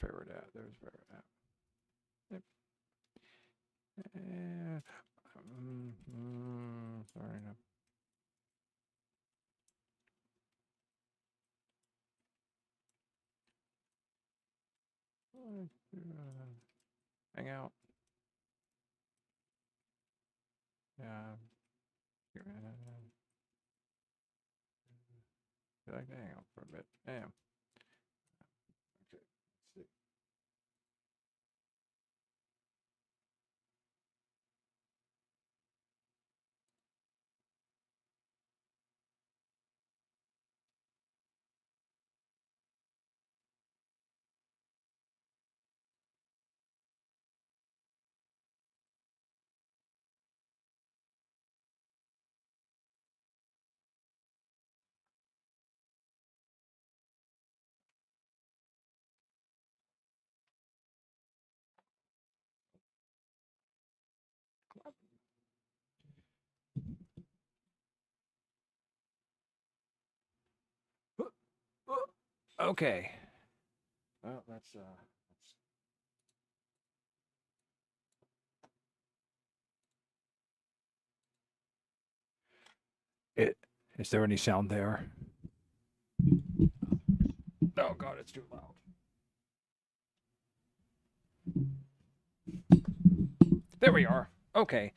favorite at? There's favorite at. Yep. Sorry, no. Hang out. Yeah. I like to hang out for a bit. Damn. Okay. Let's see. Okay. Well, that's it. Is there any sound there? Oh God, it's too loud. There we are. Okay,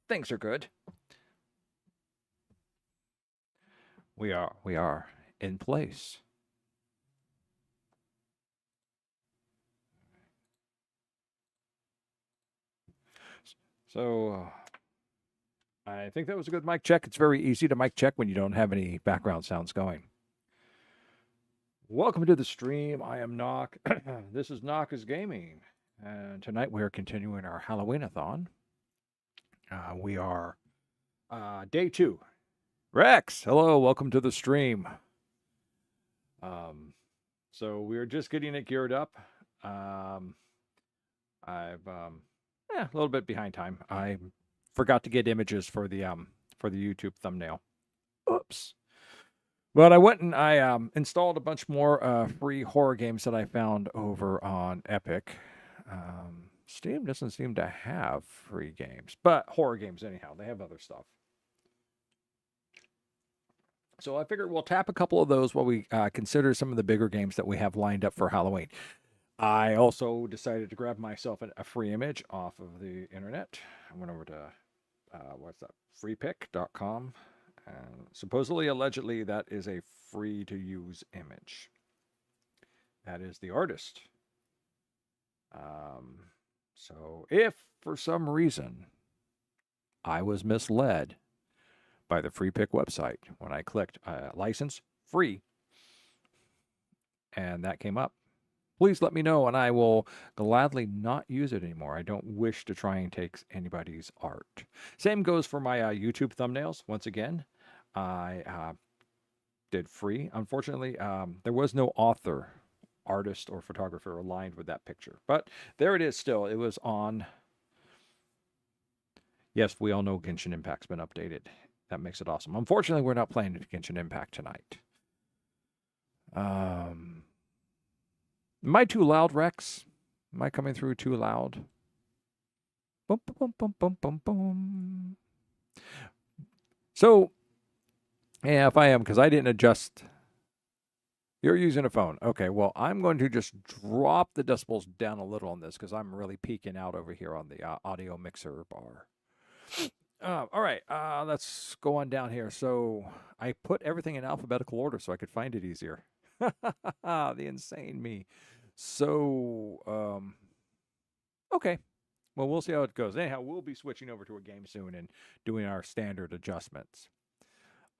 things are good. We are in place. So I think that was a good mic check. It's very easy to mic check when you don't have any background sounds going. Welcome to the stream. I am NOC. This is NOC is Gaming. And tonight we are continuing our Halloweenathon. We are day 2. Rex, hello. Welcome to the stream. So we're just getting it geared up. I've a little bit behind time. I forgot to get images for the YouTube thumbnail. Oops. But I went and I installed a bunch more free horror games that I found over on Epic. Steam doesn't seem to have free games, but horror games anyhow. They have other stuff. So I figured we'll tap a couple of those while we consider some of the bigger games that we have lined up for Halloween. I also decided to grab myself a free image off of the internet. I went over to, what's that, freepick.com. And supposedly, allegedly, that is a free-to-use image. That is the artist. So if, for some reason, I was misled by the Free Pick website when I clicked license free, and that came up, please let me know, and I will gladly not use it anymore. I don't wish to try and take anybody's art. Same goes for my YouTube thumbnails. Once again, I did free. Unfortunately, there was no author, artist, or photographer aligned with that picture. But there it is still. It was on. Yes, we all know Genshin Impact's been updated. That makes it awesome. Unfortunately, we're not playing Genshin Impact tonight. Am I too loud, Rex? Am I coming through too loud? Boom, boom, boom, boom, boom, boom. So, yeah, if I am, because I didn't adjust. You're using a phone. Okay, well, I'm going to just drop the decibels down a little on this because I'm really peaking out over here on the audio mixer bar. All right, let's go on down here. So I put everything in alphabetical order so I could find it easier. The insane me. So, okay. Well, we'll see how it goes. Anyhow, we'll be switching over to a game soon and doing our standard adjustments.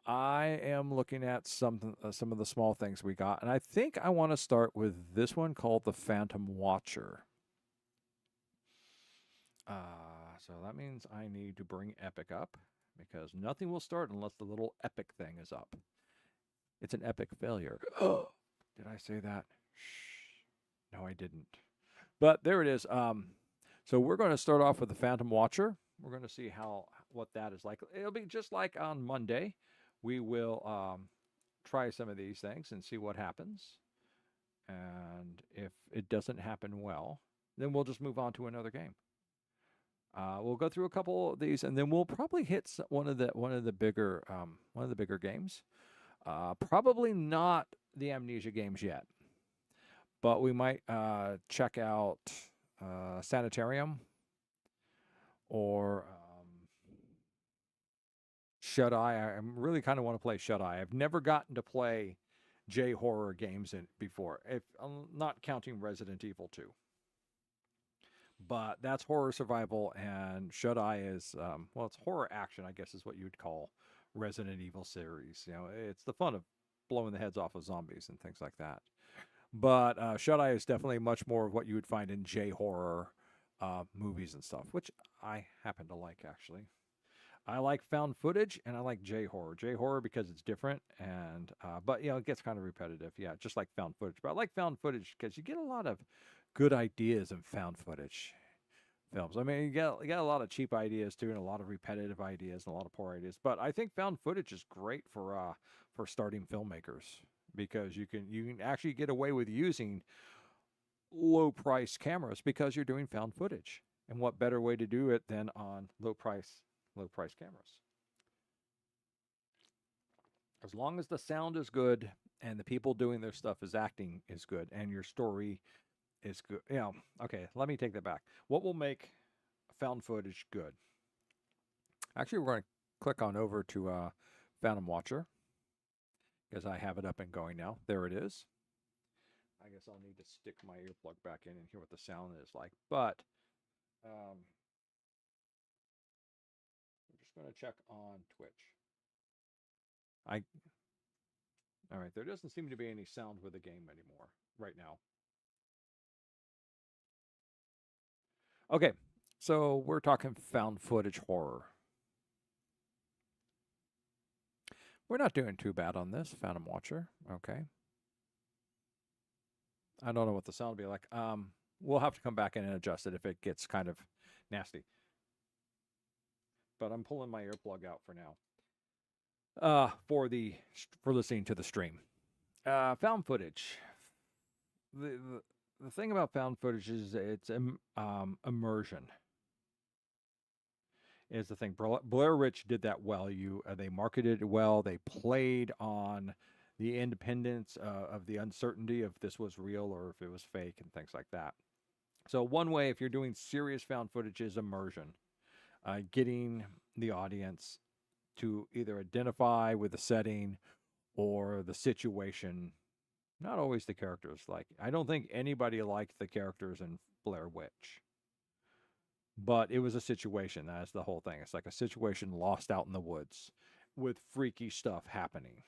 I am looking at some of the small things we got, and I think I want to start with this one called the Phantom Watcher. So that means I need to bring Epic up because nothing will start unless the little Epic thing is up. It's an epic failure. Oh, did I say that? Shh. No, I didn't. But there it is. So we're going to start off with the Phantom Watcher. We're going to see what that is like. It'll be just like on Monday. We will try some of these things and see what happens. And if it doesn't happen well, then we'll just move on to another game. We'll go through a couple of these, and then we'll probably hit one of the bigger games. Probably not the Amnesia games yet, but we might check out Sanitarium or Shut Eye. I really kind of want to play Shut Eye. I've never gotten to play J-horror games before, if I'm not counting Resident Evil 2. But that's horror survival, and Shut Eye is, well, it's horror action, I guess is what you would call Resident Evil series. You know, it's the fun of blowing the heads off of zombies and things like that. But Shut Eye is definitely much more of what you would find in J-horror movies and stuff, which I happen to like, actually. I like found footage and I like J-horror. J-horror because it's different, and but you know, it gets kind of repetitive. Yeah, just like found footage. But I like found footage because you get a lot of good ideas in found footage films. I mean, you get a lot of cheap ideas too, and a lot of repetitive ideas and a lot of poor ideas. But I think found footage is great for starting filmmakers, because you can actually get away with using low price cameras because you're doing found footage. And what better way to do it than on low price cameras? As long as the sound is good and the people doing their stuff is acting is good and your story is good. You know, okay, let me take that back. What will make found footage good? Actually, we're going to click on over to Phantom Watcher, because I have it up and going now. There it is. I guess I'll need to stick my earplug back in and hear what the sound is like. But we're just going to check on Twitch. All right, there doesn't seem to be any sound with the game anymore right now. Okay, so we're talking found footage horror. We're not doing too bad on this, Phantom Watcher. Okay. I don't know what the sound will be like. We'll have to come back in and adjust it if it gets kind of nasty. But I'm pulling my earplug out for now. For listening to the stream. Found footage. The thing about found footage is it's immersion. Is the thing. Blair Witch did that well. They marketed it well. They played on the independence of the uncertainty if this was real or if it was fake and things like that. So one way, if you're doing serious found footage, is immersion. Getting the audience to either identify with the setting or the situation. Not always the characters. Like, I don't think anybody liked the characters in Blair Witch. But it was a situation. That's the whole thing. It's like a situation lost out in the woods with freaky stuff happening.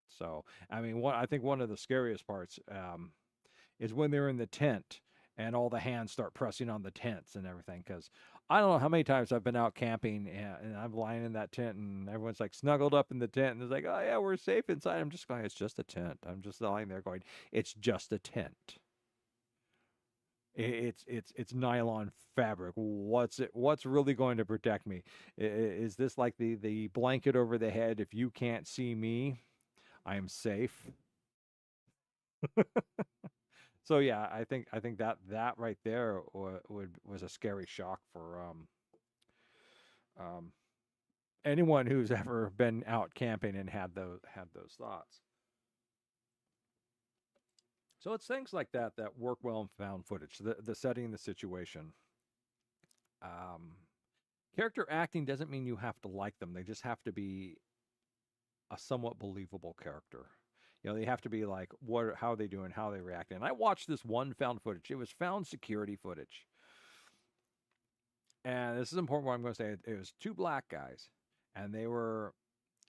So, I mean, I think one of the scariest parts is when they're in the tent and all the hands start pressing on the tents and everything. Because I don't know how many times I've been out camping and I'm lying in that tent and everyone's like snuggled up in the tent and it's like, oh yeah, we're safe inside. I'm just going, it's just a tent. I'm just lying there going, it's just a tent. It's nylon fabric. What's really going to protect me? Is this like the blanket over the head? If you can't see me, I am safe. So yeah, I think that right there was a scary shock for anyone who's ever been out camping and had those thoughts. So it's things like that work well in found footage. The setting, the situation. Character acting doesn't mean you have to like them. They just have to be a somewhat believable character. You know, they have to be like, how are they doing, how are they reacting. And I watched this one found footage. It was found security footage. And this is important what I'm going to say. It was two black guys. And they were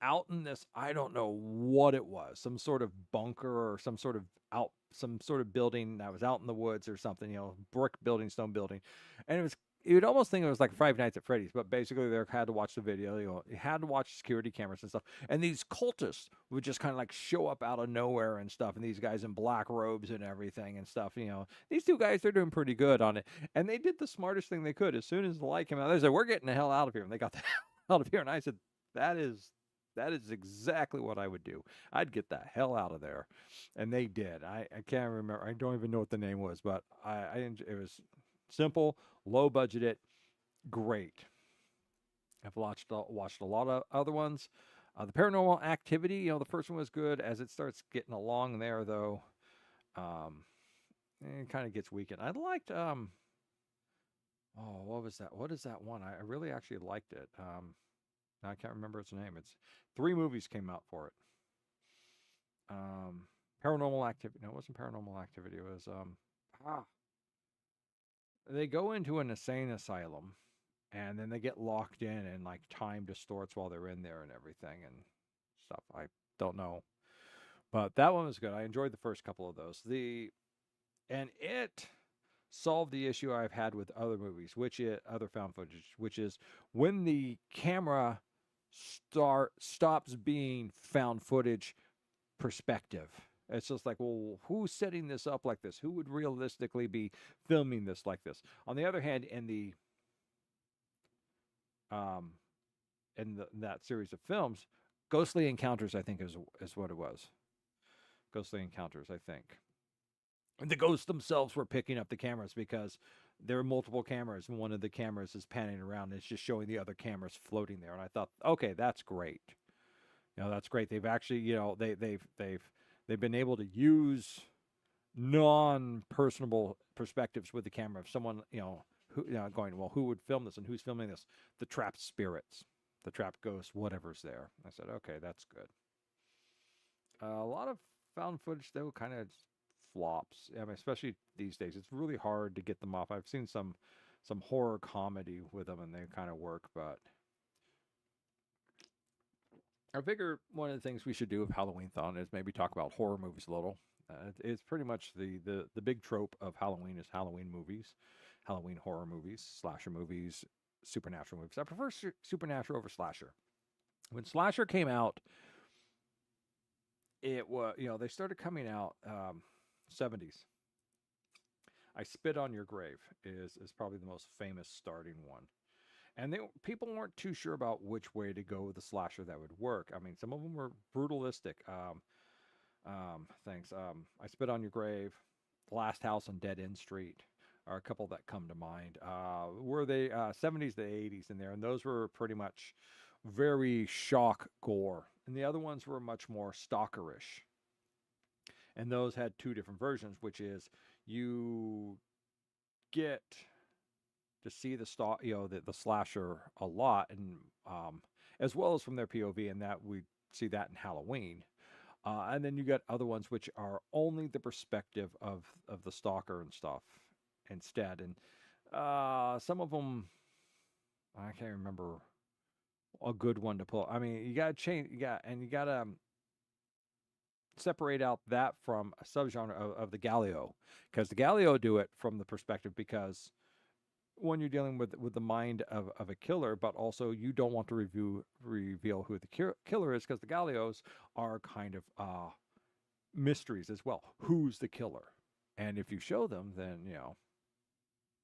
out in this, I don't know what it was, some sort of bunker or some sort of building that was out in the woods or something, you know, brick building, stone building. And you would almost think it was like Five Nights at Freddy's, but basically they had to watch the video, you know, you had to watch security cameras and stuff. And these cultists would just kind of like show up out of nowhere and stuff. And these guys in black robes and everything and stuff, you know, these two guys, they're doing pretty good on it. And they did the smartest thing they could. As soon as the light came out, they said, we're getting the hell out of here. And they got the hell out of here. And I said, that is That is exactly what I would do. I'd get the hell out of there. And they did. I can't remember. I don't even know what the name was, but it was simple, low budgeted, great. I've watched a lot of other ones. The Paranormal Activity, the first one was good. As it starts getting along there, though, um, it kind of gets weakened. I liked, oh, what was that? What is that one? I really actually liked it. I can't remember its name. It's 3 movies came out for it. Um, Paranormal Activity. No, it wasn't Paranormal Activity. It was ah. They go into an insane asylum, and then they get locked in, and like time distorts while they're in there and everything and stuff. I don't know, but that one was good. I enjoyed the first couple of those. And it solved the issue I've had with other movies, which is other found footage, which is when the camera stops being found footage perspective. It's just like, well, who's setting this up like this? Who would realistically be filming this like this? On the other hand, um, that series of films, Ghostly Encounters, I think is what it was. Ghostly Encounters, I think. And the ghosts themselves were picking up the cameras because there are multiple cameras, and one of the cameras is panning around and it's just showing the other cameras floating there. And I thought, okay, that's great. That's great. They've actually, they've been able to use non-personable perspectives with the camera. If someone, going, well, who would film this and who's filming this? The trapped spirits, the trapped ghosts, whatever's there. I said, okay, that's good. A lot of found footage though kind of flops. I mean, especially these days, it's really hard to get them off. I've seen some horror comedy with them, and they kind of work, but I figure one of the things we should do with Halloweenathon is maybe talk about horror movies a little. It's pretty much the big trope of Halloween is Halloween movies, Halloween horror movies, slasher movies, supernatural movies. I prefer supernatural over slasher. When slasher came out, it was they started coming out 70s. I Spit on Your Grave is probably the most famous starting one. And people weren't too sure about which way to go with the slasher that would work. I mean, some of them were brutalistic things. I Spit on Your Grave, The Last House on Dead End Street are a couple that come to mind. Were they 70s to 80s in there? And those were pretty much very shock gore. And the other ones were much more stalkerish. And those had 2 different versions, which is you get to see the slasher a lot, and as well as from their POV, and that we see that in Halloween. And then you got other ones which are only the perspective of the stalker and stuff instead. And some of them, I can't remember a good one to pull. I mean, you got to change, you got to separate out that from a subgenre of the Galio, because the Galio do it from the perspective because when you're dealing with the mind of a killer, but also you don't want to reveal who the killer is because the Gallios are kind of mysteries as well. Who's the killer? And if you show them, then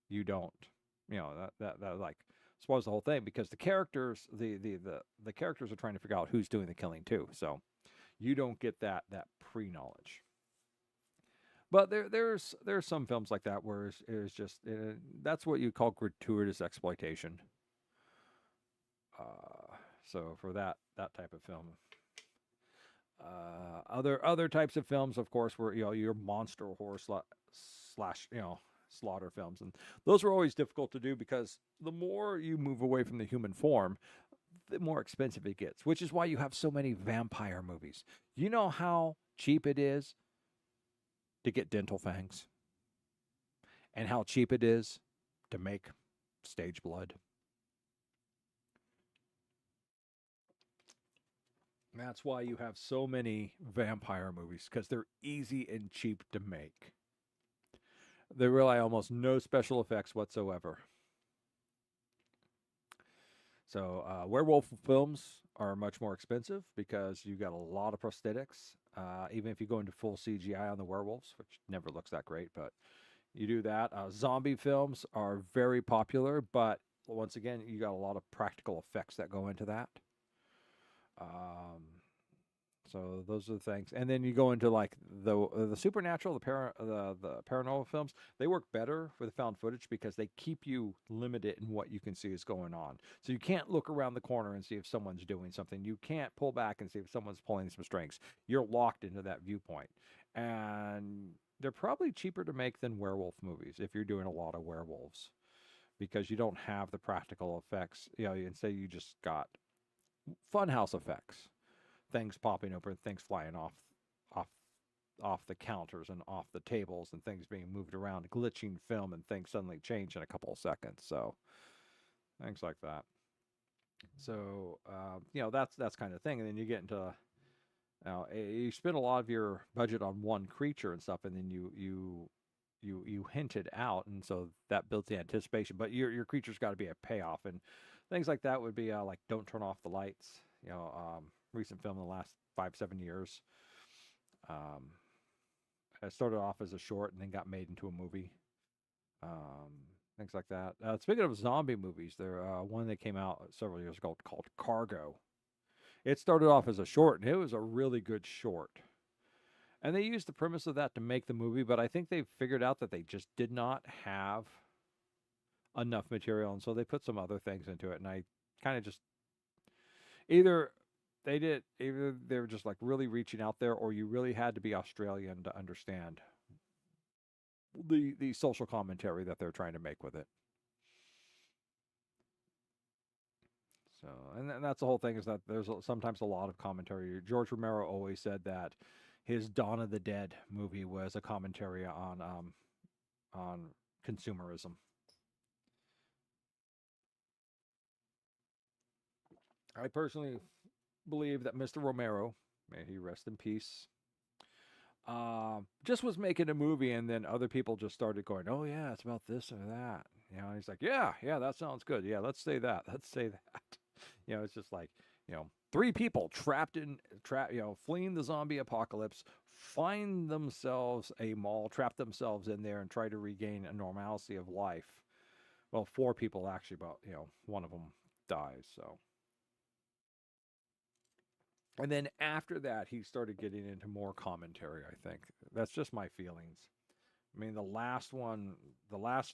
you don't, that like spoils the whole thing because the characters the characters are trying to figure out who's doing the killing too. So you don't get that pre-knowledge. But there's some films like that where it's just that's what you call gratuitous exploitation. So for that type of film, other types of films, of course, were your monster horror slash slaughter films, and those were always difficult to do because the more you move away from the human form, the more expensive it gets. Which is why you have so many vampire movies. You know how cheap it is to get dental fangs, and how cheap it is to make stage blood. That's why you have so many vampire movies, because they're easy and cheap to make. They rely almost no special effects whatsoever. So werewolf films are much more expensive because you got a lot of prosthetics. Even if you go into full CGI on the werewolves, which never looks that great, but you do that. Zombie films are very popular, but once again, you got a lot of practical effects that go into that. Um, so those are the things, and then you go into like the supernatural, the paranormal films. They work better with found footage because they keep you limited in what you can see is going on. So you can't look around the corner and see if someone's doing something. You can't pull back and see if someone's pulling some strings. You're locked into that viewpoint, and they're probably cheaper to make than werewolf movies if you're doing a lot of werewolves because you don't have the practical effects. You know, instead you just got funhouse effects, things popping open, things flying off off the counters and off the tables, and things being moved around, glitching film, and things suddenly change in a couple of seconds. So things like that. So you know, that's kind of thing, and then you get into you spend a lot of your budget on one creature and stuff, and then you hint it out, and so that builds the anticipation. But your creature's got to be a payoff, and things like that would be like Don't Turn Off the Lights. You know, recent film in the last 5-7 years. Um, it started off as a short and then got made into a movie. Um, things like that. Speaking of zombie movies, there one that came out several years ago called Cargo. It started off as a short, and it was a really good short. And they used the premise of that to make the movie, but I think they figured out that they just did not have enough material, and so they put some other things into it. And I kind of just either either they were just like really reaching out there, or you really had to be Australian to understand the social commentary that they're trying to make with it. So, and that's the whole thing, is that there's sometimes a lot of commentary. George Romero always said that his Dawn of the Dead movie was a commentary on consumerism. I personally believe that Mr. Romero, may he rest in peace, just was making a movie, and then other people just started going, "Oh yeah, it's about this or that." You know, and he's like, "Yeah, yeah, that sounds good. Yeah, let's say that. Let's say that." You know, it's just like, you know, three people fleeing the zombie apocalypse, find themselves a mall, trap themselves in there, and try to regain a normalcy of life. Well, four people actually, but you know, one of them dies. So, and then after that, he started getting into more commentary. I think that's just my feelings. I mean, the last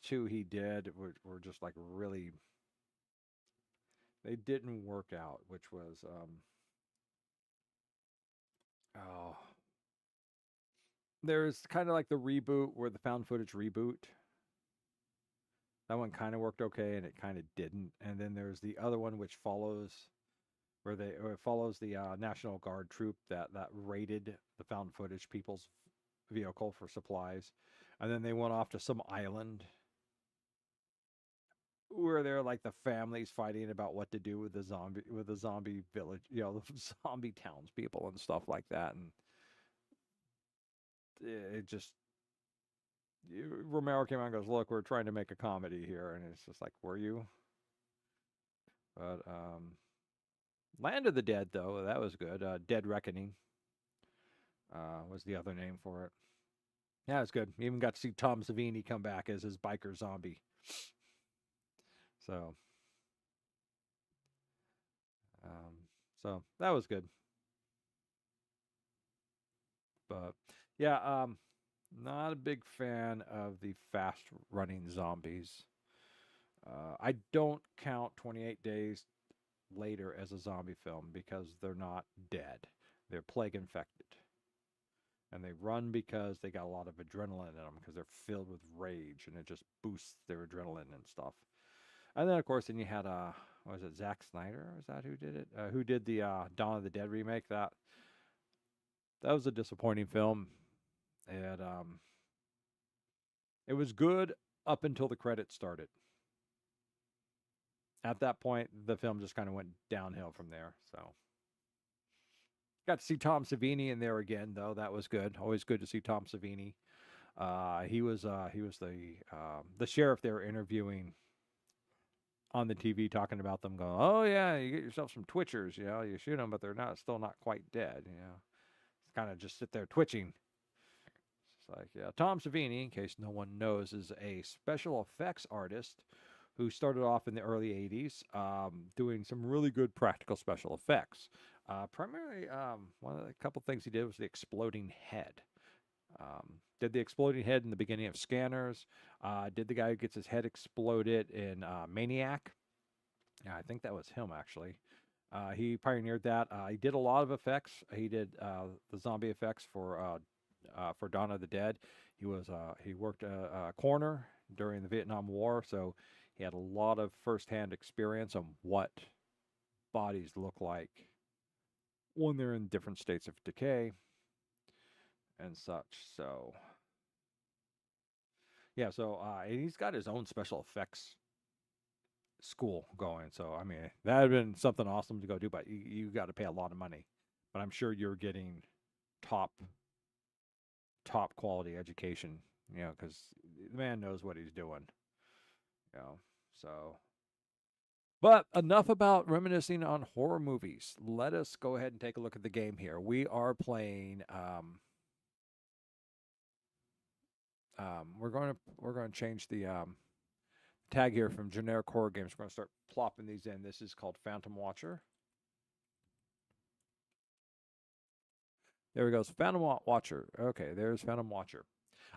two he did were just like really, they didn't work out, which was, oh, there's kind of like the reboot where the found footage reboot. That one kind of worked okay, and it kind of didn't. And then there's the other one which follows, or it follows the National Guard troop that raided the found footage people's vehicle for supplies, and then they went off to some island where they're like the families fighting about what to do with the zombie village, you know, the zombie townspeople and stuff like that, and it just Romero came out and goes, "Look, we're trying to make a comedy here," and it's just like, "Were you?" But Land of the Dead, though, that was good. Dead Reckoning was the other name for it. Yeah, it's good. You even got to see Tom Savini come back as his biker zombie. So, um, so that was good. But yeah, not a big fan of the fast running zombies. I don't count 28 Days Later as a zombie film because they're not dead. They're plague infected. And they run because they got a lot of adrenaline in them because they're filled with rage, and it just boosts their adrenaline and stuff. And then, of course, then you had, what was it, Zack Snyder? Was that who did it? Who did the Dawn of the Dead remake? That was a disappointing film. It was good up until the credits started. At that point, the film just kind of went downhill from there. So, got to see Tom Savini in there again, though. That was good. Always good to see Tom Savini. He was the sheriff they were interviewing on the TV, talking about them, going, "Oh yeah, you get yourself some twitchers. You know, you shoot them, but they're still not quite dead. You know, it's kind of just sit there twitching." It's like, yeah, Tom Savini, in case no one knows, is a special effects artist who started off in the early 80s doing some really good practical special effects. Primarily, one of the couple things he did was the exploding head. Did the exploding head in the beginning of Scanners. Did the guy who gets his head exploded in Maniac. Yeah, I think that was him actually. He pioneered that. He did a lot of effects. He did the zombie effects for Dawn of the Dead. He worked a corner during the Vietnam War, so he had a lot of firsthand experience on what bodies look like when they're in different states of decay and such. So yeah, so and he's got his own special effects school going. So I mean, that would have been something awesome to go do, but you got to pay a lot of money. But I'm sure you're getting top top quality education, because the man knows what he's doing, you know. So, but enough about reminiscing on horror movies. Let us go ahead and take a look at the game here. We are playing. We're going to change the tag here from generic horror games. We're going to start plopping these in. This is called Phantom Watcher. There we go. So Phantom Watcher. Okay, there's Phantom Watcher.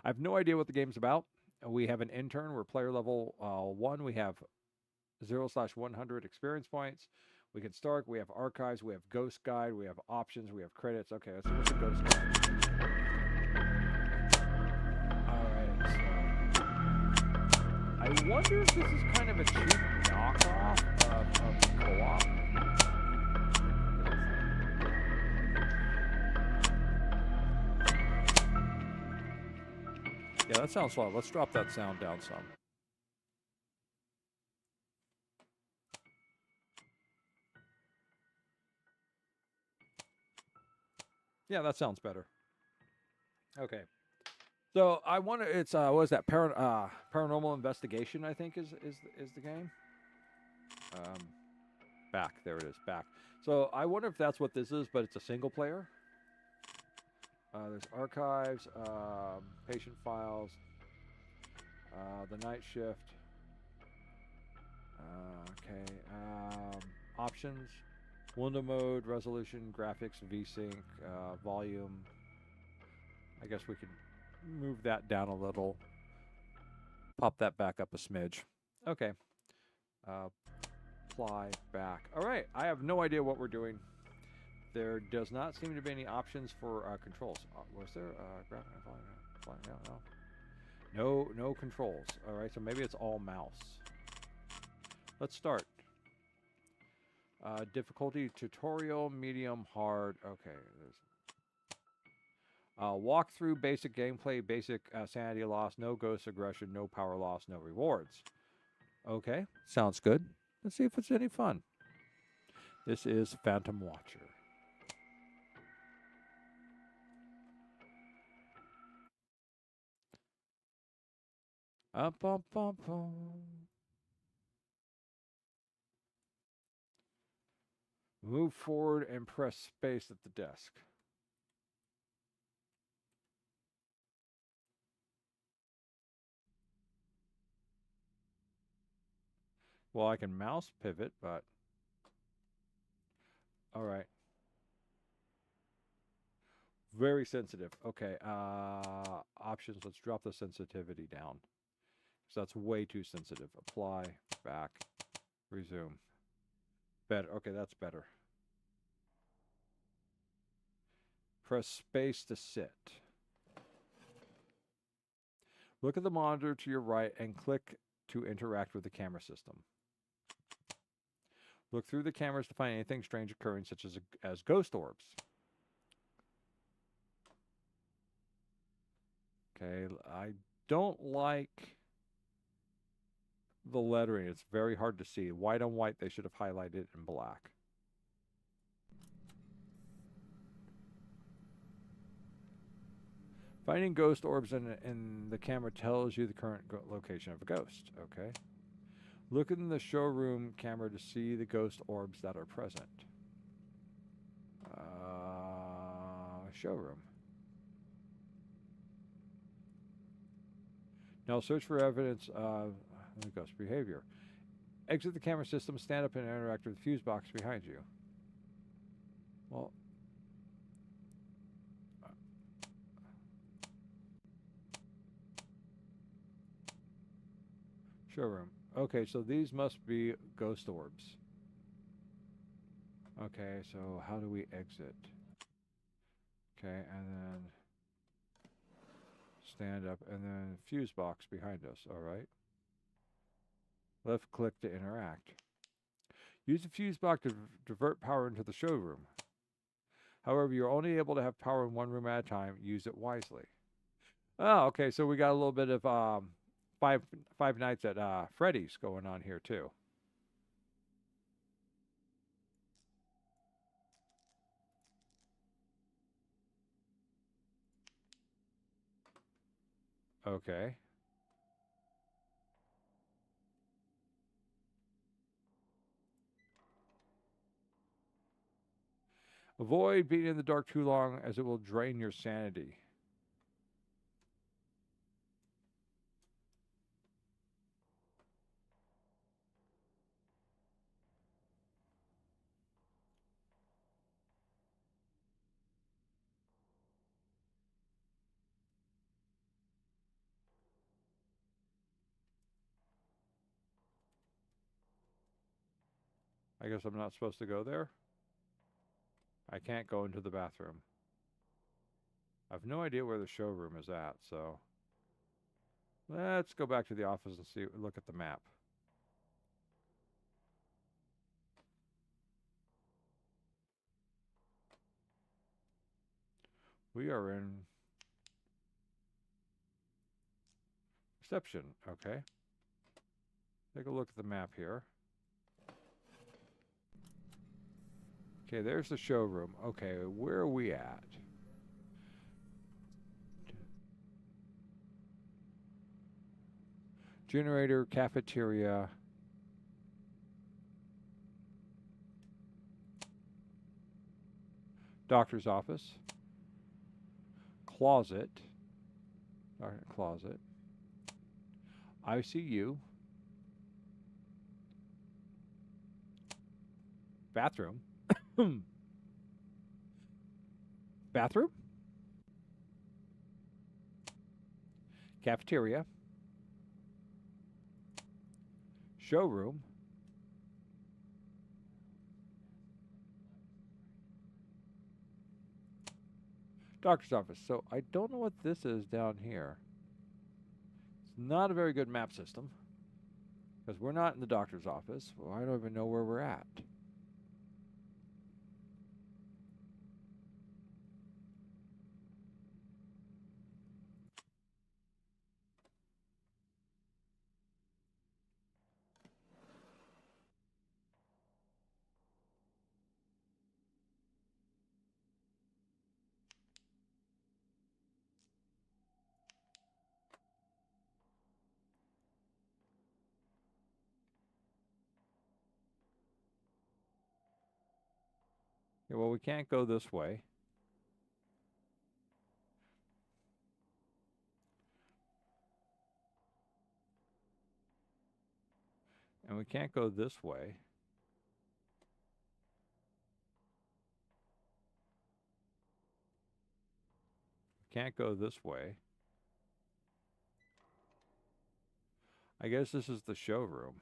I have no idea what the game's about. We have an intern. We're player level 1. We have 0/100 experience points. We can start. We have archives. We have ghost guide. We have options. We have credits. Okay, let's look at ghost guide. All right. So I wonder if this is kind of a cheap knockoff of co-op. Yeah, that sounds loud. Let's drop that sound down some. Yeah, that sounds better. Okay. So I wonder, it's what is that? Paranormal Investigation, I think is the game. Back, there it is, back. So I wonder if that's what this is, but it's a single player. There's archives, patient files, the night shift. Okay, options, window mode, resolution, graphics, VSync, volume. I guess we could move that down a little. Pop that back up a smidge. Okay. Apply back. All right. I have no idea what we're doing. There does not seem to be any options for controls. Was there graphic? No controls. All right. So maybe it's all mouse. Let's start. Difficulty tutorial, medium, hard. Okay. Walk through basic gameplay, basic sanity loss, no ghost aggression, no power loss, no rewards. Okay, sounds good. Let's see if it's any fun. This is Phantom Watcher. Up, up, up, up. Move forward and press space at the desk. Well, I can mouse pivot, but... All right. Very sensitive. Okay, options. Let's drop the sensitivity down. So that's way too sensitive. Apply, back, resume. Better. Okay, that's better. Press space to sit. Look at the monitor to your right and click to interact with the camera system. Look through the cameras to find anything strange occurring, such as ghost orbs. Okay, I don't like the lettering. It's very hard to see. White on white, they should have highlighted it in black. Finding ghost orbs in the camera tells you the current location of a ghost. Okay. Look in the showroom camera to see the ghost orbs that are present. Showroom. Now search for evidence of the ghost behavior. Exit the camera system, stand up and interact with the fuse box behind you. Well, showroom. Okay, so these must be ghost orbs. Okay, so how do we exit? Okay, and then stand up, and then fuse box behind us. All right. Left click to interact. Use the fuse box to divert power into the showroom. However, you're only able to have power in one room at a time. Use it wisely. Oh, okay. So we got a little bit of Five Nights at Freddy's going on here too. Okay. Avoid being in the dark too long, as it will drain your sanity. I guess I'm not supposed to go there. I can't go into the bathroom. I have no idea where the showroom is at, so let's go back to the office and see. Look at the map. We are in reception. Okay. Take a look at the map here. Okay, there's the showroom. Okay, where are we at? Generator, cafeteria. Doctor's office. Closet. Closet. ICU. Bathroom. Bathroom. Cafeteria. Showroom. Doctor's office. So I don't know what this is down here. It's not a very good map system, because we're not in the doctor's office. Well, I don't even know where we're at. Yeah, well, we can't go this way. And we can't go this way. Can't go this way. I guess this is the showroom.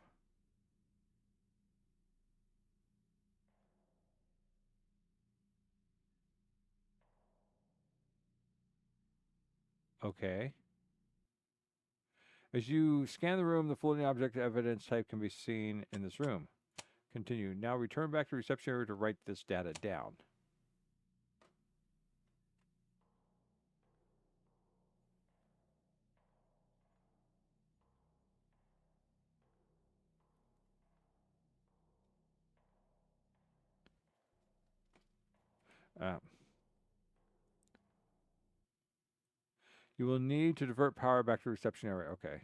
Okay. As you scan the room, the floating object evidence type can be seen in this room. Continue. Now return back to the reception area to write this data down. Uh, you will need to divert power back to the reception area. Okay.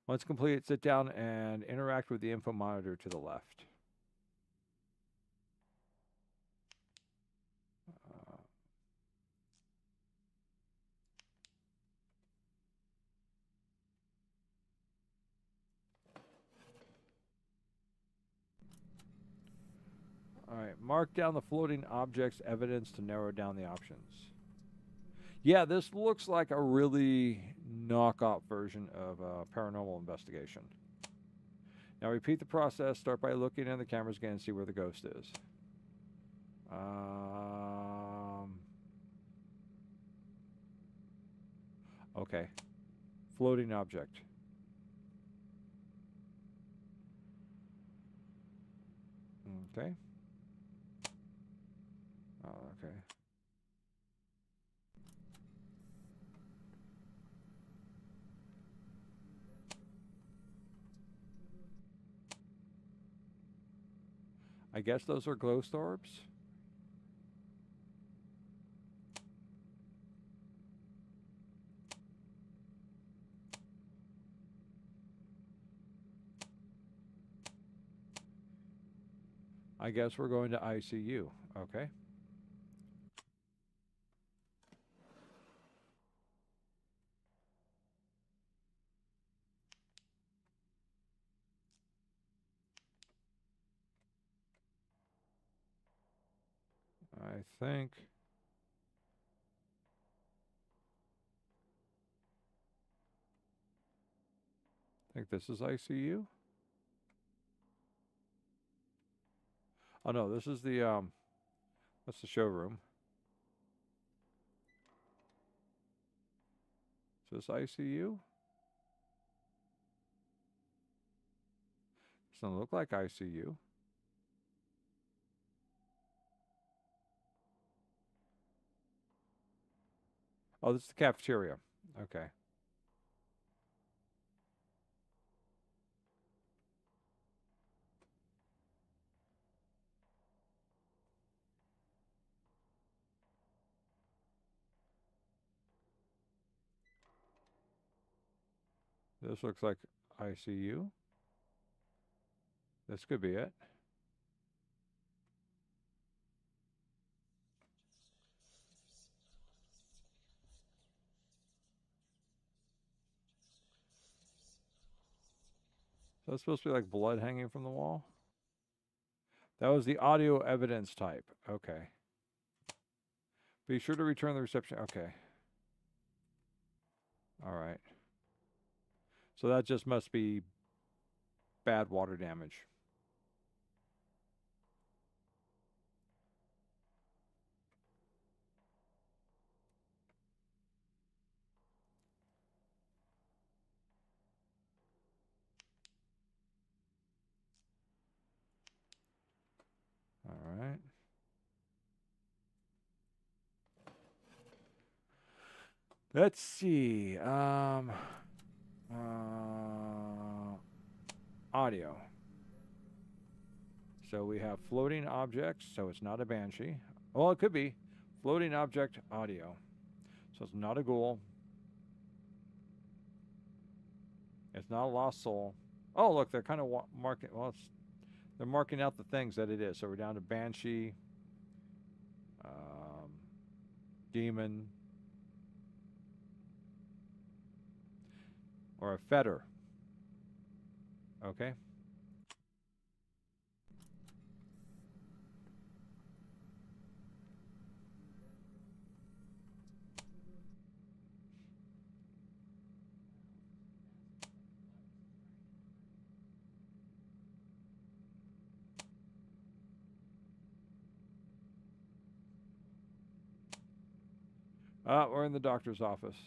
Once completed, sit down and interact with the info monitor to the left. All right, right. Mark down the floating objects evidence to narrow down the options. Yeah, this looks like a really knockoff version of Paranormal Investigation. Now repeat the process. Start by looking in the cameras again and see where the ghost is. Okay. Floating object. Okay. Okay. I guess those are ghost orbs. I guess we're going to ICU. Okay. I think this is ICU. Oh no, this is the that's the showroom. Is this ICU? Doesn't look like ICU. Oh, this is the cafeteria. Okay. This looks like ICU. This could be it. So that's supposed to be like blood hanging from the wall? That was the audio evidence type. Okay. Be sure to return the reception. Okay. All right. So that just must be bad water damage. All right. Let's see. Audio. So we have floating objects, so it's not a banshee. Well, it could be. Floating object audio. So it's not a ghoul. It's not a lost soul. Oh, look, they're kind of marking. Well, they're marking out the things that it is. So we're down to banshee, demon, or a fetter. Okay. We're in the doctor's office.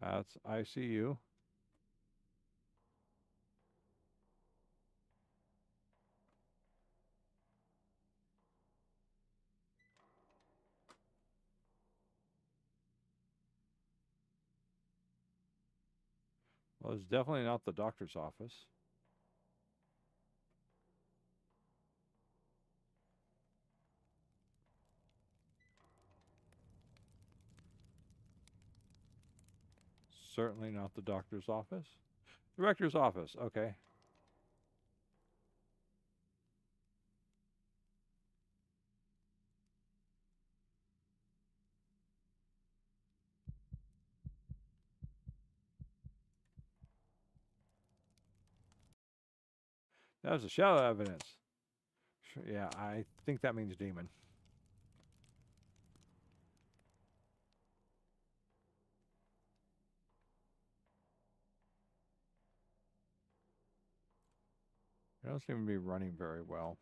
That's ICU. Well, it's definitely not the doctor's office. Certainly not the doctor's office. Director's office. Okay. That was a shadow evidence. Sure, yeah, I think that means demon. It don't seem to be running very well.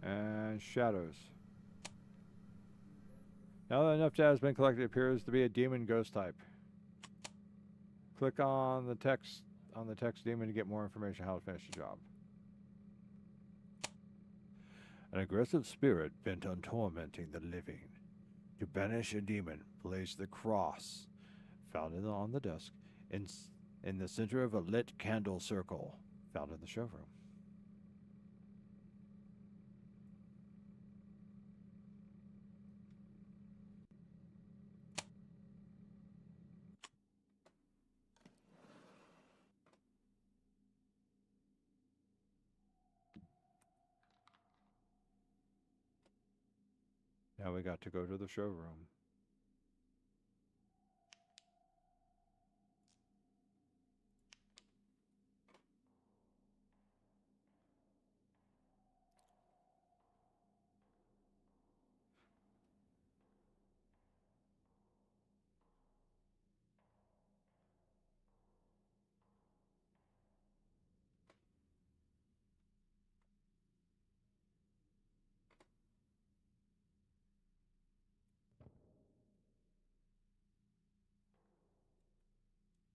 And shadows. Now that enough data has been collected, it appears to be a demon ghost type. Click on the text demon to get more information on how to finish the job. An aggressive spirit bent on tormenting the living. To banish a demon, place the cross found on the desk in the center of a lit candle circle found in the showroom. Now we got to go to the showroom.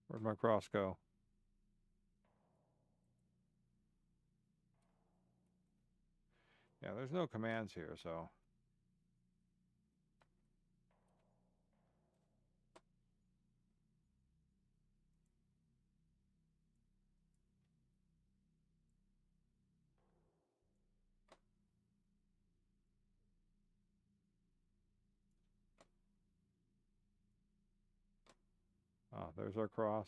Where'd my cross go? Yeah, there's no commands here, so. Ah, there's our cross.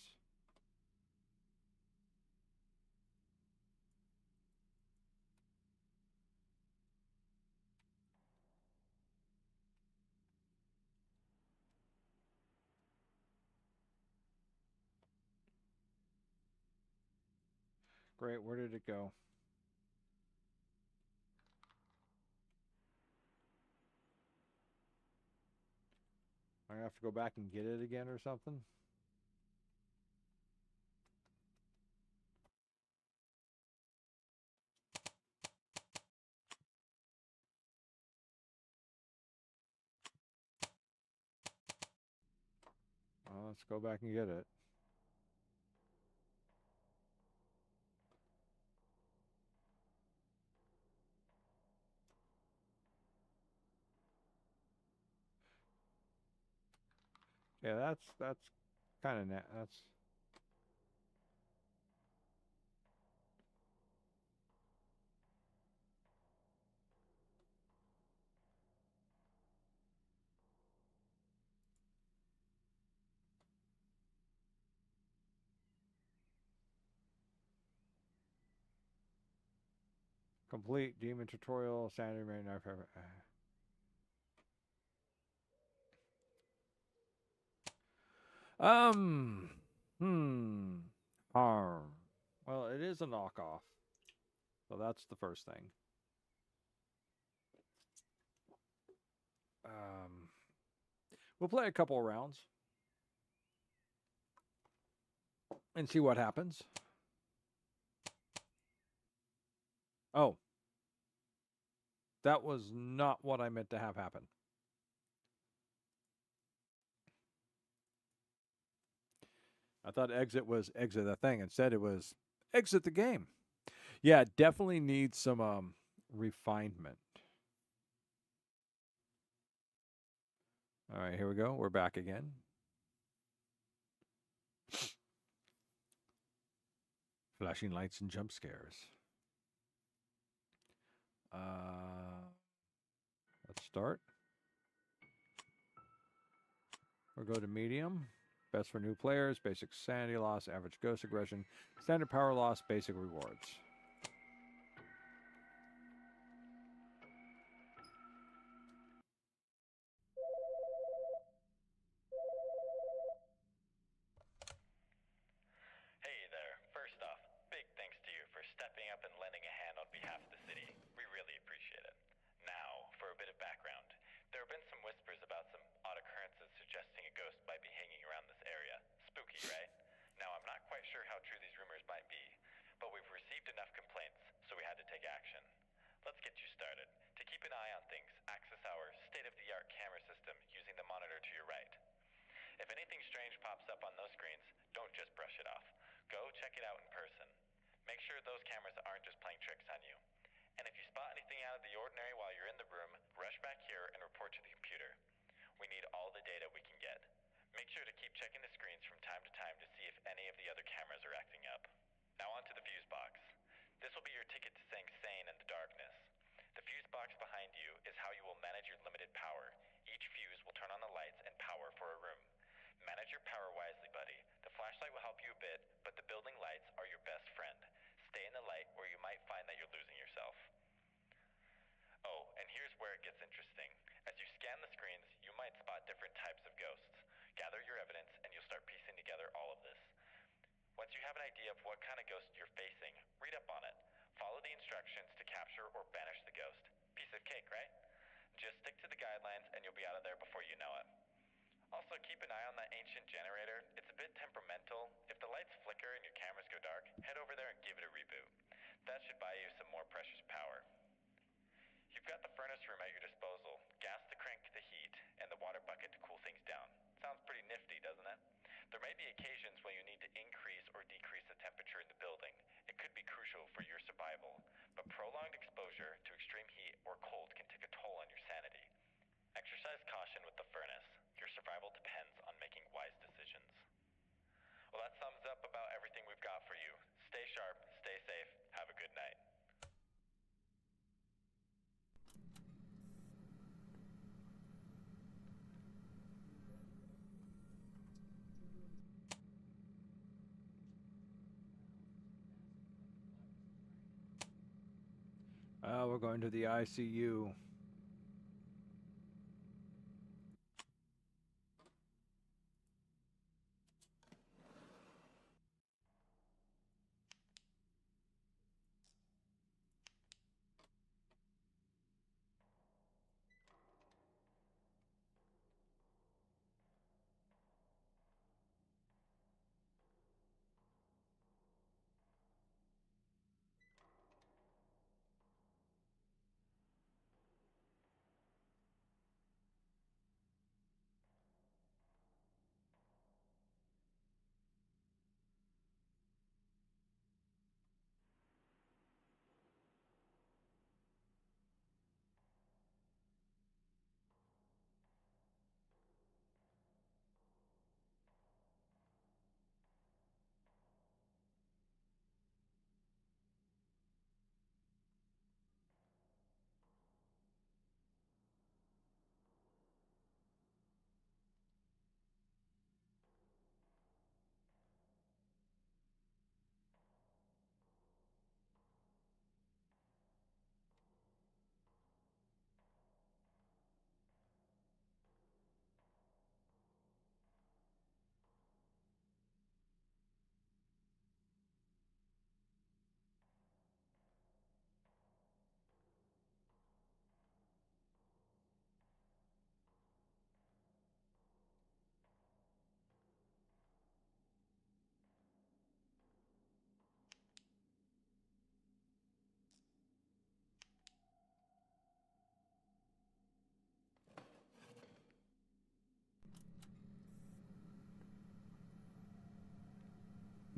Great, where did it go? I have to go back and get it again or something? Let's go back and get it. Yeah, that's kind of that's complete demon tutorial. Sanity Main knife. Um. Hmm. Harm. Well, it is a knockoff, so that's the first thing. We'll play a couple of rounds and see what happens. Oh, that was not what I meant to have happen. I thought exit was exit the thing. Instead, it was exit the game. Yeah, it definitely needs some refinement. All right, here we go. We're back again. Flashing lights and jump scares. Let's start. We'll go to medium. Best for new players, basic sanity loss, average ghost aggression, standard power loss, basic rewards. Hey there. First off, big thanks to you for stepping up and lending a hand on behalf of the city. We really appreciate it. Now, for a bit of background. There have been some whispers about some odd occurrences suggesting a ghost might be hanging around this area. Spooky, right? Now, I'm not quite sure how true these rumors might be, but we've received enough complaints, so we had to take action. Let's get you started. To keep an eye on things, access our state-of-the-art camera system using the monitor to your right. If anything strange pops up on those screens, don't just brush it off. Go check it out in person. Make sure those cameras aren't just playing tricks on you. And if you spot anything out of the ordinary while you're in the room, rush back here and report to the computer. We need all the data we can get. Make sure to keep checking the screens from time to time to see if any of the other cameras are acting up. Now on to the fuse box. This will be your ticket to staying sane in the darkness. The fuse box behind you is how you will manage your limited power. Each fuse will turn on the lights and power for a room. Manage your power wisely, buddy. The flashlight will help you a bit, but the building lights are your best friend. Stay in the light or you might find that you're losing yourself. Oh, and here's where it gets interesting. As you scan the screens, you might spot different types of ghosts. Gather your evidence and you'll start piecing together all of this. Once you have an idea of what kind of ghost you're facing, read up on it. Follow the instructions to capture or banish the ghost. Piece of cake, right? Just stick to the guidelines and you'll be out of there before you know it. Also, keep an eye on that ancient generator. It's a bit temperamental. If the lights flicker and your cameras go dark, head over there and give it a reboot. That should buy you some more precious power. You've got the furnace room at your disposal, gas to crank the heat, and the water bucket to cool things down. Sounds pretty nifty, doesn't it? There may be occasions when you need to increase or decrease the temperature in the building. It could be crucial for your survival, but prolonged exposure to extreme heat or cold can take a toll on your sanity. Exercise caution with the furnace. Your survival depends on making wise decisions. Well, that sums up about everything we've got for you. Stay sharp, stay safe, have a good night. We're going to the ICU.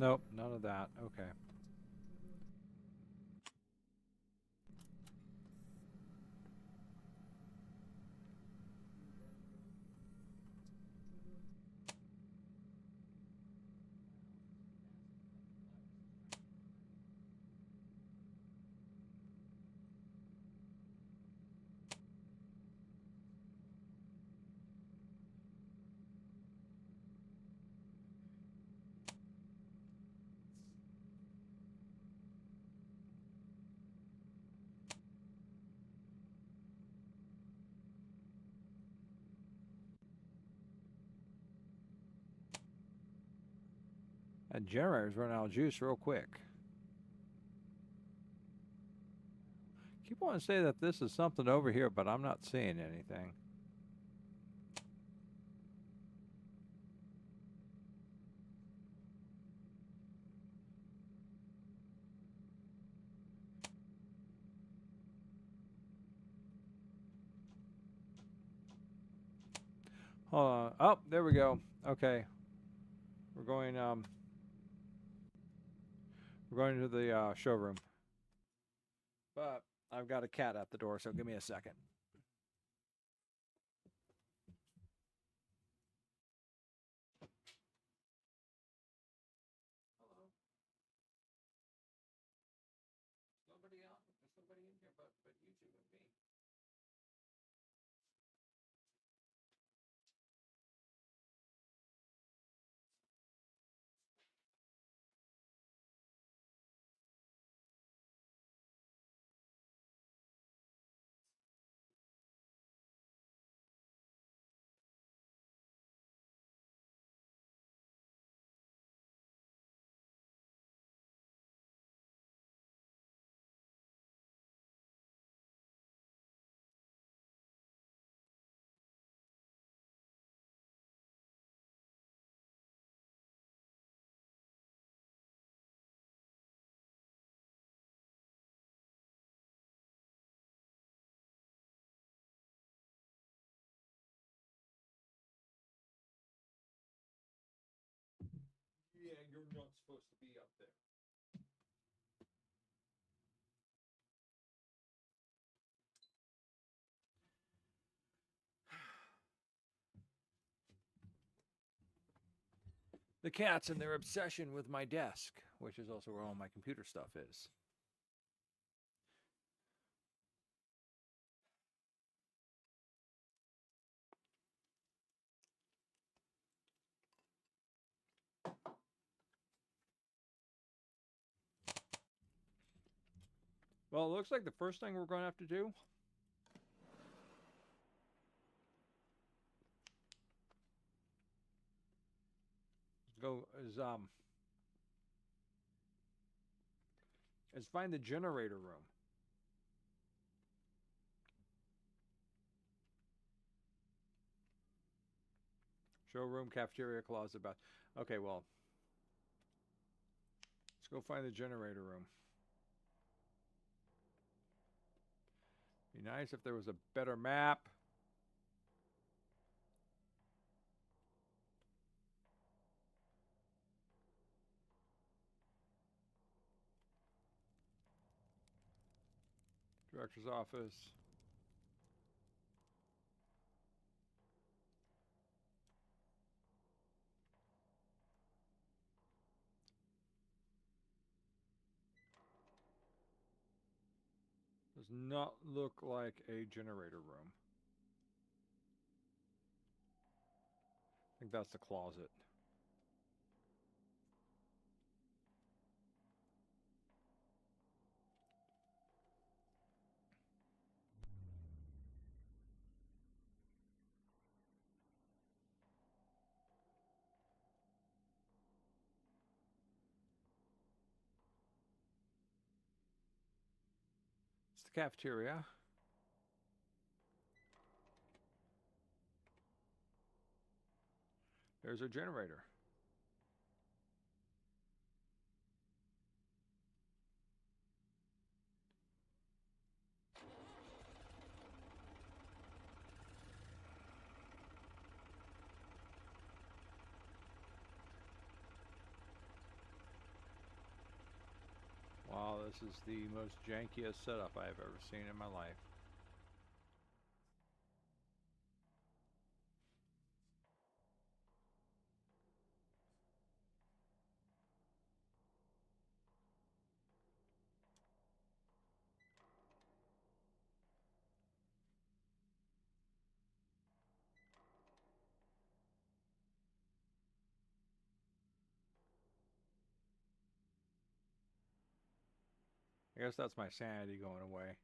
Nope, none of that. Okay. That generator's running out of juice real quick. Keep wanting to say that this is something over here, but I'm not seeing anything. Hold on. Oh, there we go. Okay. We're going to the showroom. But I've got a cat at the door, so give me a second. Hello. Nobody out. There's nobody in here but you two and me. Yeah, you're not supposed to be up there. The cats and their obsession with my desk, which is also where all my computer stuff is. Well, it looks like the first thing we're going to have to do is find the generator room. Showroom, cafeteria, closet, bath. Okay, well, let's go find the generator room. Be nice if there was a better map. Director's office. Does not look like a generator room. I think that's the closet. It's the cafeteria. There's our generator. This is the most jankiest setup I've ever seen in my life. I guess that's my sanity going away.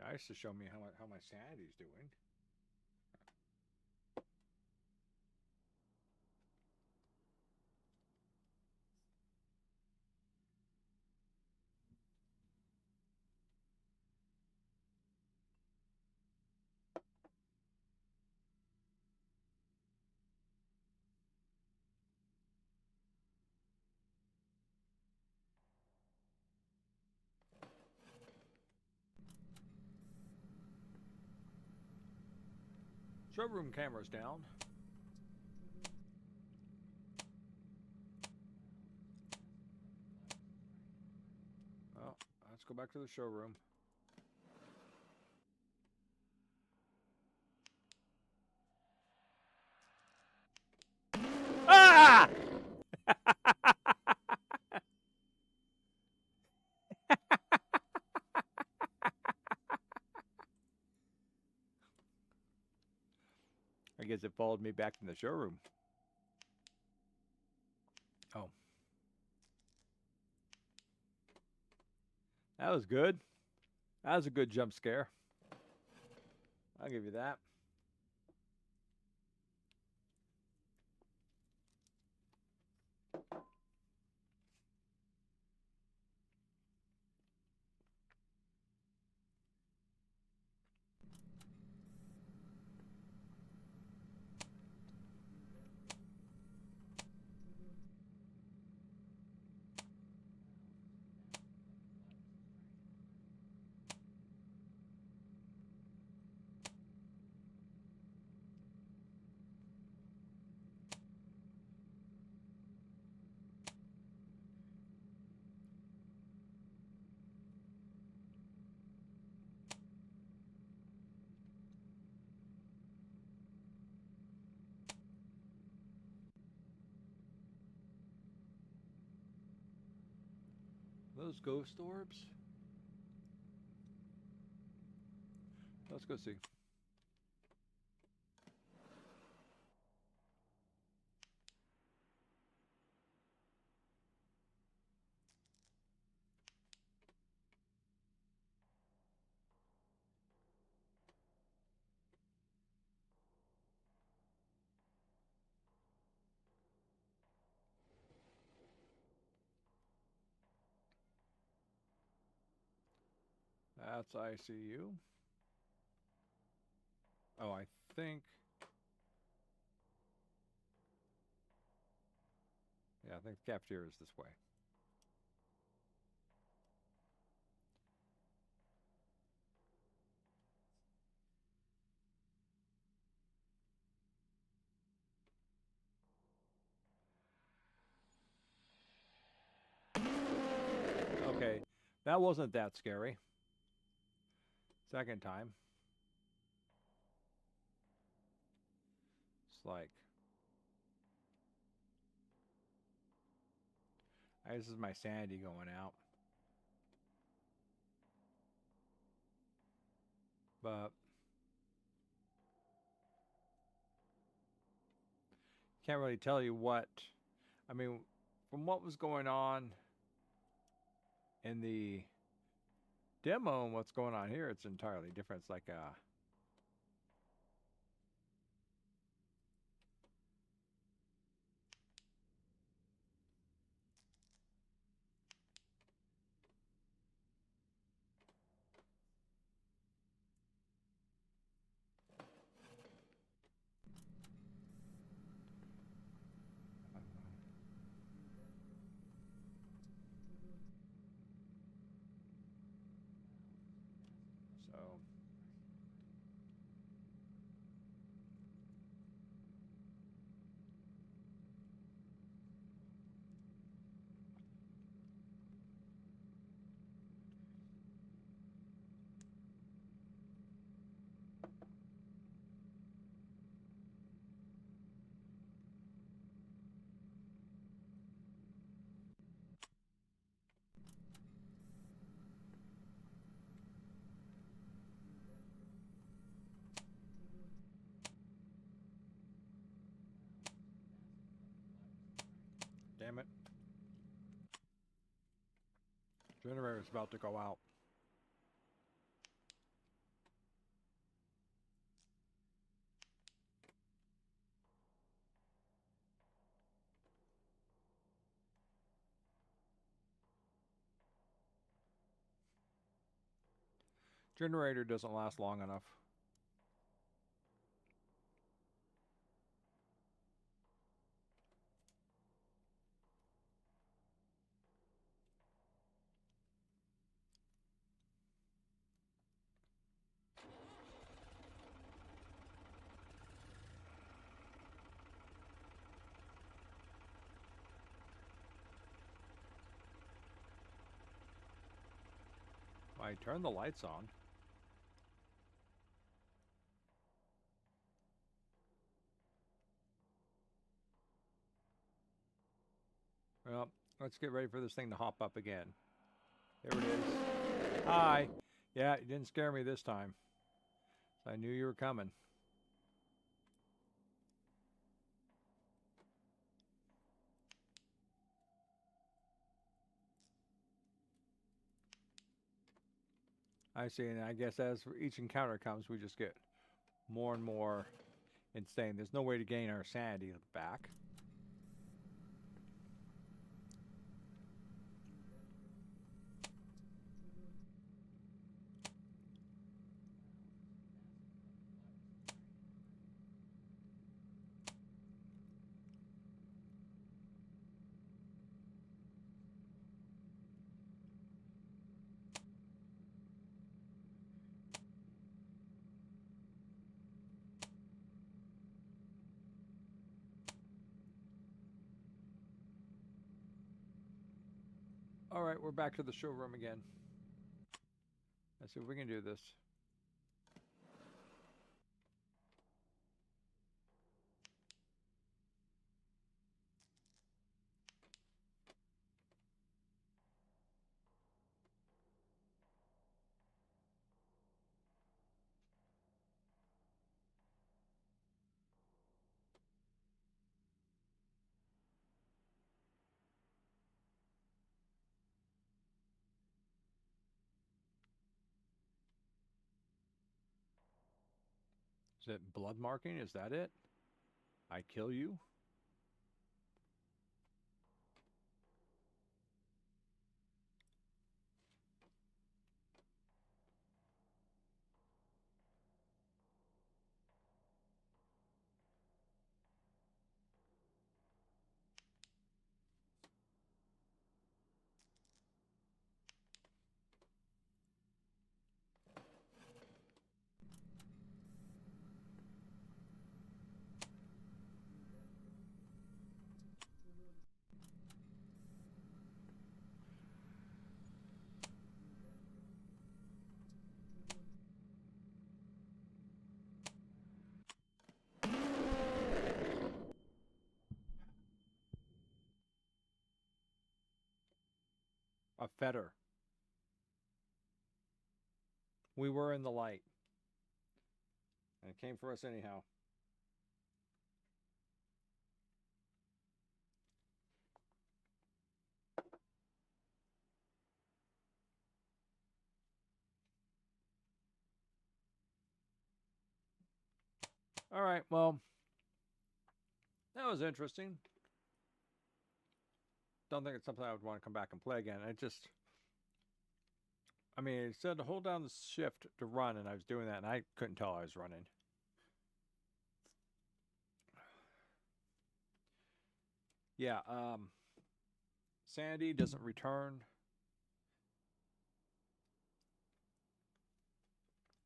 Nice to show me how my sanity's doing. Showroom camera's down. Well, let's go back to the showroom. Ah! I guess it followed me back in the showroom. Oh. That was good. That was a good jump scare. I'll give you that. Those ghost orbs? Let's go see. That's ICU. Oh, I think. Yeah, I think the cafeteria is this way. Okay, that wasn't that scary. Second time. It's like. This is my sanity going out. But. Can't really tell you what. I mean, from what was going on in the demo and what's going on here, it's entirely different. It's like a. Generator's about to go out. Generator doesn't last long enough. I turned the lights on. Well, let's get ready for this thing to hop up again. There it is. Hi. Yeah, you didn't scare me this time. I knew you were coming. I see, and I guess as each encounter comes, we just get more and more insane. There's no way to gain our sanity back. All right, we're back to the showroom again. Let's see if we can do this. Is it blood marking? Is that it? I kill you? A fetter. We were in the light. And it came for us anyhow. All right, well, that was interesting. Don't think it's something I would want to come back and play again. I mean, it said to hold down the shift to run, and I was doing that, and I couldn't tell I was running. Yeah, Sandy doesn't return.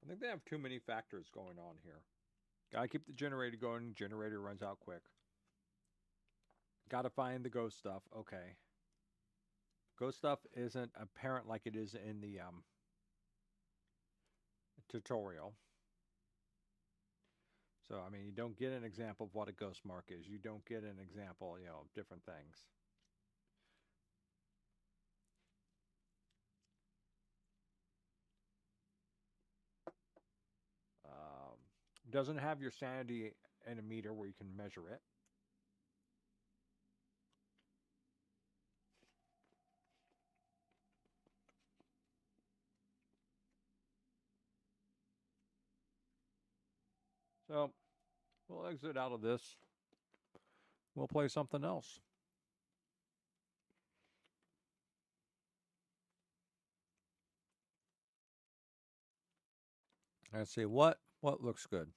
I think they have too many factors going on here. Gotta keep the generator going. Generator runs out quick. Gotta find the ghost stuff. Okay. Ghost stuff isn't apparent like it is in the tutorial. So, I mean, you don't get an example of what a ghost mark is. You don't get an example, of different things. Doesn't have your sanity in a meter where you can measure it. So we'll exit out of this. We'll play something else. Let's see what looks good.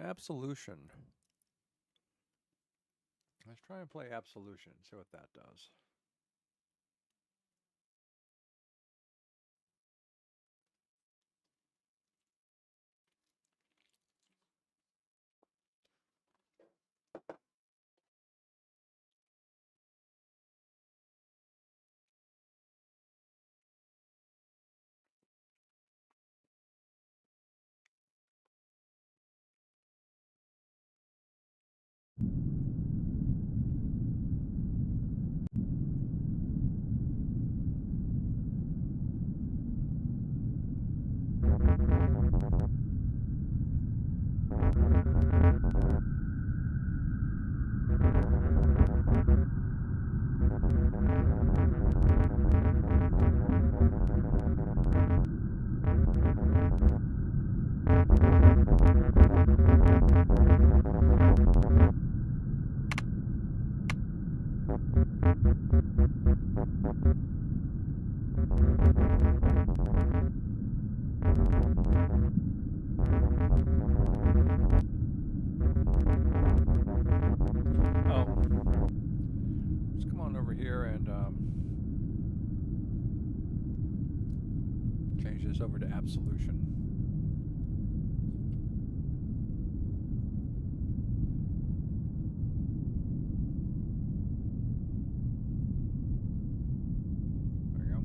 Absolution. Let's try and play Absolution, see what that does. Over to Absolution. There you go.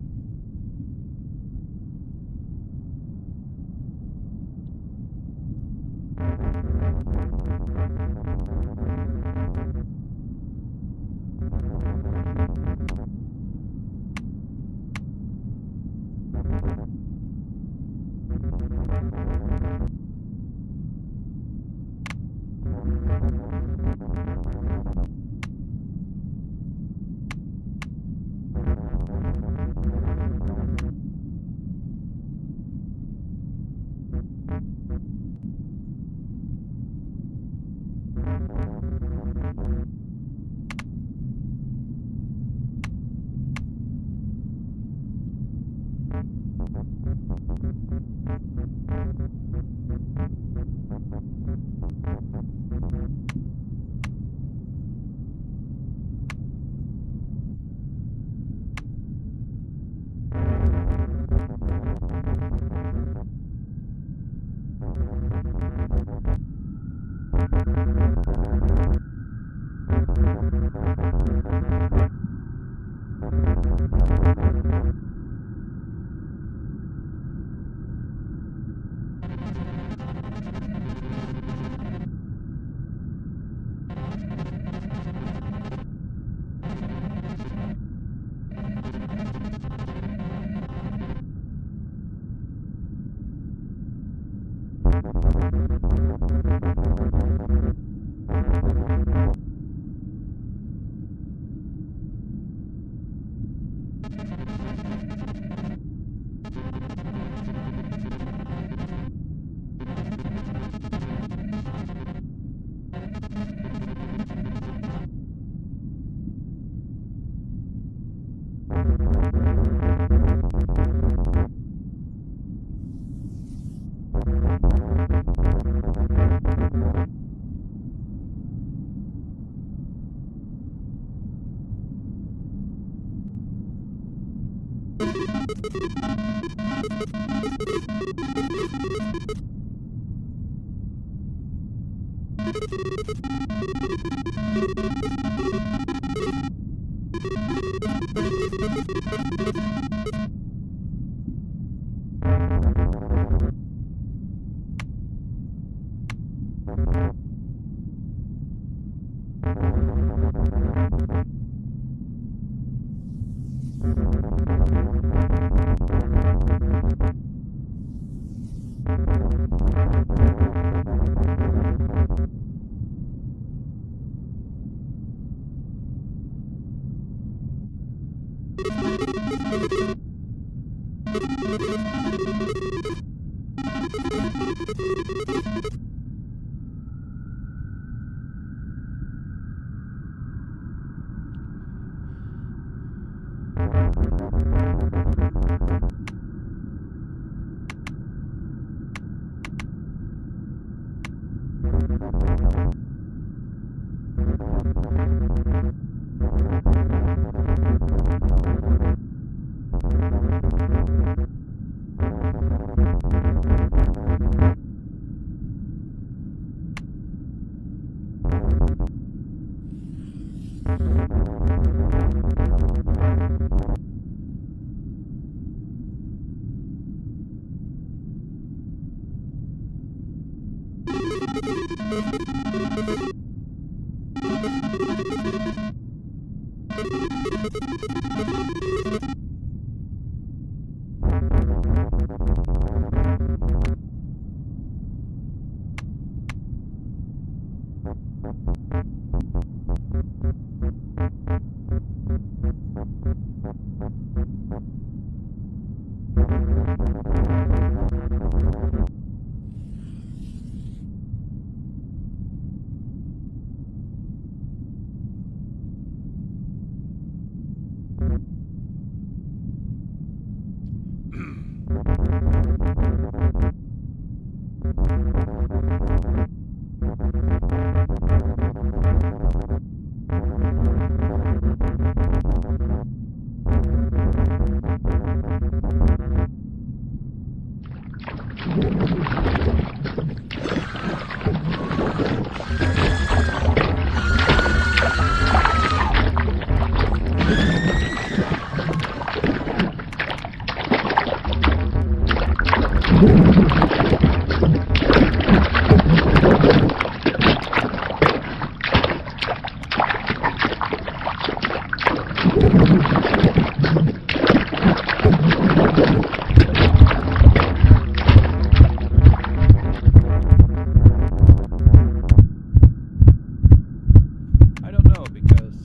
I don't know, because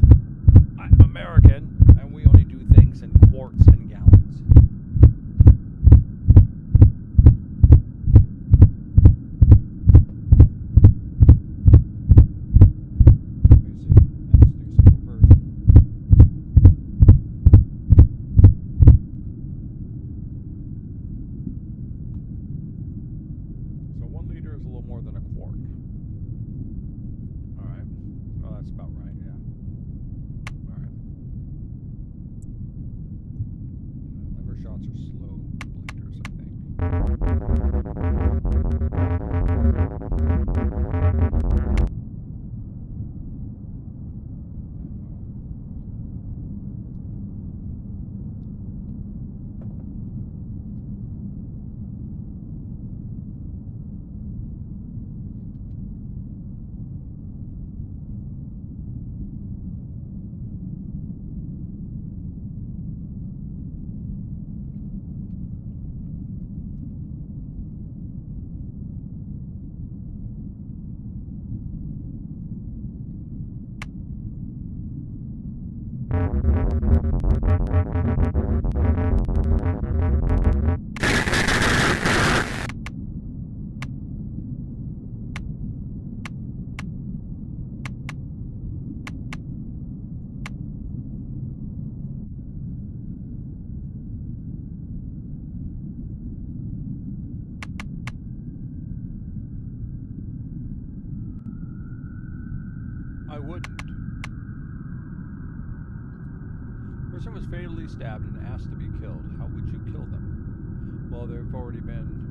I'm American and we only do things in quarts and gallons. Let me see. Let's do some conversion. So 1 liter is a little more than a quart. All right. Well, that's about right. Yeah. All right. Liver shots are slow bleeders, I think. I wouldn't. Person was fatally stabbed and asked to be killed. How would you kill them? Well, there have already been...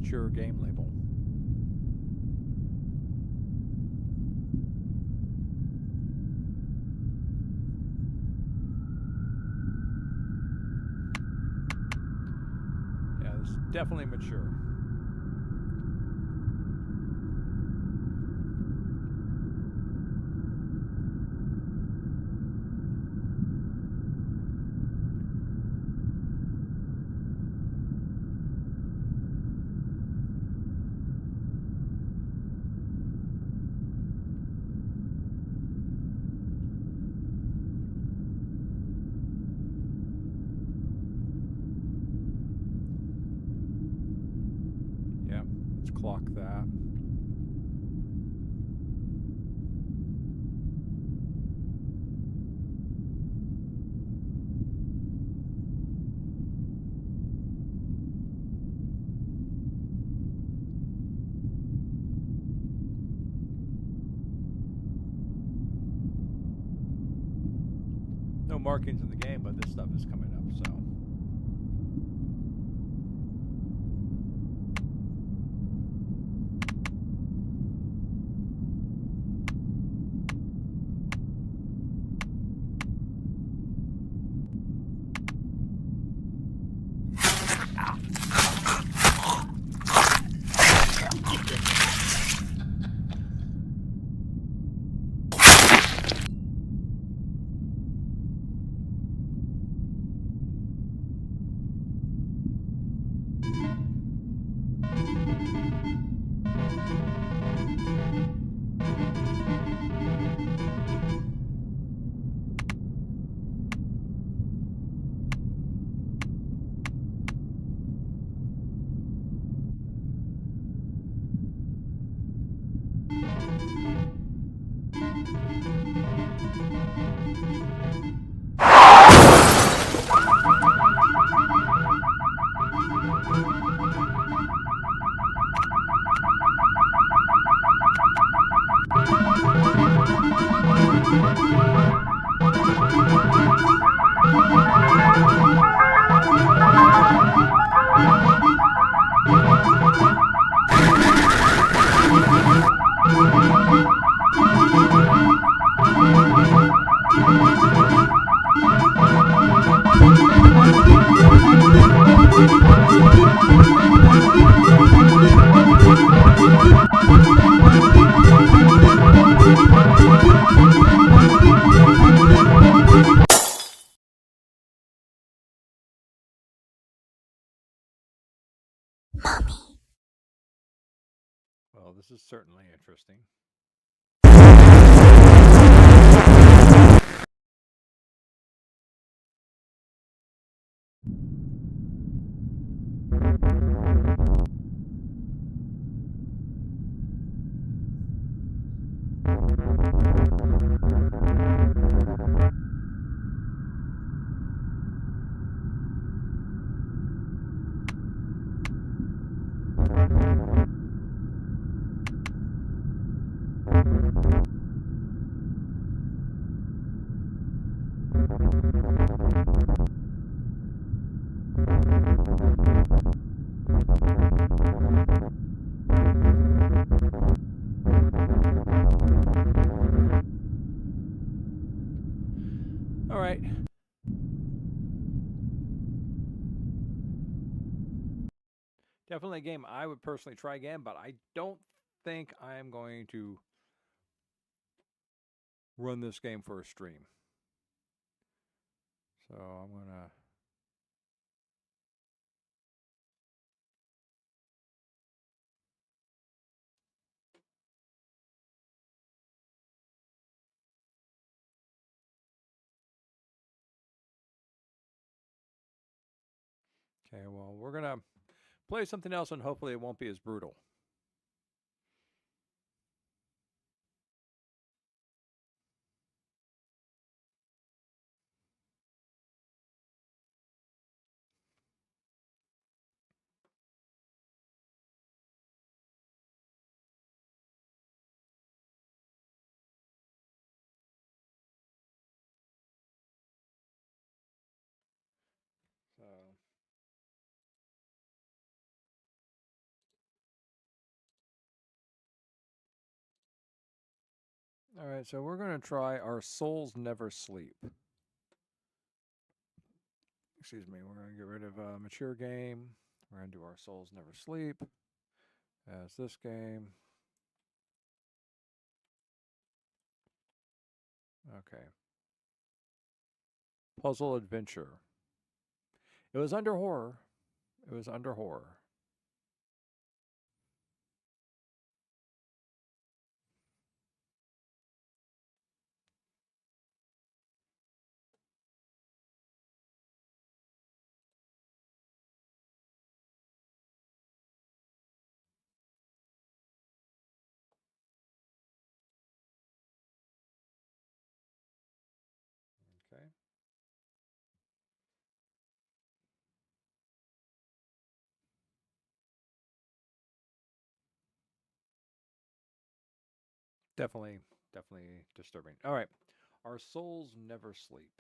mature game label. Yeah, it's definitely mature. Yeah, let's clock that. No markings in the game, but this stuff is coming up, so. Well, this is certainly interesting. All right. Definitely a game I would personally try again, but I don't think I'm going to run this game for a stream. So I'm going to. Okay, well, we're going to play something else and hopefully it won't be as brutal. So All right, so we're going to try Our Souls Never Sleep. Excuse me, we're going to get rid of Mature Game. We're going to do Our Souls Never Sleep as this game. Okay. Puzzle Adventure. It was under horror. It was under horror. Okay. Definitely disturbing. All right. Our Souls Never Sleep.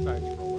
Side scroller.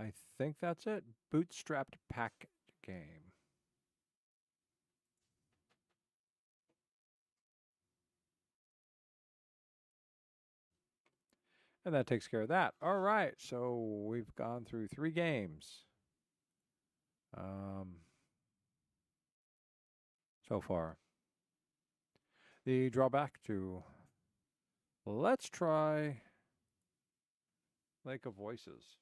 I think that's it. Bootstrapped pack game. And that takes care of that. All right, so we've gone through 3 games so far. The drawback to let's try Lake of Voices.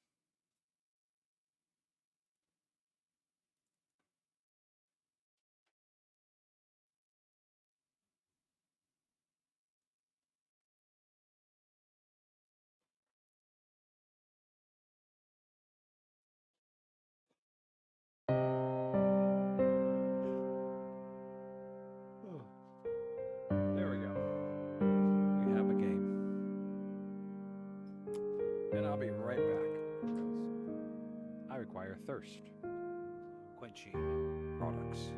There we go. We have a game. And I'll be right back because I require thirst quenching products.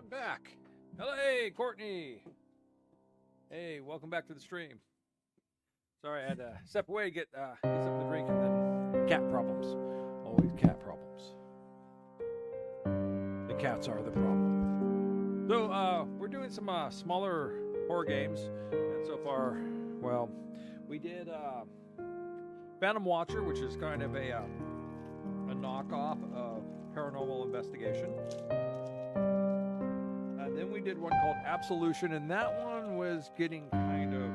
I'm back. Hello, hey, Courtney. Hey, welcome back to the stream. Sorry, I had to step away, get something to drink, and then cat problems. Always cat problems. The cats are the problem. So, we're doing some smaller horror games, and so far, well, we did Phantom Watcher, which is kind of a knockoff of Paranormal Investigation. Then we did one called Absolution, and that one was getting kind of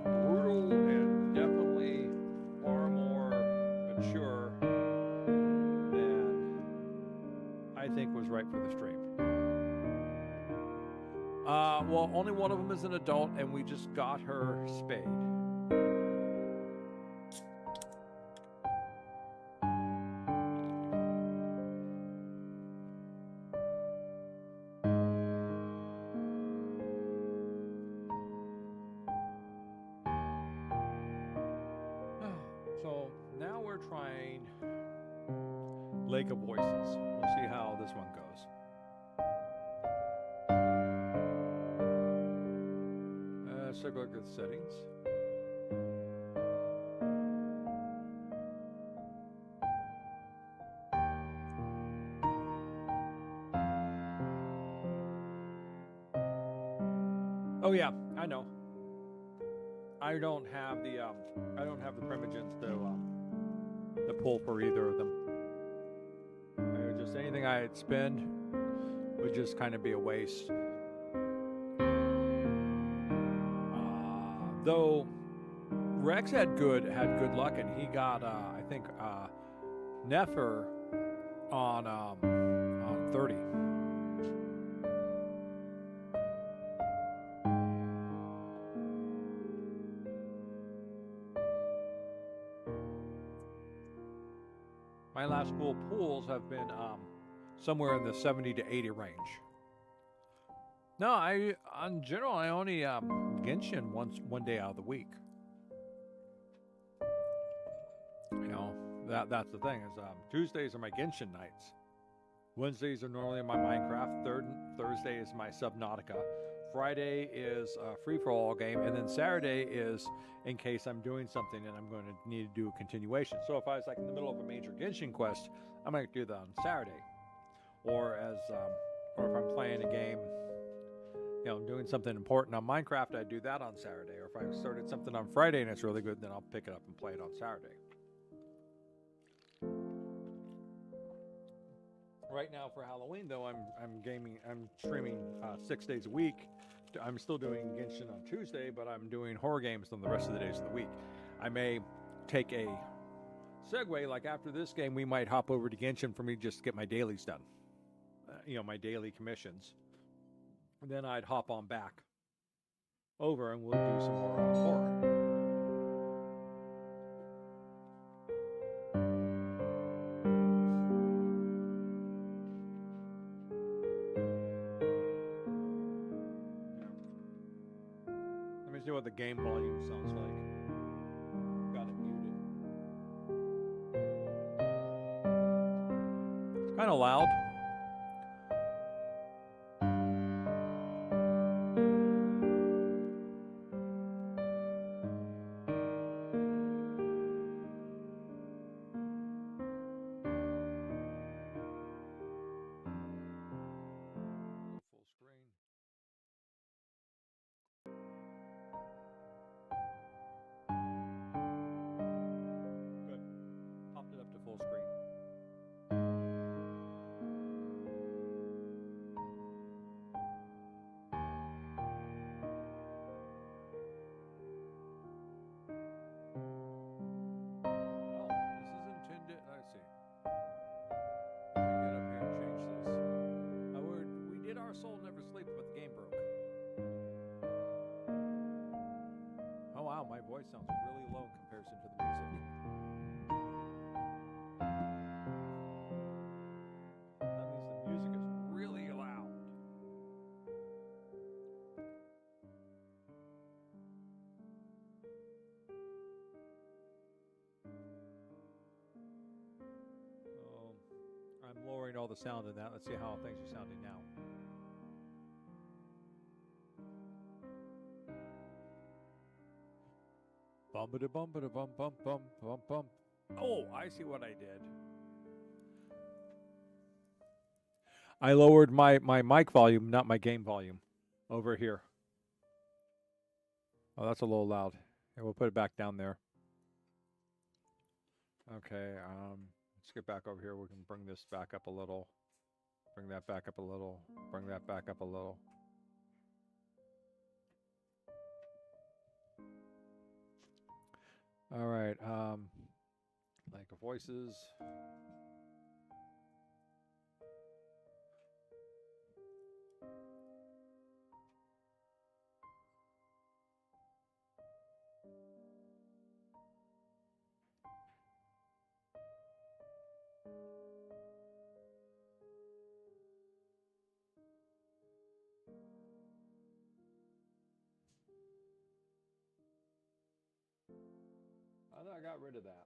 brutal and definitely far more mature than I think was right for the stream. Well, only one of them is an adult, and we just got her spayed. So now we're trying Lake of Voices. We'll see how this one goes. Let's take a look at the settings. Oh yeah, I know. I don't have the primogens to pull for either of them. Just anything I'd spend would just kind of be a waste. Though Rex had good luck, and he got I think Nefer on 30. My last couple pools have been somewhere in the 70 to 80 range. No, in general I only Genshin one day out of the week. You know, that's the thing is Tuesdays are my Genshin nights. Wednesdays are normally my Minecraft. Thursday is my Subnautica. Friday is a free-for-all game, and then Saturday is in case I'm doing something and I'm going to need to do a continuation. So if I was like in the middle of a major Genshin quest, I might do that on Saturday. Or if I'm playing a game, you know, doing something important on Minecraft, I do that on Saturday. Or if I started something on Friday and it's really good, then I'll pick it up and play it on Saturday. Right now for Halloween, though, I'm streaming 6 days a week. I'm still doing Genshin on Tuesday, but I'm doing horror games on the rest of the days of the week. I may take a segue, like after this game, we might hop over to Genshin for me just to get my dailies done. You know, my daily commissions. And then I'd hop on back over and we'll do some more horror. Let me see what the game volume sounds like. Got it muted. It's kind of loud. Full screen. Good. Popped it up to full screen. Oh, this is intended. Let's see. Let me get up here and change this. We did Our Soul Never Sleeps, but the game broke. Oh wow, my voice sounds really low in comparison to the music. That means the music is really loud. I'm lowering all the sound in that. Let's see how things are sounding now. Bumpity bumpity bump bump bump bump bump. Oh, I see what I did. I lowered my mic volume, not my game volume, over here. Oh, that's a little loud. Here, we'll put it back down there. Okay, let's get back over here. We can bring this back up a little. Bring that back up a little. Bring that back up a little. All right, like voices. I thought I got rid of that.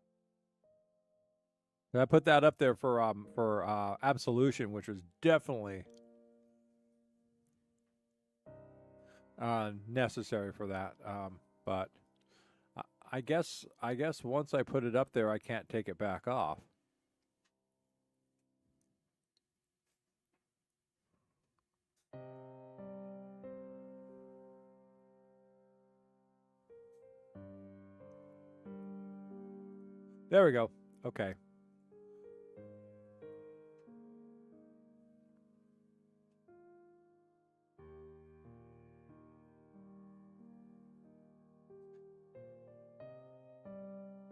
I put that up there for absolution, which was definitely necessary for that. But I guess once I put it up there, I can't take it back off. There we go. Okay.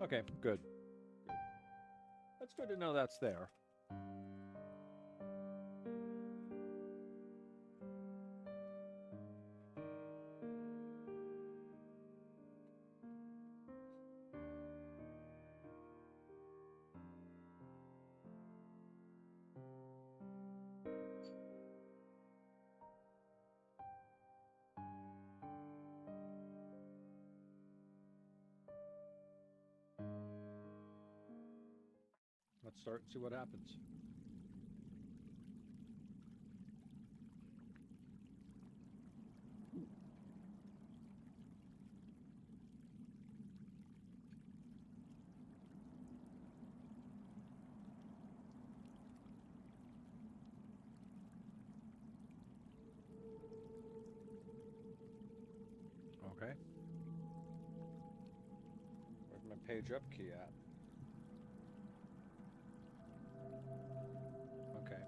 Okay, good. That's good to know that's there. Let's start and see what happens. Okay. Where's my page up key at? Okay.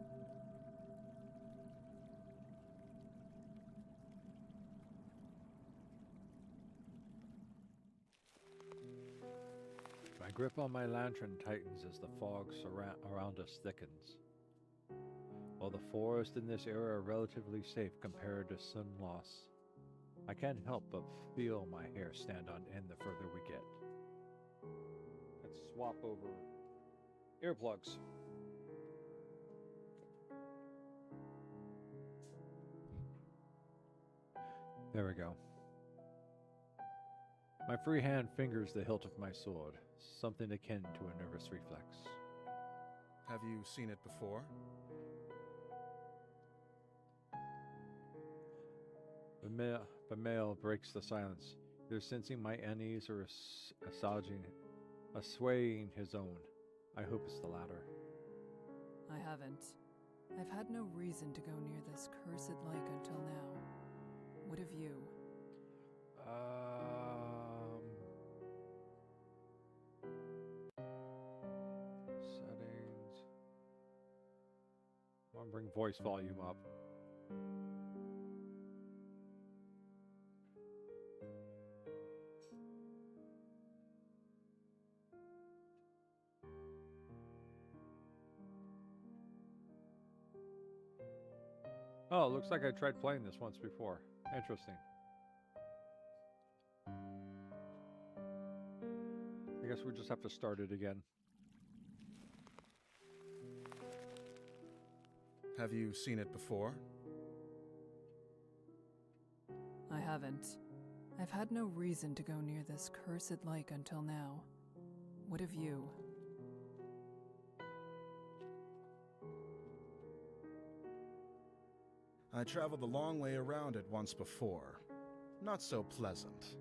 My grip on my lantern tightens as the fog around us thickens. While the forests in this area are relatively safe compared to sun loss, I can't help but feel my hair stand on end the further we get. Let's swap over earplugs. There we go. My free hand fingers the hilt of my sword, something akin to a nervous reflex. Have you seen it before? The male breaks the silence, either sensing my unease or assuaging his own. I hope it's the latter. I haven't. I've had no reason to go near this cursed lake until now. What of you? Settings. I want to bring voice volume up. Oh, it looks like I tried playing this once before. Interesting. I guess we just have to start it again. Have you seen it before? I haven't. I've had no reason to go near this cursed lake until now. What of you? I traveled a long way around it once before. Not so pleasant.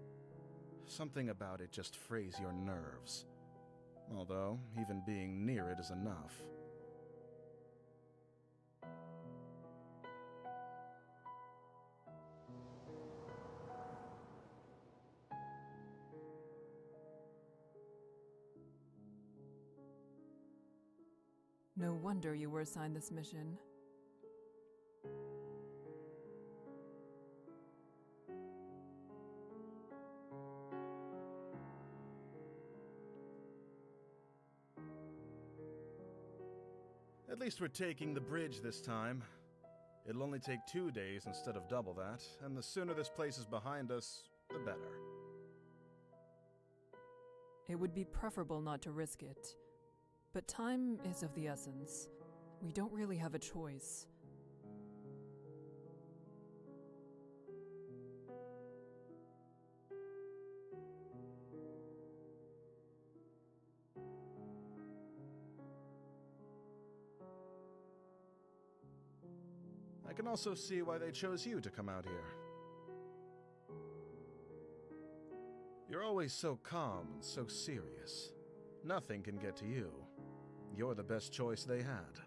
Something about it just frays your nerves. Although, even being near it is enough. No wonder you were assigned this mission. At least we're taking the bridge this time. It'll only take 2 days instead of double that, and the sooner this place is behind us, the better. It would be preferable not to risk it. But time is of the essence. We don't really have a choice. I can also see why they chose you to come out here. You're always so calm and so serious. Nothing can get to you. You're the best choice they had.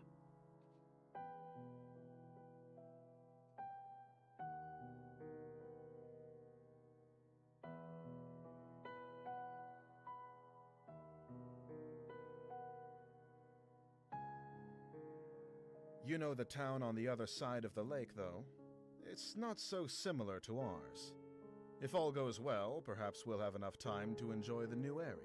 You know the town on the other side of the lake, though. It's not so similar to ours. If all goes well, perhaps we'll have enough time to enjoy the new area.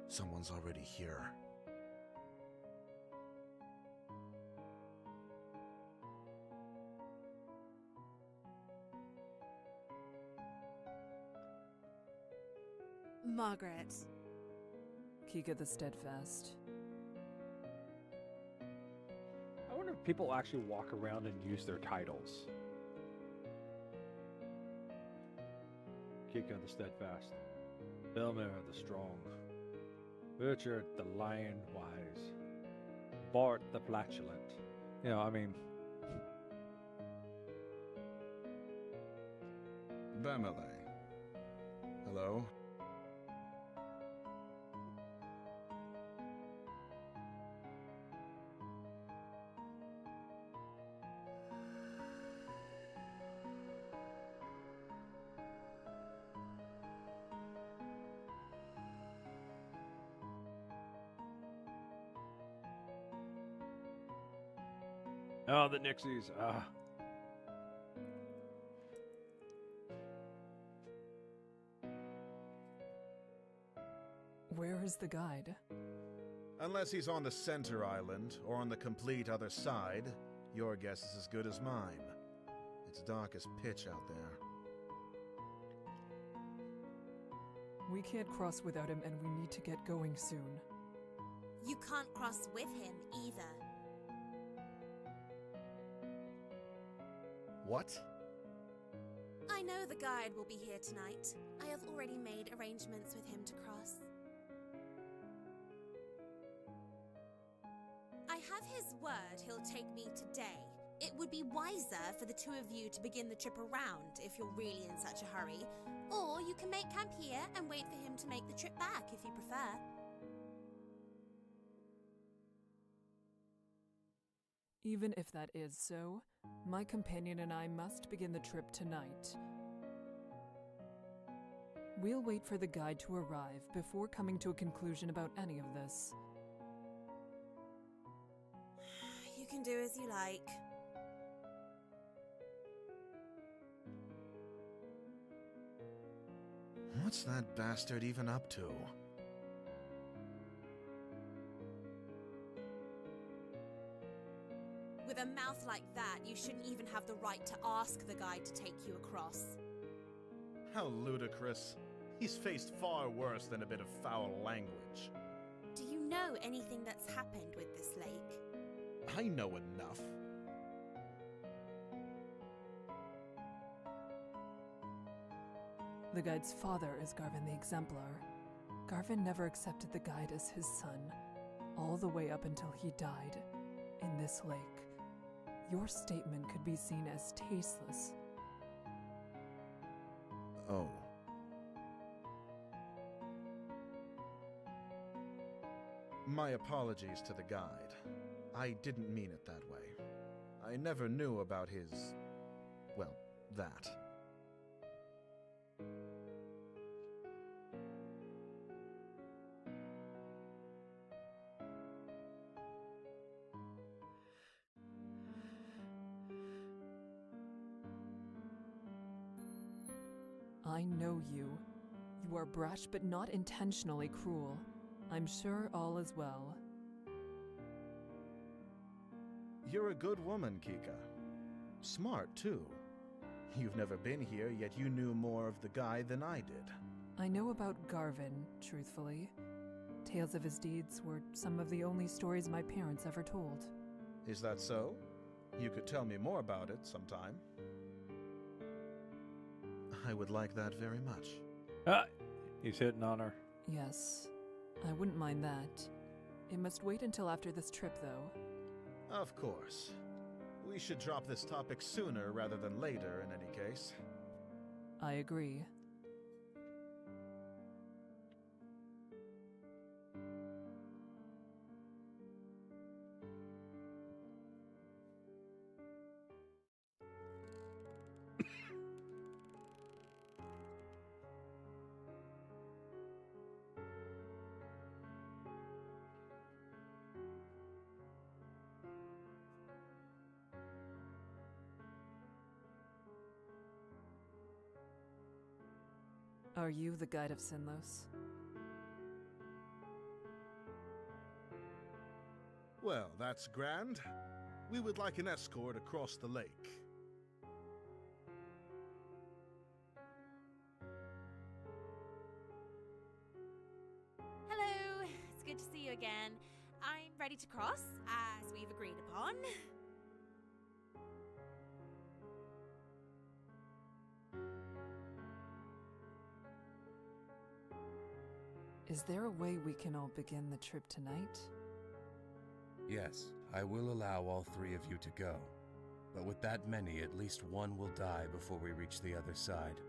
Someone's already here. Margaret. Kika the Steadfast. I wonder if people actually walk around and use their titles. Kika the Steadfast. Belmer the Strong. Richard the Lion Wise. Bart the Flatulent. You know, I mean... Bamile. Hello? Oh, the Nixies. Where is the guide? Unless he's on the center island, or on the complete other side, your guess is as good as mine. It's dark as pitch out there. We can't cross without him, and we need to get going soon. You can't cross with him either. What? I know the guide will be here tonight. I have already made arrangements with him to cross. I have his word he'll take me today. It would be wiser for the two of you to begin the trip around if you're really in such a hurry. Or you can make camp here and wait for him to make the trip back if you prefer. Even if that is so, my companion and I must begin the trip tonight. We'll wait for the guide to arrive before coming to a conclusion about any of this. You can do as you like. What's that bastard even up to? With a mouth like that, you shouldn't even have the right to ask the guide to take you across. How ludicrous. He's faced far worse than a bit of foul language. Do you know anything that's happened with this lake? I know enough. I The guide's father is Garvin the Exemplar. Garvin never accepted the guide as his son, all the way up until he died in this lake. Your statement could be seen as tasteless. Oh. My apologies to the guide. I didn't mean it that way. I never knew about his... well, that. I know you. You are brash but not intentionally cruel. I'm sure all is well. You're a good woman, Kika. Smart, too. You've never been here, yet you knew more of the guy than I did. I know about Garvin, truthfully. Tales of his deeds were some of the only stories my parents ever told. Is that so? You could tell me more about it sometime. I would like that very much. He's hitting on her. Yes, I wouldn't mind that. It must wait until after this trip, though. Of course. We should drop this topic sooner rather than later, in any case. I agree. Are you the guide of Sinlos? Well, that's grand. We would like an escort across the lake. Hello, it's good to see you again. I'm ready to cross, as we've agreed upon. Is there a way we can all begin the trip tonight? Yes, I will allow all three of you to go. But with that many, at least one will die before we reach the other side.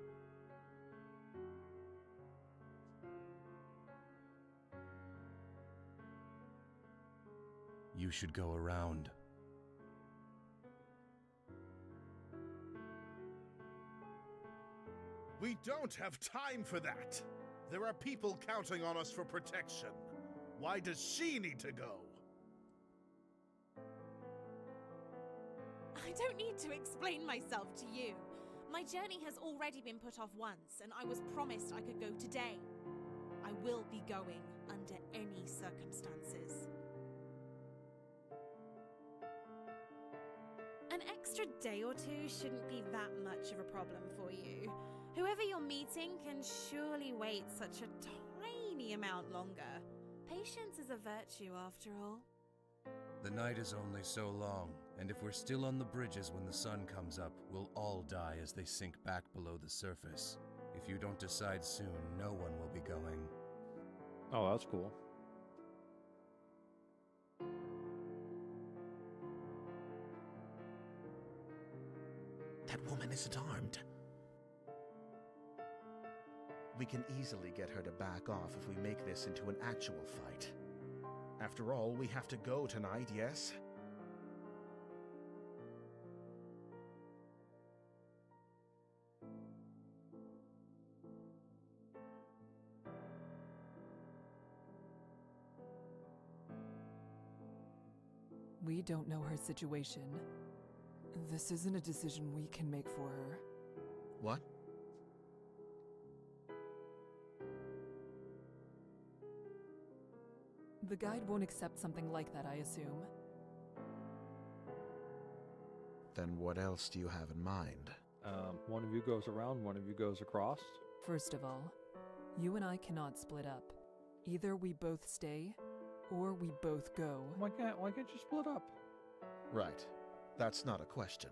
You should go around. We don't have time for that! There are people counting on us for protection. Why does she need to go? I don't need to explain myself to you. My journey has already been put off once, and I was promised I could go today. I will be going under any circumstances. An extra day or two shouldn't be that much of a problem for you. Whoever you're meeting can surely wait such a tiny amount longer. Patience is a virtue, after all. The night is only so long, and if we're still on the bridges when the sun comes up, we'll all die as they sink back below the surface. If you don't decide soon, no one will be going. Oh, that's cool. That woman isn't armed. We can easily get her to back off if we make this into an actual fight. After all, we have to go tonight, yes? We don't know her situation. This isn't a decision we can make for her. What? The guide won't accept something like that, I assume. Then what else do you have in mind? One of you goes around, one of you goes across. First of all, you and I cannot split up. Either we both stay, or we both go. Why can't you split up? Right. That's not a question.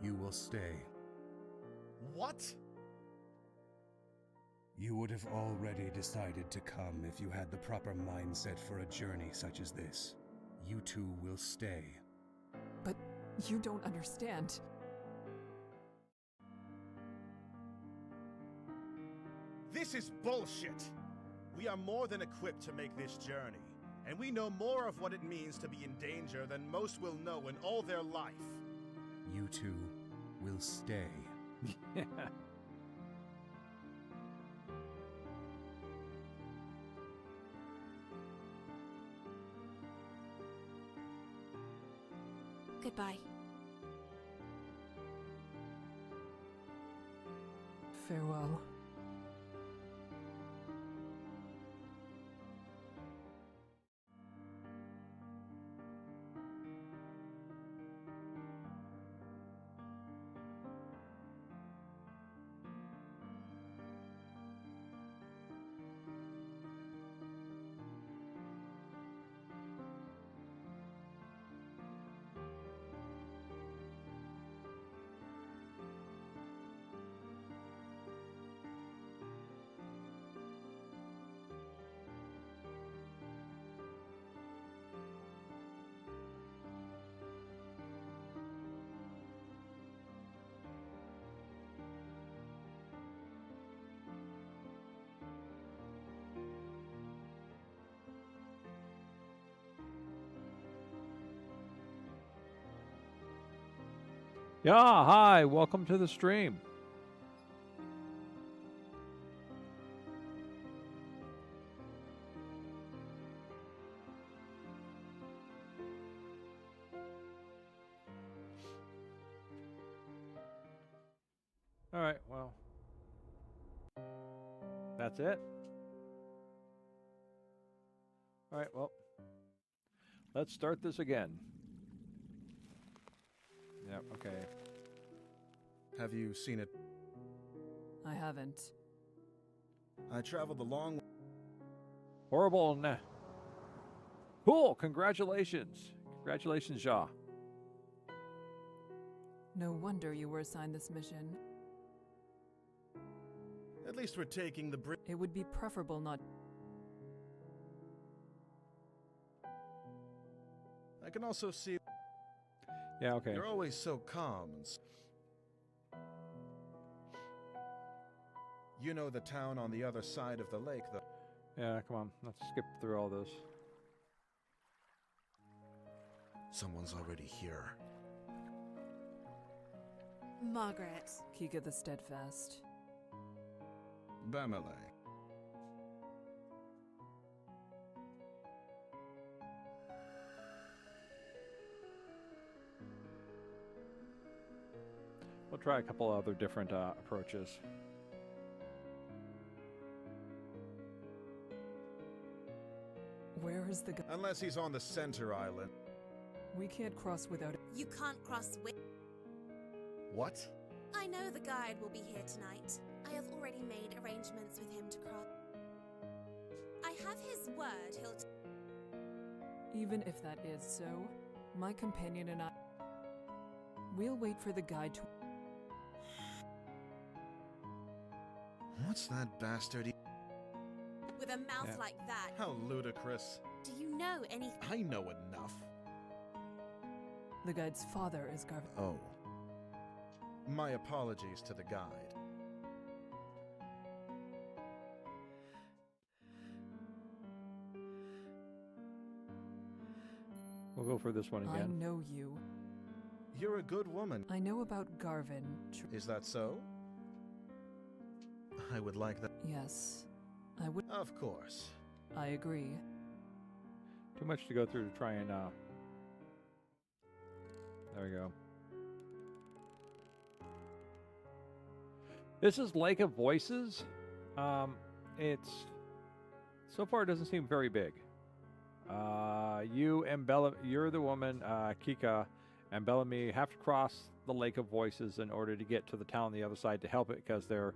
You will stay. What? You would have already decided to come if you had the proper mindset for a journey such as this. You two will stay. But you don't understand. This is bullshit! We are more than equipped to make this journey, and we know more of what it means to be in danger than most will know in all their life. You two will stay. Yeah. Goodbye. Farewell. Yeah, hi, welcome to the stream. All right, well, that's it. All right, well, let's start this again. Yep, okay. Have you seen it? I haven't. I traveled the long Horrible. Cool, congratulations. Congratulations, Ja. No wonder you were assigned this mission. At least we're taking the bridge. It would be preferable not. I can also see Yeah, okay. you're always so calm and you know the town on the other side of the lake, though. Yeah, come on. Let's skip through all this. Someone's already here. Margaret. Kika the Steadfast. Bamele. We'll try a couple other different approaches. Where is the guy? Unless he's on the center island. We can't cross without. You can't cross with. What? I know the guide will be here tonight. I have already made arrangements with him to cross. I have his word he'll. Even if that is so, my companion and I. We'll wait for the guide to. What's that bastard? With a mouth Yeah. like that. How ludicrous. Do you know anything? I know enough. The guide's father is Garvin. Oh. My apologies to the guide. We'll go for this one I again. know you. You're a good woman. I know about Garvin. Is that so? I would like that. Yes, I would. Of course. I agree. Too much to go through to try and there we go. This is Lake of Voices. It's so far it doesn't seem very big. You and Bella, you're the woman, Kika, and Bellamy have to cross the Lake of Voices in order to get to the town on the other side to help it because they're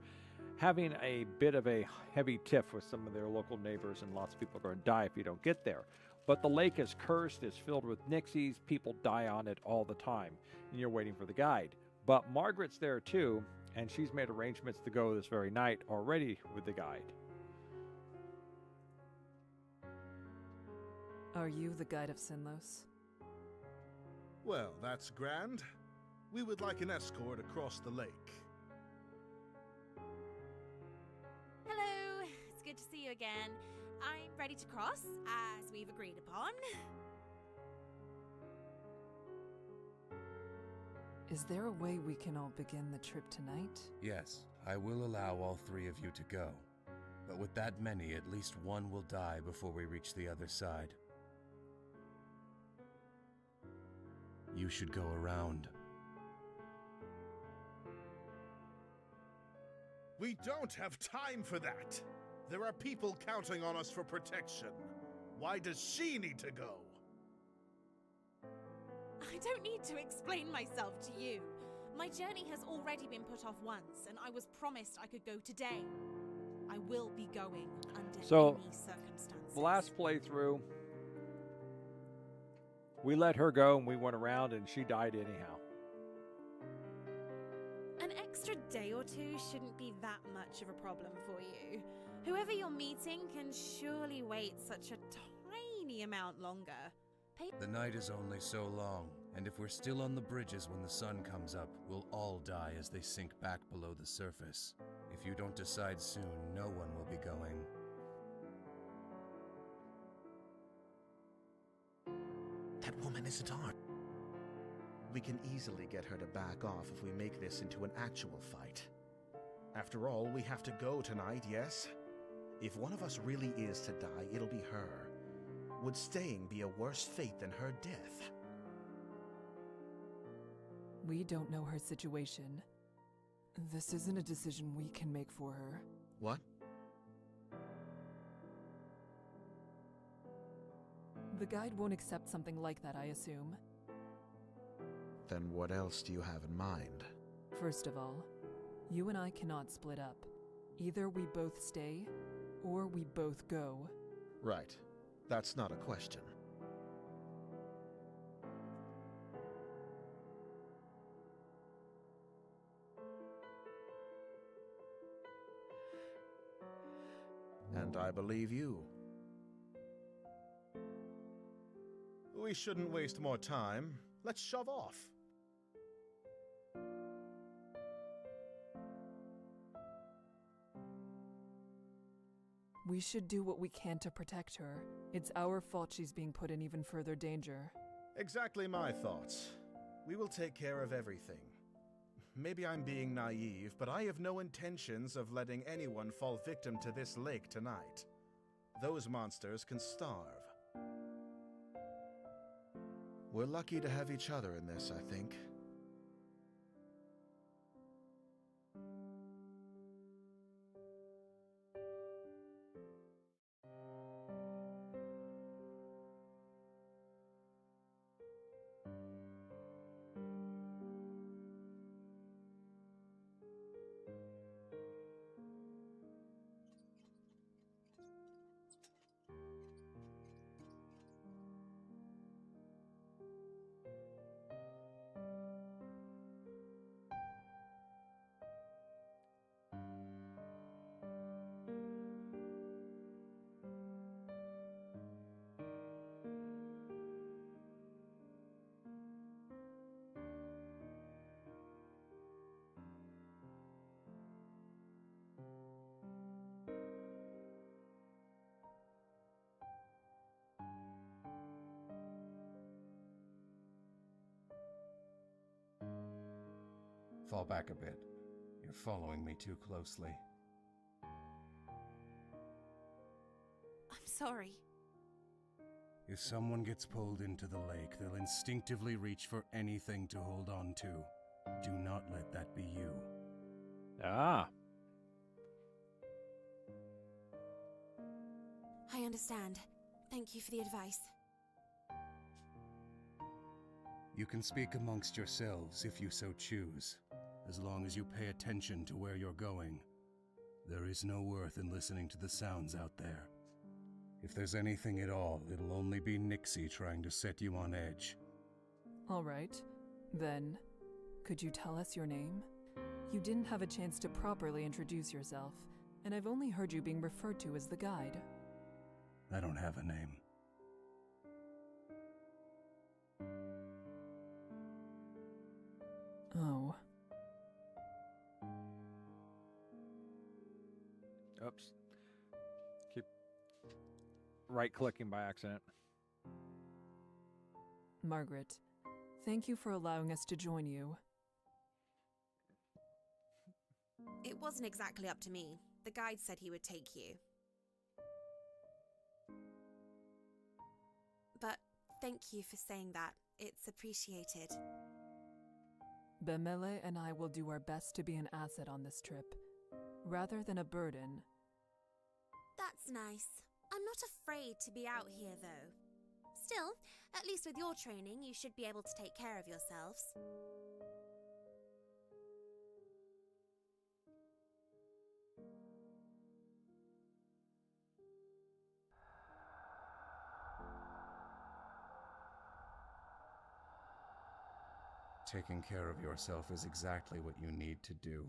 having a bit of a heavy tiff with some of their local neighbors, and lots of people are going to die if you don't get there. But the lake is cursed, it's filled with nixies, people die on it all the time, and you're waiting for the guide. But Margaret's there too, and she's made arrangements to go this very night already with the guide. Are you the guide of Sinlos? Well, that's grand. We would like an escort across the lake. Hello, it's good to see you again. I'm ready to cross, as we've agreed upon. Is there a way we can all begin the trip tonight? Yes, I will allow all 3 of you to go. But with that many, at least one will die before we reach the other side. You should go around. We don't have time for that! There are people counting on us for protection. Why does she need to go? I don't need to explain myself to you. My journey has already been put off once, and I was promised I could go today. I will be going under any circumstances. The last playthrough, we let her go and we went around and she died anyhow. An extra day or two shouldn't be that much of a problem for you. Whoever you're meeting can surely wait such a tiny amount longer. The night is only so long, and if we're still on the bridges when the sun comes up, we'll all die as they sink back below the surface. If you don't decide soon, no one will be going. That woman isn't ours. We can easily get her to back off if we make this into an actual fight. After all, we have to go tonight, yes? If one of us really is to die, it'll be her. Would staying be a worse fate than her death? We don't know her situation. This isn't a decision we can make for her. What? The guide won't accept something like that, I assume. Then what else do you have in mind? First of all, you and I cannot split up. Either we both stay, or we both go. Right. That's not a question. And I believe you. We shouldn't waste more time. Let's shove off. We should do what we can to protect her. It's our fault she's being put in even further danger. Exactly my thoughts. We will take care of everything. Maybe I'm being naive, but I have no intentions of letting anyone fall victim to this lake tonight. Those monsters can starve. We're lucky to have each other in this, I think. Fall back a bit. You're following me too closely. I'm sorry. If someone gets pulled into the lake, they'll instinctively reach for anything to hold on to. Do not let that be you. Ah. I understand. Thank you for the advice. You can speak amongst yourselves if you so choose, as long as you pay attention to where you're going. There is no worth in listening to the sounds out there. If there's anything at all, it'll only be Nixie trying to set you on edge. All right. Then, Could you tell us your name? You didn't have a chance to properly introduce yourself, and I've only heard you being referred to as the guide. I don't have a name. Oh. Oops. Keep right-clicking by accident. Margaret, thank you for allowing us to join you. It wasn't exactly up to me. The guide said he would take you. But thank you for saying that. It's appreciated. Bemele and I will do our best to be an asset on this trip, rather than a burden. That's nice. I'm not afraid to be out here, though. Still, at least with your training, you should be able to take care of yourselves. Taking care of yourself is exactly what you need to do.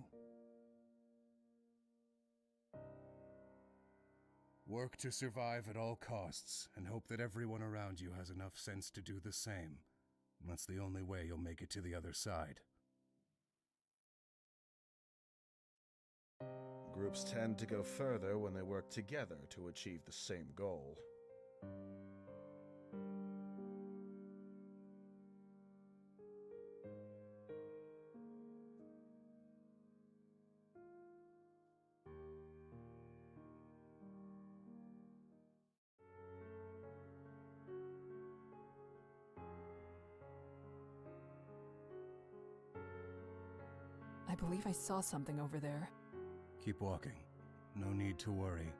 Work to survive at all costs, and hope that everyone around you has enough sense to do the same. That's the only way you'll make it to the other side. Groups tend to go further when they work together to achieve the same goal. I believe I saw something over there. Keep walking. No need to worry.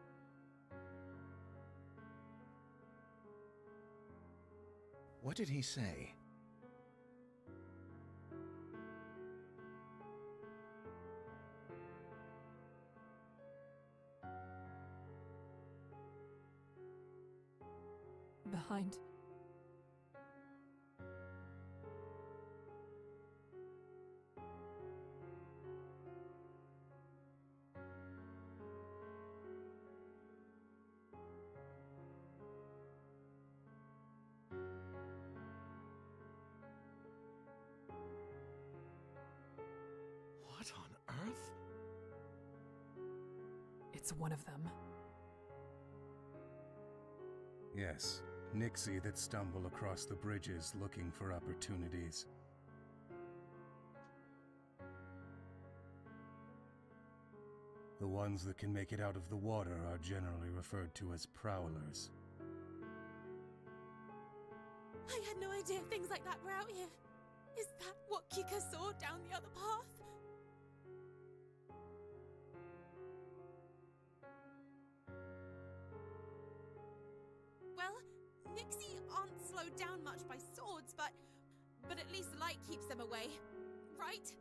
What did he say? Behind. What on earth? It's one of them. Yes, Nixie that stumble across the bridges looking for opportunities. The ones that can make it out of the water are generally referred to as prowlers. I had no idea things like that were out here. Is that what Kika saw down the other path? Well, Nixie aren't slowed down much by swords, but at least light keeps them away, right?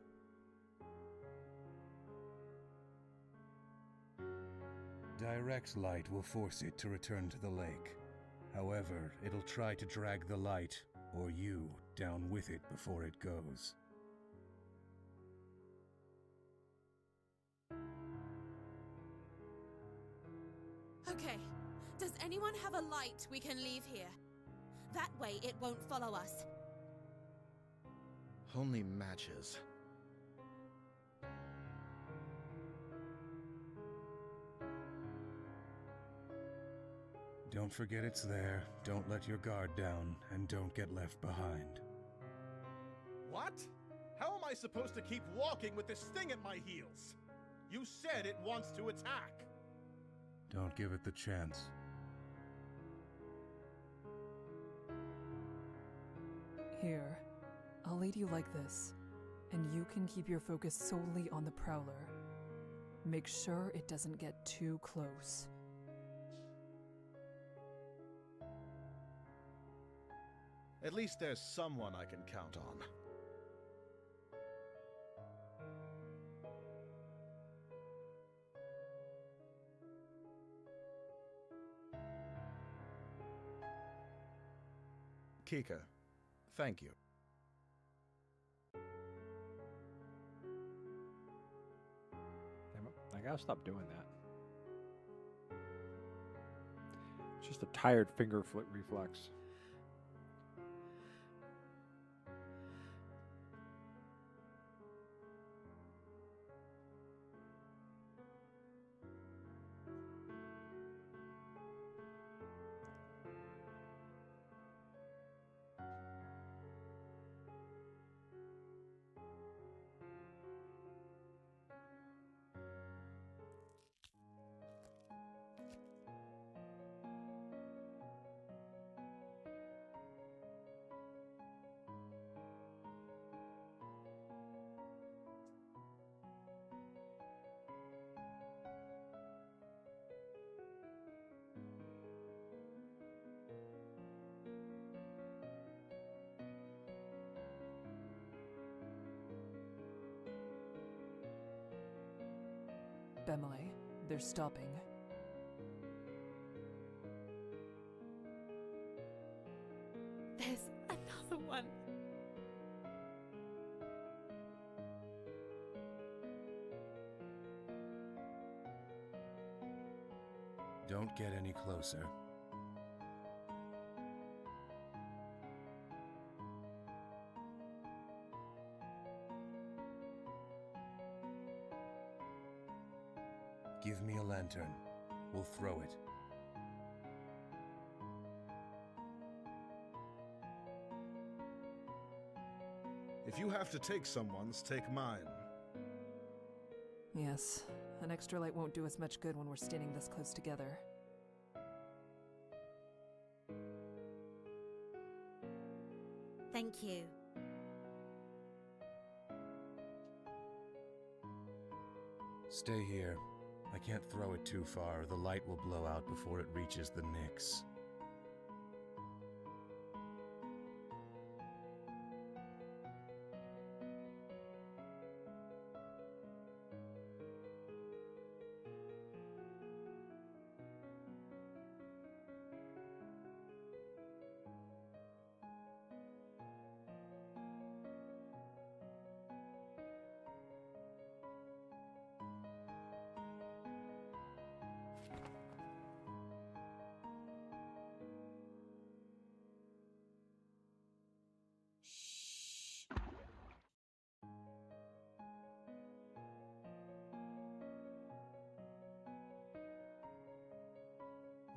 Direct light will force it to return to the lake. However, it'll try to drag the light, or you, down with it before it goes. Okay, does anyone have a light we can leave here? That way it won't follow us. Only matches. Don't forget it's there, don't let your guard down, and don't get left behind. What? How am I supposed to keep walking with this thing at my heels? You said it wants to attack. Don't give it the chance. Here, I'll lead you like this, and you can keep your focus solely on the Prowler. Make sure it doesn't get too close. At least there's someone I can count on. Kika, thank you. gotta stop doing that. It's just a tired finger flick reflex. Bemele, they're stopping. There's another one. Don't get any closer. Give me a lantern. We'll throw it. If you have to take someone's, take mine. Yes, an extra light won't do us much good when we're standing this close together. Thank you. Stay here. I can't throw it too far, or the light will blow out before it reaches the Nyx.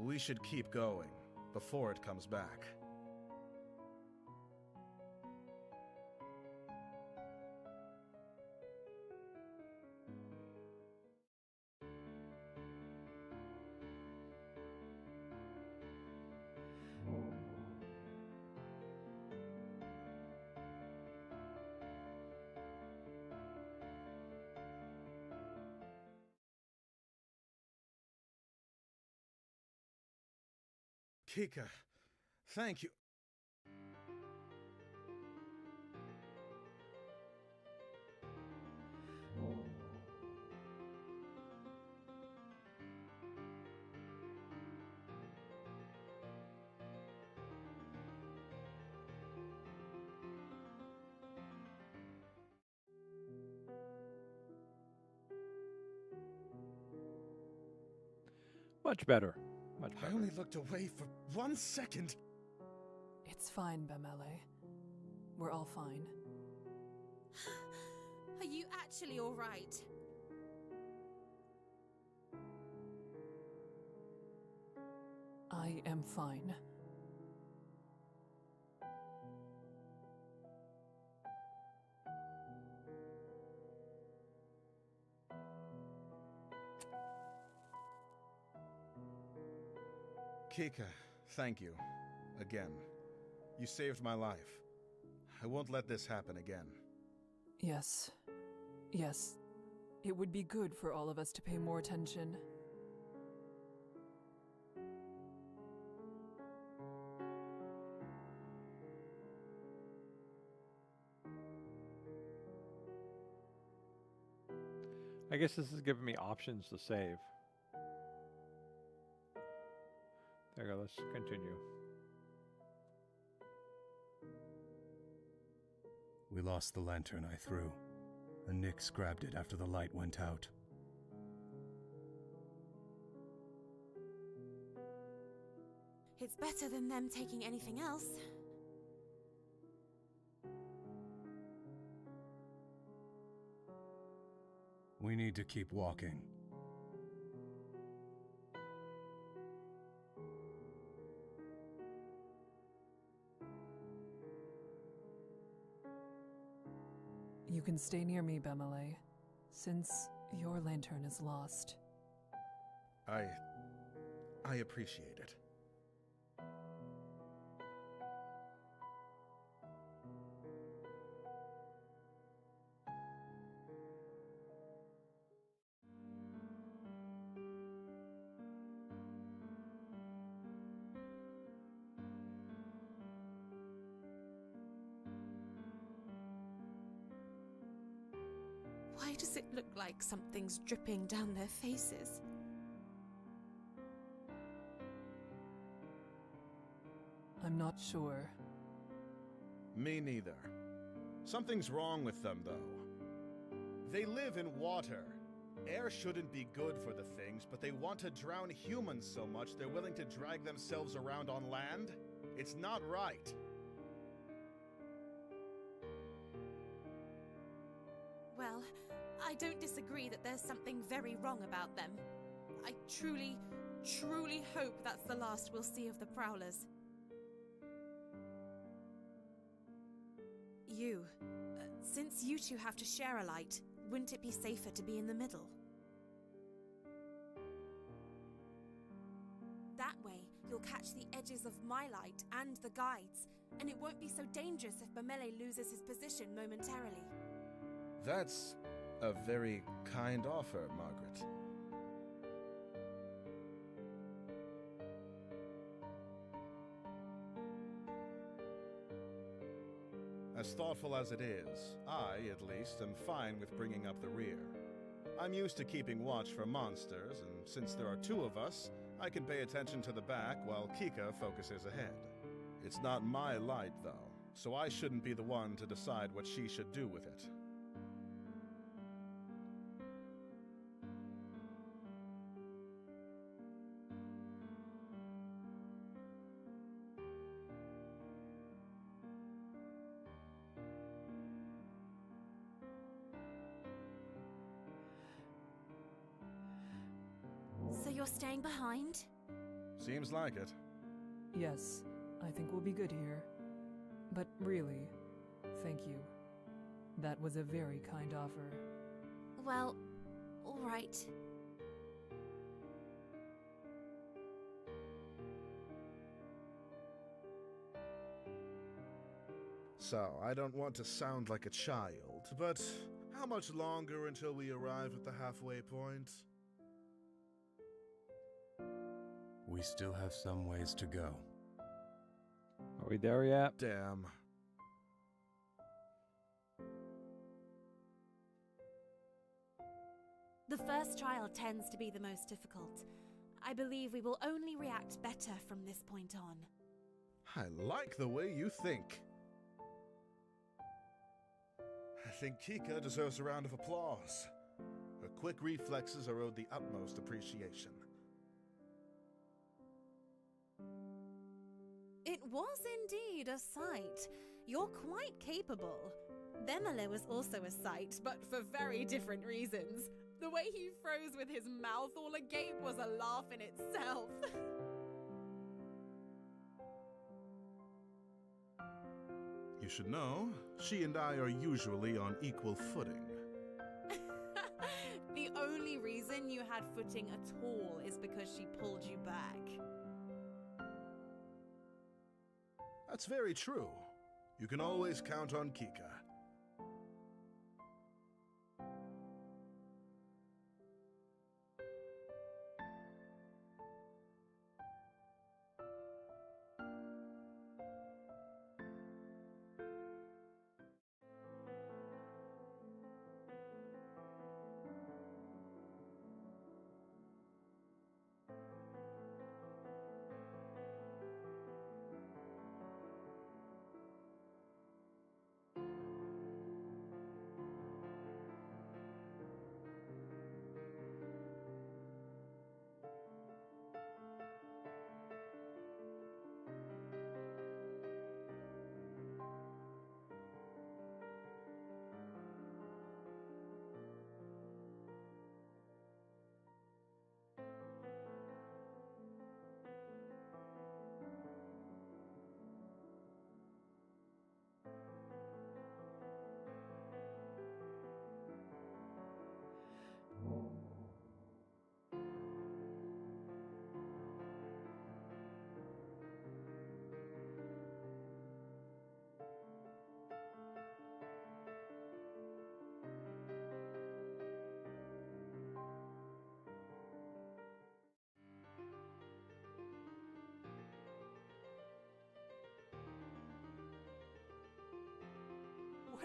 We should keep going before it comes back. Kika, thank you. Much better. Much I better. only looked away for 1 second. It's fine, Bemele. We're all fine. Are you actually alright? I am fine. Kika, thank you. Again. You saved my life. I won't let this happen again. Yes. Yes. It would be good for all of us to pay more attention. I guess this is giving me options to save. There you go, let's continue. We lost the lantern I threw. The Nyx grabbed it after the light went out. It's better than them taking anything else. We need to keep walking. You can stay near me, Bemele, since your lantern is lost. I appreciate it. Why does it look like something's dripping down their faces? I'm not sure. Me neither. Something's wrong with them, though. They live in water. Air shouldn't be good for the things, but they want to drown humans so much they're willing to drag themselves around on land? It's not right. Well, I don't disagree that there's something very wrong about them. I truly, truly hope that's the last we'll see of the Prowlers. Since you two have to share a light, wouldn't it be safer to be in the middle? That way, you'll catch the edges of my light and the guides, and it won't be so dangerous if Bemele loses his position momentarily. That's a very kind offer, Margaret. As thoughtful as it is, I, at least, am fine with bringing up the rear. I'm used to keeping watch for monsters, and since there are two of us, I can pay attention to the back while Kika focuses ahead. It's not my light, though, so I shouldn't be the one to decide what she should do with it. So you're staying behind? Seems like it. Yes, I think we'll be good here. But really, thank you. That was a very kind offer. Well, all right. So, I don't want to sound like a child, but how much longer until we arrive at the halfway point? We still have some ways to go. Are we there yet? Damn. The first trial tends to be the most difficult. I believe we will only react better from this point on. I like the way you think. I think Kika deserves a round of applause. Her quick reflexes are owed the utmost appreciation. It was indeed a sight. You're quite capable. Bemele was also a sight, but for very different reasons. The way he froze with his mouth all agape was a laugh in itself. You should know, she and I are usually on equal footing. The only reason you had footing at all is because she pulled you back. That's very true. You can always count on Kika.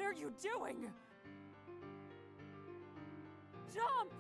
are you doing? Jump!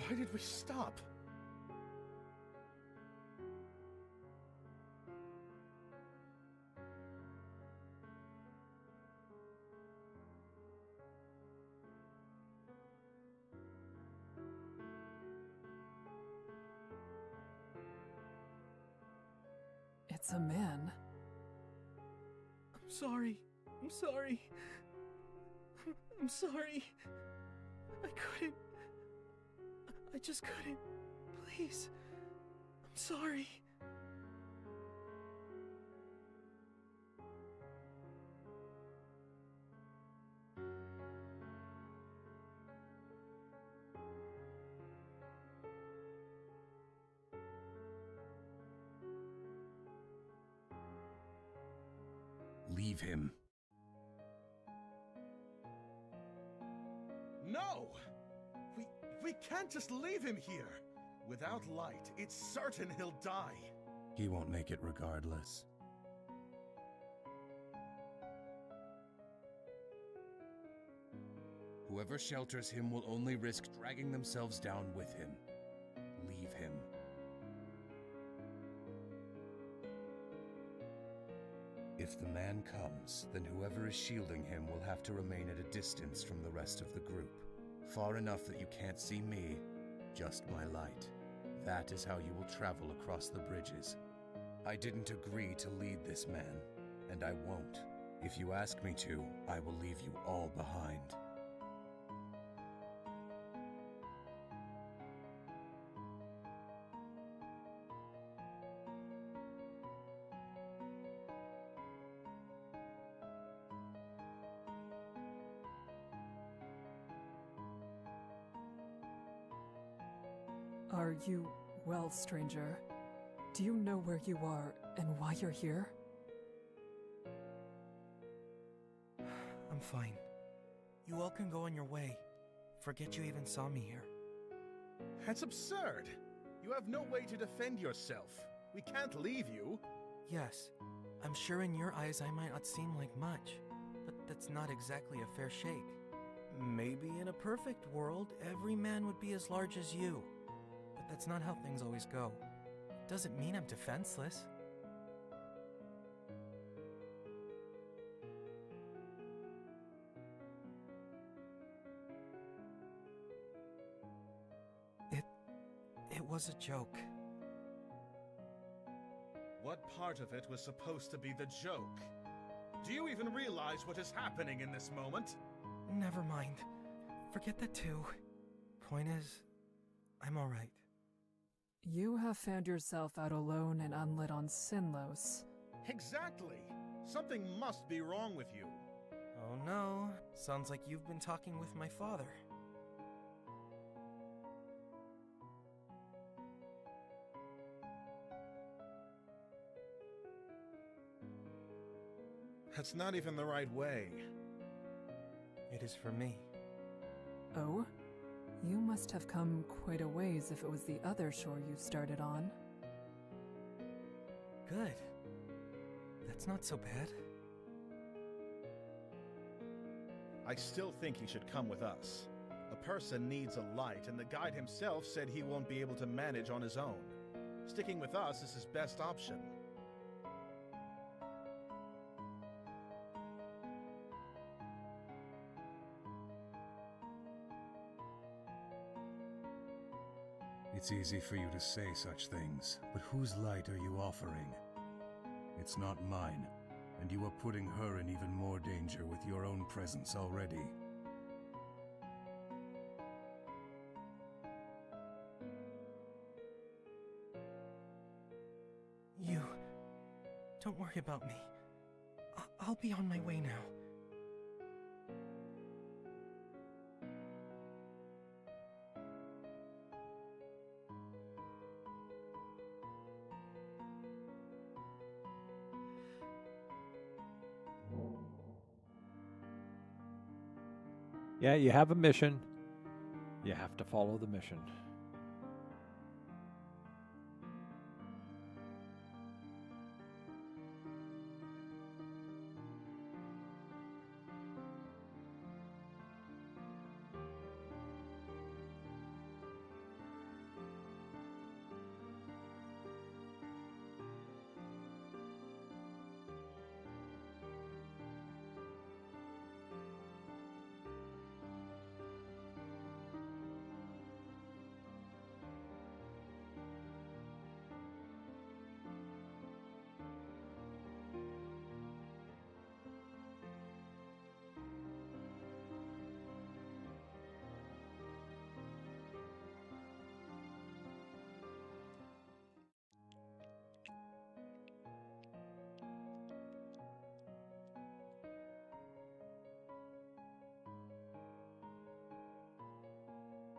Why did we stop? It's a man. I'm sorry. I'm sorry. I'm sorry. I couldn't. I just couldn't. Please. I'm sorry. Leave him. No! We can't just leave him here! Without light, it's certain he'll die. He won't make it regardless. Whoever shelters him will only risk dragging themselves down with him. Leave him. If the man comes, then whoever is shielding him will have to remain at a distance from the rest of the group. Far enough that you can't see me, just my light. That is how you will travel across the bridges. I didn't agree to lead this man, and I won't. If you ask me to, I will leave you all behind. Are you well, stranger? Do you know where you are and why you're here? I'm fine. You all can go on your way. Forget you even saw me here. That's absurd! You have no way to defend yourself. We can't leave you. Yes, I'm sure in your eyes I might not seem like much, but that's not exactly a fair shake. Maybe in a perfect world, every man would be as large as you. But that's not how things always go. Doesn't mean I'm defenseless. It was a joke. What part of it was supposed to be the joke? Do you even realize what is happening in this moment? Never mind. Forget that too. Point is, I'm alright. You have found yourself out alone and unlit on Sinlos. Exactly! Something must be wrong with you. Oh no, sounds like you've been talking with my father. That's not even the right way. It is for me. Oh? You must have come quite a ways if it was the other shore you started on. Good. That's not so bad. I still think he should come with us. A person needs a light, and the guide himself said he won't be able to manage on his own. Sticking with us is his best option. It's easy for you to say such things, but whose light are you offering? It's not mine, and you are putting her in even more danger with your own presence already. You... Don't worry about me. I'll be on my way now. Yeah, you have a mission. You have to follow the mission.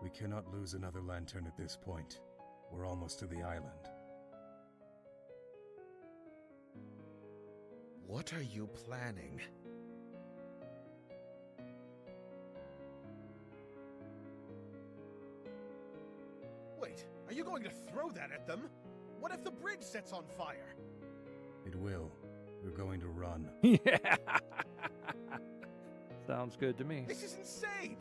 We cannot lose another lantern at this point. We're almost to the island. What are you planning? Wait, are you going to throw that at them? What if the bridge sets on fire? It will. We're going to run. Yeah. Sounds good to me. This is insane!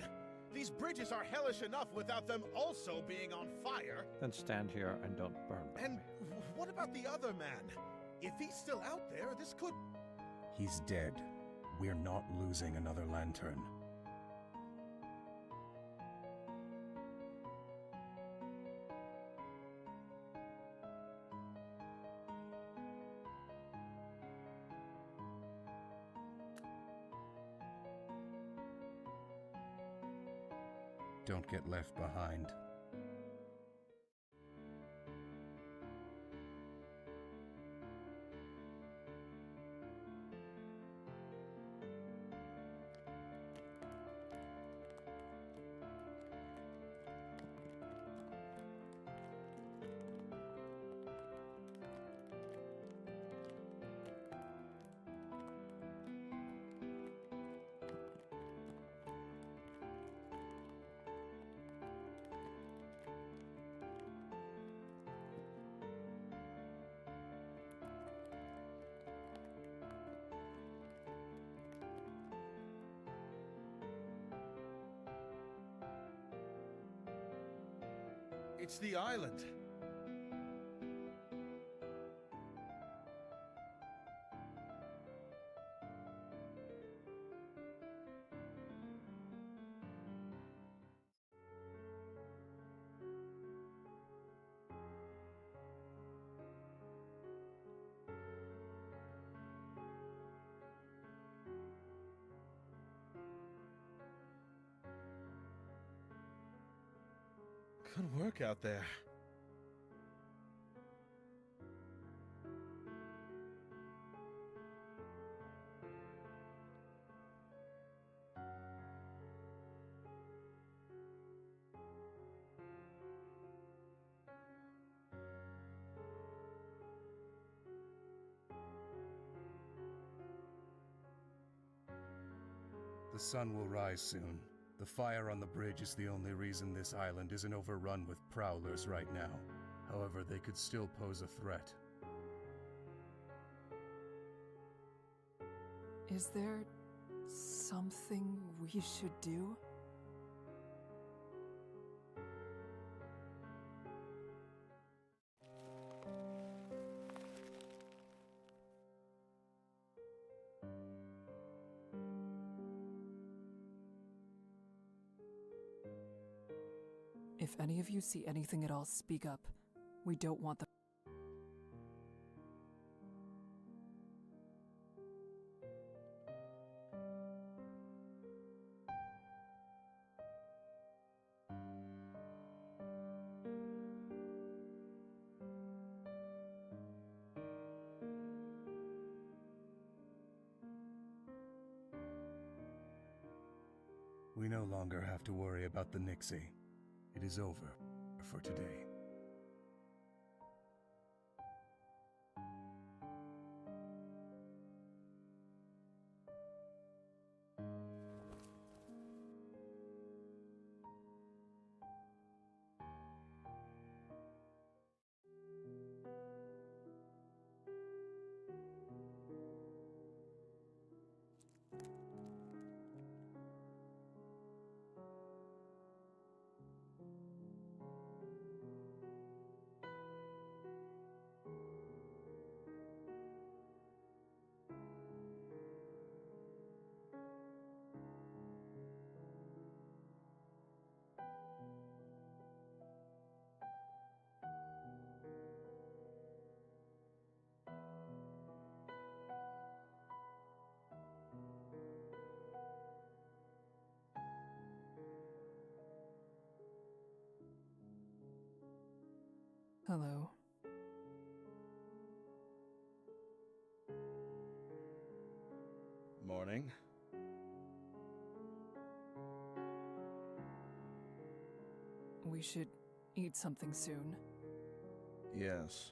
These bridges are hellish enough without them also being on fire. Then stand here and don't burn by And me. what about the other man? If he's still out there, this could... He's dead. We're not losing another lantern. Don't get left behind. It's the island. Good work out there. The sun will rise soon. The fire on the bridge is the only reason this island isn't overrun with prowlers right now. However, they could still pose a threat. Is there something we should do? If any of you see anything at all, speak up. We don't want the. We no longer have to worry about the Nixie. It is over for today. Hello. Morning. We should eat something soon. Yes.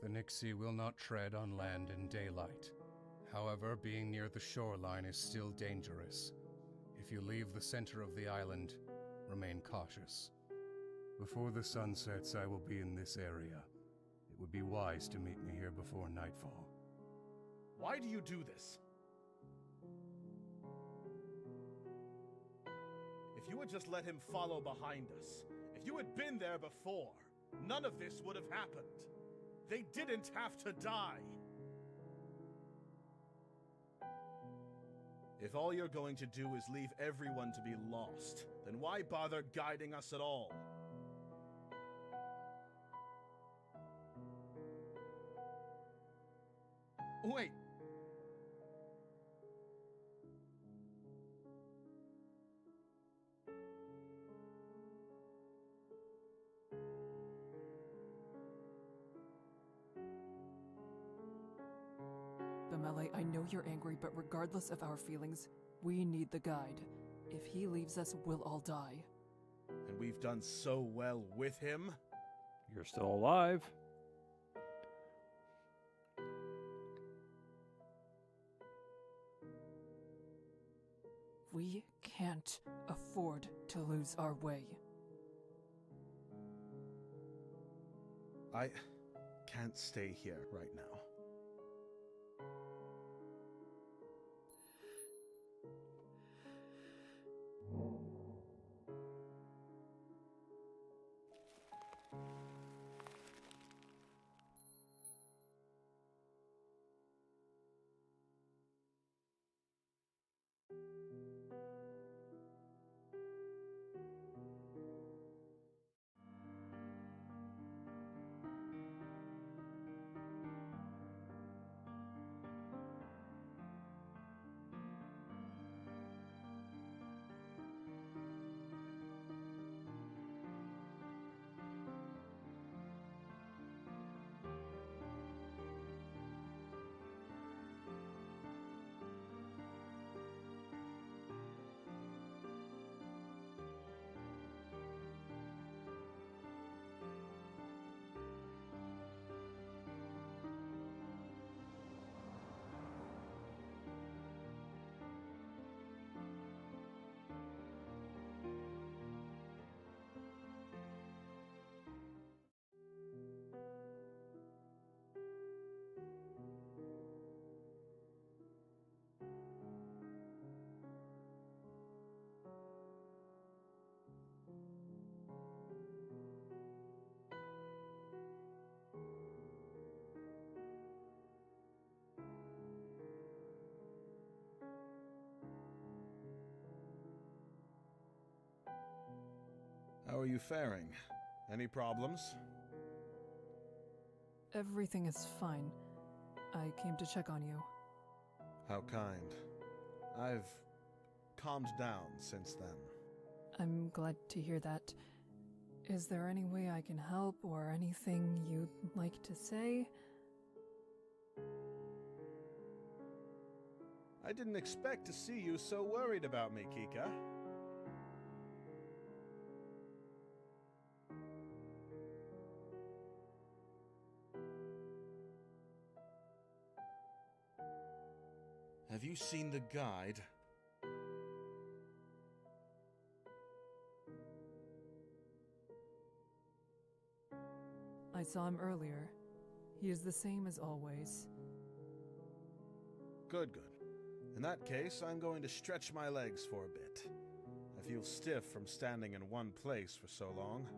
The Nixie will not tread on land in daylight. However, being near the shoreline is still dangerous. If you leave the center of the island, remain cautious. Before the sun sets, I will be in this area. It would be wise to meet me here before nightfall. Why do you do this? If you had just let him follow behind us, if you had been there before, none of this would have happened. They didn't have to die. If all you're going to do is leave everyone to be lost, then why bother guiding us at all? Wait. Bamele, I know you're angry, but regardless of our feelings, we need the guide. If he leaves us, we'll all die. And we've done so well with him. You're still alive. We can't afford to lose our way. I can't stay here right now. are you faring? Any problems? Everything is fine. I came to check on you. How kind. I've calmed down since then. I'm glad to hear that. Is there any way I can help or anything you'd like to say? I didn't expect to see you so worried about me, Kika. Have you seen the guide? I saw him earlier. He is the same as always. Good, good. In that case, I'm going to stretch my legs for a bit. I feel stiff from standing in one place for so long.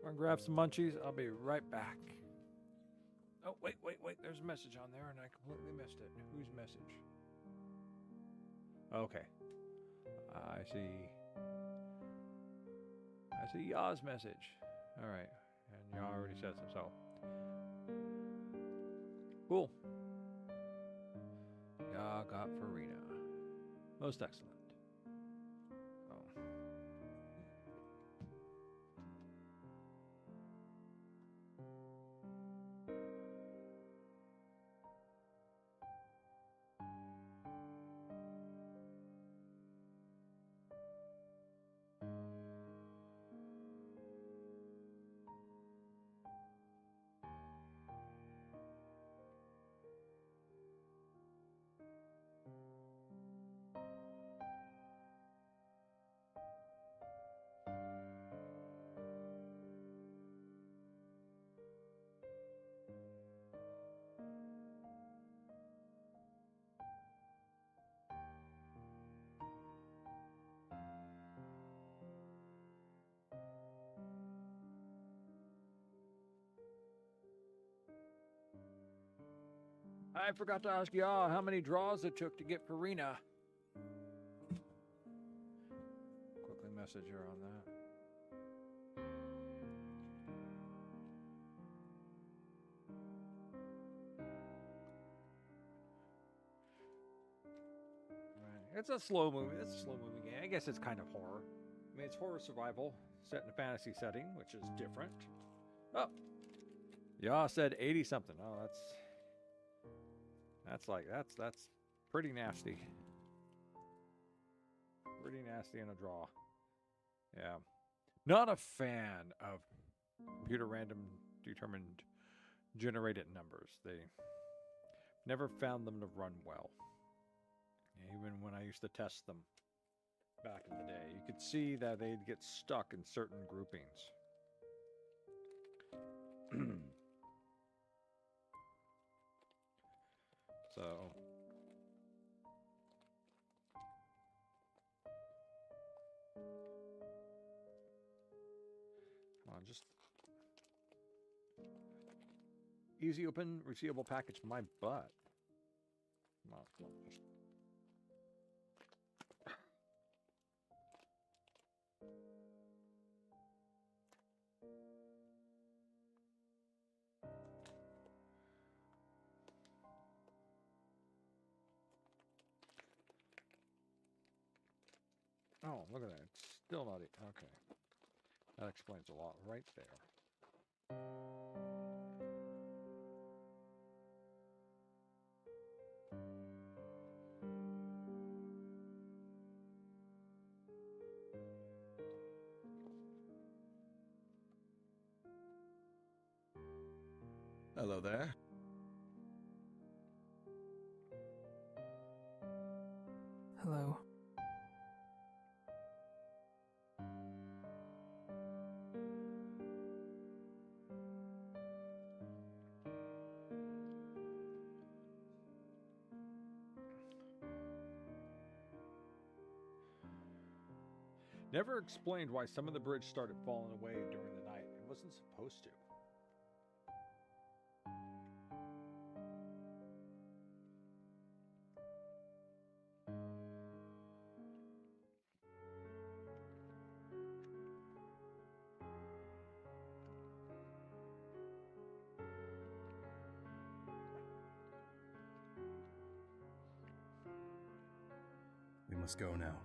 I'm gonna grab some munchies. I'll be right back. Oh, wait. There's a message on there, and I completely missed it. Whose message? Okay. I see Ya's message. All right. And Ya already said so. Cool. Ya got Farina. Most excellent. Oh. I forgot to ask y'all how many draws it took to get Farina. Quickly message her on that. Right. It's a slow movie. It's a slow movie game. I guess it's kind of horror. I mean, it's horror survival set in a fantasy setting, which is different. Oh, y'all said 80 something. Oh, that's pretty nasty. Pretty nasty in a draw. Yeah. Not a fan of computer random determined generated numbers. They never found them to run well. Even when I used to test them back in the day, you could see that they'd get stuck in certain groupings. So come on, just easy open, receivable package. My butt. Come on, just. Oh, look at that. It's still not it. Okay. That explains a lot right there. Hello there. Hello. Never explained why some of the bridge started falling away during the night. It wasn't supposed to. We must go now.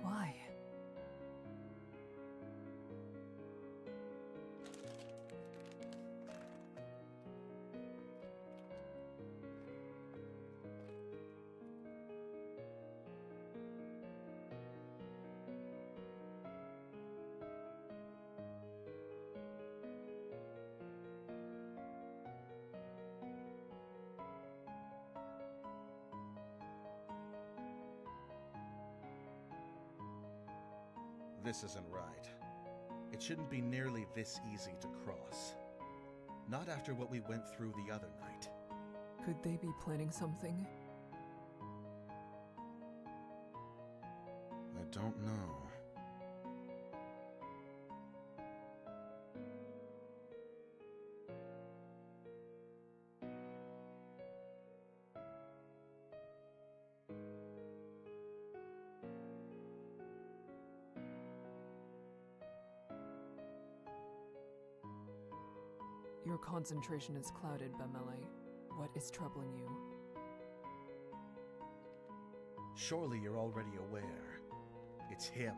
Why? This isn't right. It shouldn't be nearly this easy to cross. Not after what we went through the other night. Could they be planning something? I don't know. Your concentration is clouded, Bamele. What is troubling you? Surely you're already aware. It's him.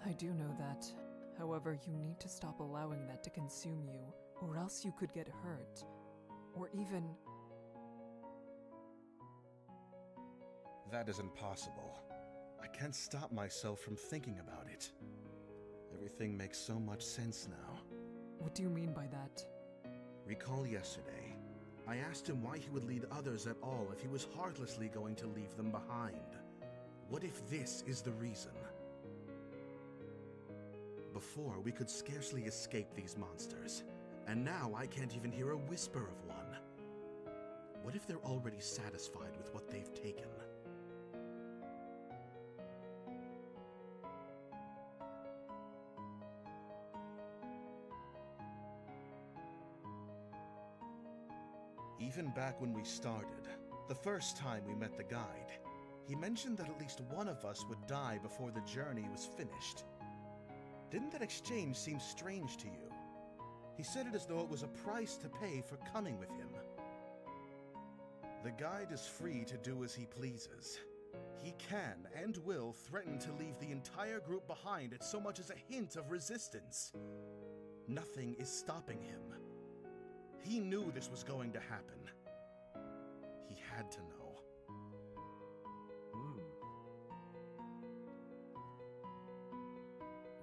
I do know that. However, you need to stop allowing that to consume you, or else you could get hurt. Or even... That is impossible. I can't stop myself from thinking about it. Everything makes so much sense now. What do you mean by that? Recall yesterday. I asked him why he would lead others at all if he was heartlessly going to leave them behind. What if this is the reason? Before, we could scarcely escape these monsters, and now I can't even hear a whisper of one. What if they're already satisfied with what they've taken? Even back when we started, the first time we met the guide, he mentioned that at least one of us would die before the journey was finished. Didn't that exchange seem strange to you? He said it as though it was a price to pay for coming with him. The guide is free to do as he pleases. He can and will threaten to leave the entire group behind at so much as a hint of resistance. Nothing is stopping him. He knew this was going to happen. He had to know.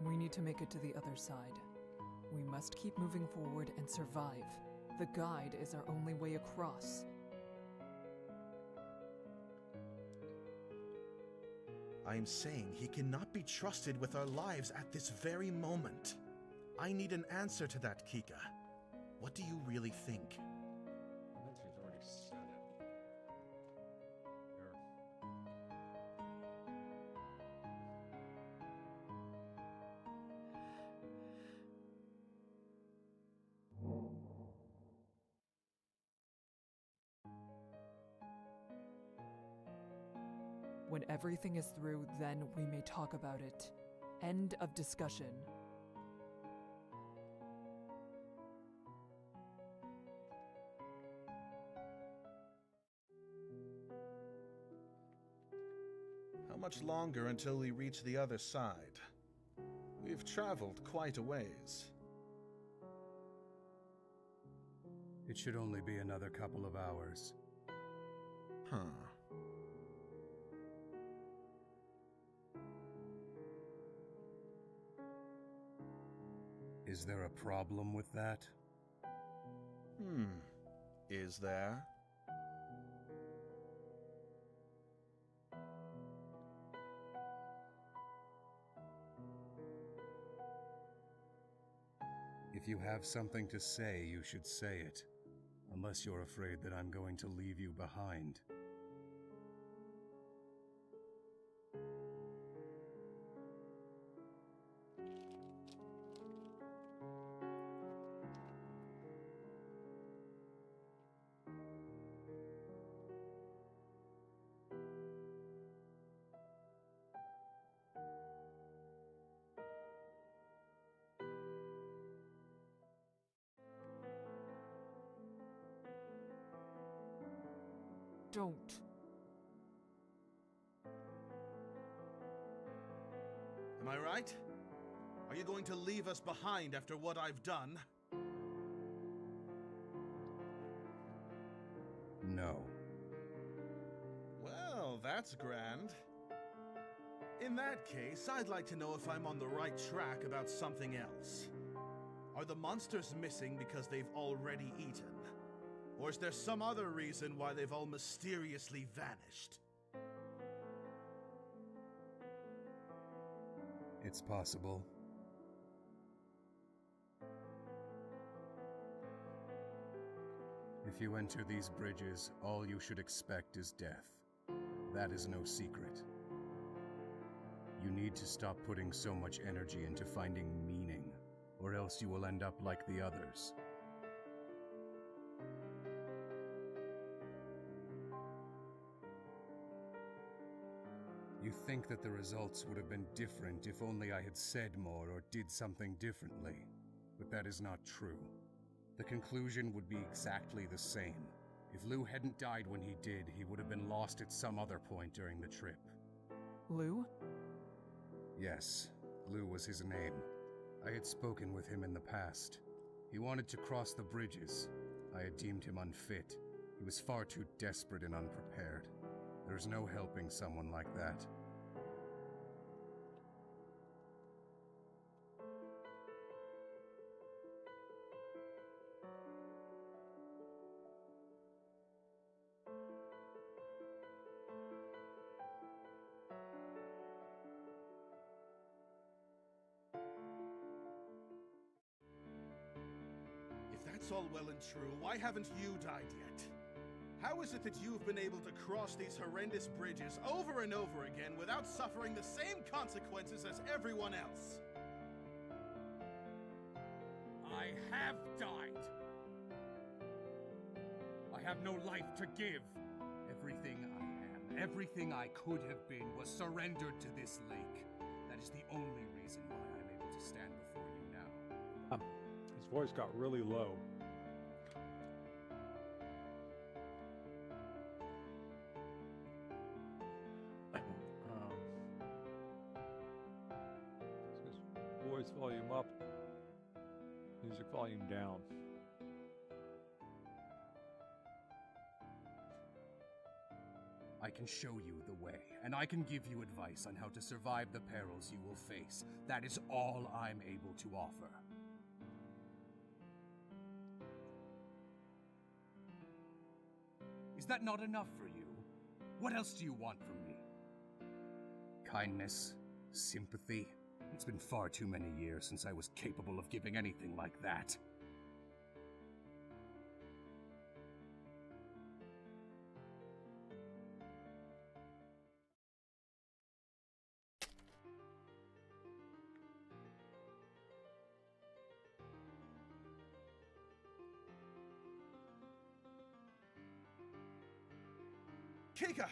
We need to make it to the other side. We must keep moving forward and survive. The guide is our only way across. I am saying he cannot be trusted with our lives at this very moment. I need an answer to that, Kika. What do you really think? I think she's already said it. Sure. When everything is through, then we may talk about it. End of discussion. How much longer until we reach the other side? We've traveled quite a ways. It should only be another couple of hours. Huh. Is there a problem with that? Is there? If you have something to say, you should say it. Unless you're afraid that I'm going to leave you behind. Don't. Am I right? Are you going to leave us behind after what I've done? No. Well, that's grand. In that case, I'd like to know if I'm on the right track about something else. Are the monsters missing because they've already eaten? Or is there some other reason why they've all mysteriously vanished? It's possible. If you enter these bridges, all you should expect is death. That is no secret. You need to stop putting so much energy into finding meaning, or else you will end up like the others. You think that the results would have been different if only I had said more or did something differently, but that is not true. The conclusion would be exactly the same. If Lou hadn't died when he did, he would have been lost at some other point during the trip. Lou? Yes, Lou was his name. I had spoken with him in the past. He wanted to cross the bridges. I had deemed him unfit. He was far too desperate and unprepared. There's no helping someone like that. If that's all well and true, why haven't you died yet? How is it that you've been able to cross these horrendous bridges over and over again without suffering the same consequences as everyone else? I have died! I have no life to give. Everything I am, everything I could have been, was surrendered to this lake. That is the only reason why I'm able to stand before you now. His voice got really low. Music volume down. I can show you the way, and I can give you advice on how to survive the perils you will face. That is all I'm able to offer. Is that not enough for you? What else do you want from me? Kindness? Sympathy? It's been far too many years since I was capable of giving anything like that. Kika!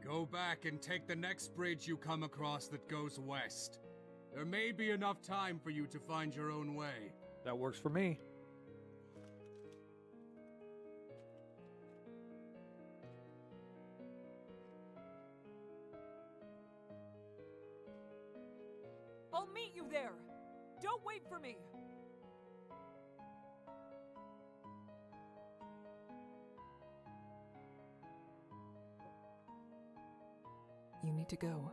Go back and take the next bridge you come across that goes west. There may be enough time for you to find your own way. That works for me. I'll meet you there. Don't wait for me. You need to go.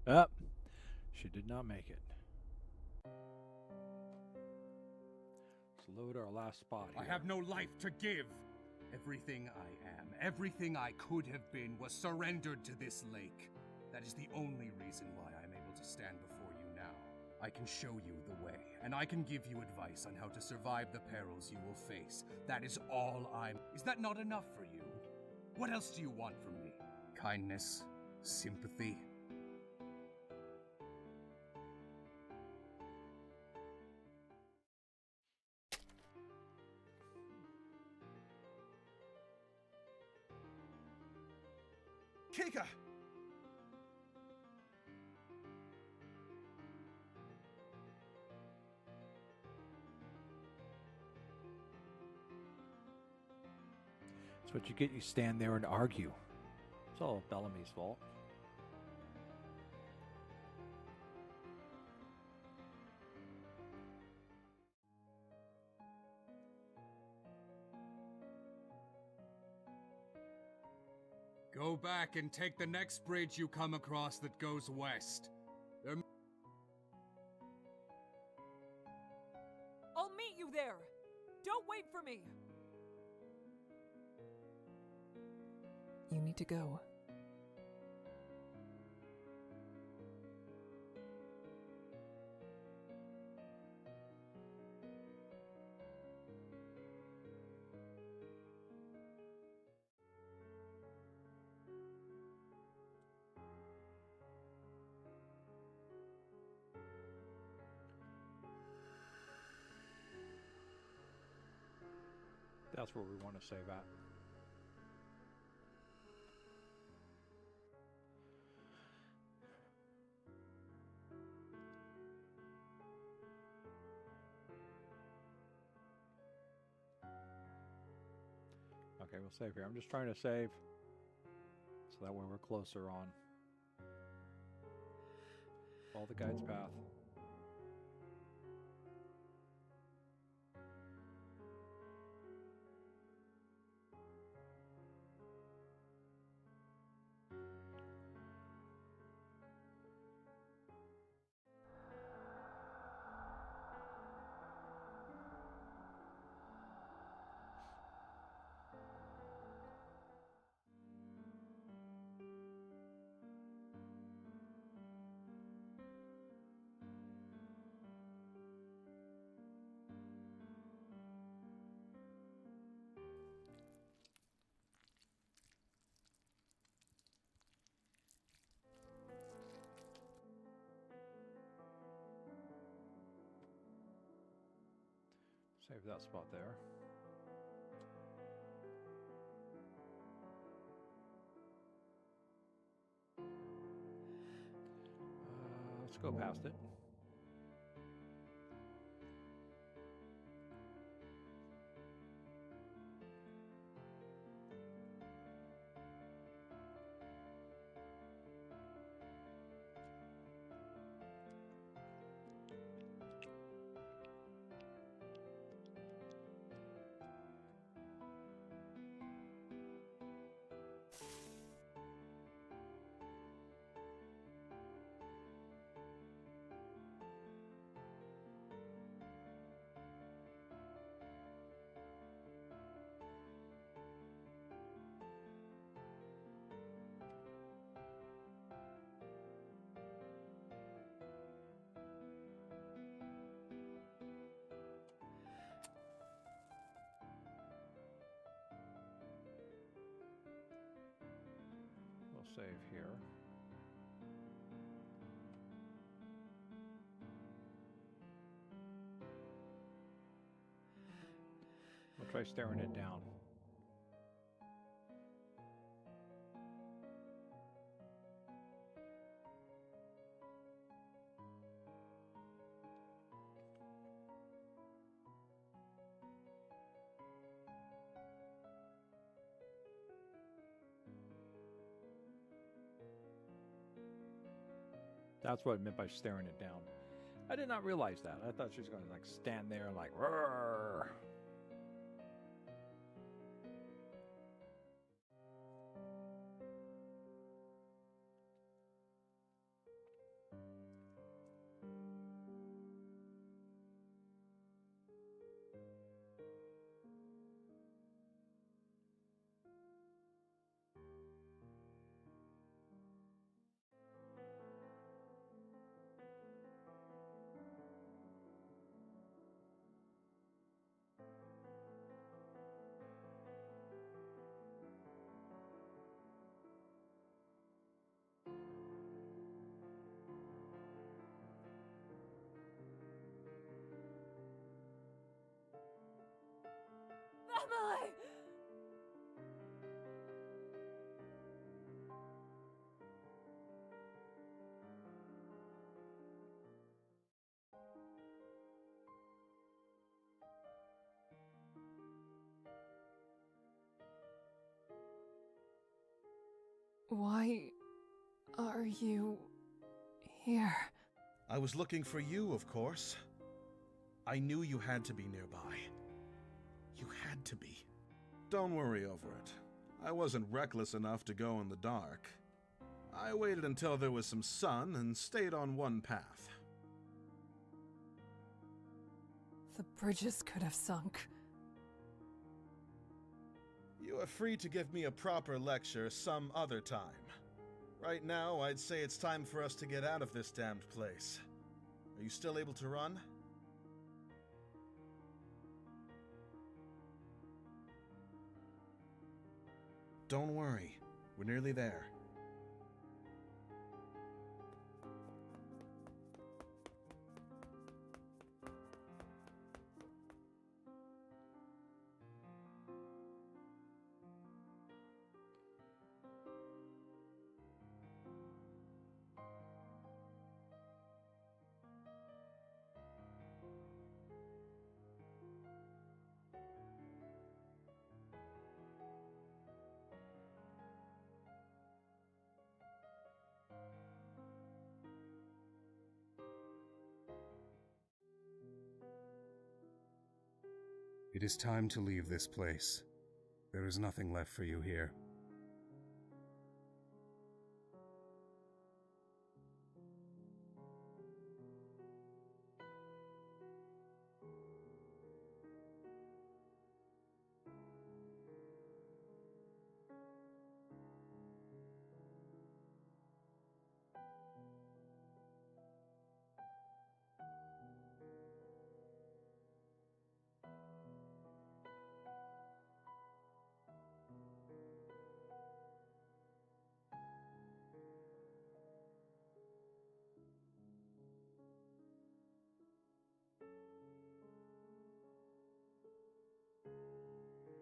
Up. She did not make it. Let's load our last spot here. I have no life to give. Everything I am, everything I could have been, was surrendered to this lake. That is the only reason why I'm able to stand before you now. I can show you the way, and I can give you advice on how to survive the perils you will face. That is all I'm... Is that not enough for you? What else do you want from me? Kindness? Sympathy? Keika! That's what you get. You stand there and argue. It's all Bellamy's fault. Go back and take the next bridge you come across that goes west. I'll meet you there! Don't wait for me! You need to go. That's where we want to save at. Okay, we'll save here. I'm just trying to save so that way we're closer on. Follow the guide's path. Save that spot there. Let's go past it. We'll save here. We'll try staring it down. That's what I meant by staring it down. I did not realize that. I thought she was going to like stand there and like, roar. Why are you here? I was looking for you, of course. I knew you had to be nearby. You had to be. Don't worry over it. I wasn't reckless enough to go in the dark. I waited until there was some sun and stayed on one path. The bridges could have sunk. You are free to give me a proper lecture some other time. Right now, I'd say it's time for us to get out of this damned place. Are you still able to run? Don't worry, we're nearly there. It is time to leave this place. There is nothing left for you here.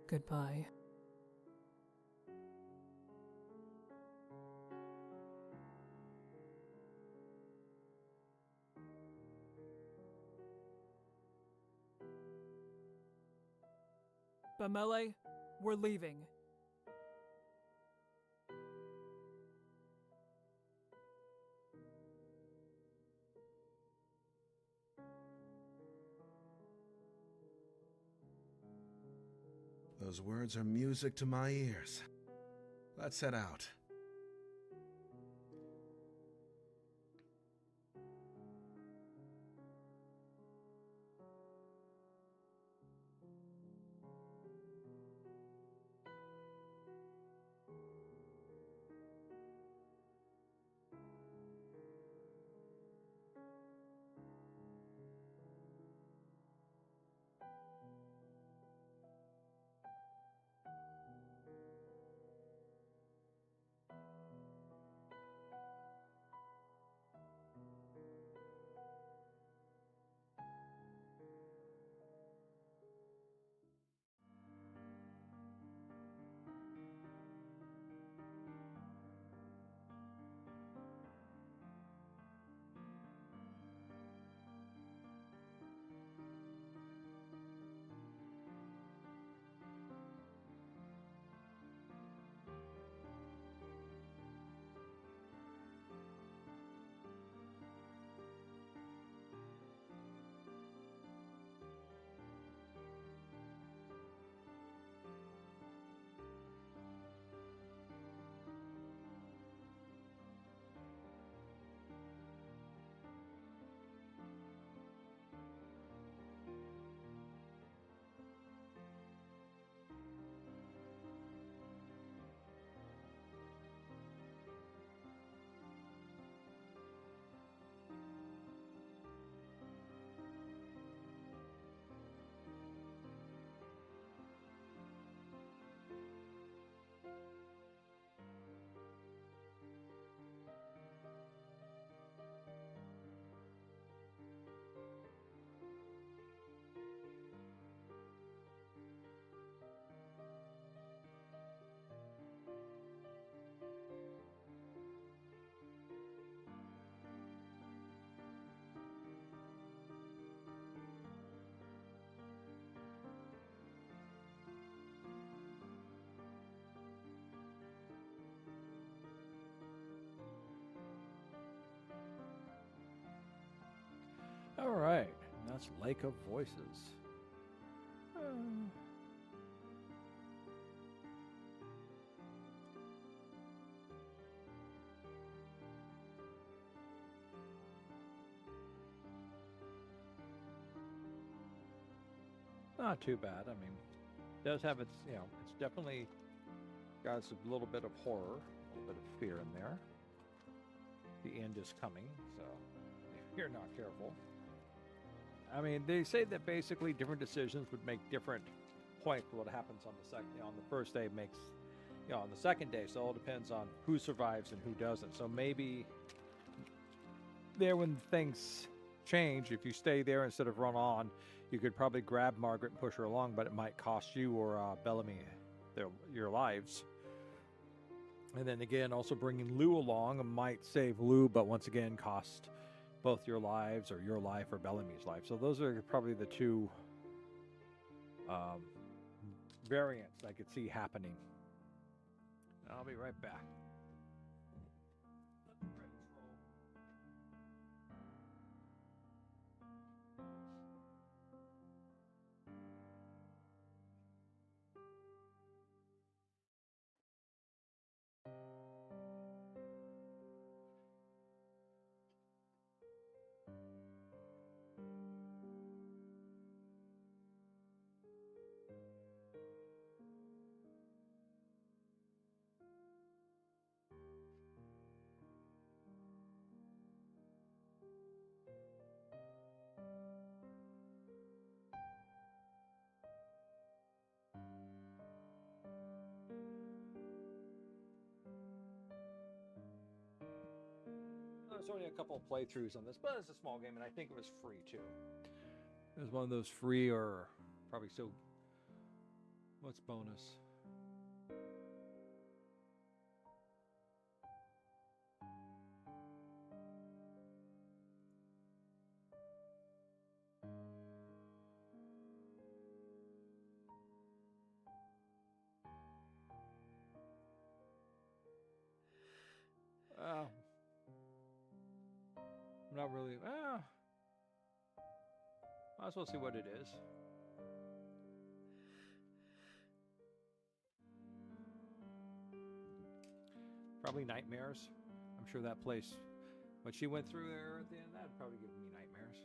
Goodbye. Bamele, we're leaving. Those words are music to my ears. Let's head out. That's Lake of Voices. Not too bad. I mean, it does have its, it's definitely got a little bit of horror, a little bit of fear in there. The end is coming, so if you're not careful. I mean, they say that basically different decisions would make different points. What happens on the second, on the first day makes, on the second day. So it all depends on who survives and who doesn't. So maybe there, when things change, if you stay there instead of run on, you could probably grab Margaret and push her along, but it might cost you or Bellamy your lives. And then again, also bringing Lou along might save Lou, but once again cost both your lives, or your life, or Bellamy's life. So those are probably the two variants I could see happening. I'll be right back. There's only a couple of playthroughs on this, but it's a small game, and I think it was free too. It was one of those free, or probably so. What's bonus? I'm not really. Might as well see what it is. Probably nightmares. I'm sure that place, what she went through there at the end, that'd probably give me nightmares.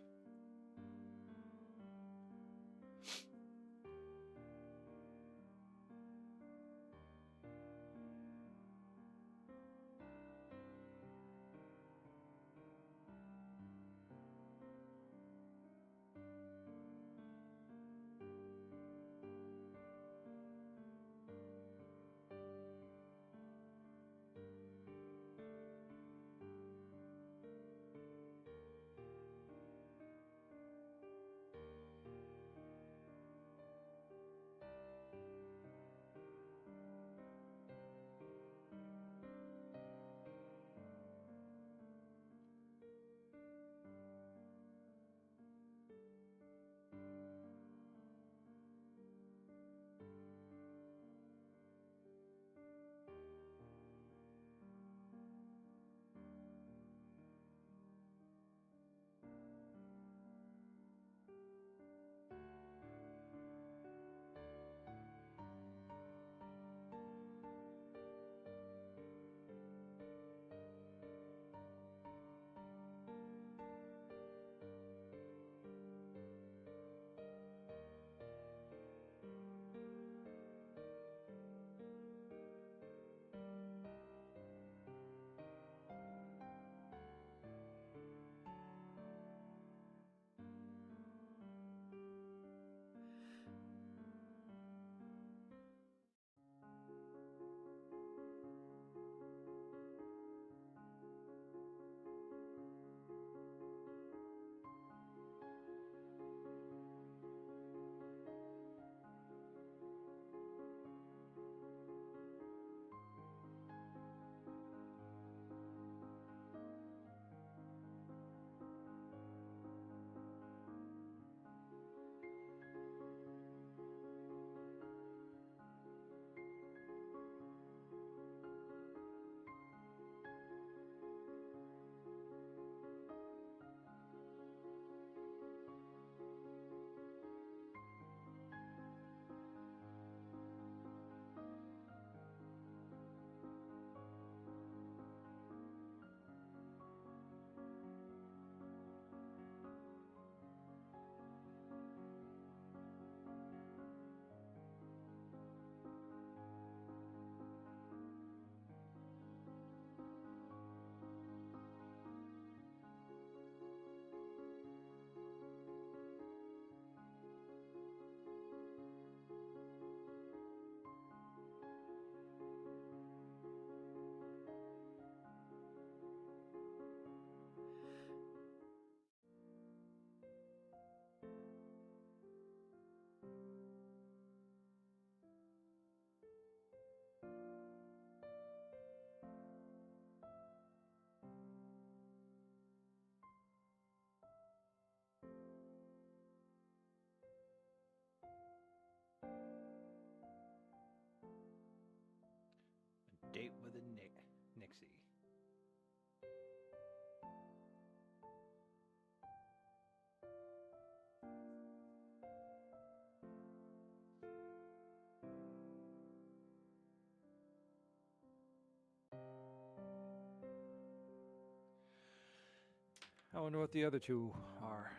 I wonder what the other two are.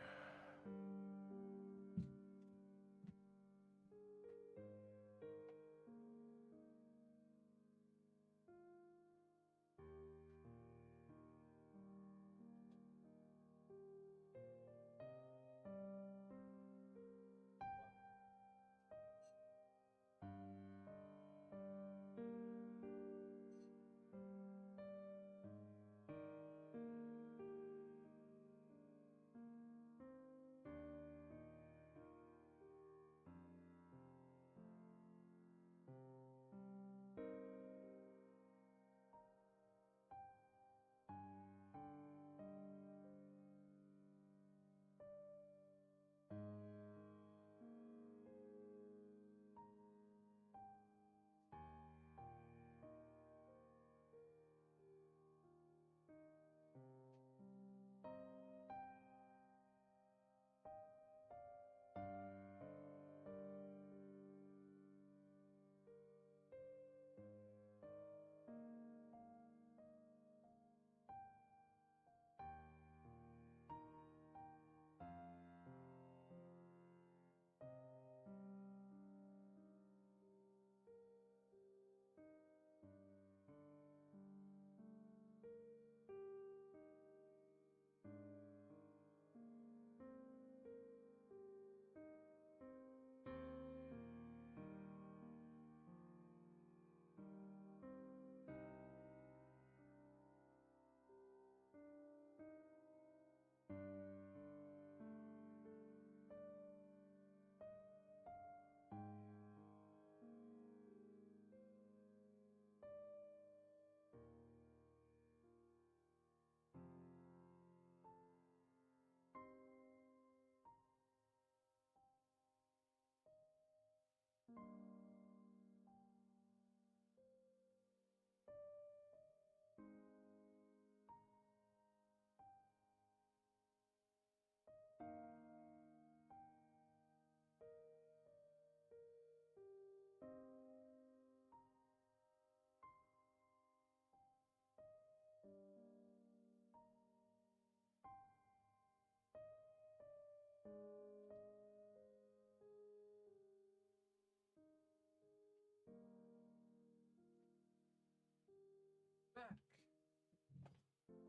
Back.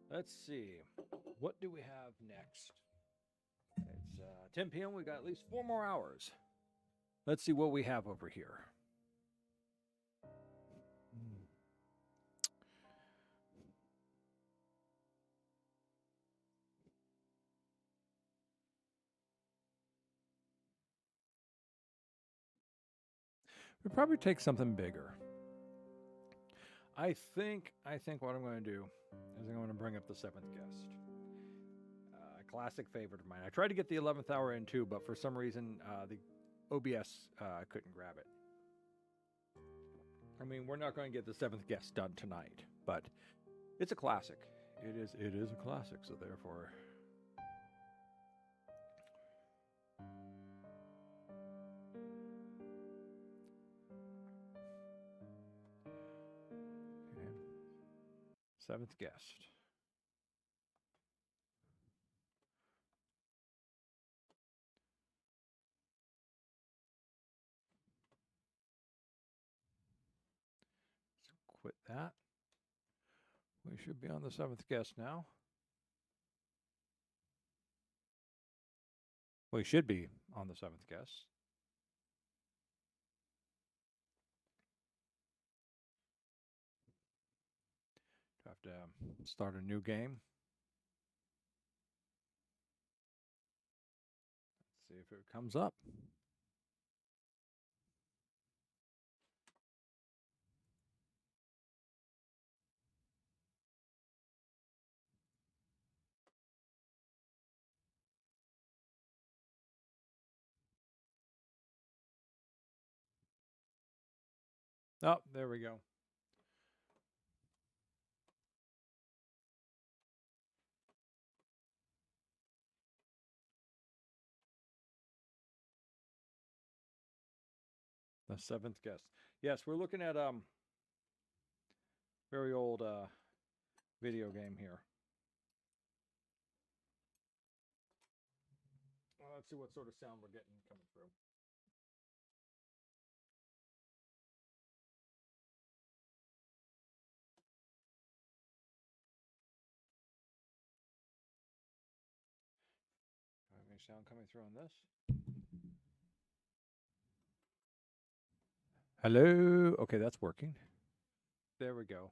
Let's see. What do we have next? It's 10 p.m. We got at least 4 more hours. Let's see what we have over here. We'd probably take something bigger. I think what I'm going to do is I'm going to bring up the 7th guest. A classic favorite of mine. I tried to get the 11th hour in too, but for some reason the OBS couldn't grab it. I mean, we're not going to get the 7th guest done tonight, but it's a classic. It is a classic, so therefore. Okay. 7th guest. So quit that. We should be on the 7th guest now. We should be on the 7th guest. Do I have to start a new game? Let's see if it comes up. Oh, there we go. The 7th guest. Yes, we're looking at very old video game here. Let's see what sort of sound we're getting coming through. Do I have any sound coming through on this? Hello? Okay, that's working. There we go.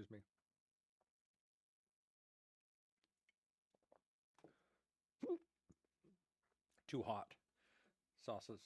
Excuse me. Too hot. Sauces.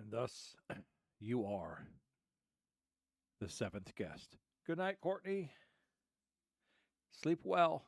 And thus, you are the seventh guest. Good night, Courtney. Sleep well.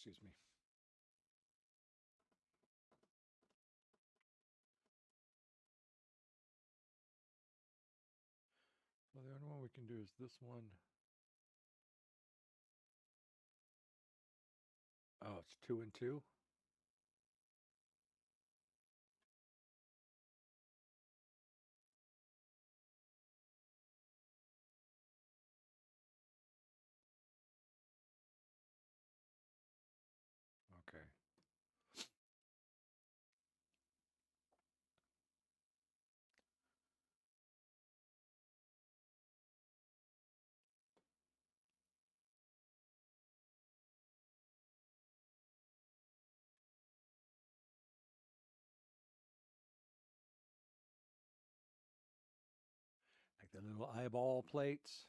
Excuse me. Well, the only one we can do is this one. Oh, it's 2 and 2. Okay. Like the little eyeball plates.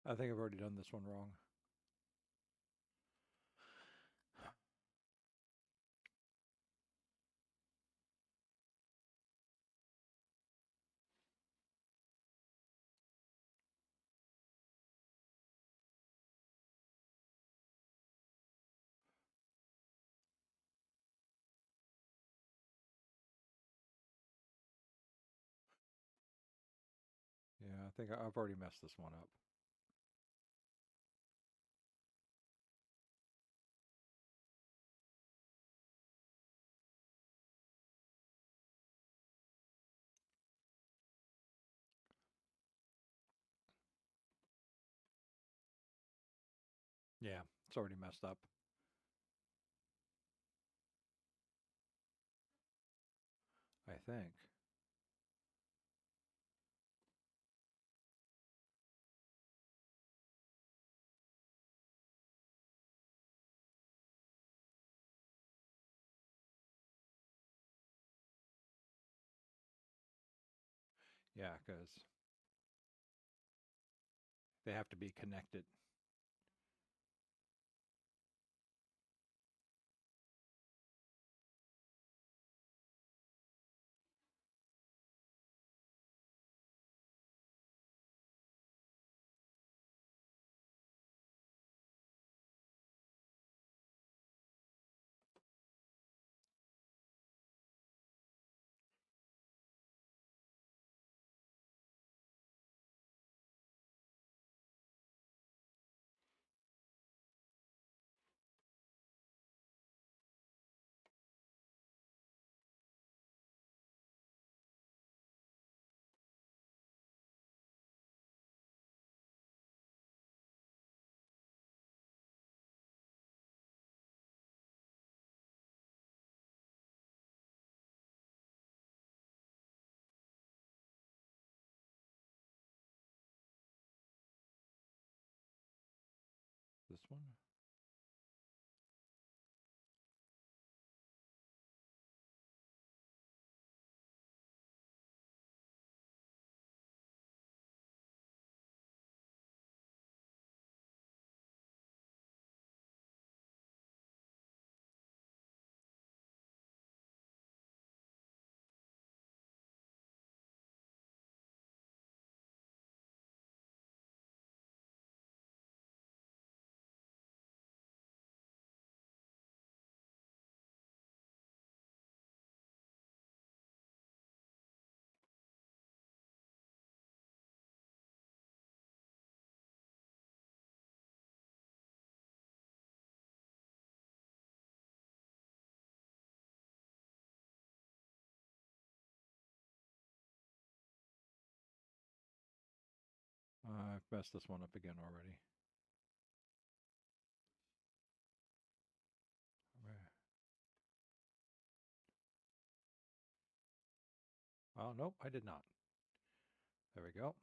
I think I've already done this one wrong. I think I've already messed this one up. Yeah, it's already messed up. I think. Yeah, because they have to be connected. This one? I've messed this one up again already. Oh, nope, I did not. There we go.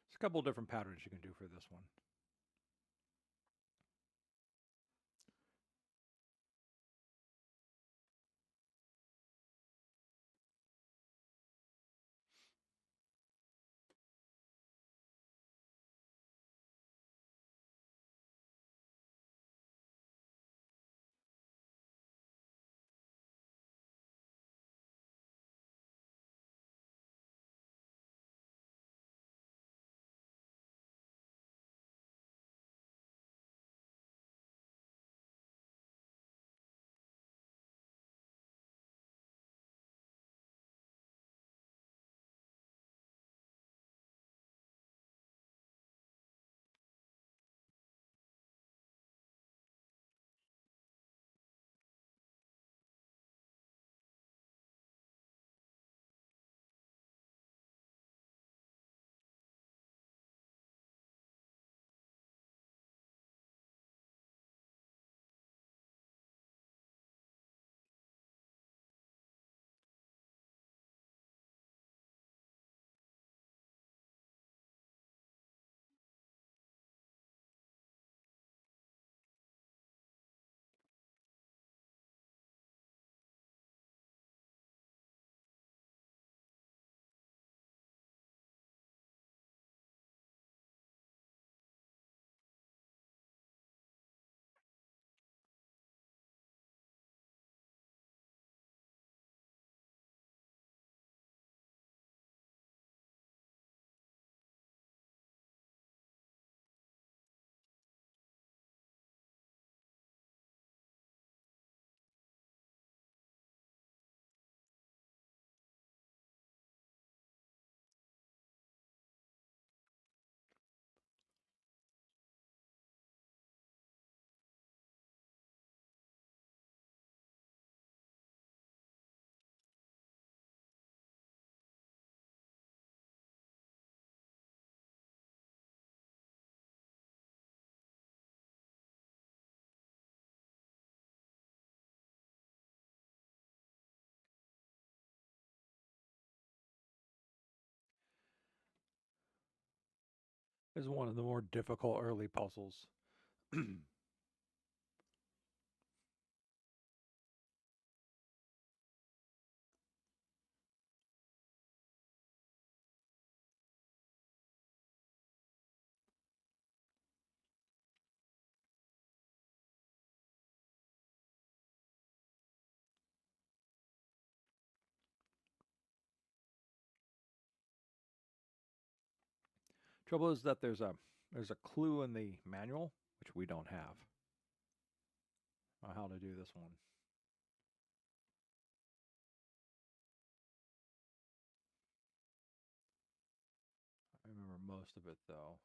There's a couple different patterns you can do for this one. is one of the more difficult early puzzles. Trouble is that there's a clue in the manual which we don't have on how to do this one. I remember most of it though.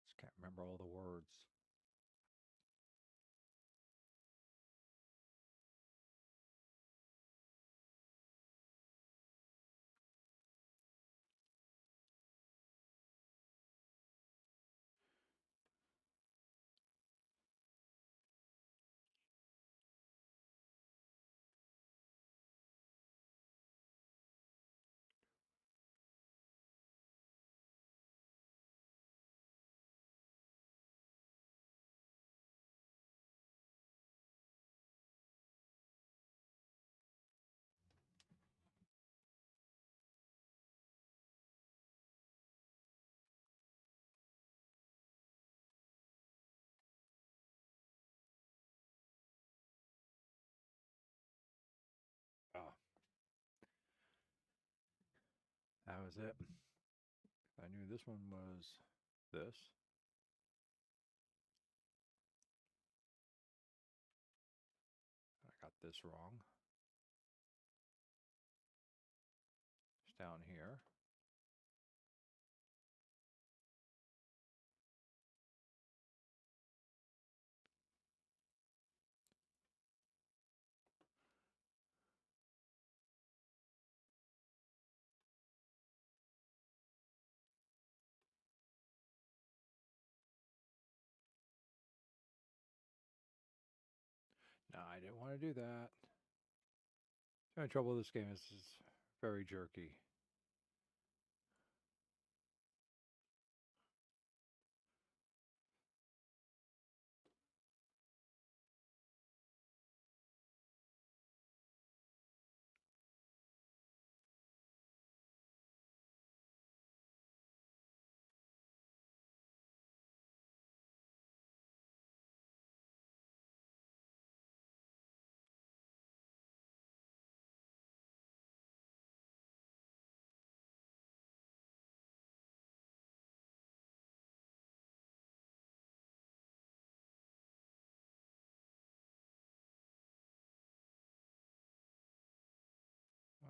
Just can't remember all the words. Oh, that was it. I knew this one was this. I got this wrong. It's down here. No, I didn't want to do that. The only trouble with this game is it's very jerky.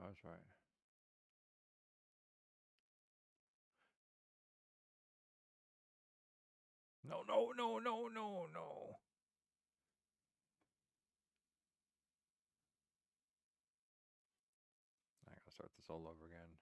Oh, that's right. No, no, no, no, no, no. I gotta start this all over again.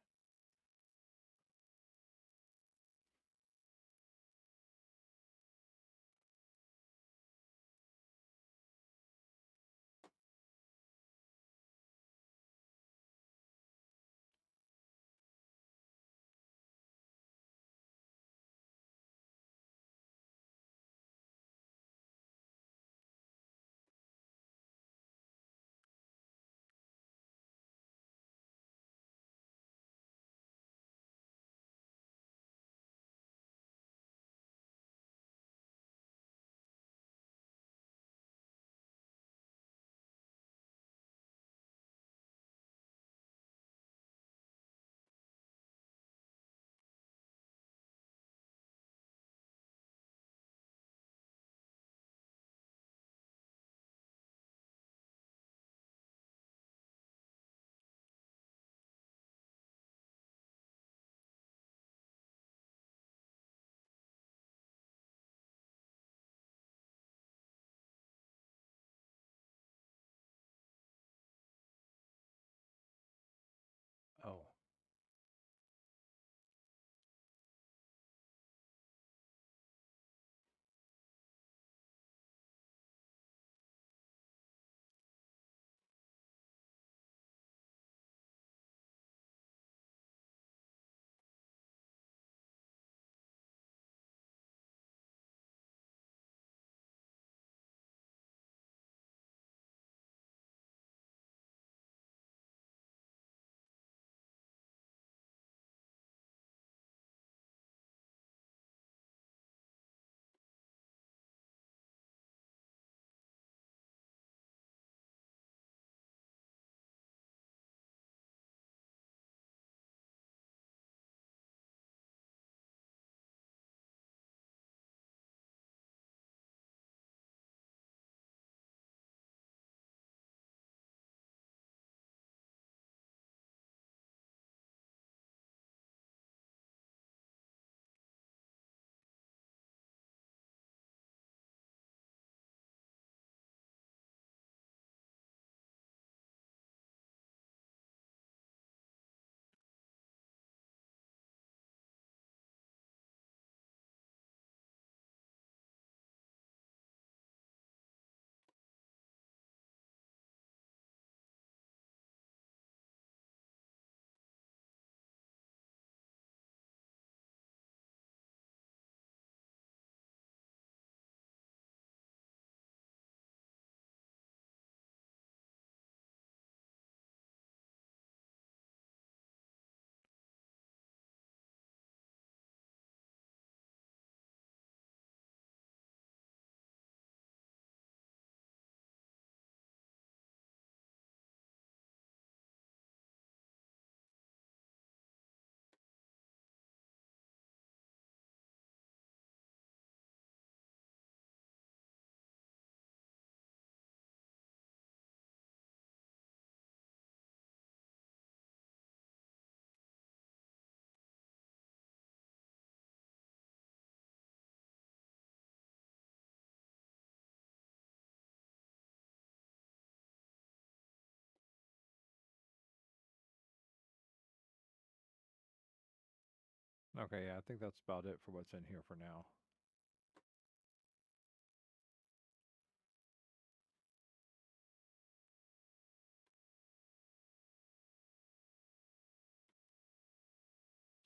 Okay, yeah, I think that's about it for what's in here for now.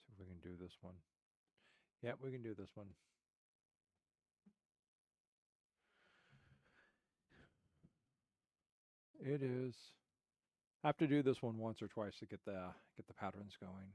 See if we can do this one. Yep, we can do this one. It is. I have to do this one once or twice to get the patterns going.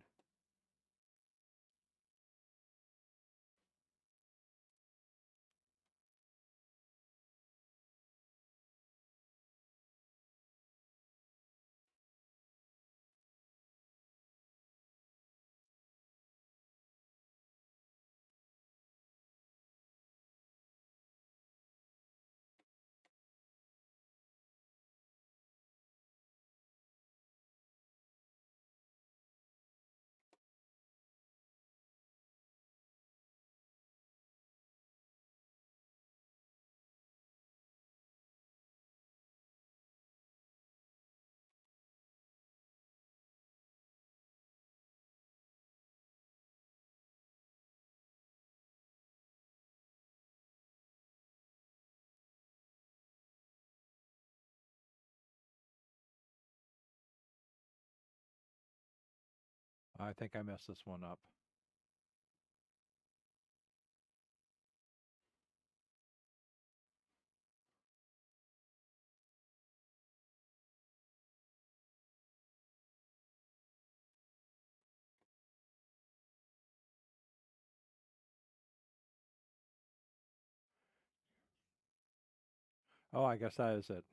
I think I messed this one up. Oh, I guess that is it.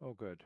Oh, good.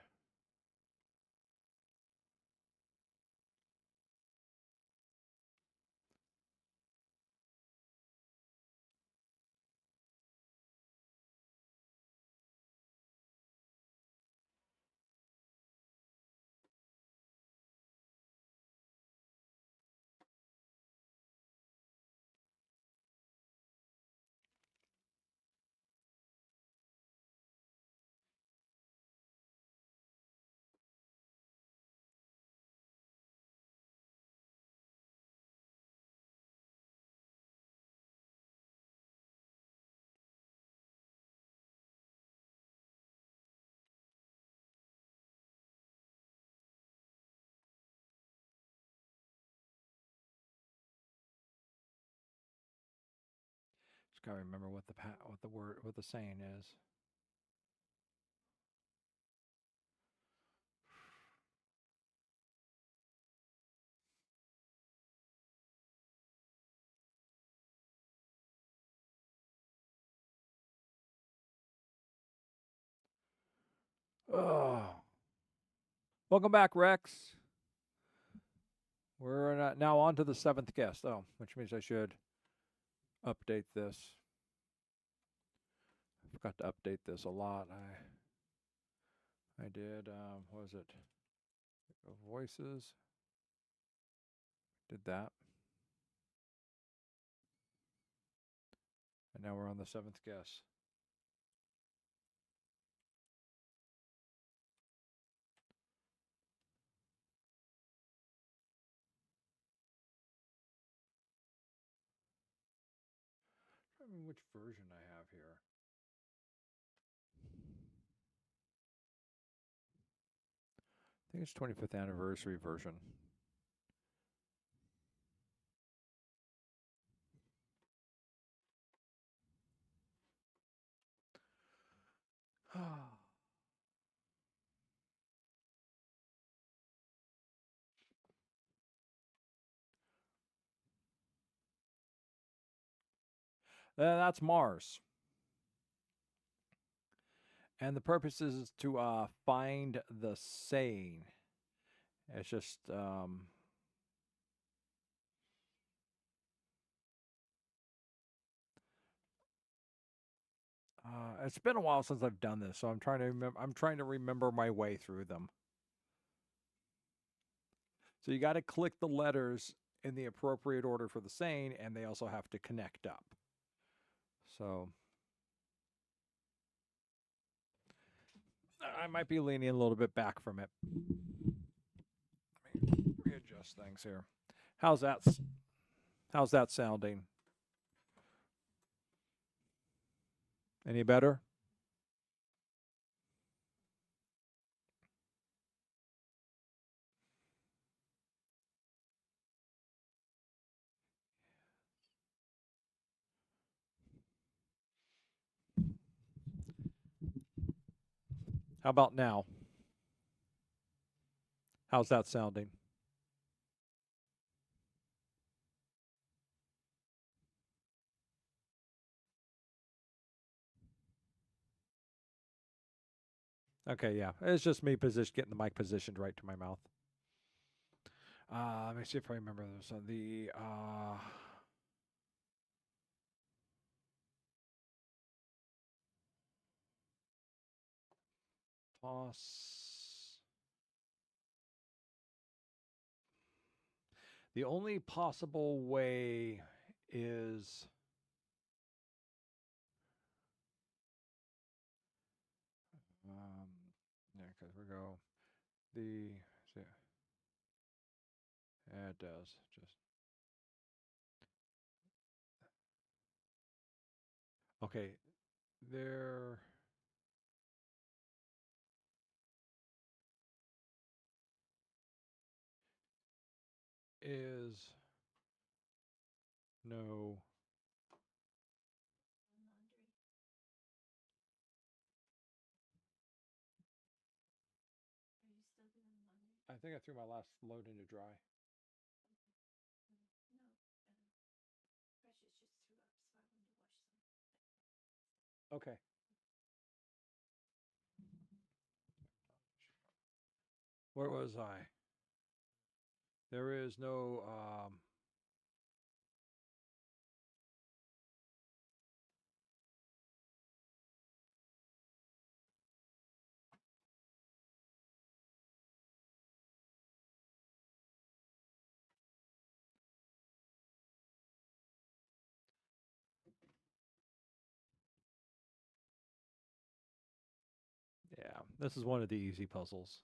Just gotta remember what the saying is. Oh. Welcome back, Rex. We're now on to the 7th guest. Oh, which means I should update this. I forgot to update this a lot. I did. What was it? Voices. Did that. And now we're on the 7th guest. I don't know which version I have here. I think it's 25th anniversary version. That's Mars. And the purpose is to find the sane. It's just It's been a while since I've done this, so I'm trying to remember. I'm trying to remember my way through them. So you got to click the letters in the appropriate order for the saying, and they also have to connect up. So I might be leaning a little bit back from it. Let me readjust things here. How's that? How's that sounding? Any better? How about now? How's that sounding? Okay, yeah. It's just me getting the mic positioned right to my mouth. Let me see if I remember this. The toss. The only possible way is yeah, because we go the yeah, it does just okay. There is no I think I threw my last load into dry. Okay. Where was I? There is no yeah, this is one of the easy puzzles.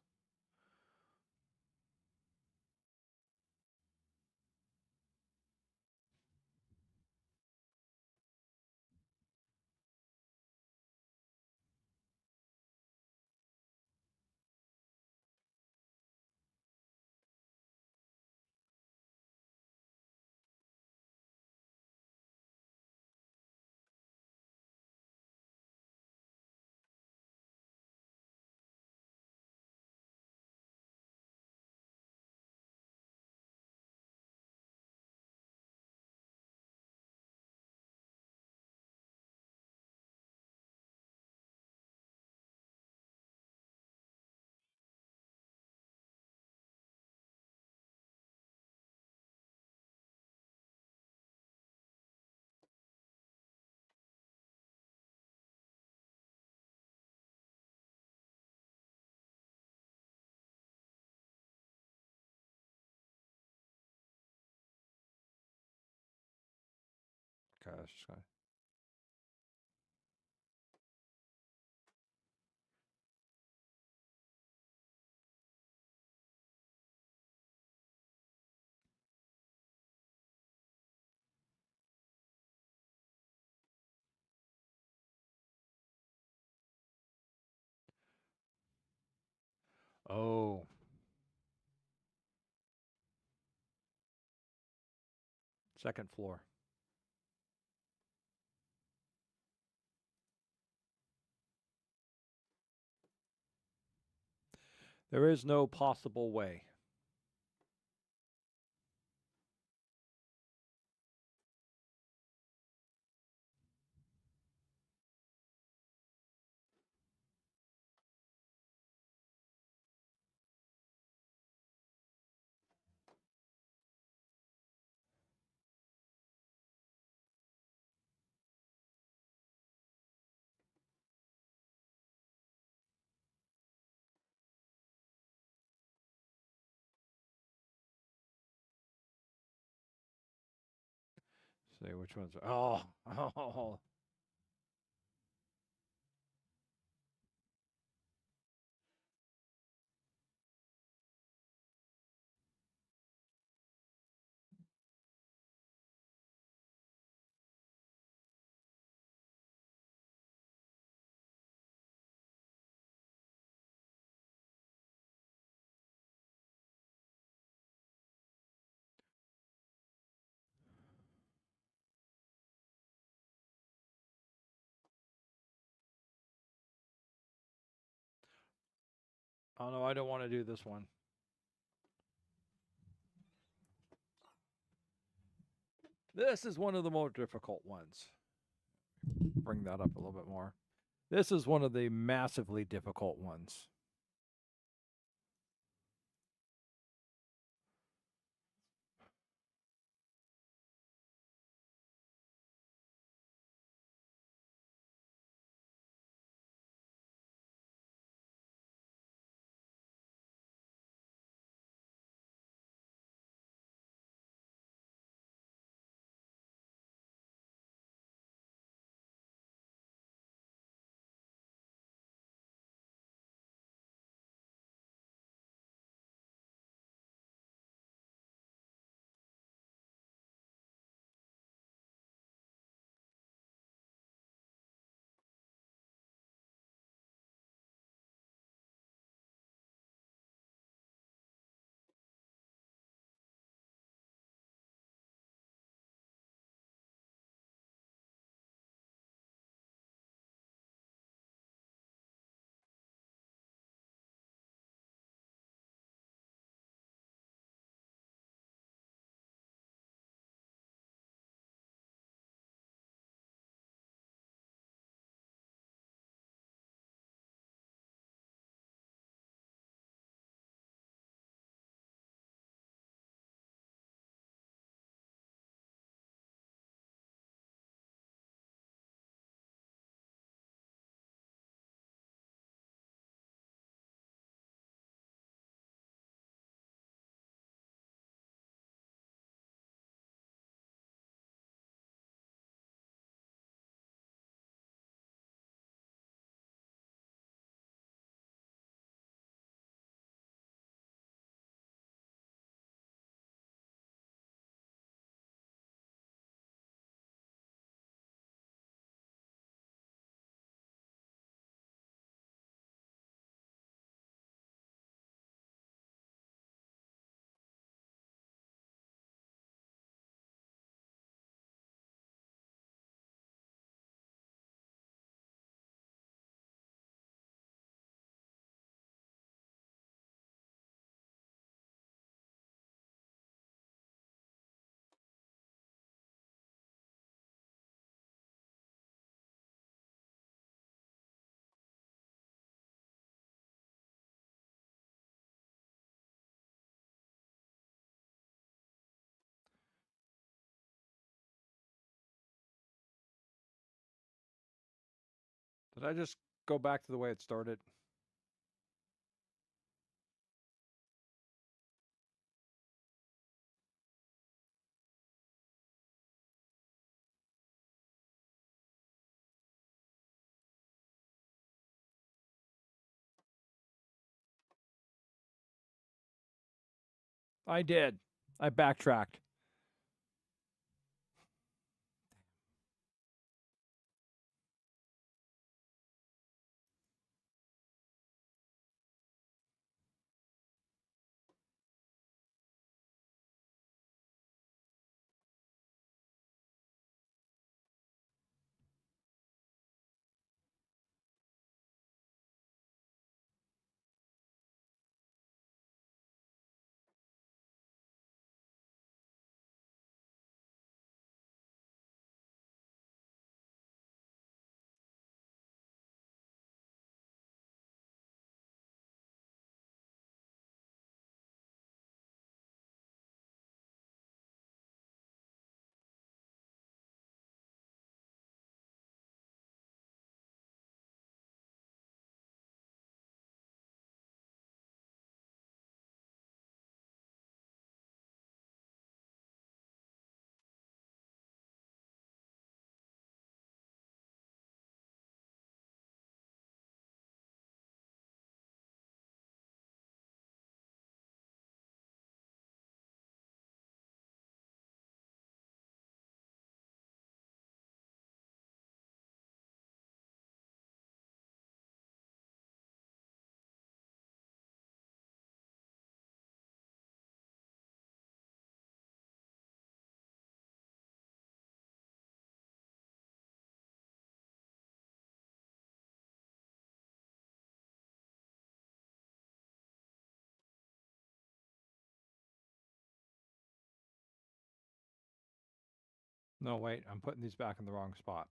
Okay, that's just gonna Oh. Second floor. There is no possible way. See which ones. Oh, oh. Oh no, I don't want to do this one. This is one of the more difficult ones. Bring that up a little bit more. This is one of the massively difficult ones. Did I just go back to the way it started? I did. I backtracked. No, wait, I'm putting these back in the wrong spot.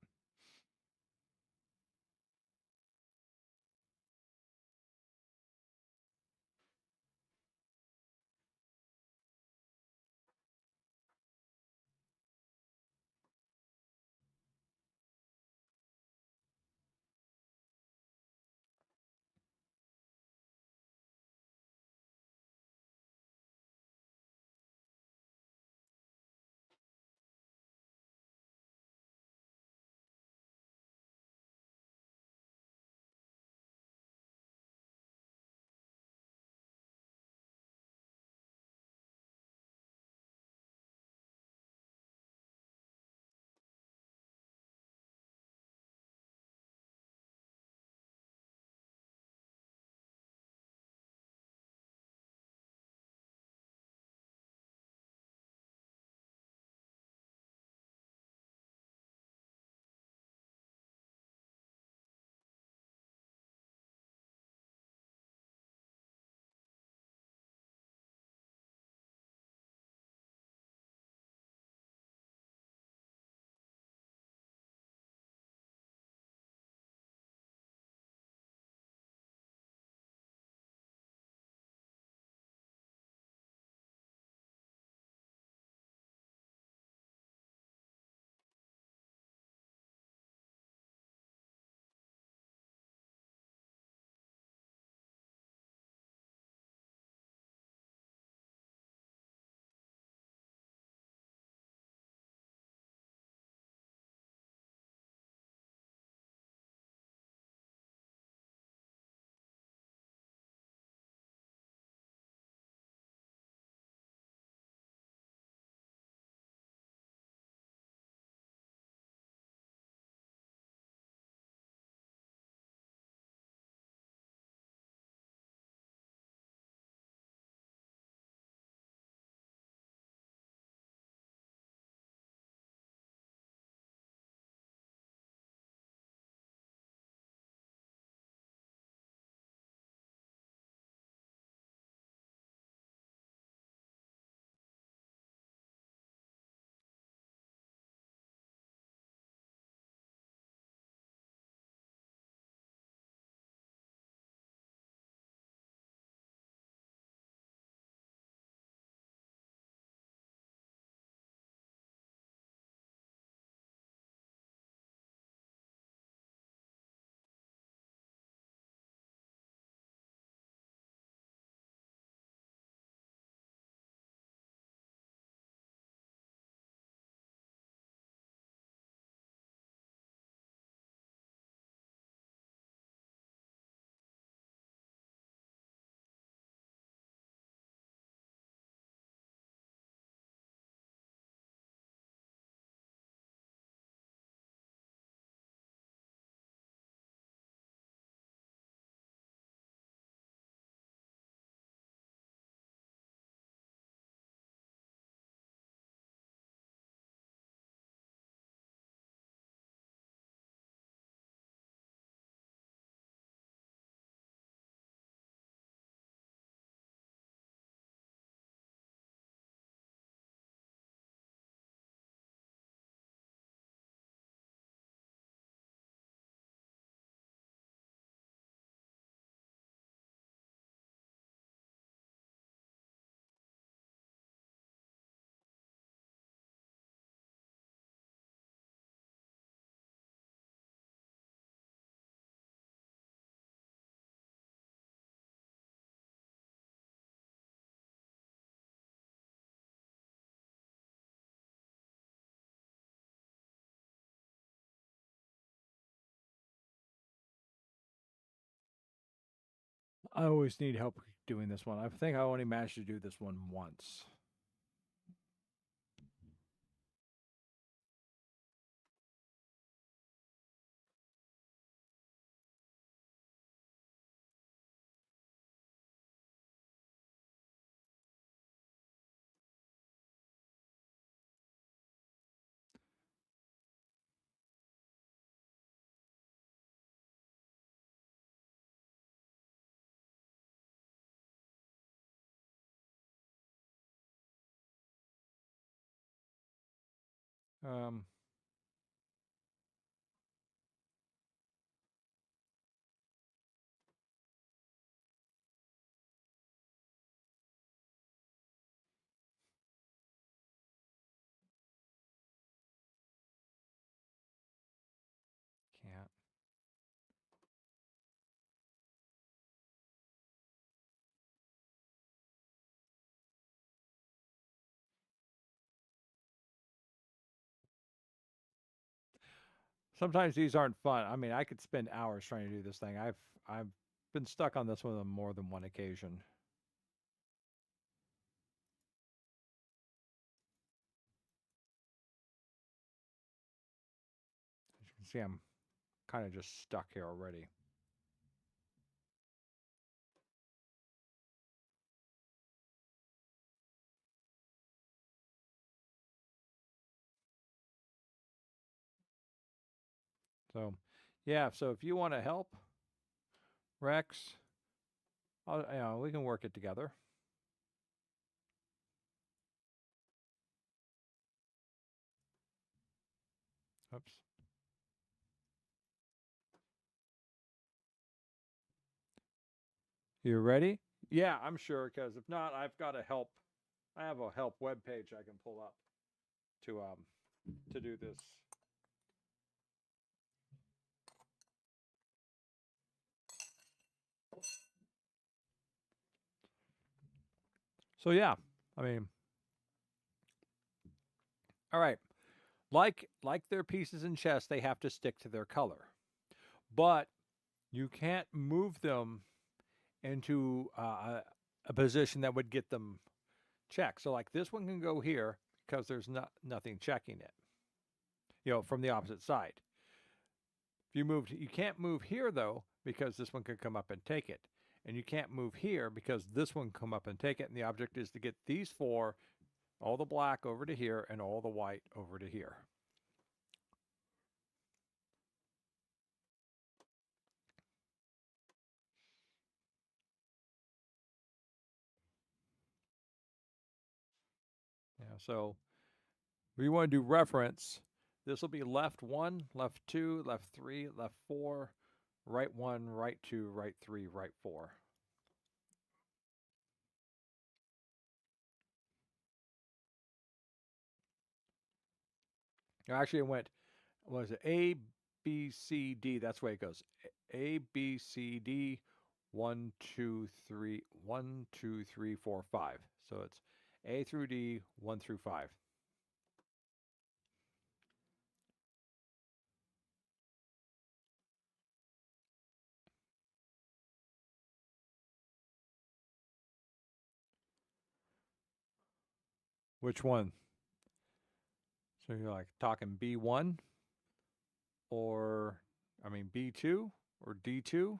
I always need help doing this one. I think I only managed to do this one once. Um, can't. Sometimes these aren't fun. I mean, I could spend hours trying to do this thing. I've been stuck on this one on more than one occasion. As you can see, I'm kind of just stuck here already. So, yeah. So if you want to help, Rex, we can work it together. Oops. You ready? Yeah, I'm sure. Because if not, I've got a help. I have a help web page I can pull up to do this. So yeah, I mean, all right. Like their pieces in chess, they have to stick to their color, but you can't move them into a position that would get them checked. So like this one can go here because there's nothing checking it. From the opposite side. If you can't move here though because this one could come up and take it, and you can't move here because this one come up and take it. And the object is to get these four, all the black over to here, and all the white over to here. Yeah, so if you want to do reference, this will be left 1, left 2, left 3, left 4, right 1, right 2, right 3, right 4. Actually, it went, was it A, B, C, D? That's the way it goes. A, B, C, D, 1, 2, 3, 1, 2, 3, 4, 5. So it's A through D, 1 through 5. Which one? So you're like talking B1 or, B2 or D2?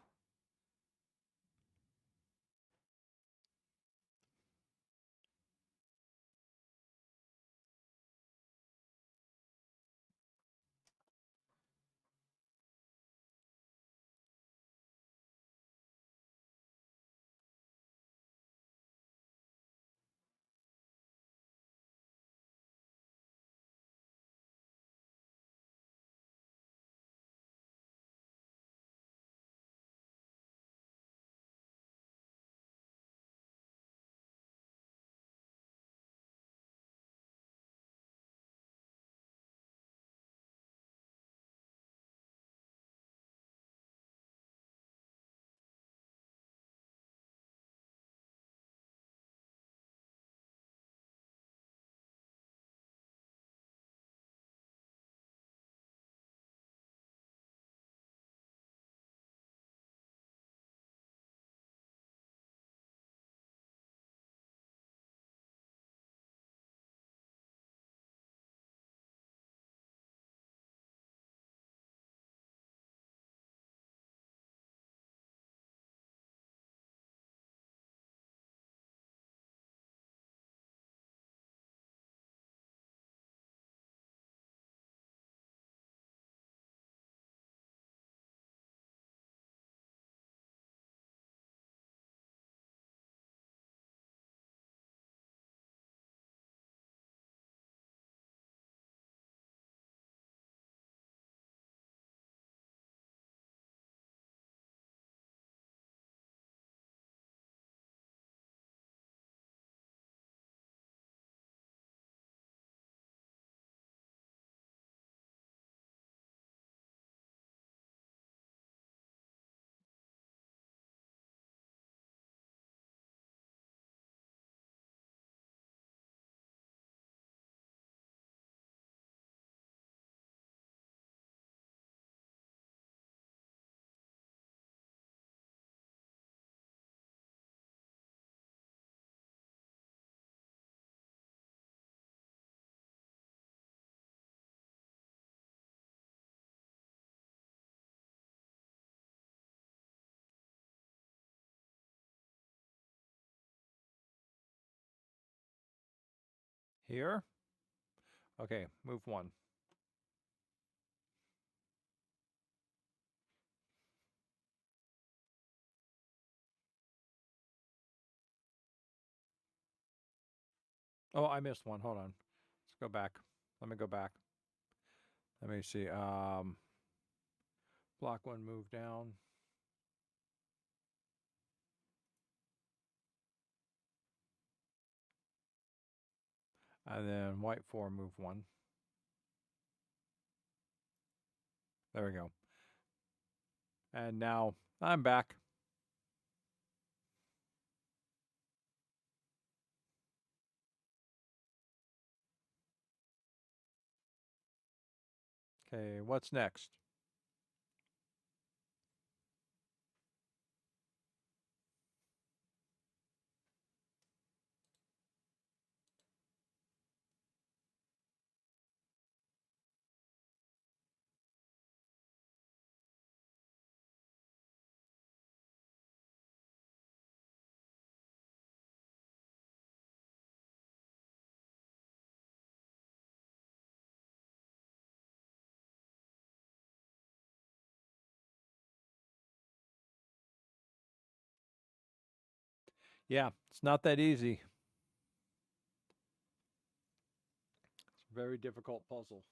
Here? Okay, move 1. Oh, I missed one. Hold on. Let's go back. Let me go back. Let me see. Block 1, move down. And then white 4, move 1. There we go. And now I'm back. Okay, what's next? Yeah, it's not that easy. It's a very difficult puzzle.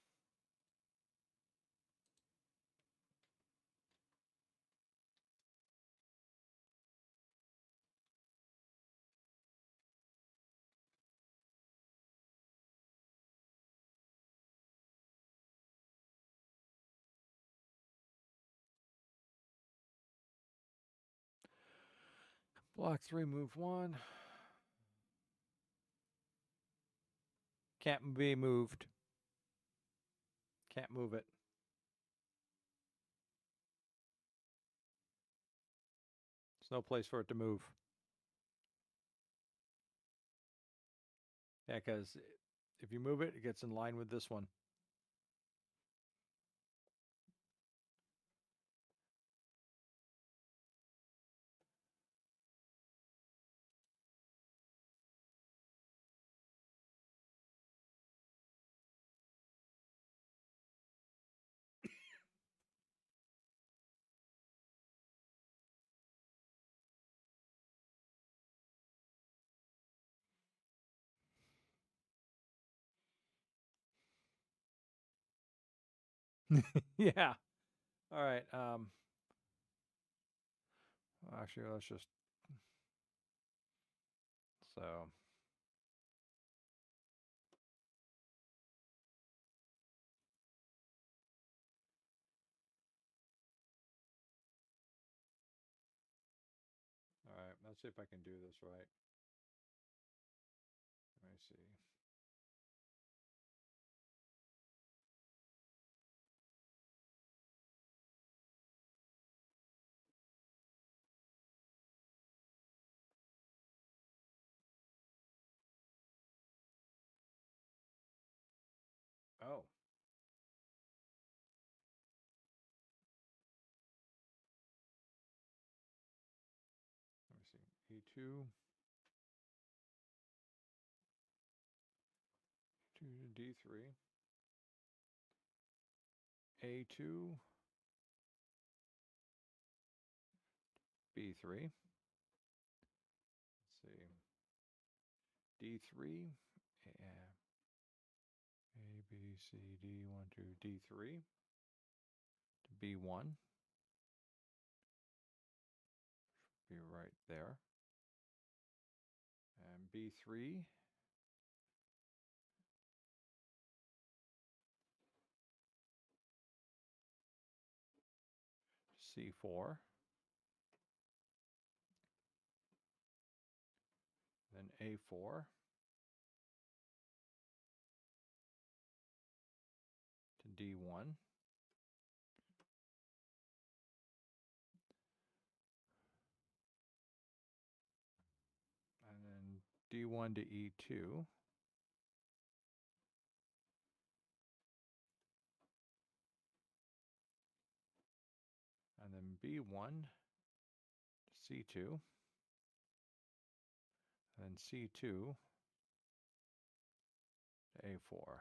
Block 3, move 1. Can't be moved. Can't move it. There's no place for it to move. Yeah, because if you move it, it gets in line with this one. Yeah. All right. Actually, let's just so. All right. Let's see if I can do this right. Let me see. Oh. Let me see. E2 to D3. A2 B3. Let's see. D3. A B C D 1 2 D3 to B1. Be right there. And B3 C4. Then A4 to D1. And then D1 to E2. And then B1 to C2. And then C2 to A4.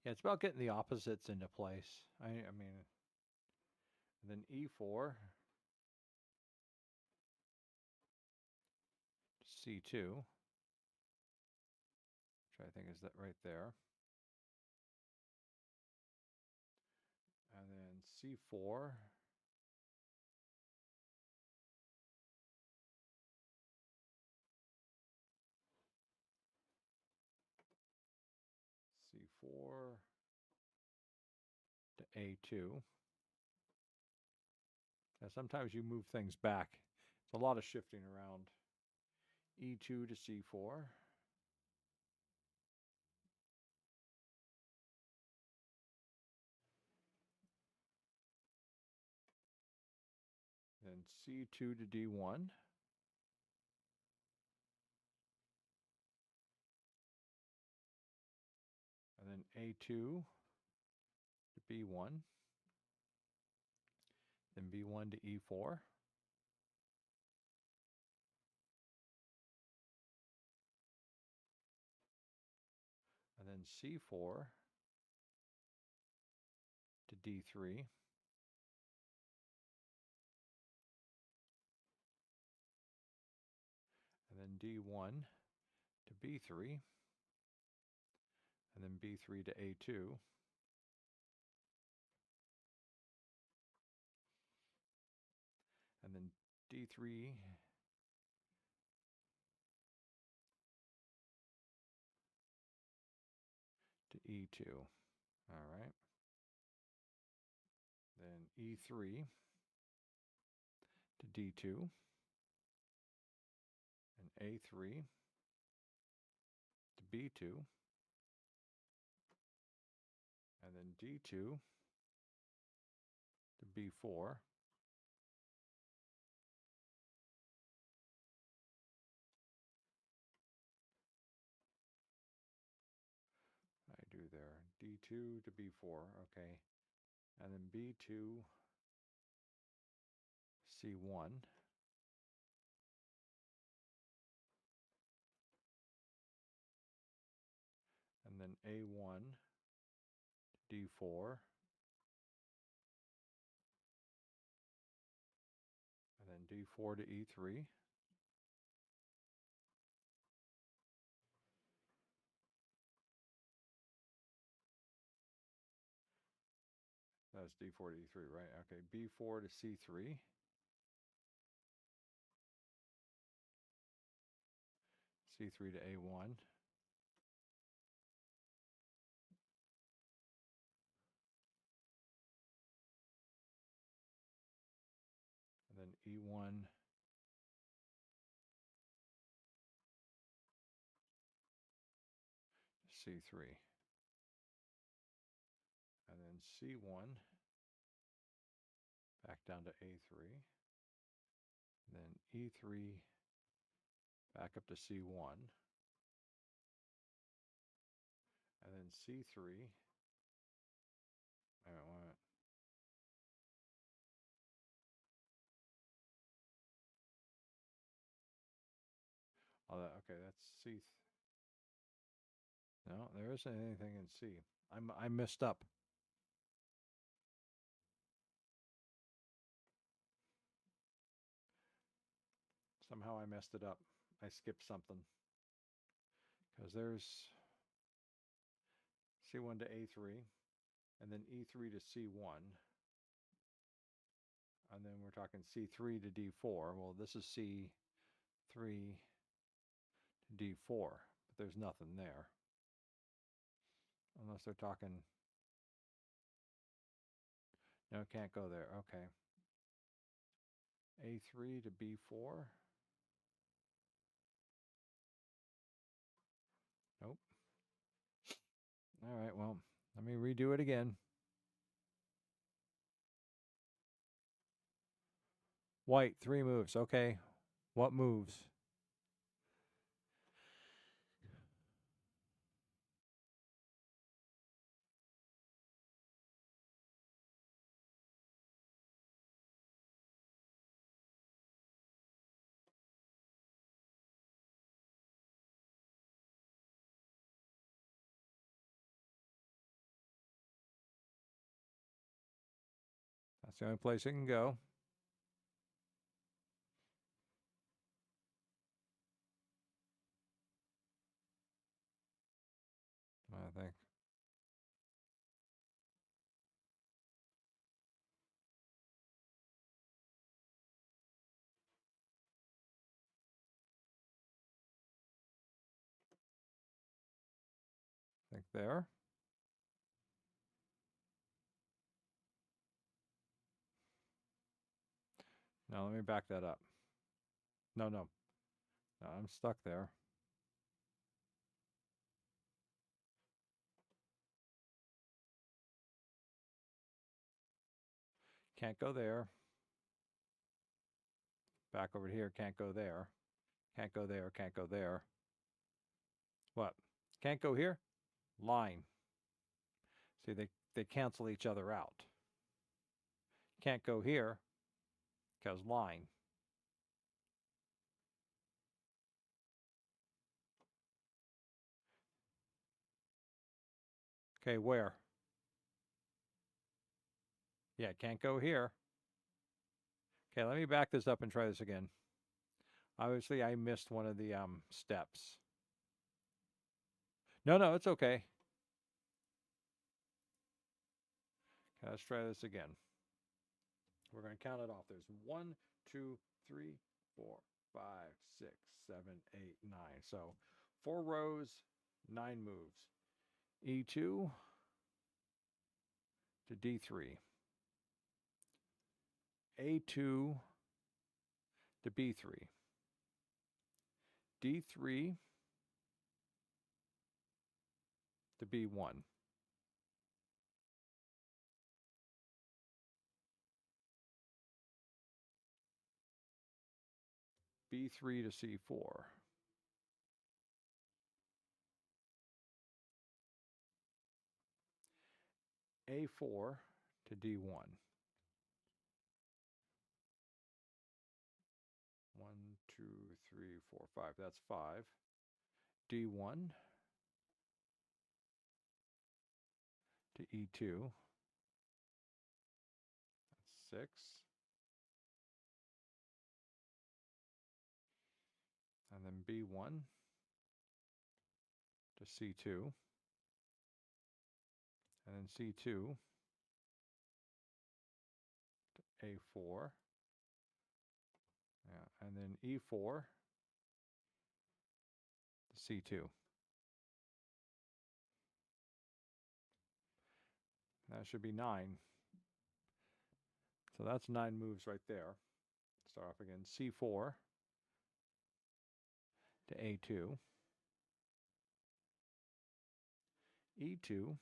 Yeah, it's about getting the opposites into place. I mean, then E4 C2, which I think is that right there. And then C4 C4 to A2. Now, sometimes you move things back. It's a lot of shifting around. E2 to C4. Then C2 to D1. And then A2 to B1. Then B1 to E4. And then C4 to D3. And then D1 to B3. And then B3 to A2. And then D3 to E2. All right. Then E3 to D2. And A3 to B2. And then D2 to B4. I do there. D2 to B4. Okay. And then B2 C1. And then A1 to D4. And then D4 to E3. That's D4 to E3, right? Okay, B4 to C3. C3 to A1. And then E1 to C3. And then C1 back down to A3. Then E3 back up to C1. And then C3. Wait a minute. Oh, okay, that's C. No, there isn't anything in C. I messed up. Somehow I messed it up. I skipped something. Because there's C1 to A3, and then E3 to C1. And then we're talking C3 to D4. Well, this is C3 to D4, but there's nothing there. Unless they're talking... No, can't go there. Okay. A3 to B4. Nope. All right, well, let me redo it again. White, 3 moves. Okay. What moves? the only place it can go. I think. There. Now let me back that up. No, no. No, I'm stuck there. Can't go there. Back over here, can't go there. Can't go there, can't go there. What? Can't go here? Line. See, they cancel each other out. Can't go here because line. Okay, where? Yeah, can't go here. Okay, let me back this up and try this again. Obviously, I missed one of the steps. No, no, it's okay. Okay, let's try this again. We're going to count it off. There's 1, 2, 3, 4, 5, 6, 7, 8, 9. So 4 rows, 9 moves. E2 to D3. A2 to B3. D3 to B1. B3 to C4. A4 to D1. 1, 2, 3, 4, 5. That's 5. D1 to E2. That's 6. And then B1 to C2. And then C2 to A4. Yeah, and then E4 to C2. That should be 9. So that's 9 moves right there. Start off again. C4 to A2. E2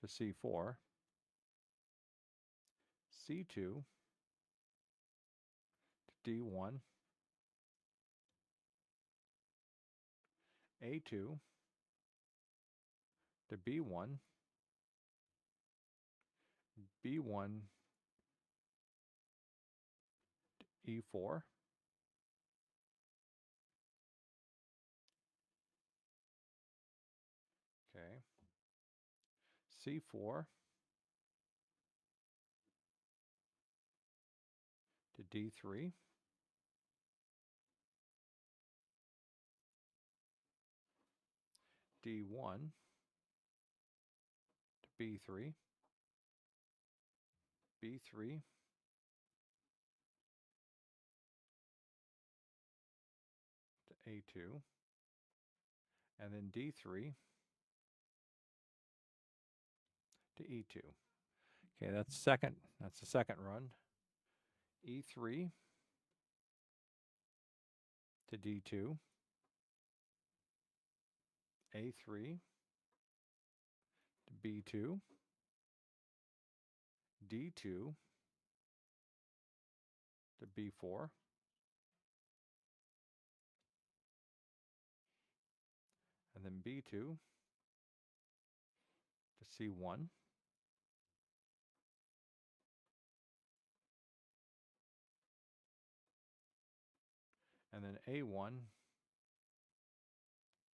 to C4. C2 to D1. A2 to B1. B1 to E4. Okay. C4 to D3. D1 to B3. B3 to A2. And then D3 to E2. Okay, that's the second run. E3 to D2. A3 to B2. D2 to B4. And then B2 to C1. And then A1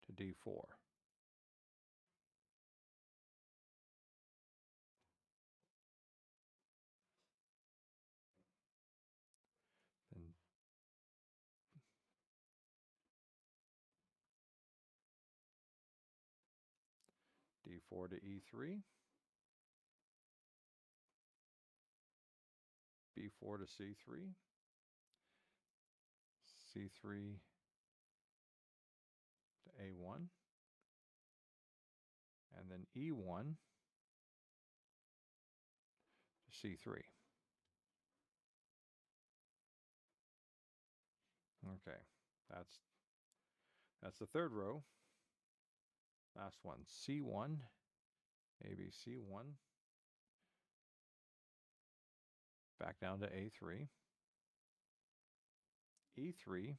to D4. D4 to E3. B4 to C3. C3 to A1. And then E1 to C3. Okay, that's the third row. Last one, C1, ABC1, back down to A3, E3,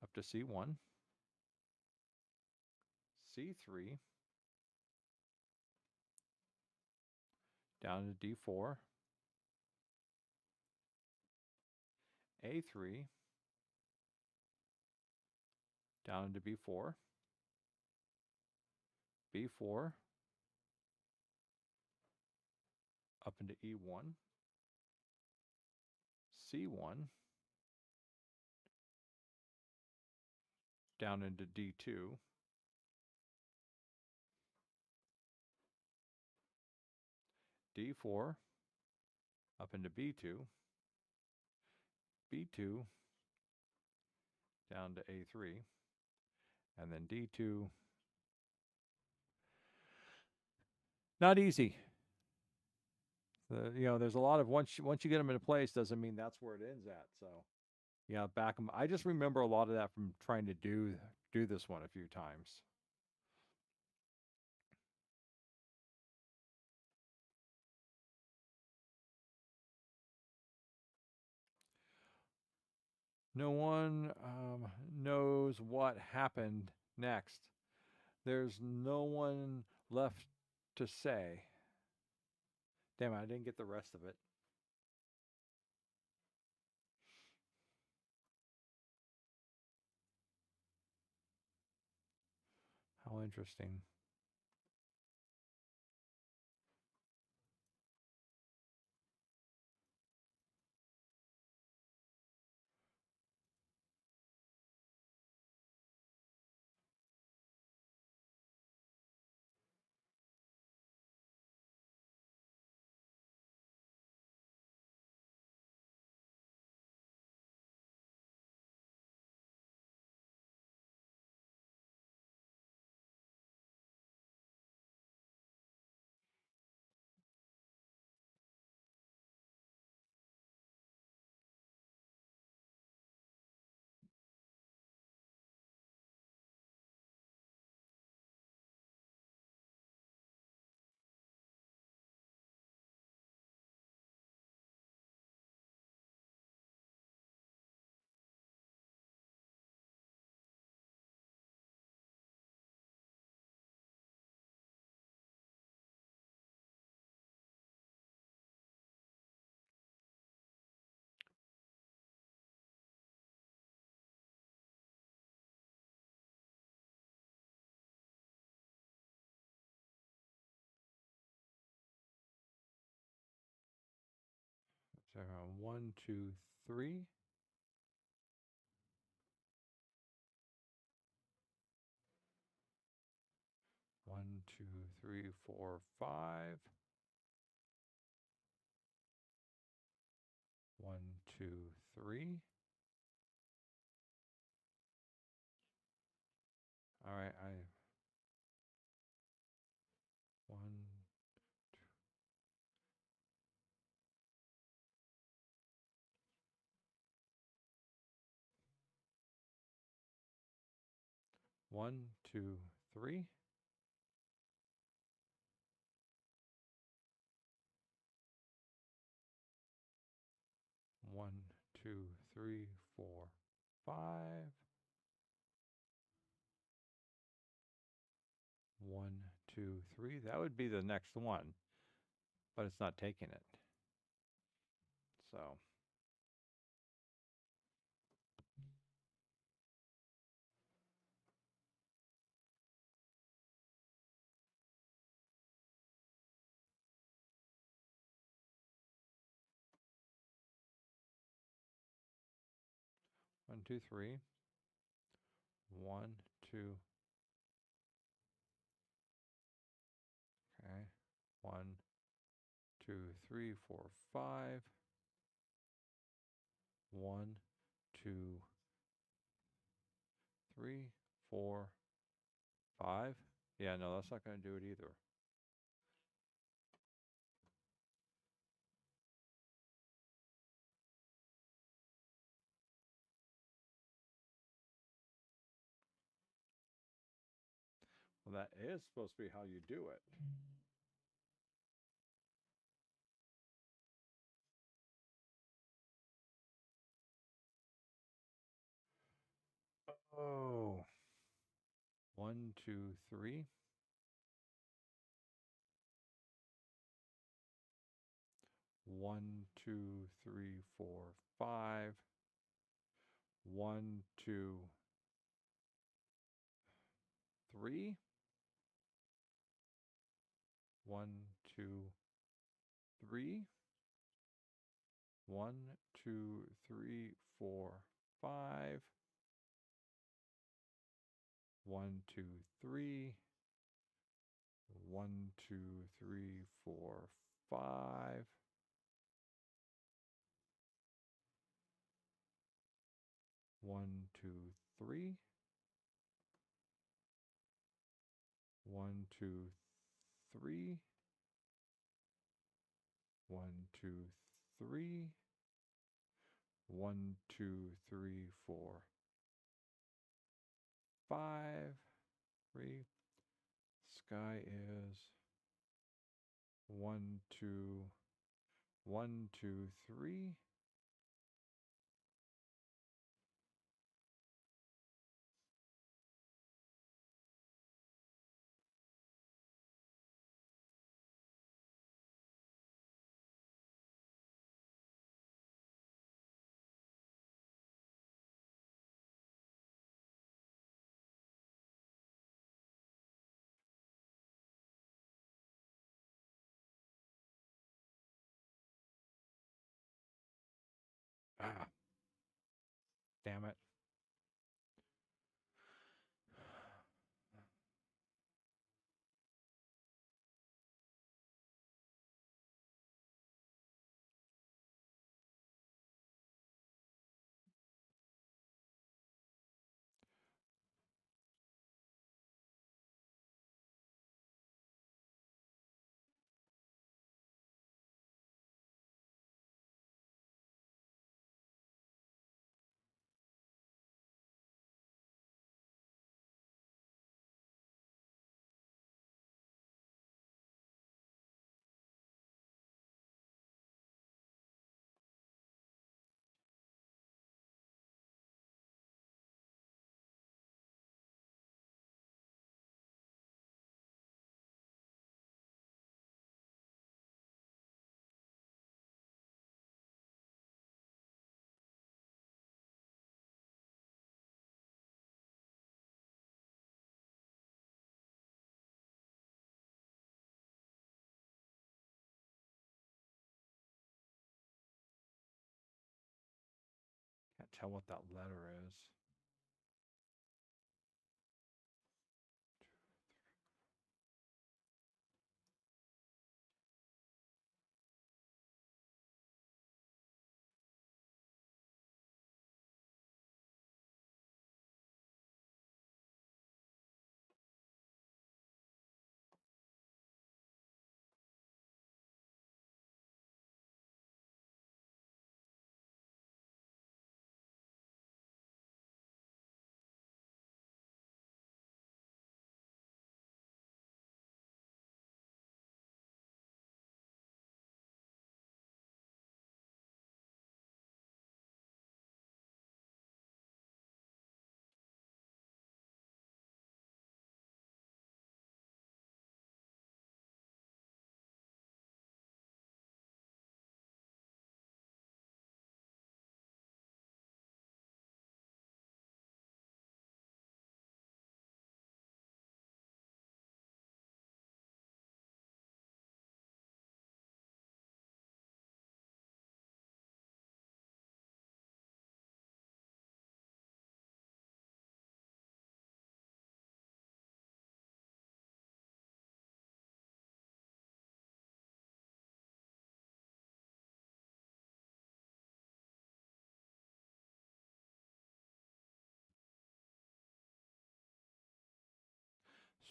up to C1, C3, down to D4, A3, down into B4, B4, up into E1, C1, down into D2, D4, up into B2, B2, down to A3, and then D2. Not easy. There's a lot of once you get them into place doesn't mean that's where it ends at. So, yeah, back them. I just remember a lot of that from trying to do this one a few times. No one knows what happened next. There's no one left to say. Damn it, I didn't get the rest of it. How interesting. So 1, 2, 3. 1, 2, 3, 4, 5. 1, 2, 3. All right, 1, 1, 2, 3. 1, 2, 3, 4, 5. 1, 2, 3. That would be the next one, but it's not taking it. So. One, two, three. 1, 2, 2, 3, 4, 5. 1, 2, 3, 4, 5. Yeah, no, that's not going to do it either. Well, that is supposed to be how you do it. Oh. 1, 2, 3. 1, 2, 3, 4, 5. 1, 2, 3. 1, 2, 3. 1, 2, 3, 4, 5. 1, 2, 3. 1, 2, 3, 4, 5. 1, 2, 3. 1, 2, 3. 1, 2, 3. 1, 2, 3, 4, 5. 3. Sky is 1, 2, 1, 2, 3. Ah, damn it. Can't tell what that letter is.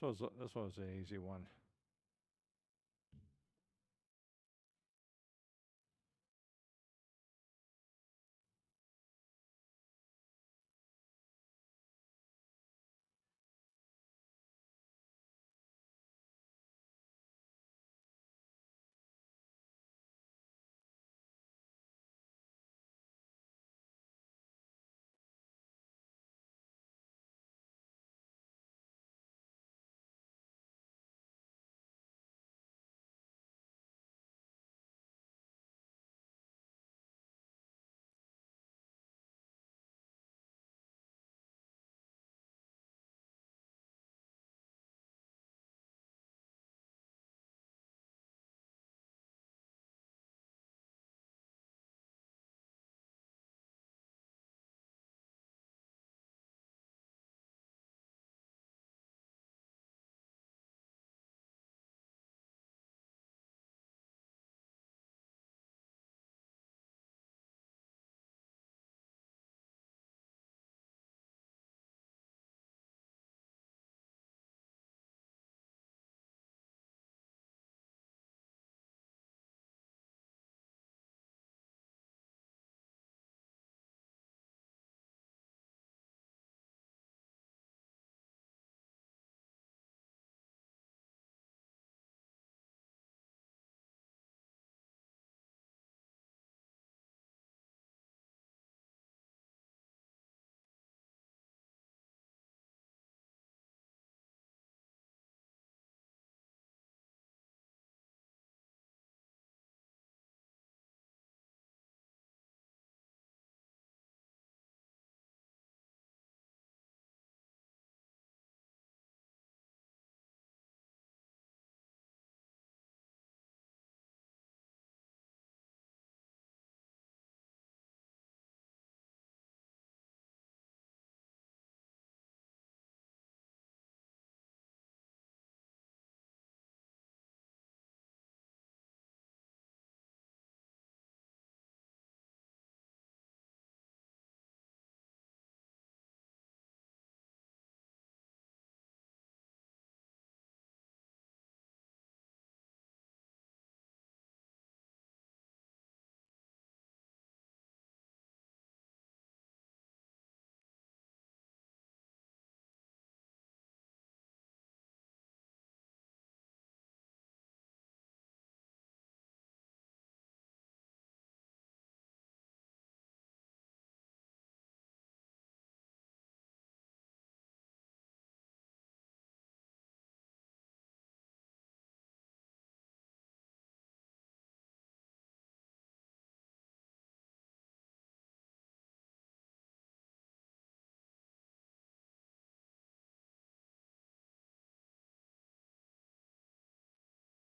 this was an easy one.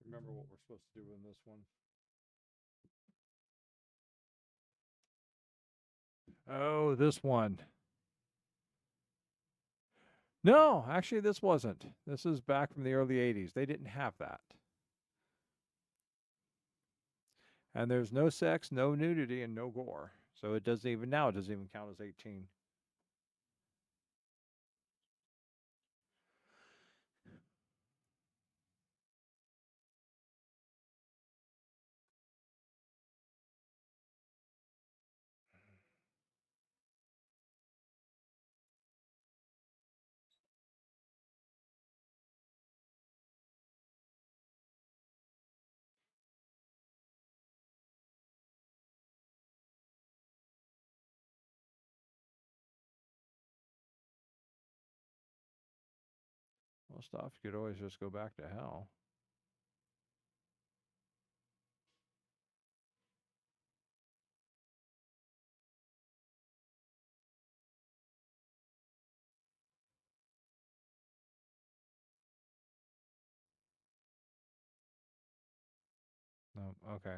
Remember what we're supposed to do in this one? Oh, this one. No, actually, this wasn't. This is back from the early 80s. They didn't have that. And there's no sex, no nudity, and no gore. So it doesn't even now, it doesn't even count as 18. Well, stuff, you could always just go back to hell. No, okay.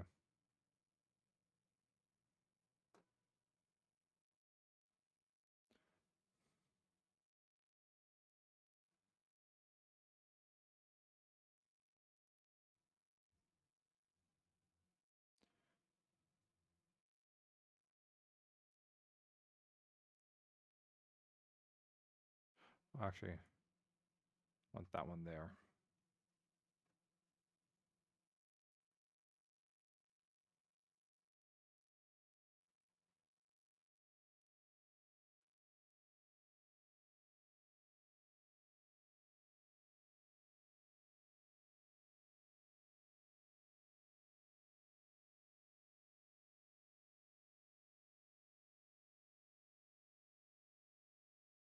Actually, Want that one there.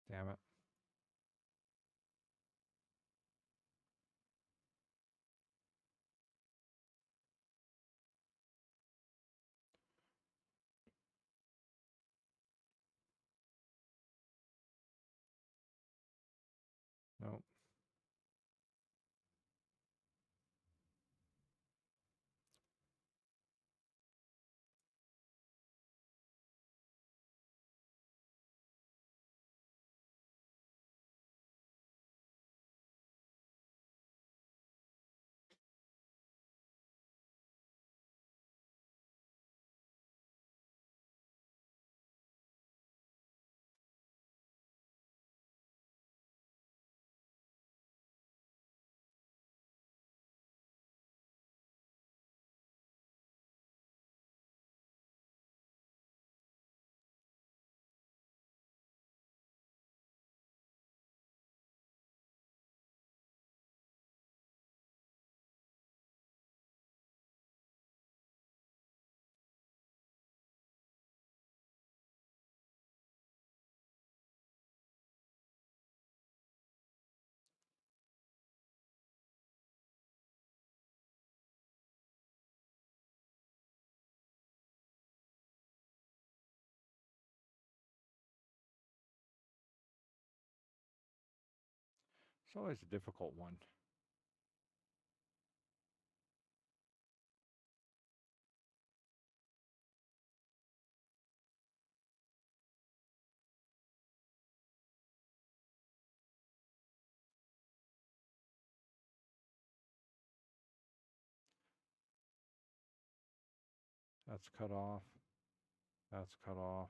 Damn it. Nope. It's always a difficult one. That's cut off. That's cut off.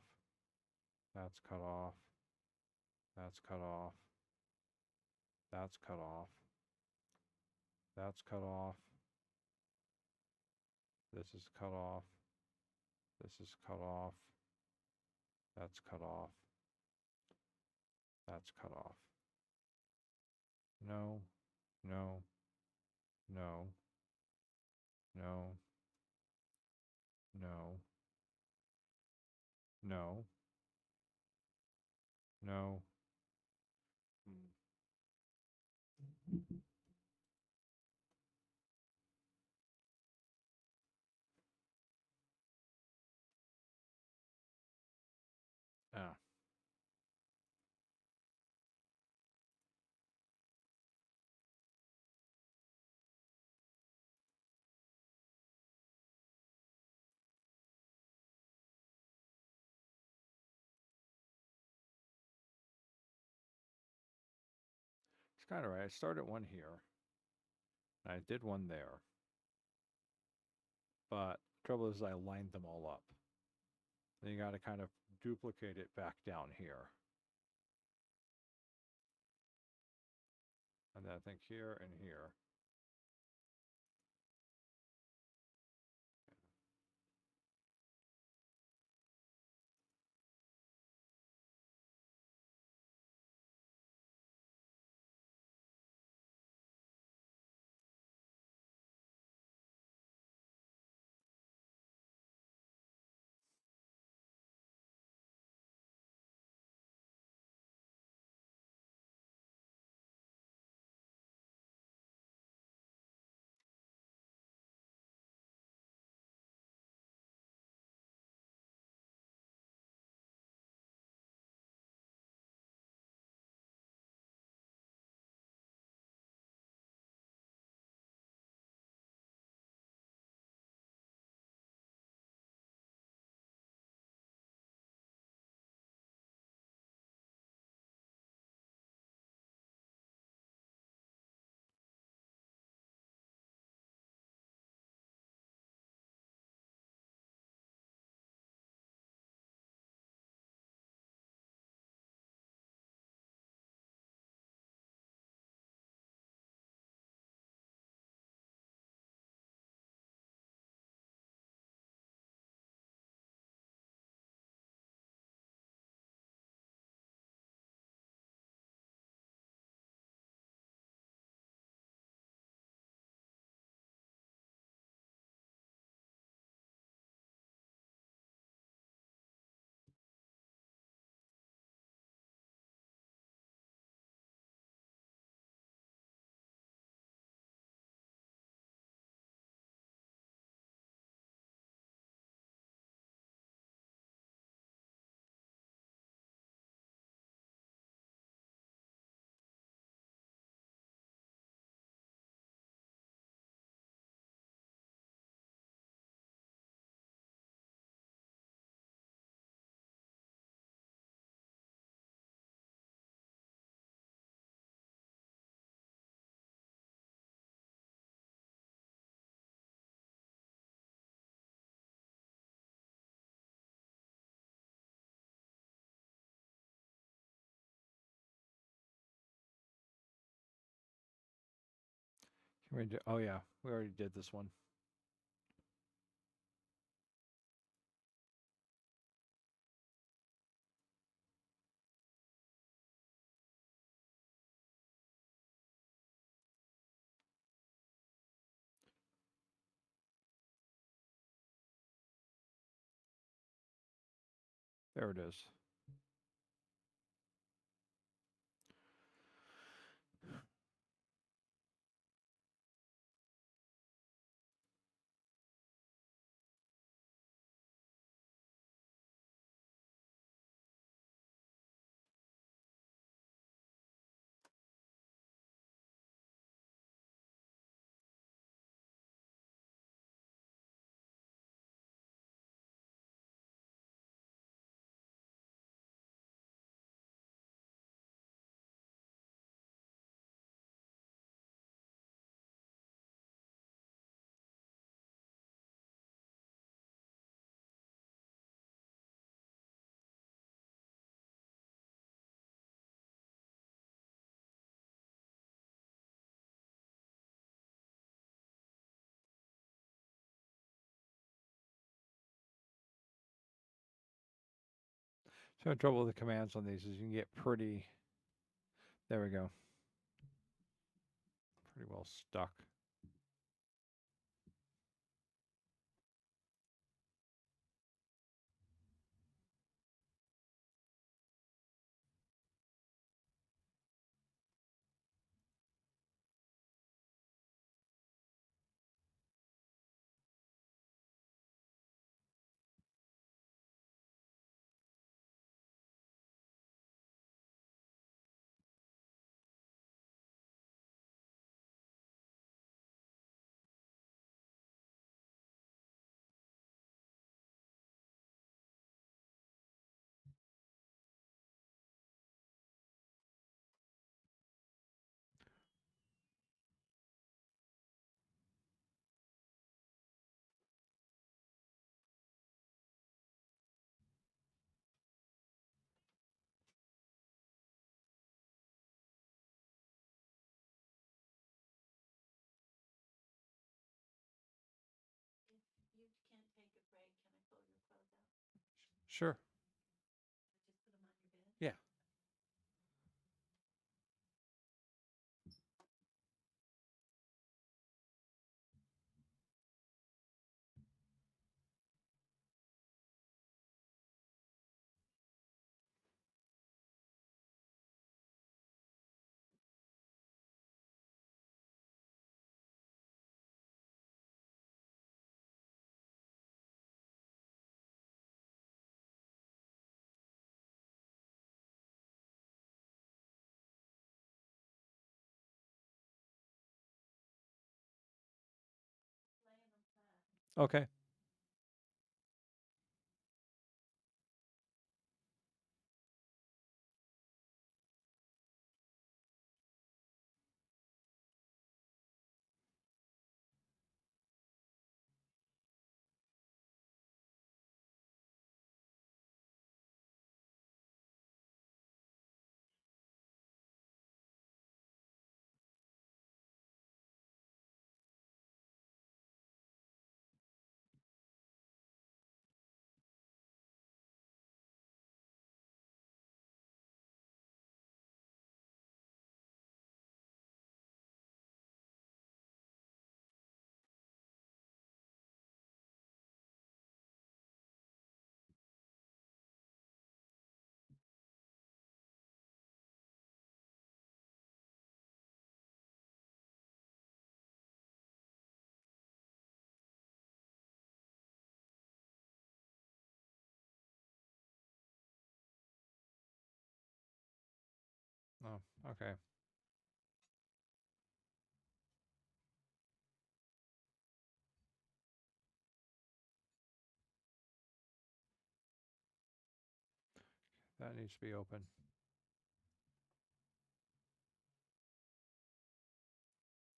That's cut off. That's cut off. That's cut off. That's cut off. This is cut off. This is cut off. That's cut off. That's cut off. No, no, no, no, no, no, no. Ah. It's kind of right. I started one here. I did one there. But the trouble is I lined them all up. Then you got to kind of duplicate it back down here. And then I think here and here. Oh yeah, we already did this one. There it is. So the trouble with the commands on these is you can get pretty. There we go. Pretty well stuck. Sure. Yeah. Okay. Oh, okay. That needs to be open.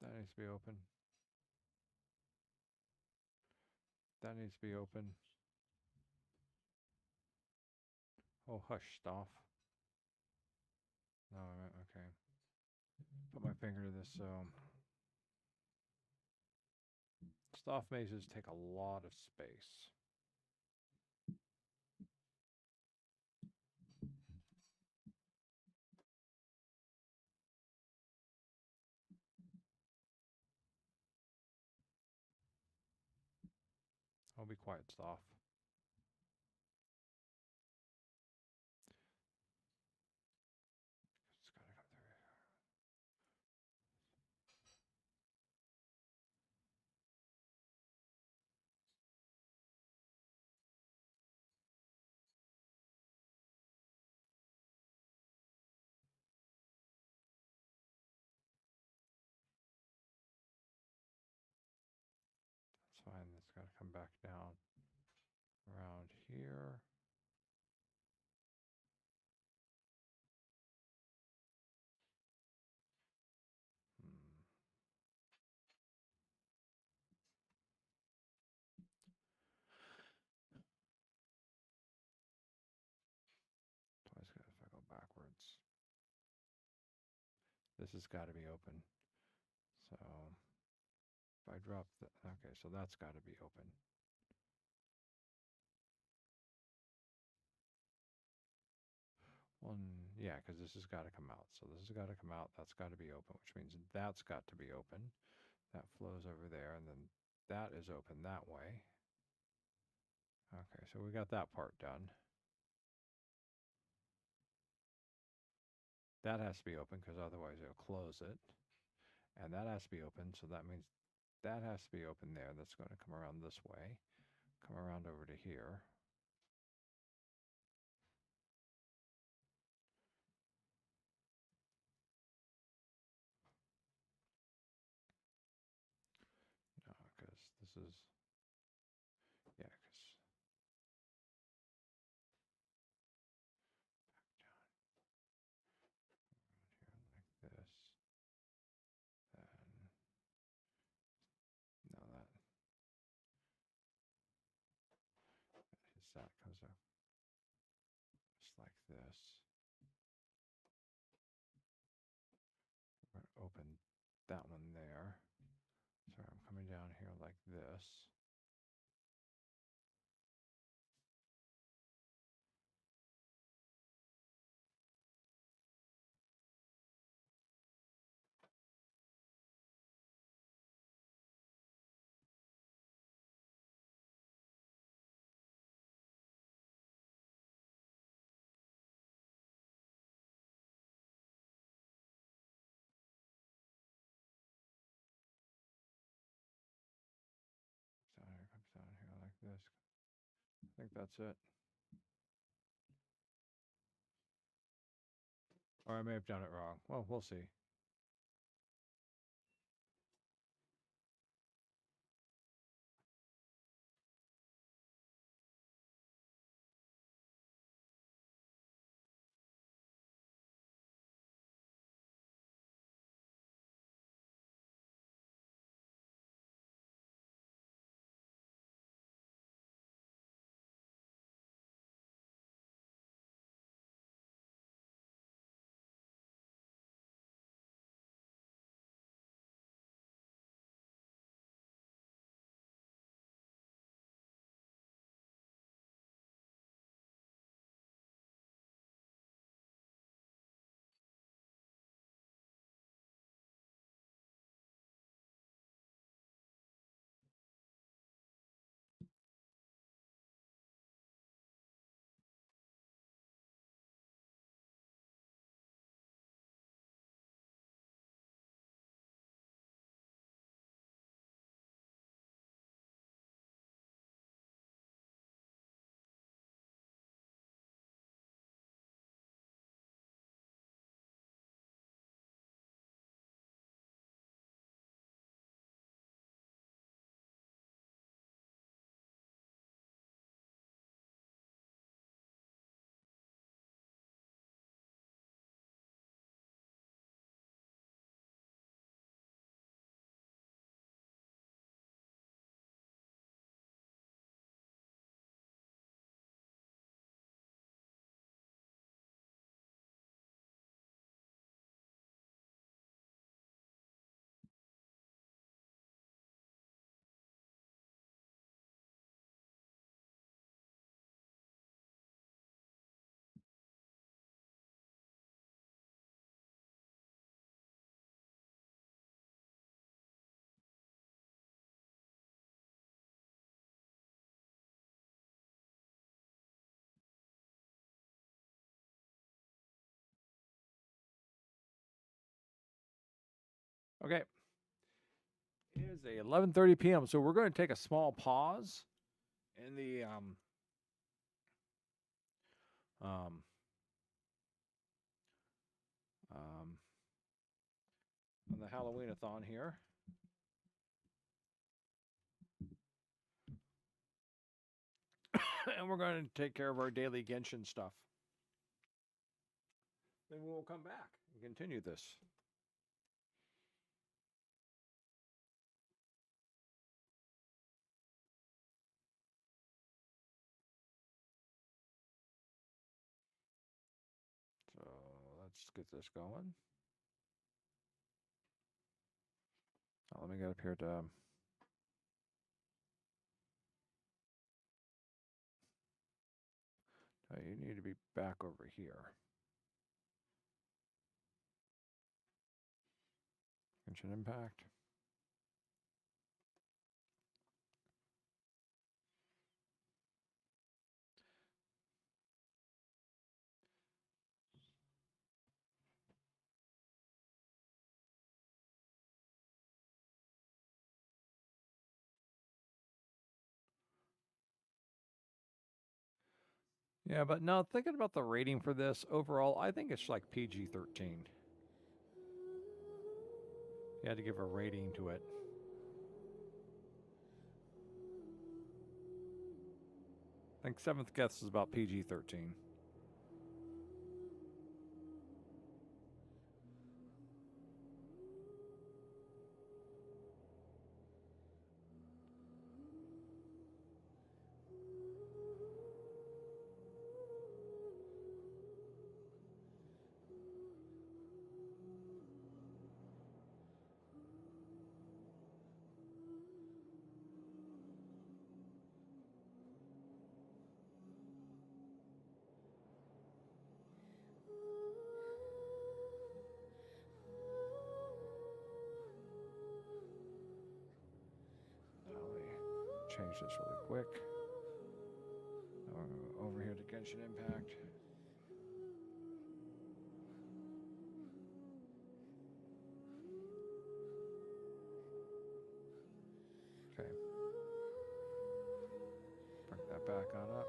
That needs to be open. That needs to be open. Oh, hush, Stoff. No, okay. Put my finger to this. Soft mazes take a lot of space. I'll be quiet, Soft. It's gotta come through here. That's fine. It's got to come back down around here. Hmm. Twice good if I go backwards. This has got to be open. So if I drop the, okay, so that's got to be open. Well, yeah, because this has got to come out. So this has got to come out. That's got to be open, which means that's got to be open. That flows over there, and then that is open that way. Okay, so we got that part done. That has to be open because otherwise it'll close it. And that has to be open, so that means that has to be open there. That's going to come around this way, come around over to here. No, because this is, yeah, because back down here like this. Then, no, that comes up just like this. We're going to open that one there. So I'm coming down here like this. Down here, comes down here like this. I think that's it. Or I may have done it wrong. Well, we'll see. Okay. It is 11:30 p.m. So we're going to take a small pause in the um, on the Halloweenathon here. And we're going to take care of our daily Genshin stuff. Then we'll come back and continue this. So let's get this going. Oh, let me get up here to... you need to be back over here. Genshin Impact. Yeah, but now thinking about the rating for this overall, I think it's like PG-13. You had to give a rating to it. I think Seventh Guest is about PG-13. Change this really quick. Over here to Genshin Impact. Okay. Bring that back on up.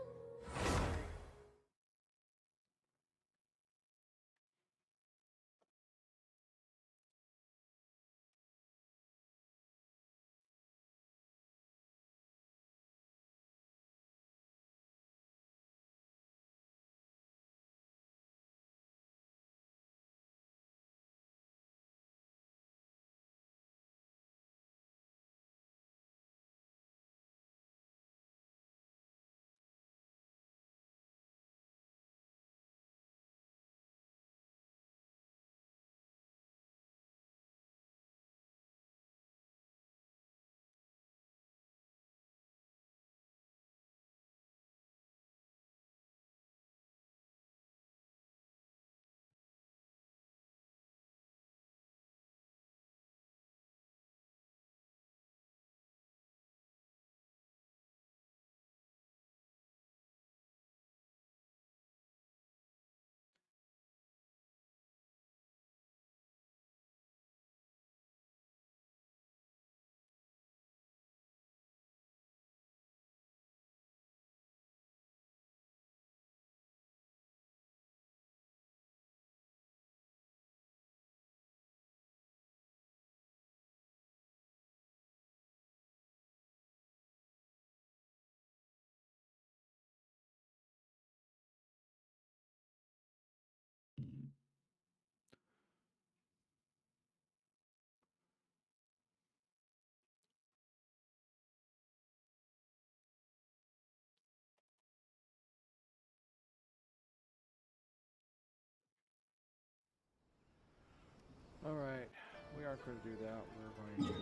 All right, we aren't going to do that. We're going to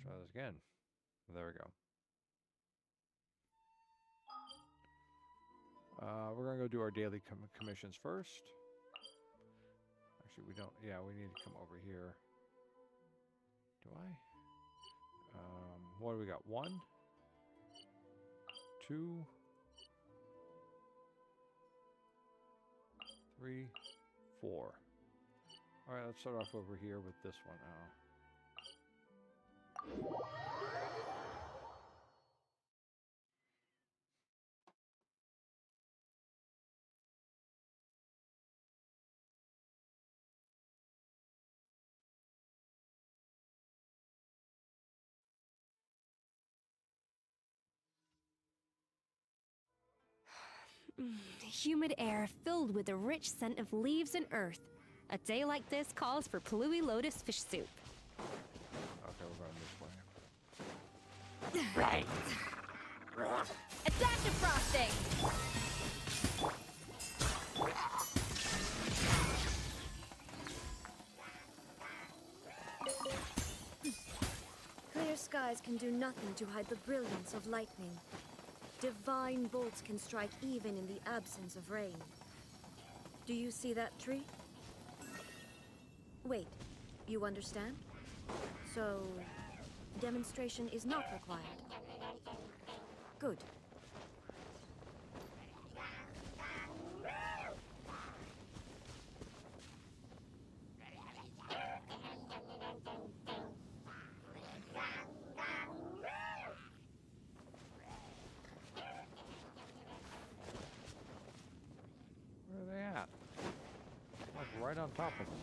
try this again. There we go. We're going to go do our daily commissions first. Actually, we don't. Yeah, we need to come over here. Do I? What do we got? 1, 2, 3, 4. All right, let's start off over here with this one now. Humid air filled with the rich scent of leaves and earth. A day like this calls for Palui Lotus fish soup. Okay, we're going this way. Right. Adaptive frosting! Clear skies can do nothing to hide the brilliance of lightning. Divine bolts can strike even in the absence of rain. Do you see that tree? Wait, you understand? So, demonstration is not required. Good. Where are they at? Like right on top of them.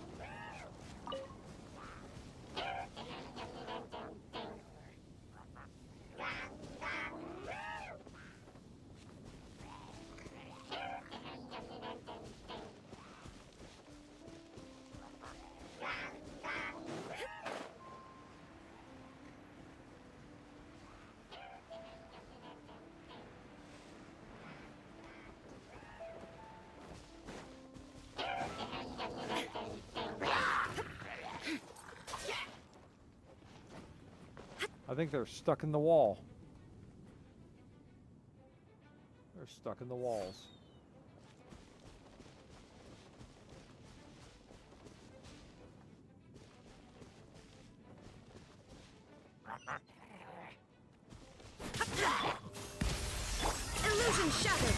I think they're stuck in the wall. They're stuck in the walls. Illusion shattered!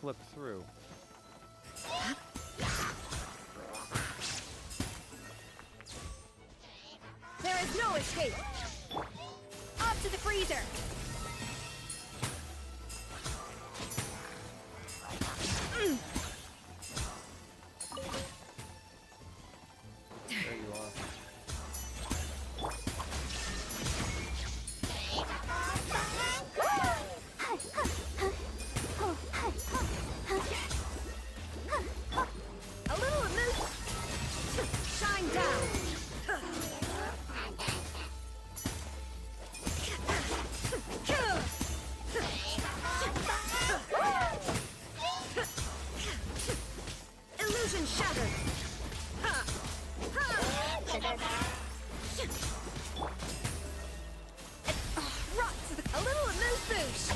Clip through. There is no escape! Up to the freezer! There you are. A little amuse! Shine down! Illusion shattered! Rocks! A little amuse boost!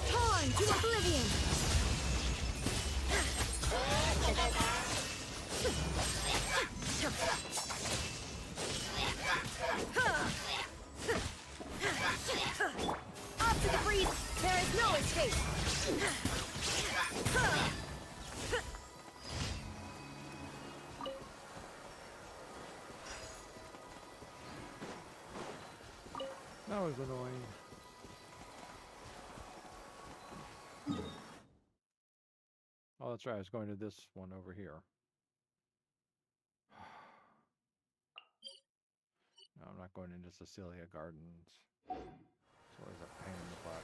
Torn to oblivion! Up to the freeze! There is no escape! That was annoying. Oh, that's right. I was going to this one over here. No, I'm not going into Cecilia Gardens. It's always a pain in the butt.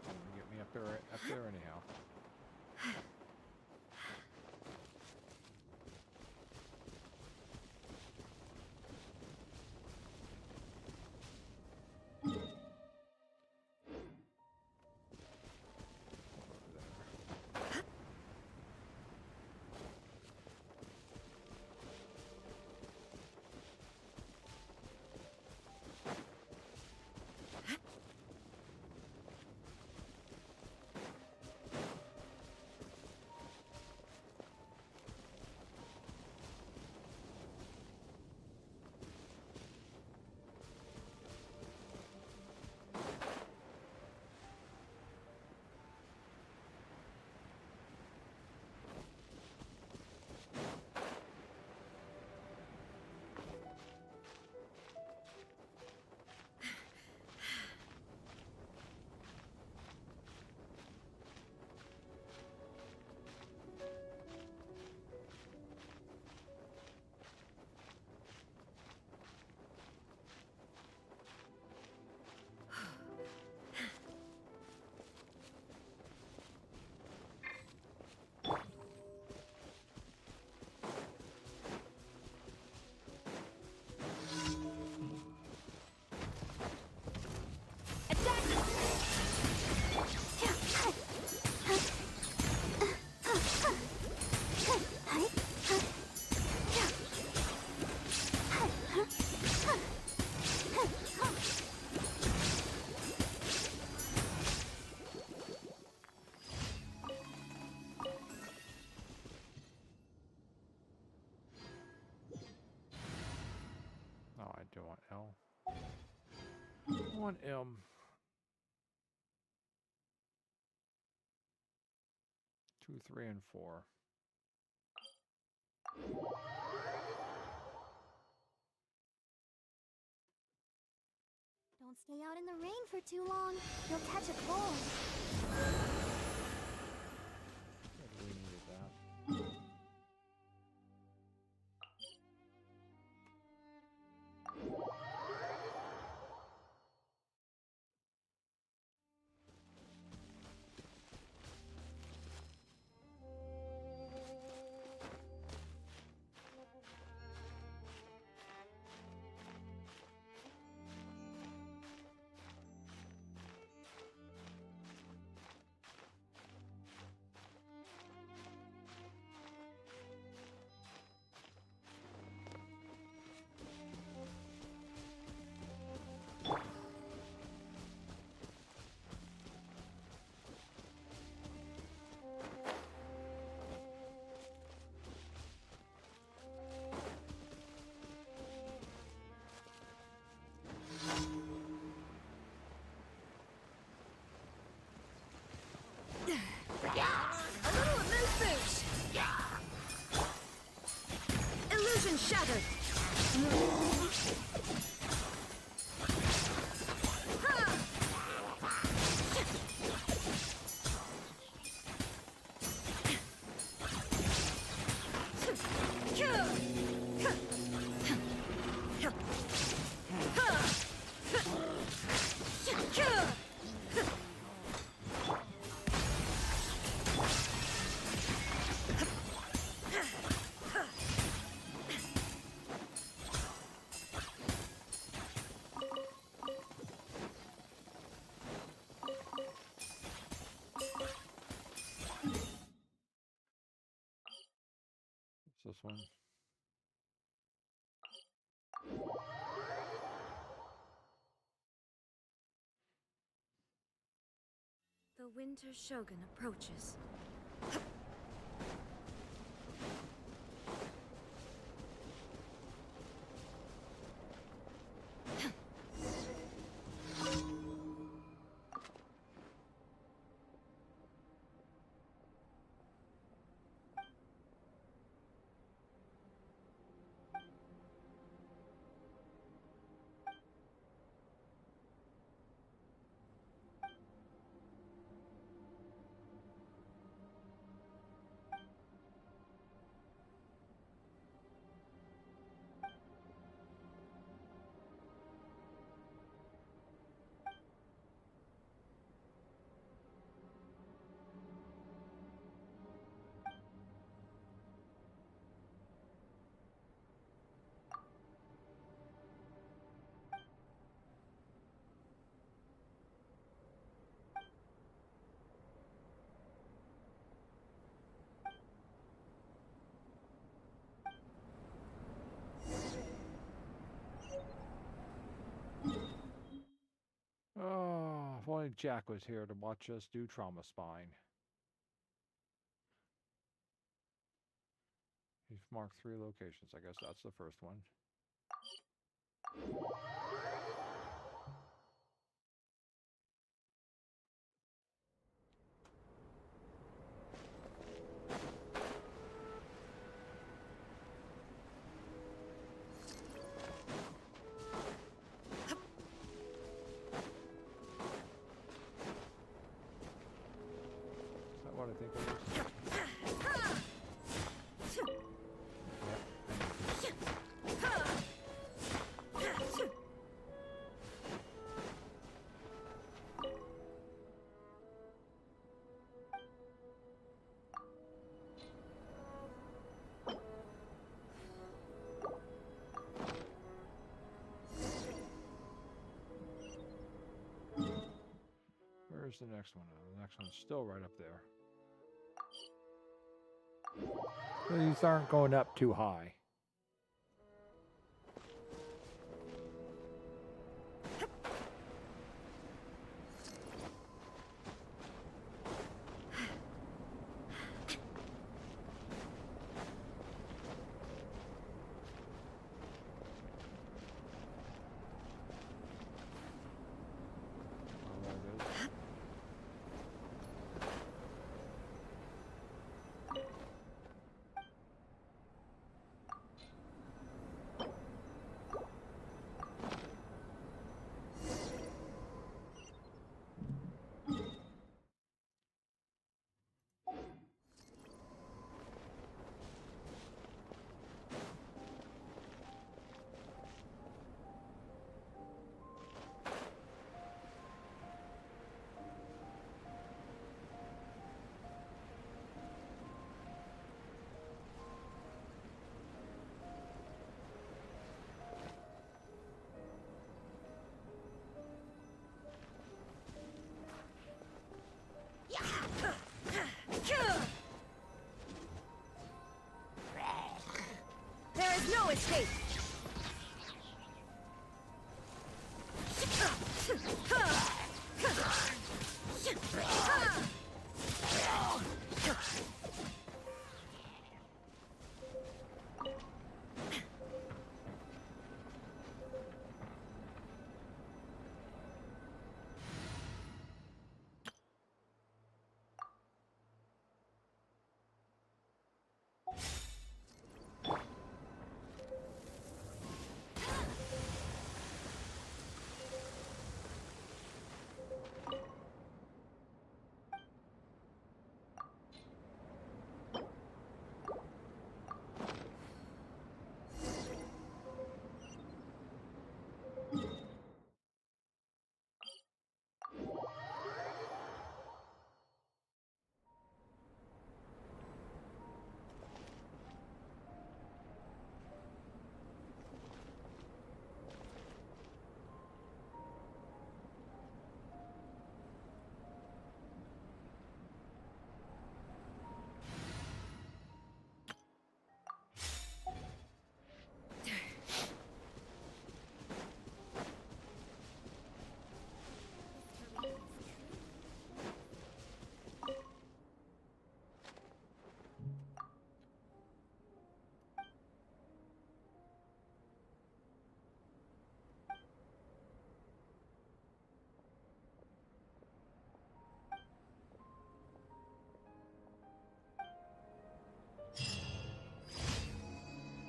Doesn't get me up there anyhow. do I want L? I want M. 2, 3, and 4. Don't stay out in the rain for too long. You'll catch a cold. We needed that. A little moose boost! Illusion shattered! This one. The Winter Shogun approaches. Oh, if only Jack was here to watch us do trauma spine. He's marked 3 locations. I guess that's the first one. Is that what I think it is? Where's the next one? The next one's still right up there. These aren't going up too high. is no escape!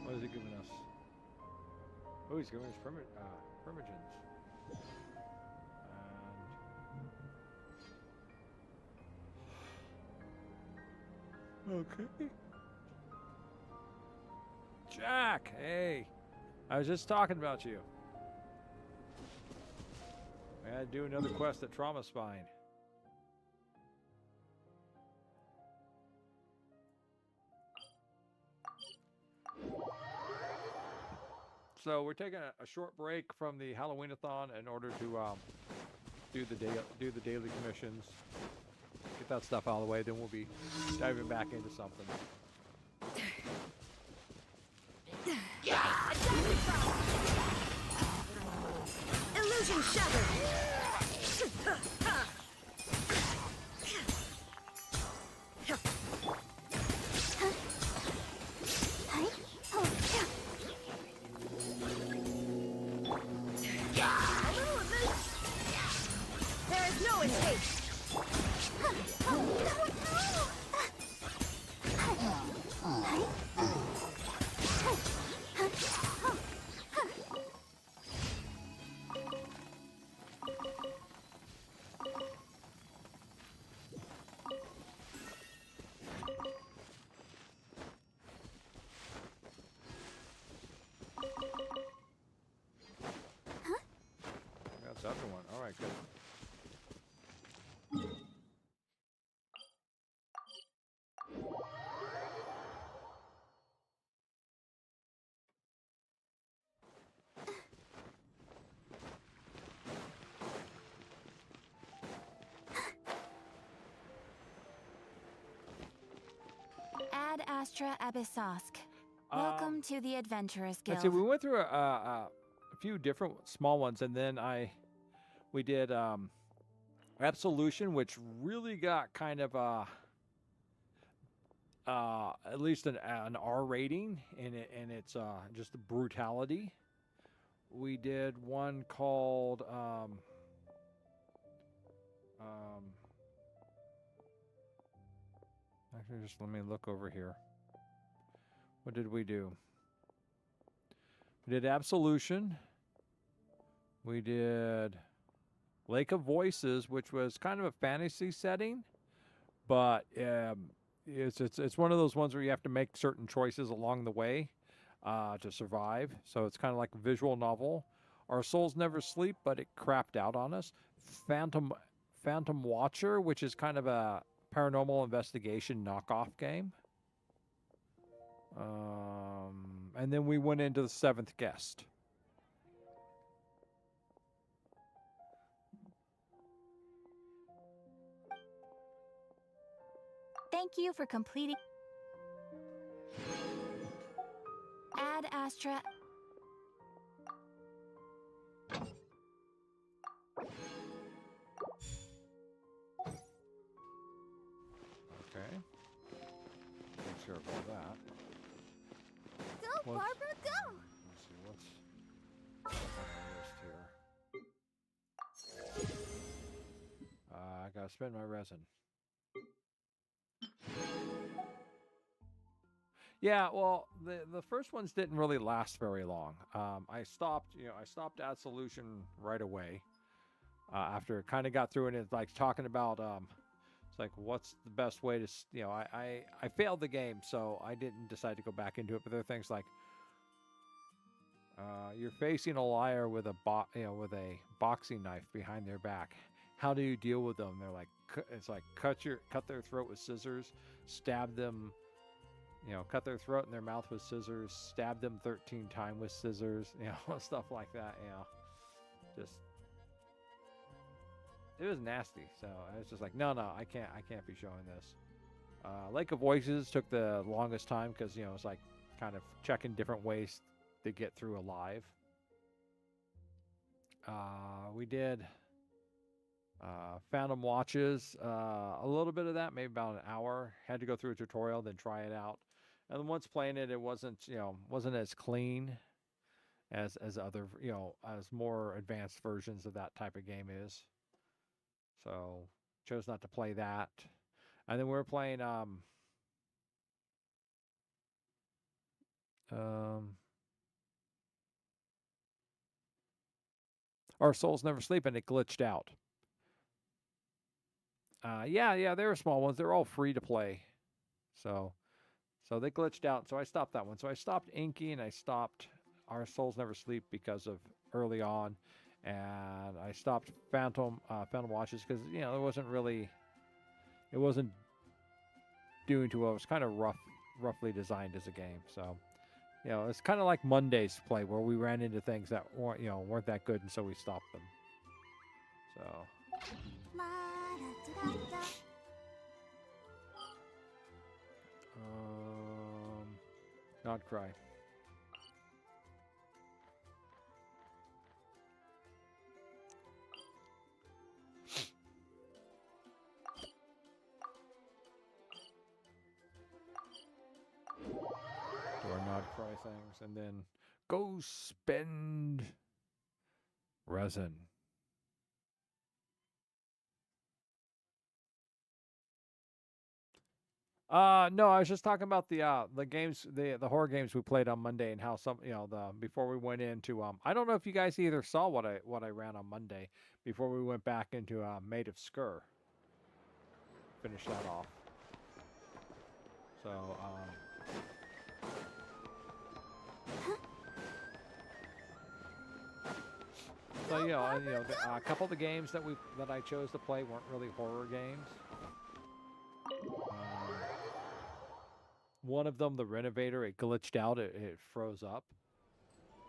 What is he giving us? Oh, he's giving us primogens. And okay. Jack, hey. I was just talking about you. I had to do another quest at Trauma Spine. So we're taking a short break from the Halloweenathon in order to do the daily commissions, get that stuff out of the way. Then we'll be diving back into something. Illusion shattered! There is no escape! That's the other one. All right, good. Ad Astra Abyssosk. Welcome to the Adventurers Guild. Let's see, we went through a few different small ones, and then we did Absolution, which really got kind of at least an R rating in it, and it's just the brutality. We did one called actually, just let me look over here. What did we do? We did Absolution. We did Lake of Voices, which was kind of a fantasy setting, but it's one of those ones where you have to make certain choices along the way to survive. So it's kind of like a visual novel. Our Souls Never Sleep, but it crapped out on us. Phantom Watcher, which is kind of a paranormal investigation knockoff game. And then we went into the Seventh Guest. Thank you for completing. Ad Astra. Okay. Take care of all that. Go, What's- Barbara, go! Let's see what's on our list here. I gotta spend my resin. Yeah, well, the first ones didn't really last very long. I stopped Ad Solution right away after it kind of got through, and it's like talking about it's like what's the best way to I failed the game, so I didn't decide to go back into it. But there are things like you're facing a liar with a with a boxing knife behind their back. How do you deal with them? They're like it's like cut their throat with scissors, stab them. Cut their throat and their mouth with scissors, stab them 13 times with scissors, stuff like that. Just it was nasty. So I was just like, no, I can't be showing this. Lake of Voices took the longest time because it's like kind of checking different ways to get through alive. We did Phantom Watches, a little bit of that, maybe about an hour. Had to go through a tutorial, then try it out. And once playing it, it wasn't as clean as other, as more advanced versions of that type of game is. So chose not to play that. And then we were playing Our Souls Never Sleep, and it glitched out. Yeah, they were small ones. They're all free to play. So they glitched out. So I stopped that one. So I stopped Inky and I stopped Our Souls Never Sleep because of early on, and I stopped Phantom Watches because it wasn't doing too well. It was kind of roughly designed as a game. So it's kind of like Monday's play where we ran into things that weren't that good, and so we stopped them. So. Not cry. Do our not cry things, and then go spend resin. No, I was just talking about the games, the horror games we played on Monday, and how some before we went into I don't know if you guys either saw what I ran on Monday before we went back into Maid of Skur. Finish that off. So a couple of the games that I chose to play weren't really horror games. One of them, the Renovator, it glitched out. It froze up.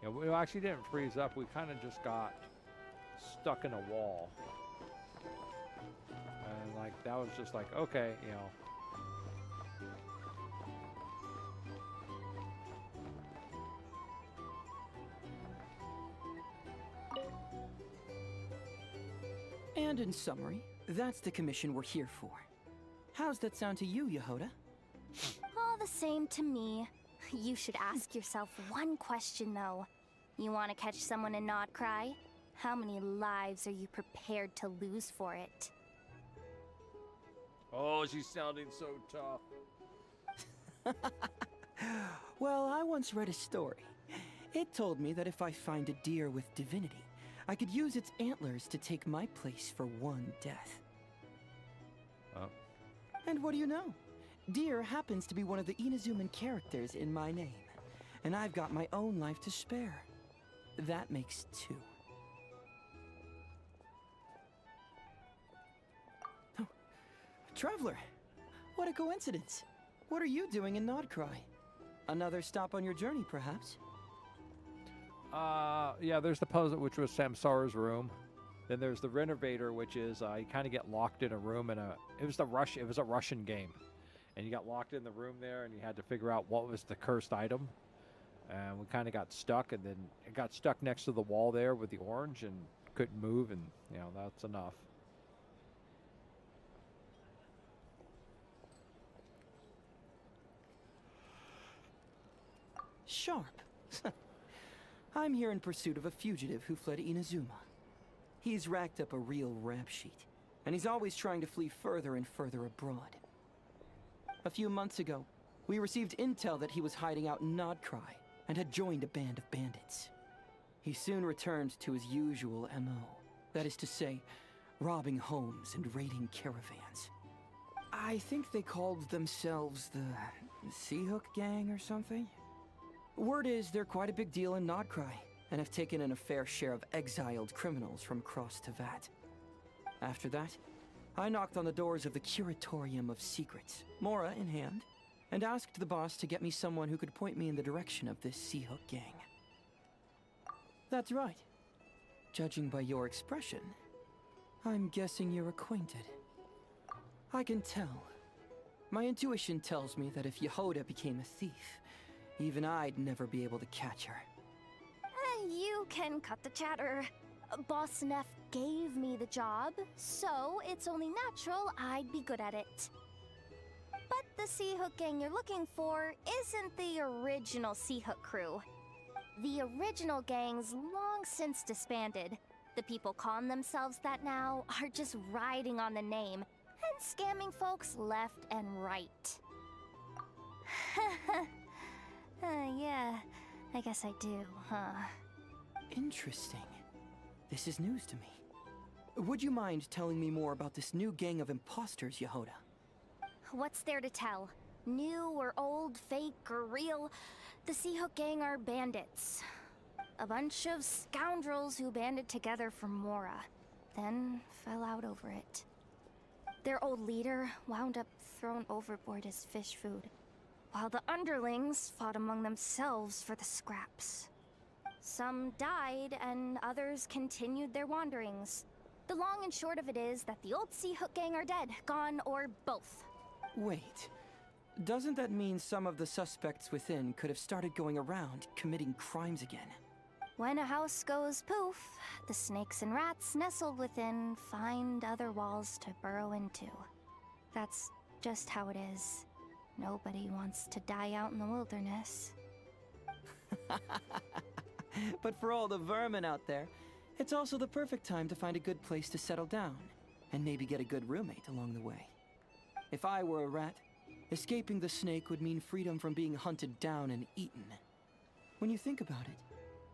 We actually didn't freeze up. We kind of just got stuck in a wall. And that was just like, okay, And in summary, that's the commission we're here for. How's that sound to you, Yehoda? All the same to me. You should ask yourself one question, though. You want to catch someone and not cry? How many lives are you prepared to lose for it? Oh, she's sounding so tough. Well, I once read a story. It told me that if I find a deer with divinity, I could use its antlers to take my place for one death. Oh. And what do you know? Deer happens to be one of the Inazuman characters in my name, and I've got my own life to spare. That makes two. Oh, Traveler, what a coincidence. What are you doing in Nodcry? Another stop on your journey, perhaps? Yeah, there's the puzzle, which was Samsara's room. Then there's the Renovator, which is you kind of get locked in a room it was a Russian game. And you got locked in the room there, and you had to figure out what was the cursed item. And we kind of got stuck, and then it got stuck next to the wall there with the orange and couldn't move, and, you know, that's enough. Sharp. I'm here in pursuit of a fugitive who fled Inazuma. He's racked up a real rap sheet, and he's always trying to flee further and further abroad. A few months ago, we received intel that he was hiding out in Nodcry and had joined a band of bandits. He soon returned to his usual MO, that is to say, robbing homes and raiding caravans. I think they called themselves the Seahook Gang or something? Word is they're quite a big deal in Nodcry, and have taken in a fair share of exiled criminals from across Tevat. After that, I knocked on the doors of the Curatorium of Secrets, Mora in hand, and asked the boss to get me someone who could point me in the direction of this Seahook Gang. That's right. Judging by your expression, I'm guessing you're acquainted. I can tell. My intuition tells me that if Yehoda became a thief, even I'd never be able to catch her. You can cut the chatter. Boss Neff gave me the job, so it's only natural I'd be good at it. But the Seahook Gang you're looking for isn't the original Seahook crew. The original gang's long since disbanded. The people calling themselves that now are just riding on the name and scamming folks left and right. Yeah, I guess I do, huh? Interesting. This is news to me. Would you mind telling me more about this new gang of imposters, Yehoda? What's there to tell? New or old, fake or real, the Seahook Gang are bandits. A bunch of scoundrels who banded together for Mora, then fell out over it. Their old leader wound up thrown overboard as fish food, while the underlings fought among themselves for the scraps. Some died, and others continued their wanderings. The long and short of it is that the old Seahook Gang are dead, gone, or both. Wait. Doesn't that mean some of the suspects within could have started going around committing crimes again? When a house goes poof, the snakes and rats nestled within find other walls to burrow into. That's just how it is. Nobody wants to die out in the wilderness. But for all the vermin out there, it's also the perfect time to find a good place to settle down, and maybe get a good roommate along the way. If I were a rat, escaping the snake would mean freedom from being hunted down and eaten. When you think about it,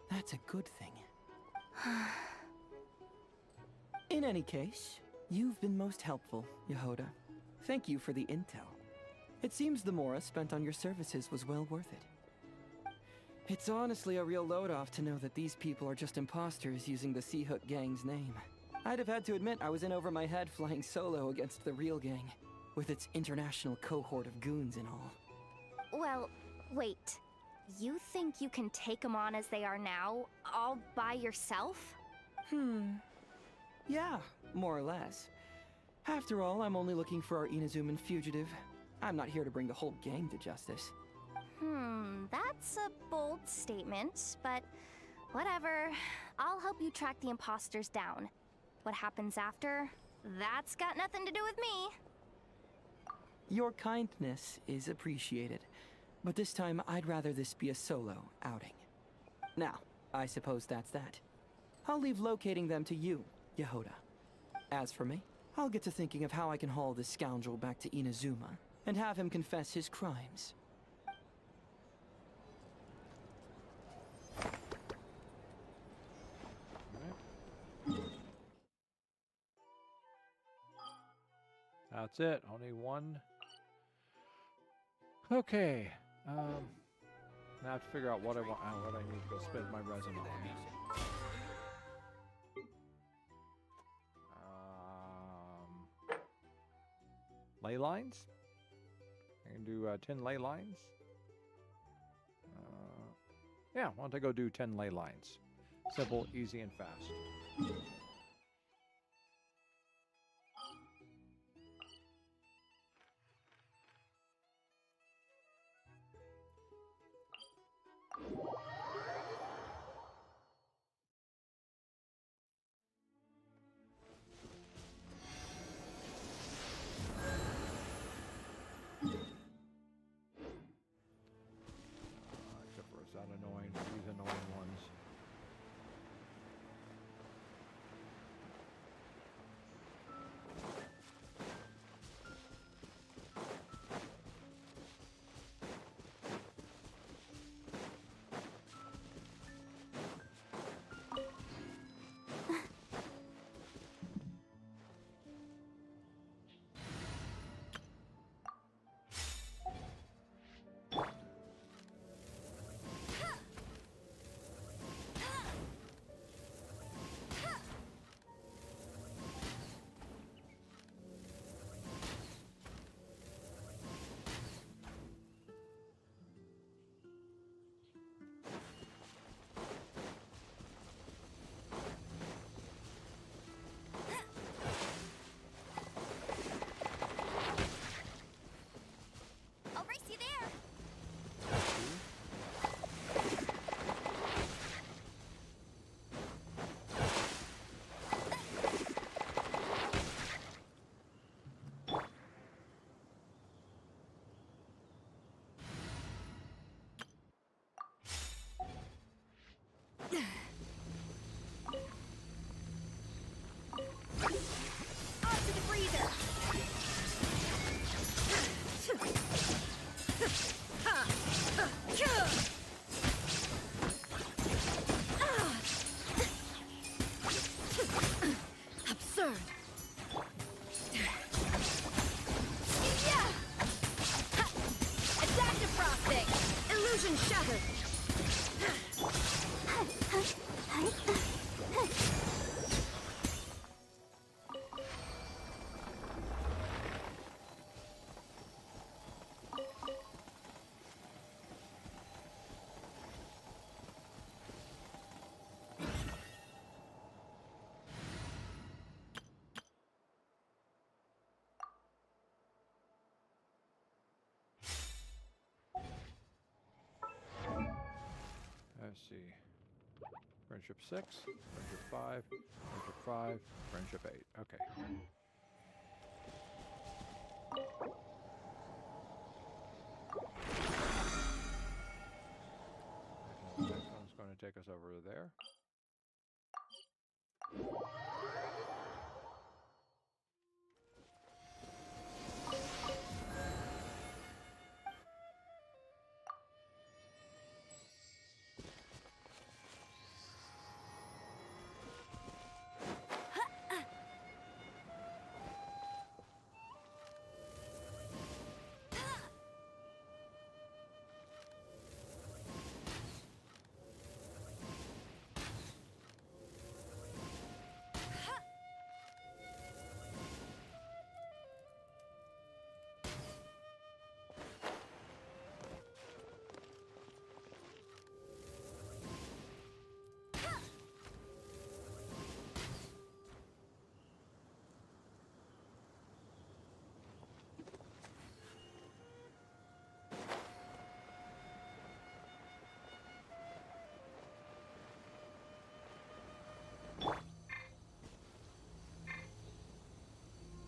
that's a good thing. In any case, you've been most helpful, Yehoda. Thank you for the intel. It seems the Mora spent on your services was well worth it. It's honestly a real load-off to know that these people are just imposters using the Seahook Gang's name. I'd have had to admit I was in over my head flying solo against the real gang, with its international cohort of goons and all. Well, wait. You think you can take them on as they are now, all by yourself? Yeah, more or less. After all, I'm only looking for our Inazuman fugitive. I'm not here to bring the whole gang to justice. That's a bold statement, but whatever. I'll help you track the imposters down. What happens after? That's got nothing to do with me. Your kindness is appreciated, but this time I'd rather this be a solo outing. Now, I suppose that's that. I'll leave locating them to you, Yehoda. As for me, I'll get to thinking of how I can haul this scoundrel back to Inazuma and have him confess his crimes. That's it. Only one. Okay. Now I have to figure out what I want. What I need to go spend my resin on. Ley lines. I can do 10 ley lines. Yeah, why don't I go do 10 ley lines? Simple, easy, and fast. Let's see. Friendship 6, friendship 5, friendship 5, friendship 8. Okay. This one's going to take us over there.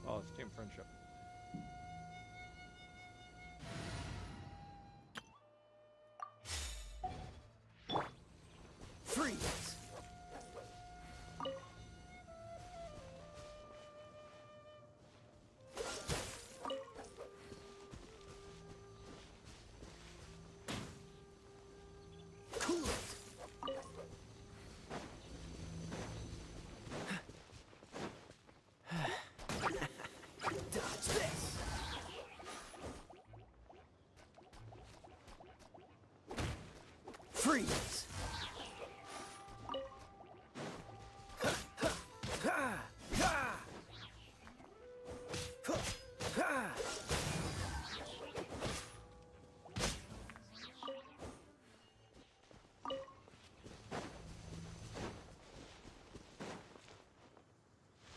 Oh, it's team friendship. Freeze! Cool it! Dodge this! Freeze!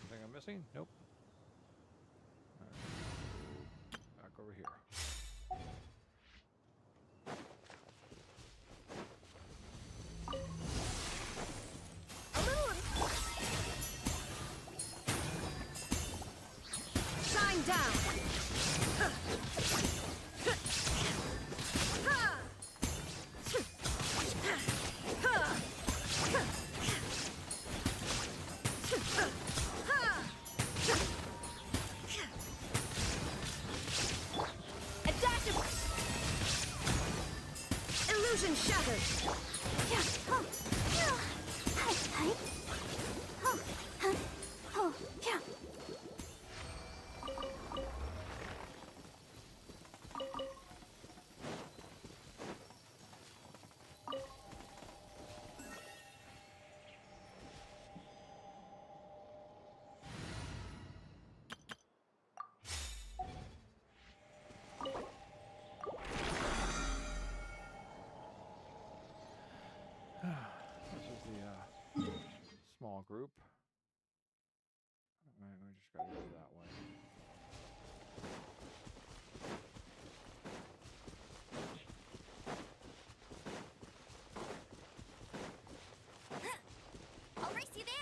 Anything I'm missing? Nope. All right. Back over here. Shine down! A dash of illusion shattered! This is the small group. All right, we just got to go that way. I'll race you there.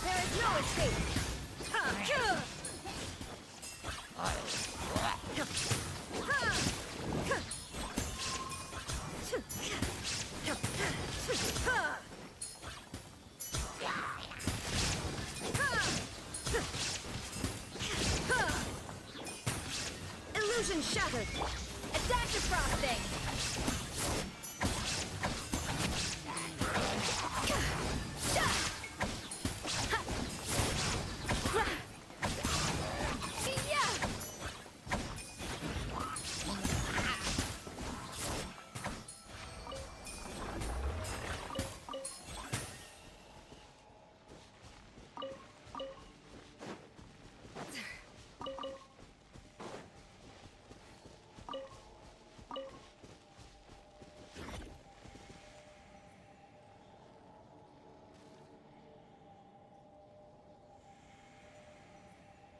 There is no escape!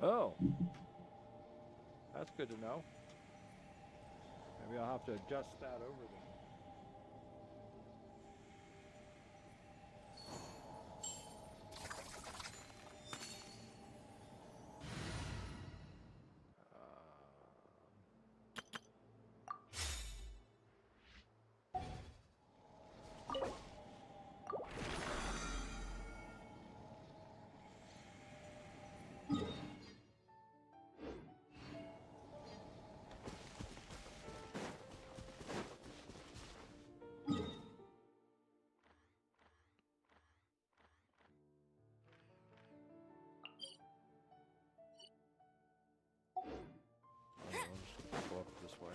Oh. That's good to know. Maybe I'll have to adjust that over then. Go up this way.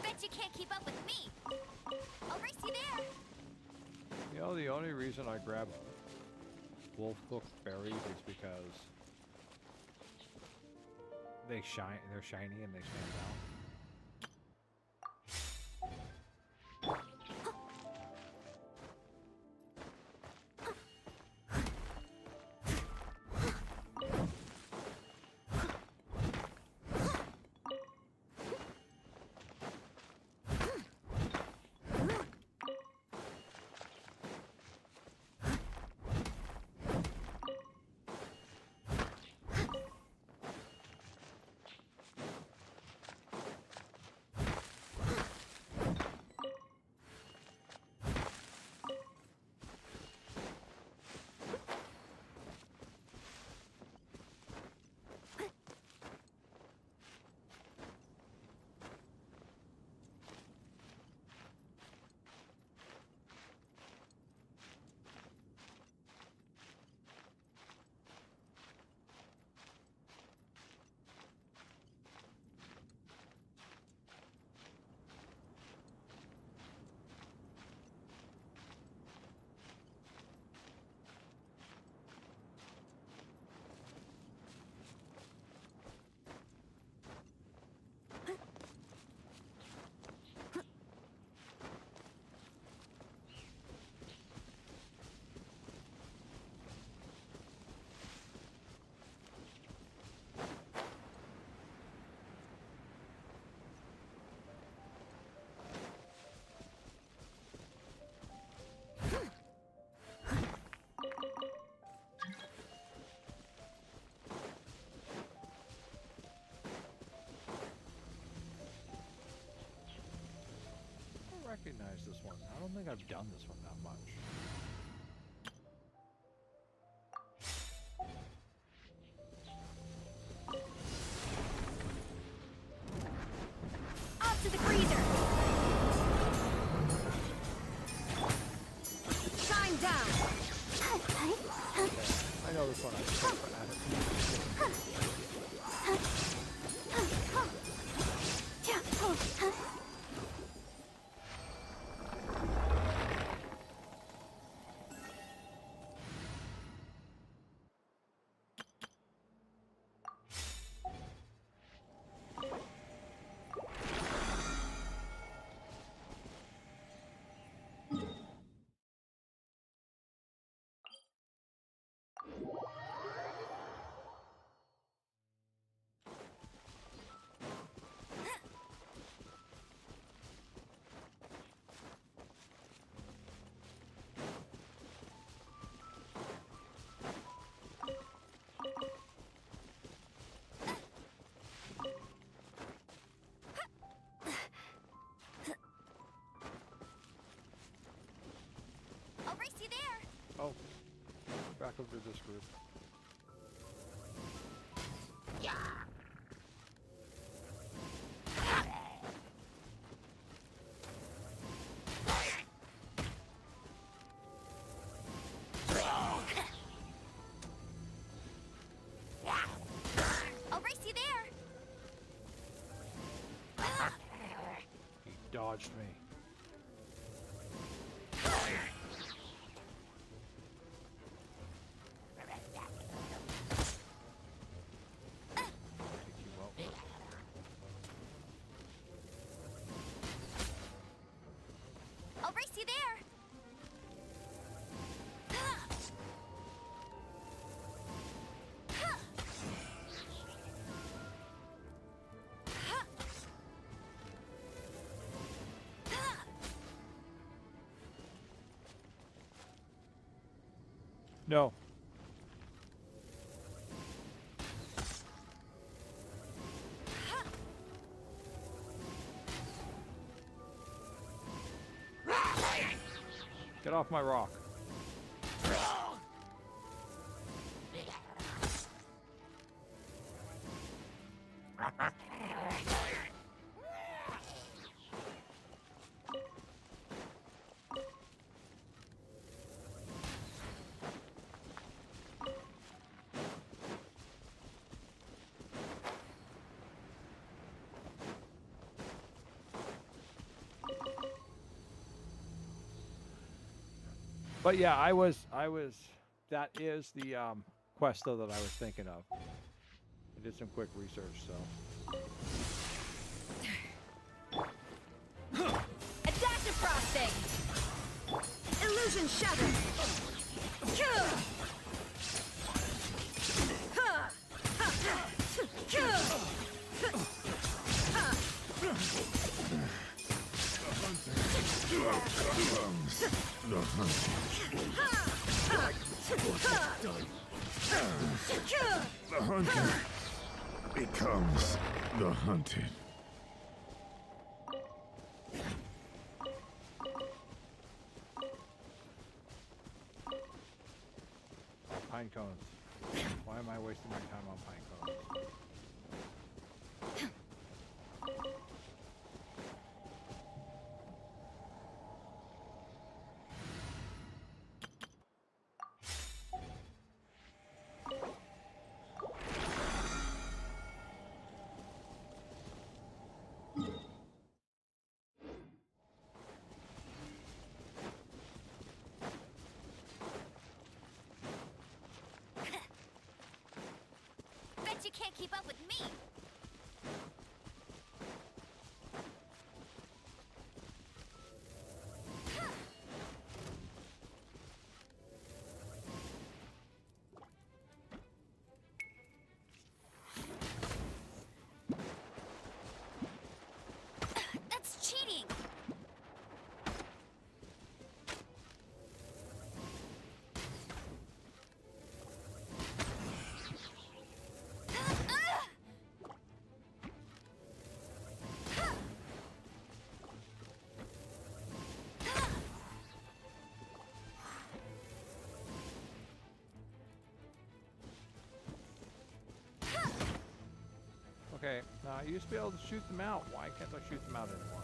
Bet you can't keep up with me. I'll race you there. You know, the only reason I grab wolf hook berries is because they're shiny and they stand out. I recognize this one. I don't think I've done this one that much. Off to the freezer. Shine down. I know this one. I just have to add it. I'll race you there. Oh, back over to this group. Yeah. I'll race you there. He dodged me. I'll race you there. No. Get off my rock. But yeah, that is the quest though that I was thinking of. I did some quick research, so. A dash of frosting! Illusion shattered! The hunter becomes the hunted. Pine cones. Why am I wasting my time on pine cones? Bet you can't keep up with me. That's cheating. Okay, now I used to be able to shoot them out. Why can't I shoot them out anymore?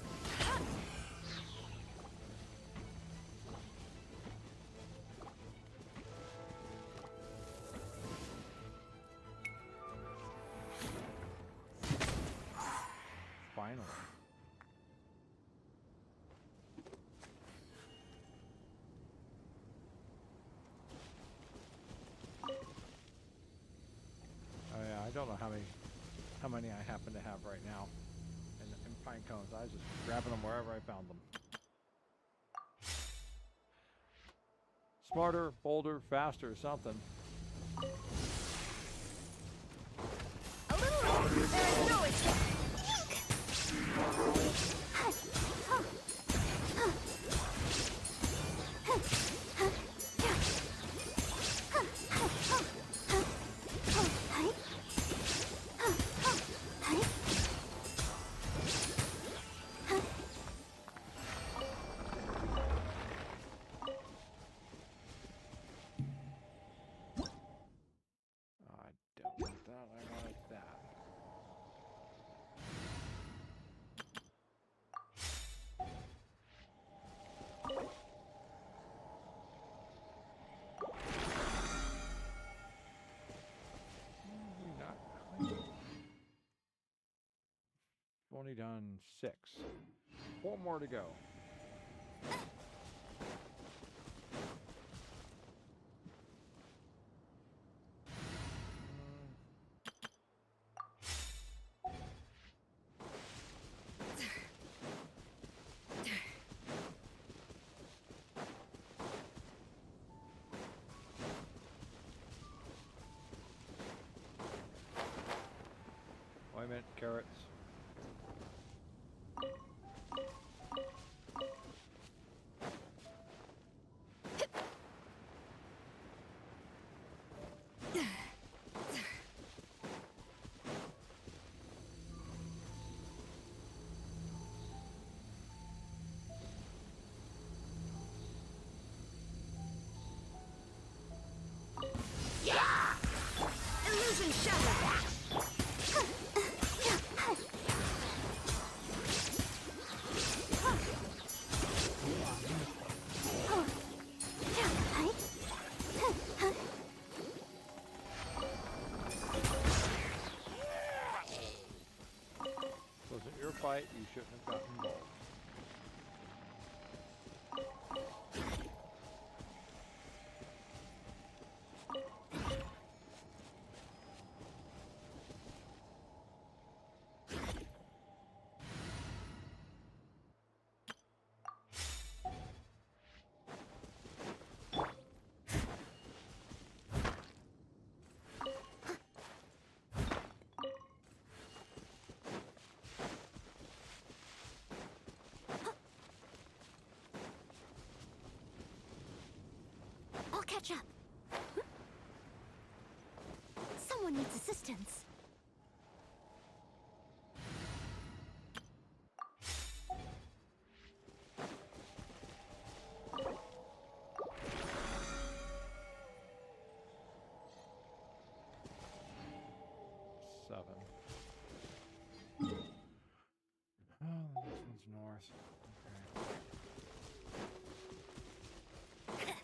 Finally. Oh yeah, I don't know how many I happen to have right now in pine cones. I was just grabbing them wherever I found them. Smarter, bolder, faster, something. A little. There is no escape. I don't want that. I wanted that. We've only done 6. 4 more to go. Wait a minute, carrots. Illusion shattered! Wasn't your fight, you shouldn't have gotten involved. I'll catch up. Someone needs assistance. Seven. Oh, this one's north. Okay.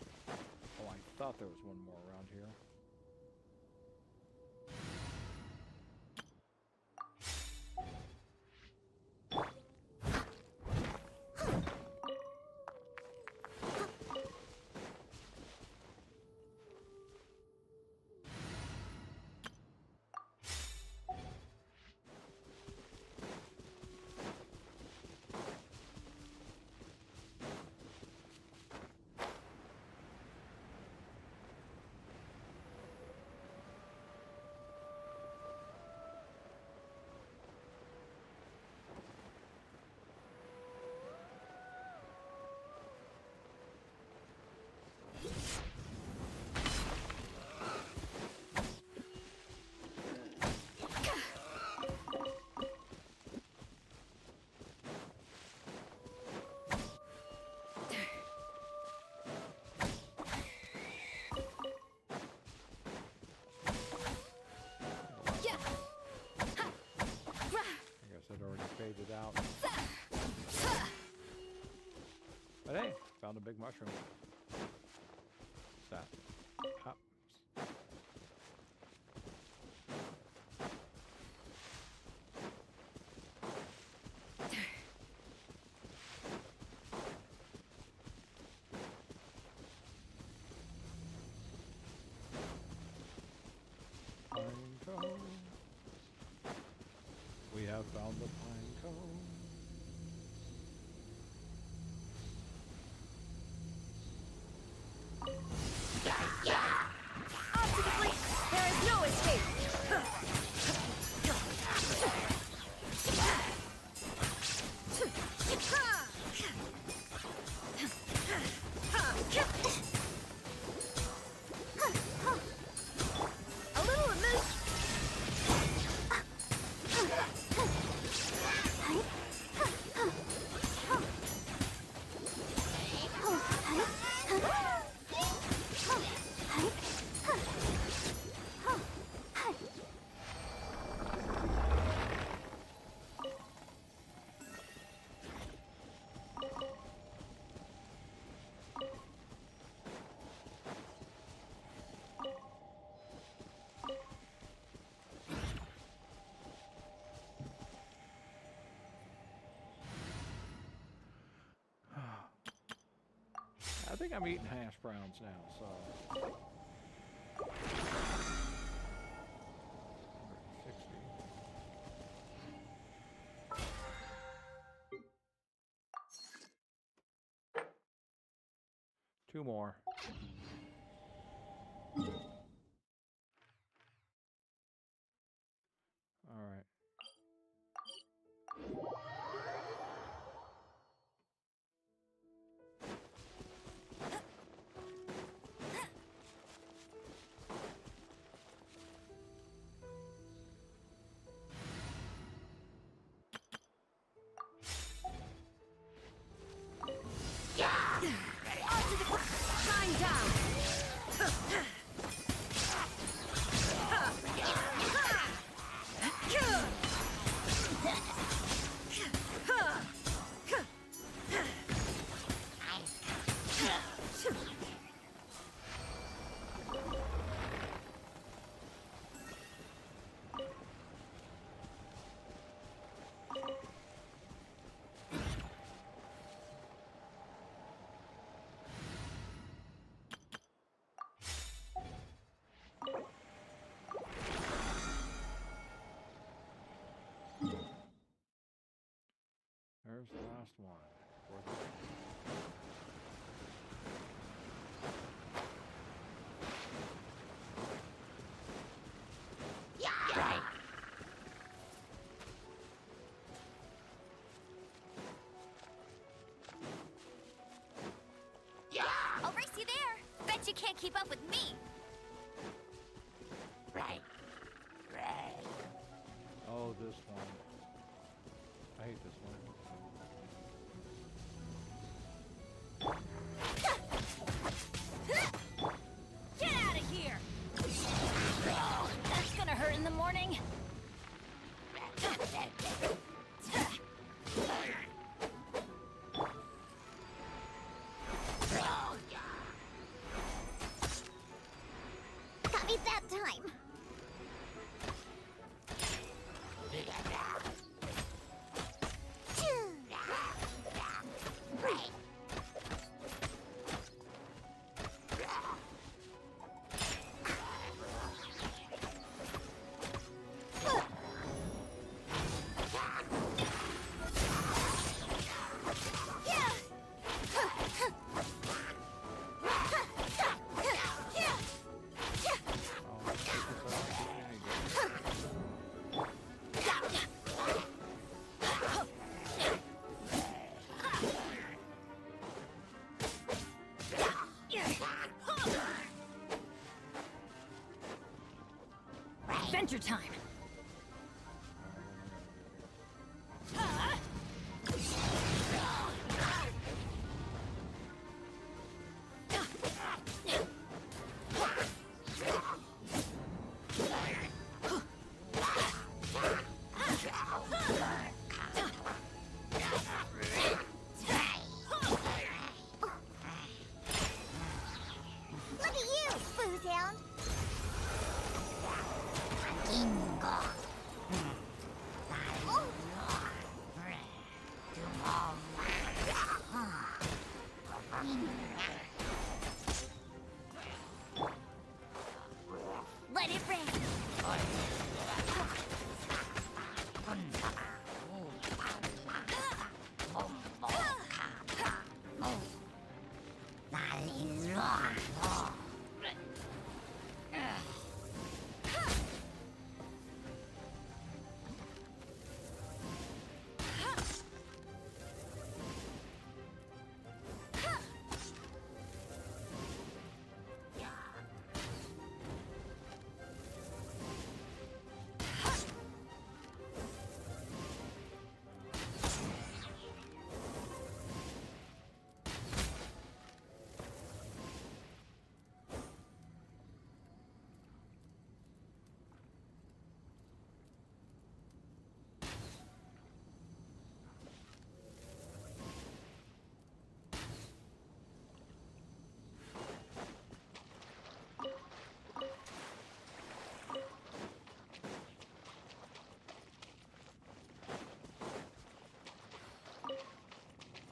Oh, I thought there was one more around here. Faded out. But hey, found a big mushroom. What's that? Hops. Pine cone. We have found the pine cone. Ultimately, there is no escape! A little amiss. I think I'm eating hash browns now, so. 160. Two more. All right. Shine down! last one. For the Right. I'll race you there. Bet you can't keep up with me. Right. Oh, this one. I hate this one. Get out of here! That's gonna hurt in the morning. Got me that time. Adventure time. Look at you, booze hound. Let it rain.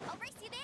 I'll race you there.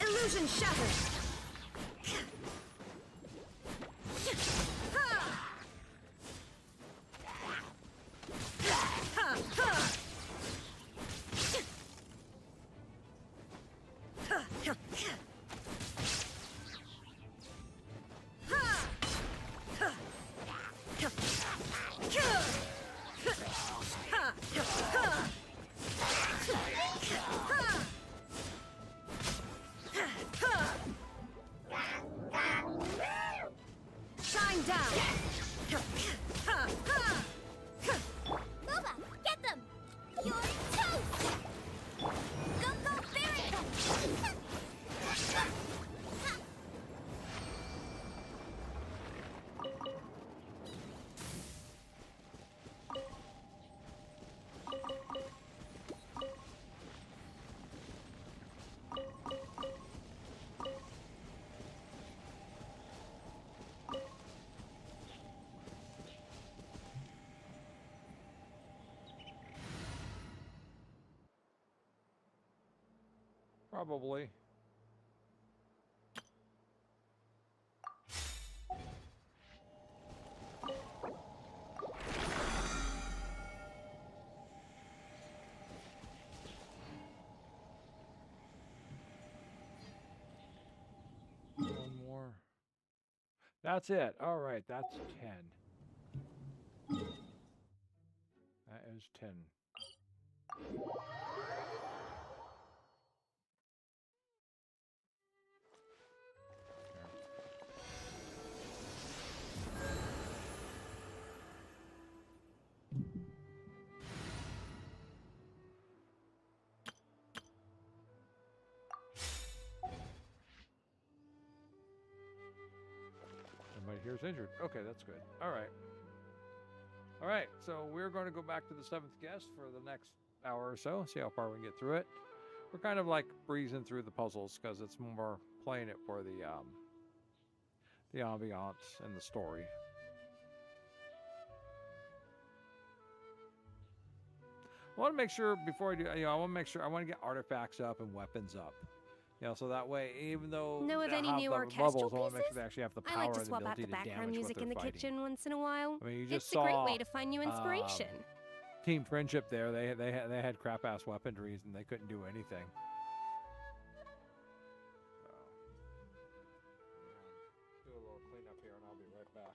Illusion shattered. Probably. One more. That's it. All right, that's 10. That is 10. Somebody here is injured. Okay, that's good. All right. All right, so we're going to go back to the 7th guest for the next hour or so, see how far we can get through it. We're kind of like breezing through the puzzles because it's more playing it for the ambiance and the story. I want to make sure before I do, I want to make sure I want to get artifacts up and weapons up. So that way, even though Know of they any have new the orchestral levels, I want to make sure pieces? they actually have the I power like to and the swap out ability the to background damage music what in they're the fighting. kitchen once in a while. I mean, you just It's a great saw, way to find new inspiration. Team Friendship there, they had crap ass weaponries and they couldn't do anything. So, do a little cleanup here and I'll be right back.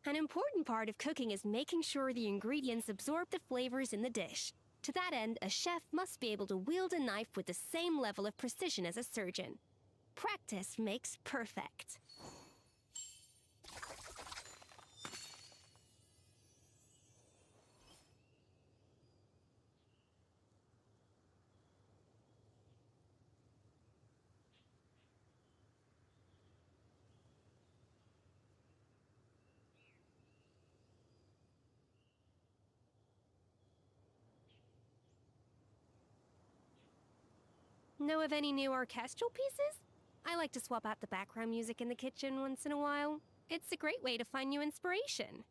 An important part of cooking is making sure the ingredients absorb the flavors in the dish. To that end, a chef must be able to wield a knife with the same level of precision as a surgeon. Practice makes perfect. Know of any new orchestral pieces? I like to swap out the background music in the kitchen once in a while. It's a great way to find new inspiration.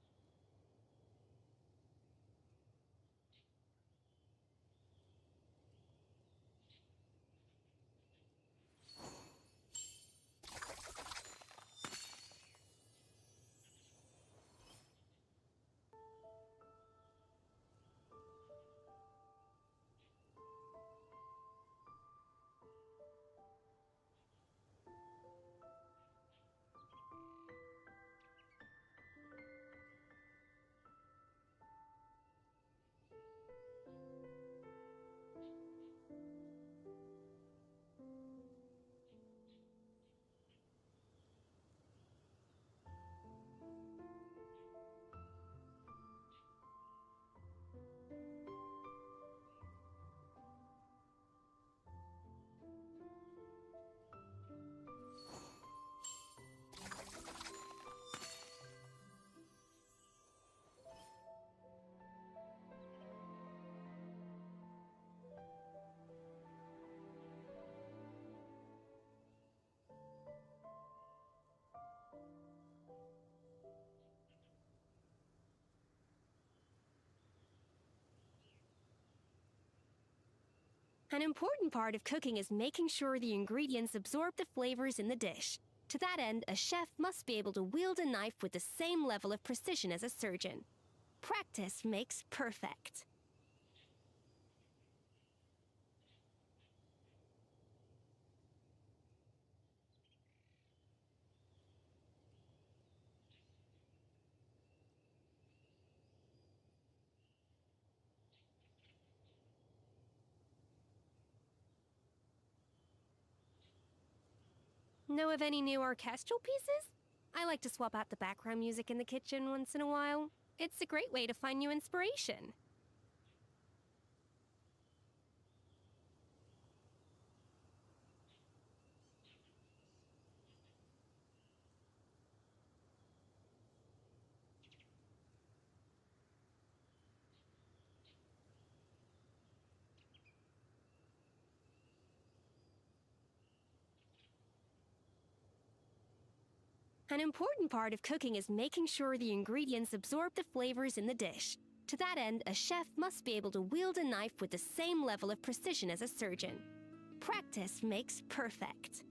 An important part of cooking is making sure the ingredients absorb the flavors in the dish. To that end, a chef must be able to wield a knife with the same level of precision as a surgeon. Practice makes perfect. Know of any new orchestral pieces? I like to swap out the background music in the kitchen once in a while. It's a great way to find new inspiration. An important part of cooking is making sure the ingredients absorb the flavors in the dish. To that end, a chef must be able to wield a knife with the same level of precision as a surgeon. Practice makes perfect.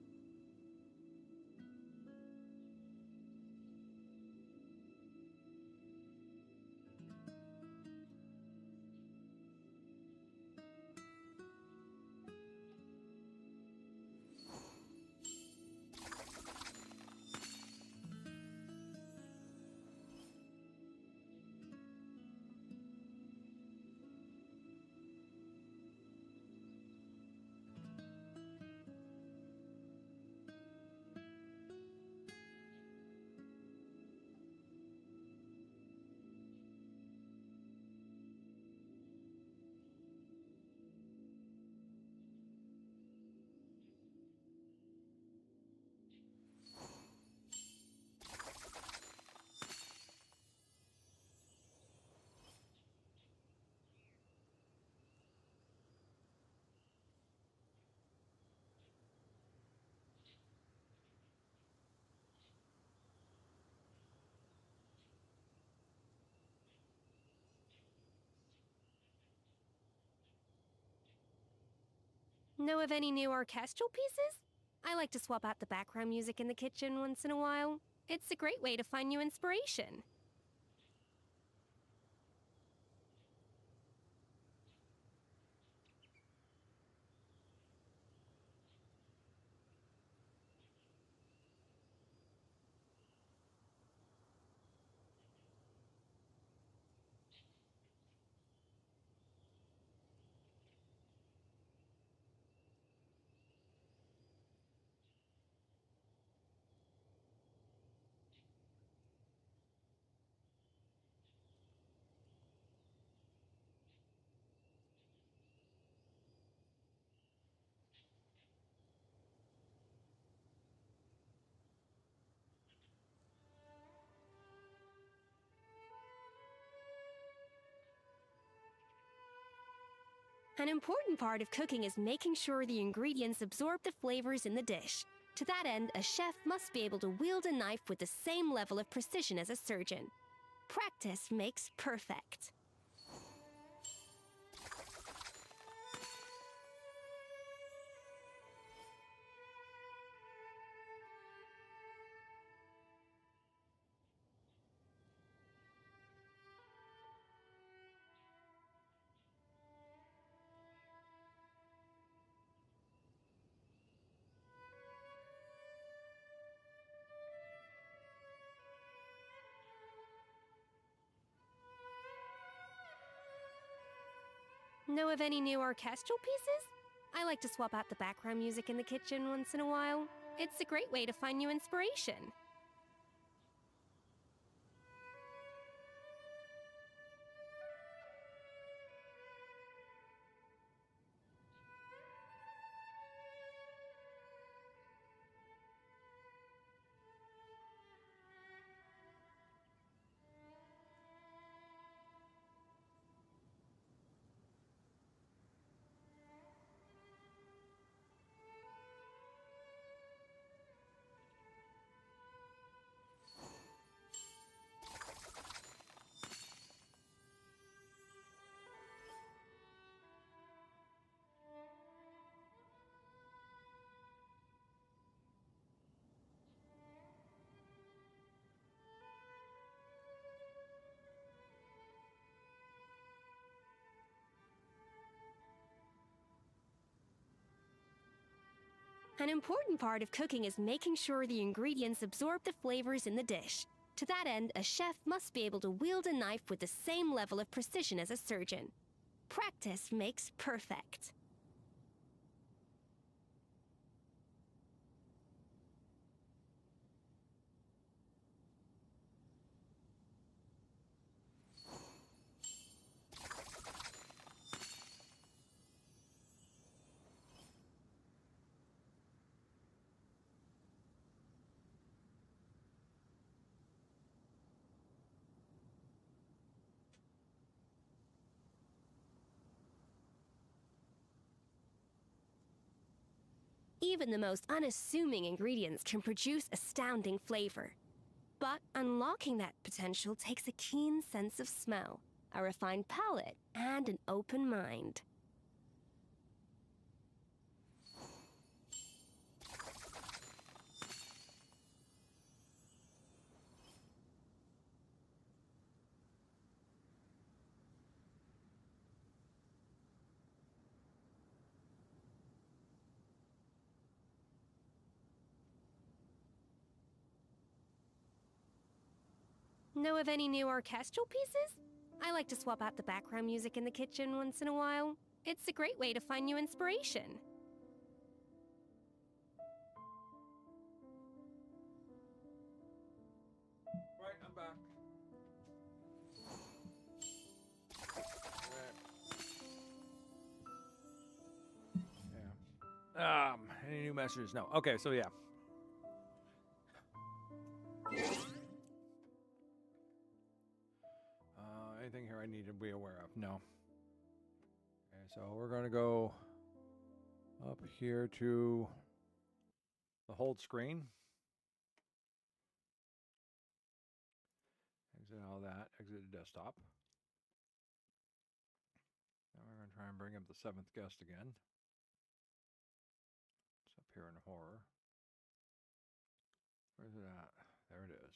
Know of any new orchestral pieces? I like to swap out the background music in the kitchen once in a while. It's a great way to find new inspiration. An important part of cooking is making sure the ingredients absorb the flavors in the dish. To that end, a chef must be able to wield a knife with the same level of precision as a surgeon. Practice makes perfect. Know of any new orchestral pieces? I like to swap out the background music in the kitchen once in a while. It's a great way to find new inspiration. An important part of cooking is making sure the ingredients absorb the flavors in the dish. To that end, a chef must be able to wield a knife with the same level of precision as a surgeon. Practice makes perfect. Even the most unassuming ingredients can produce astounding flavor. But unlocking that potential takes a keen sense of smell, a refined palate, and an open mind. Know of any new orchestral pieces? I like to swap out the background music in the kitchen once in a while. It's a great way to find new inspiration. Right, I'm back. Yeah. Any new messages? No. Okay, so yeah. Anything here I need to be aware of? No. Okay, so we're going to go up here to the hold screen. Exit all that. Exit the desktop. Now we're going to try and bring up the 7th guest again. It's up here in horror. Where's it at? There it is.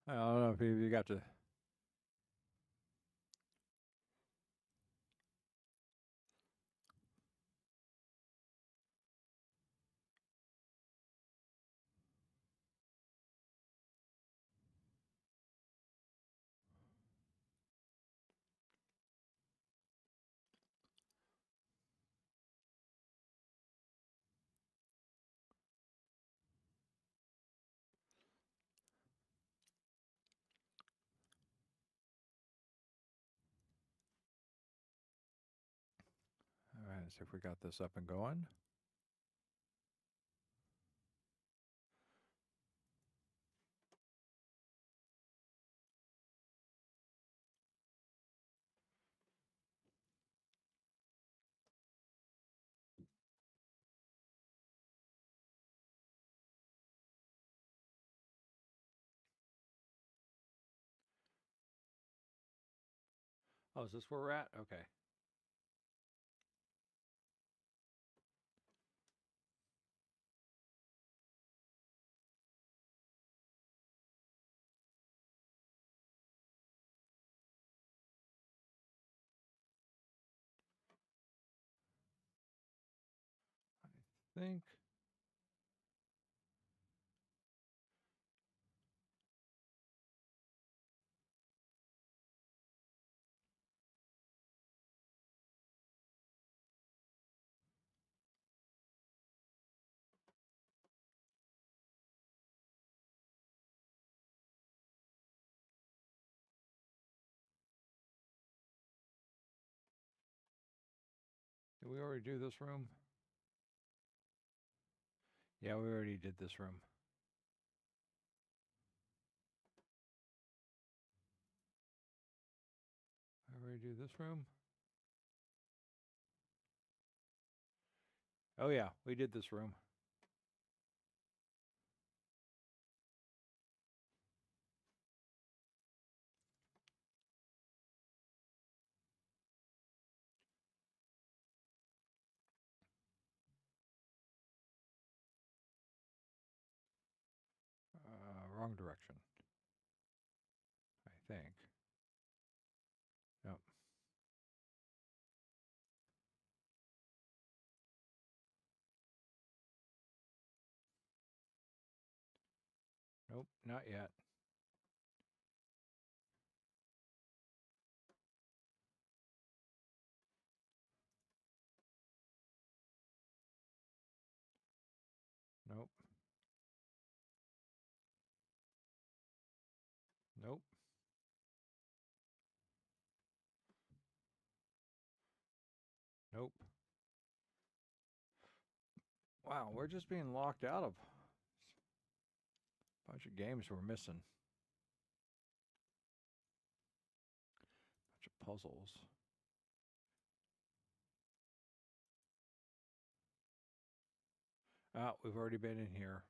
I don't know if you got to. All right, let's see if we got this up and going. Oh, is this where we're at? Okay. I think. Did we already do this room? Yeah, we already did this room. I already do this room? Oh yeah, we did this room. Wrong direction. I think. Nope. Nope, not yet. Nope. Nope. Nope. Wow, we're just being locked out of a bunch of games we're missing. puzzles. Ah, we've already been in here.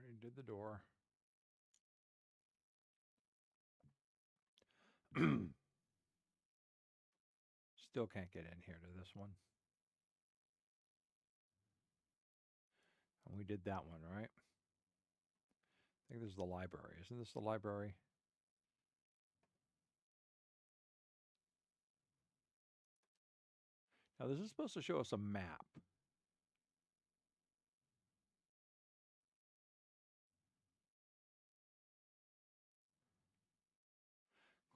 Already did the door. Still can't get in here to this one. And we did that one, right? I think this is the library. Isn't this the library? Now, this is supposed to show us a map.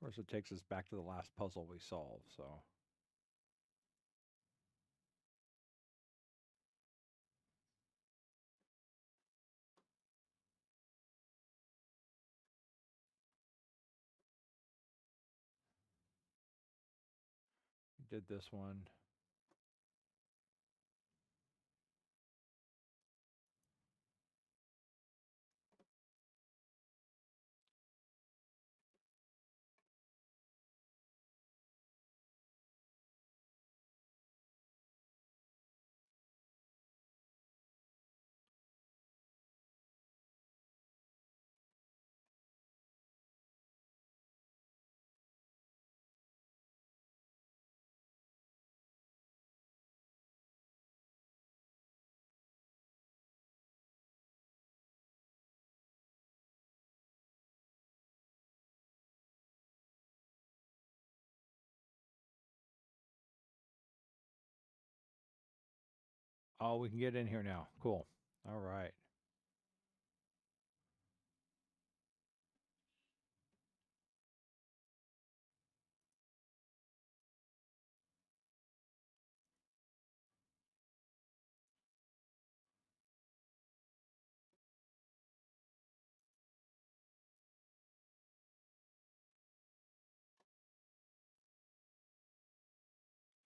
Of course, it takes us back to the last puzzle we solved, so. We did this one. Oh, we can get in here now. Cool. All right.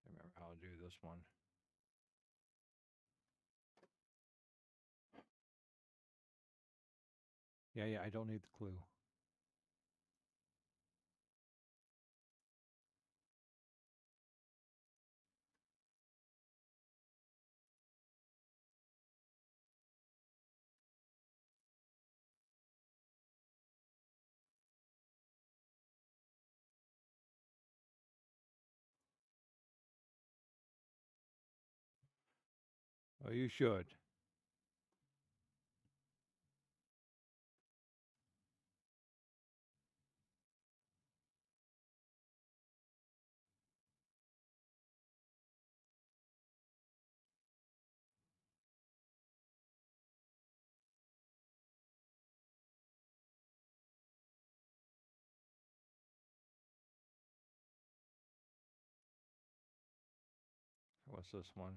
I remember how to do this one. Yeah, I don't need the clue. Oh, you should. What's this one?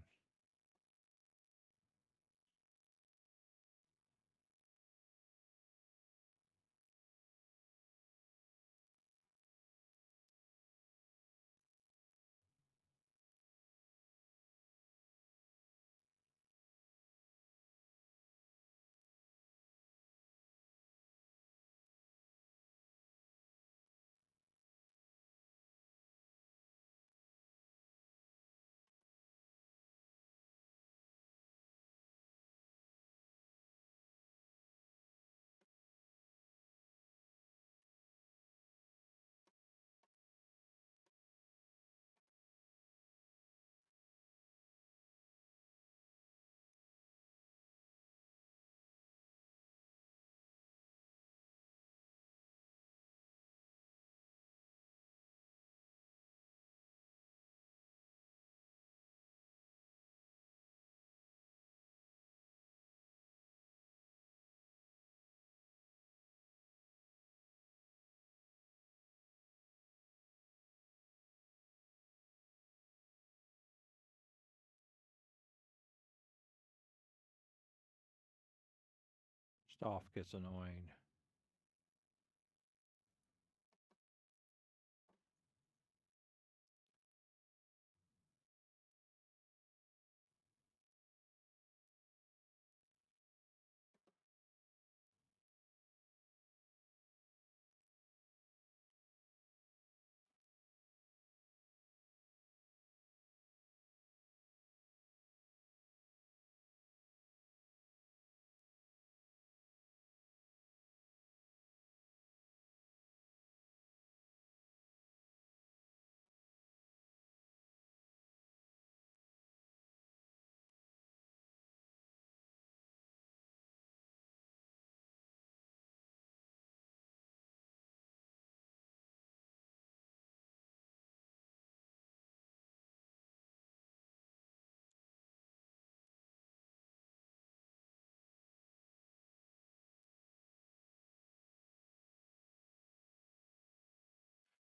Stuff gets annoying.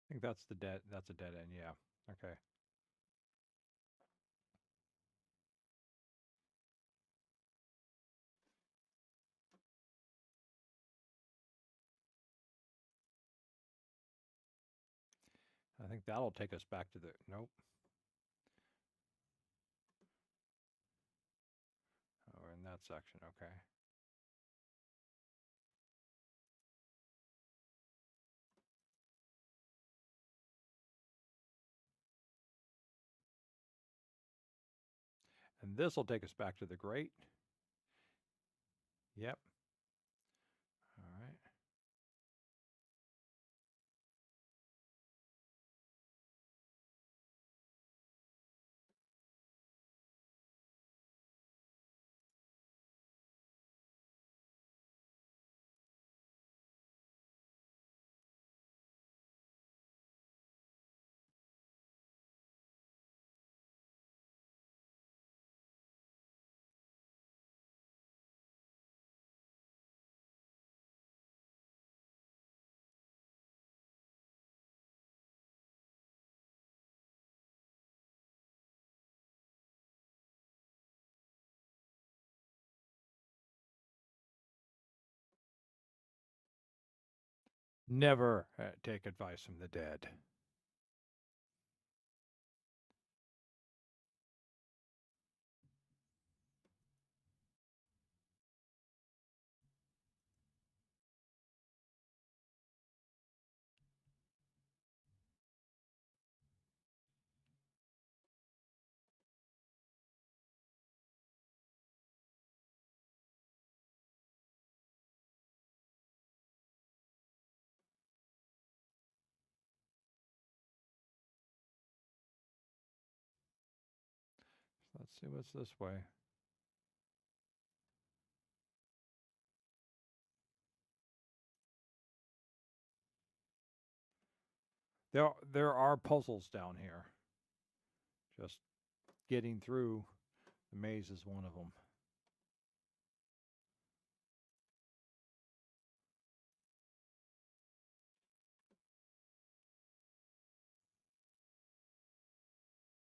I think that's that's a dead end, yeah. Okay. I think that'll take us back to the nope. Oh, we're in that section, okay. And this will take us back to the grate. Yep. All right. Never take advice from the dead. Let's see what's this way. There are puzzles down here. Just getting through the maze is one of them.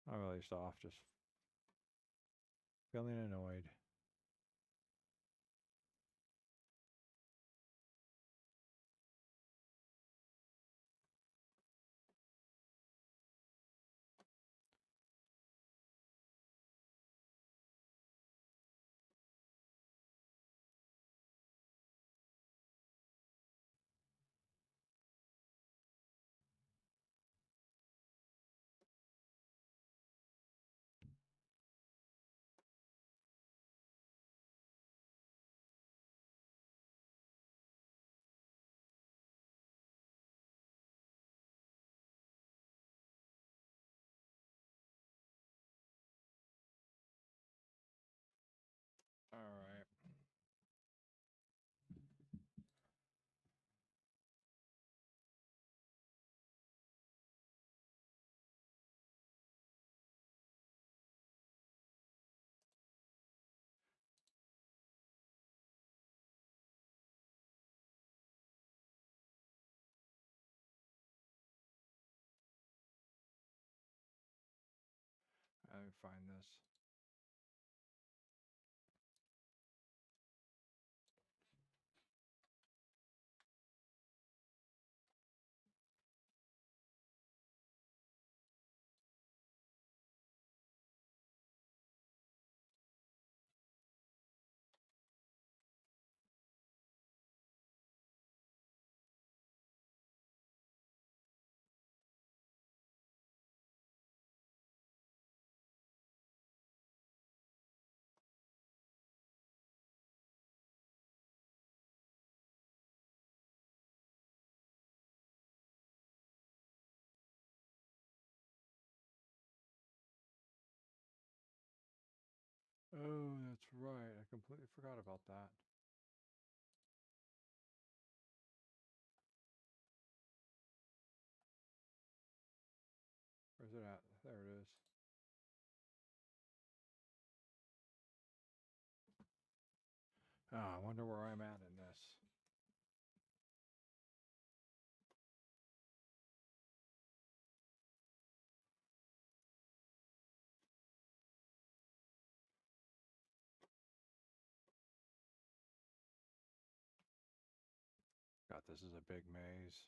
Not really soft, just feeling annoyed. All right. Let me find this. Oh, that's right. I completely forgot about that. Where's it at? There it is. Oh, I wonder where I'm at in this. God, this is a big maze.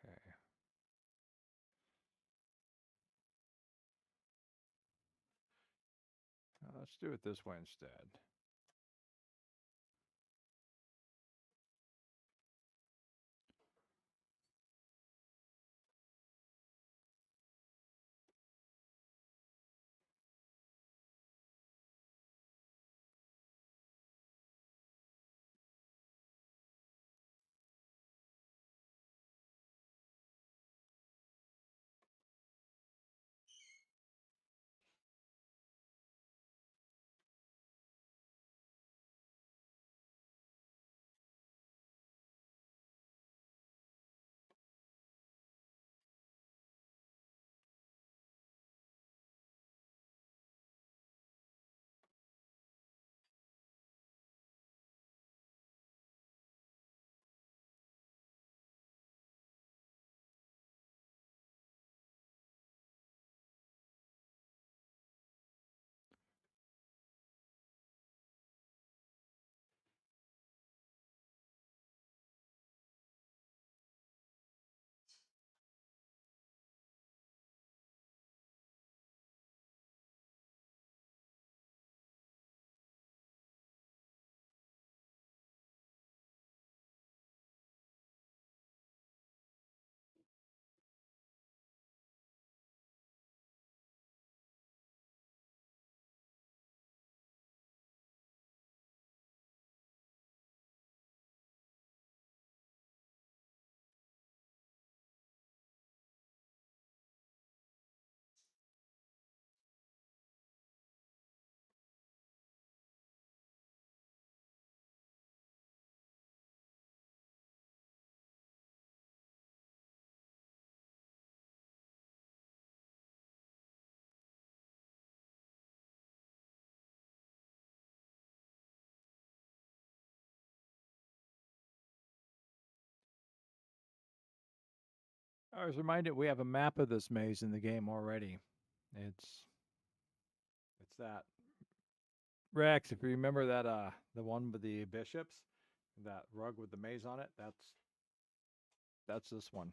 Okay. Let's do it this way instead. I was reminded we have a map of this maze in the game already. It's that Rex. If you remember that, the one with the bishops, that rug with the maze on it. That's this one.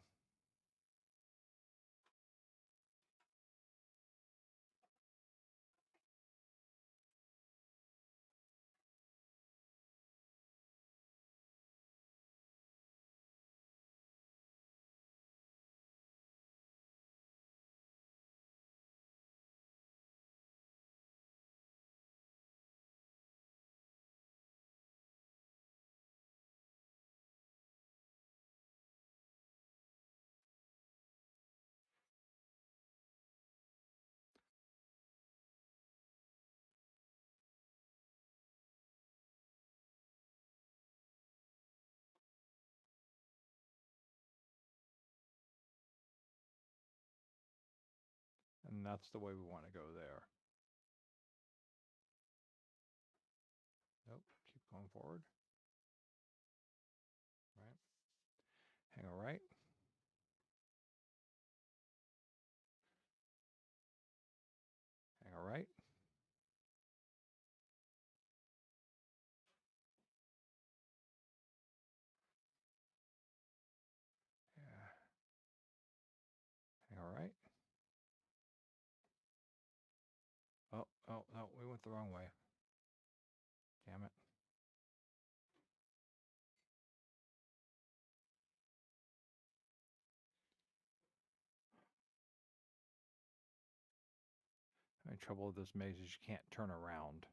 And that's the way we want to go there. Nope. Keep going forward. Right. Hang a right. Hang a right. Yeah. Hang a right. Oh, no, we went the wrong way. Damn it. The trouble with this maze is you can't turn around.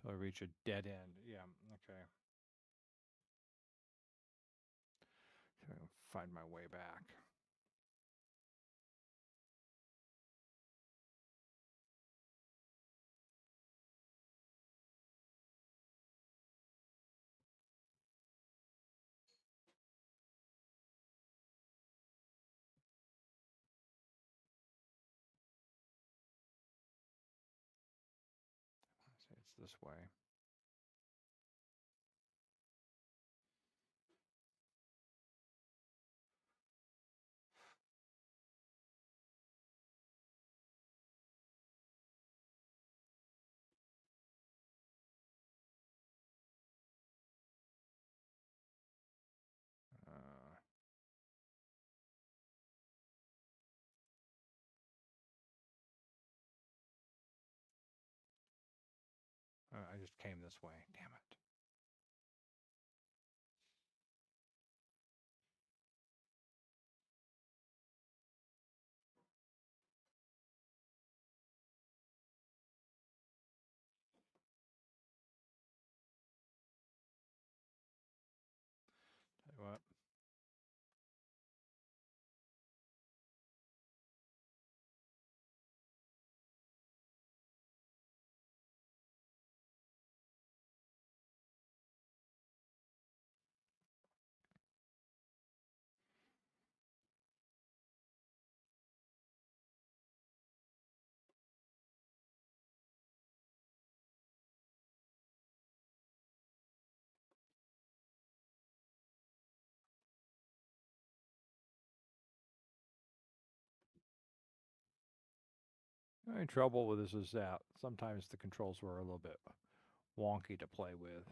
Till I reach a dead end. Yeah, okay. So I can find my way back. Say it's this way. I just came this way. Damn it. Tell you what. The only trouble with this is that sometimes the controls were a little bit wonky to play with.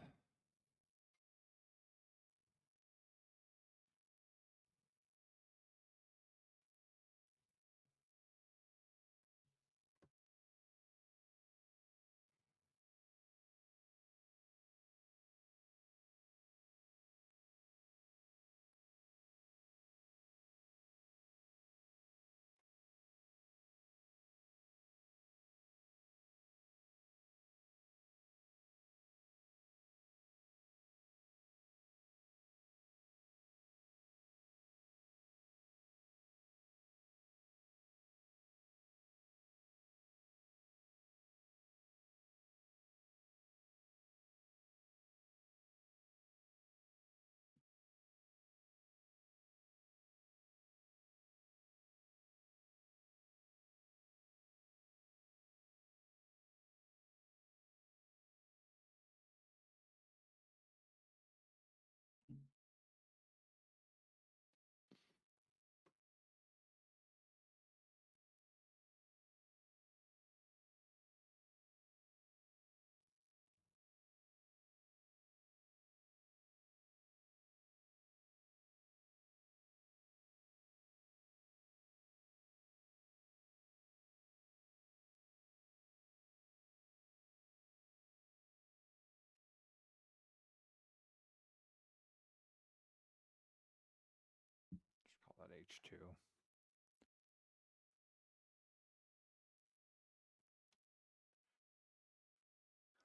Just call that H2.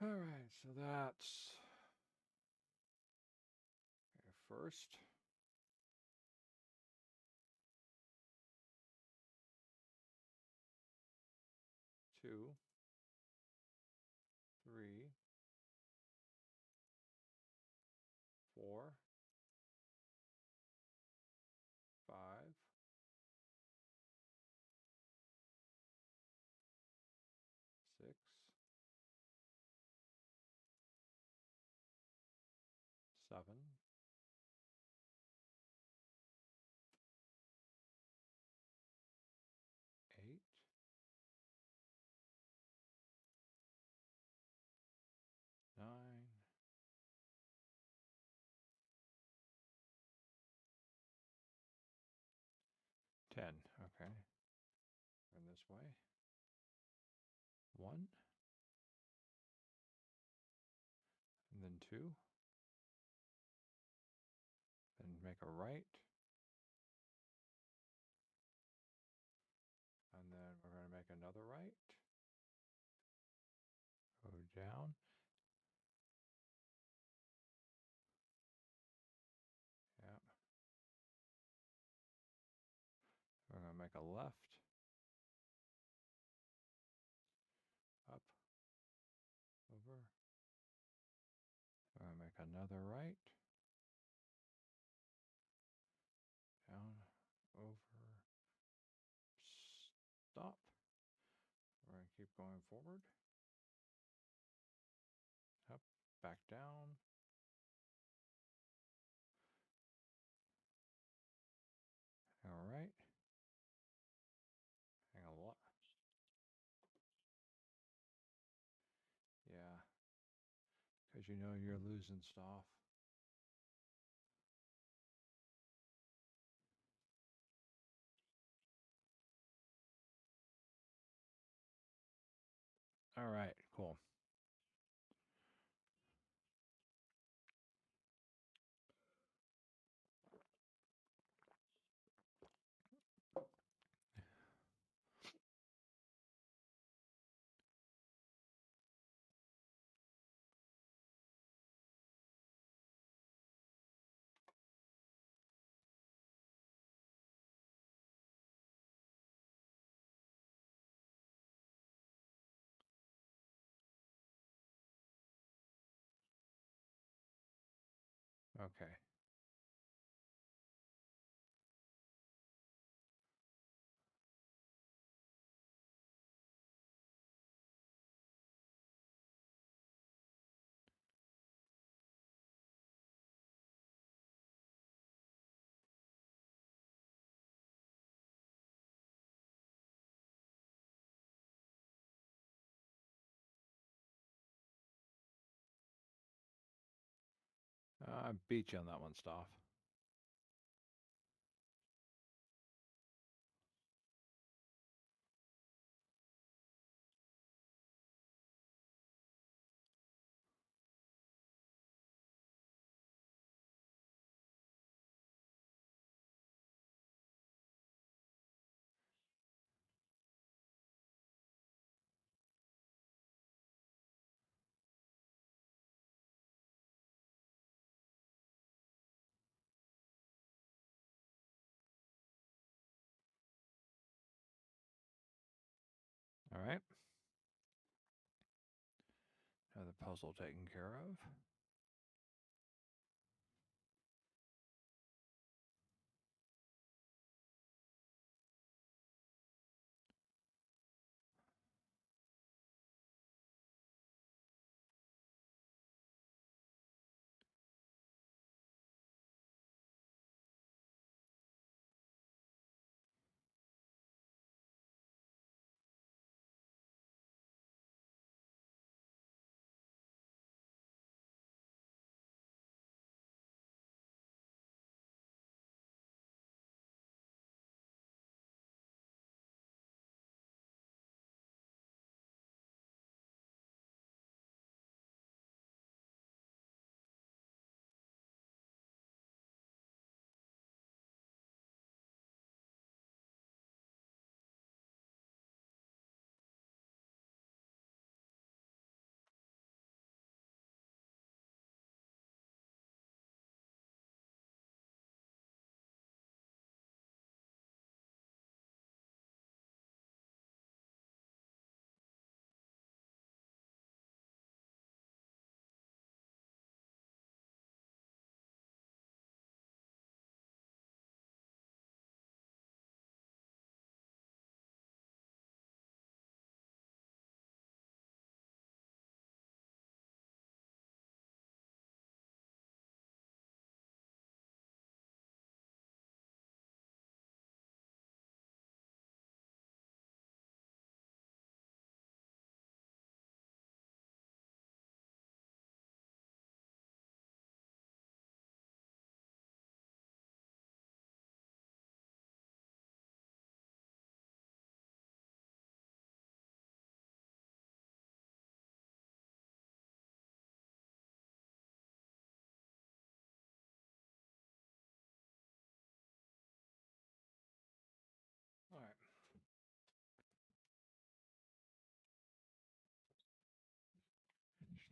All right, so that's first. Two, three, 4, 5, 6, 7, 8, 9, 10. Okay. Turn this way. 1. And then 2. Then make a right. another right. Go down. Yeah. We're going to make a left. Up. Over. We're going to make another right. Down. Over. Stop. We're going to keep going forward. Up. Back down. All right. Hang a lot. Yeah. Because you know you're losing stuff. All right, cool. Okay. I beat you on that one, Stoff. All right. Another puzzle taken care of.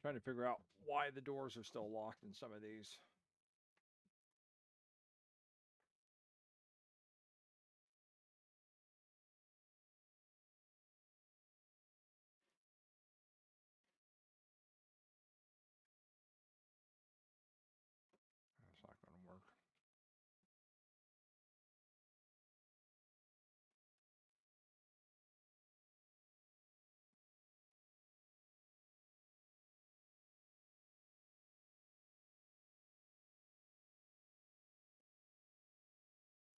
Trying to figure out why the doors are still locked in some of these. That's not going to work.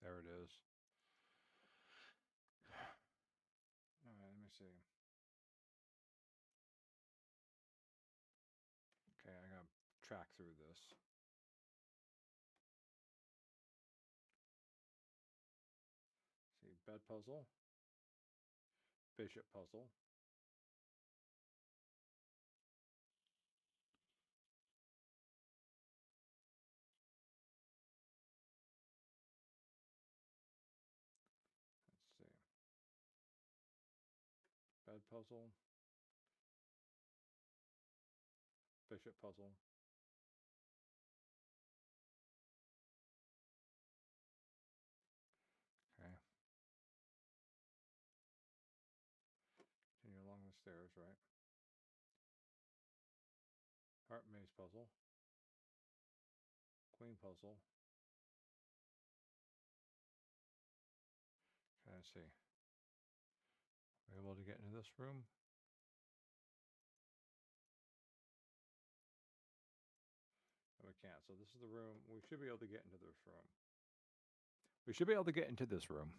There it is. All right, let me see. Okay, I gotta track through this. See, bed puzzle, bishop puzzle. Let's see. Bed puzzle, bishop puzzle. Okay. Continue along the stairs, right? Heart maze puzzle. Queen puzzle. Okay, let's see. Are we able to get into this room? No, we can't. So this is the room. We should be able to get into this room. We should be able to get into this room.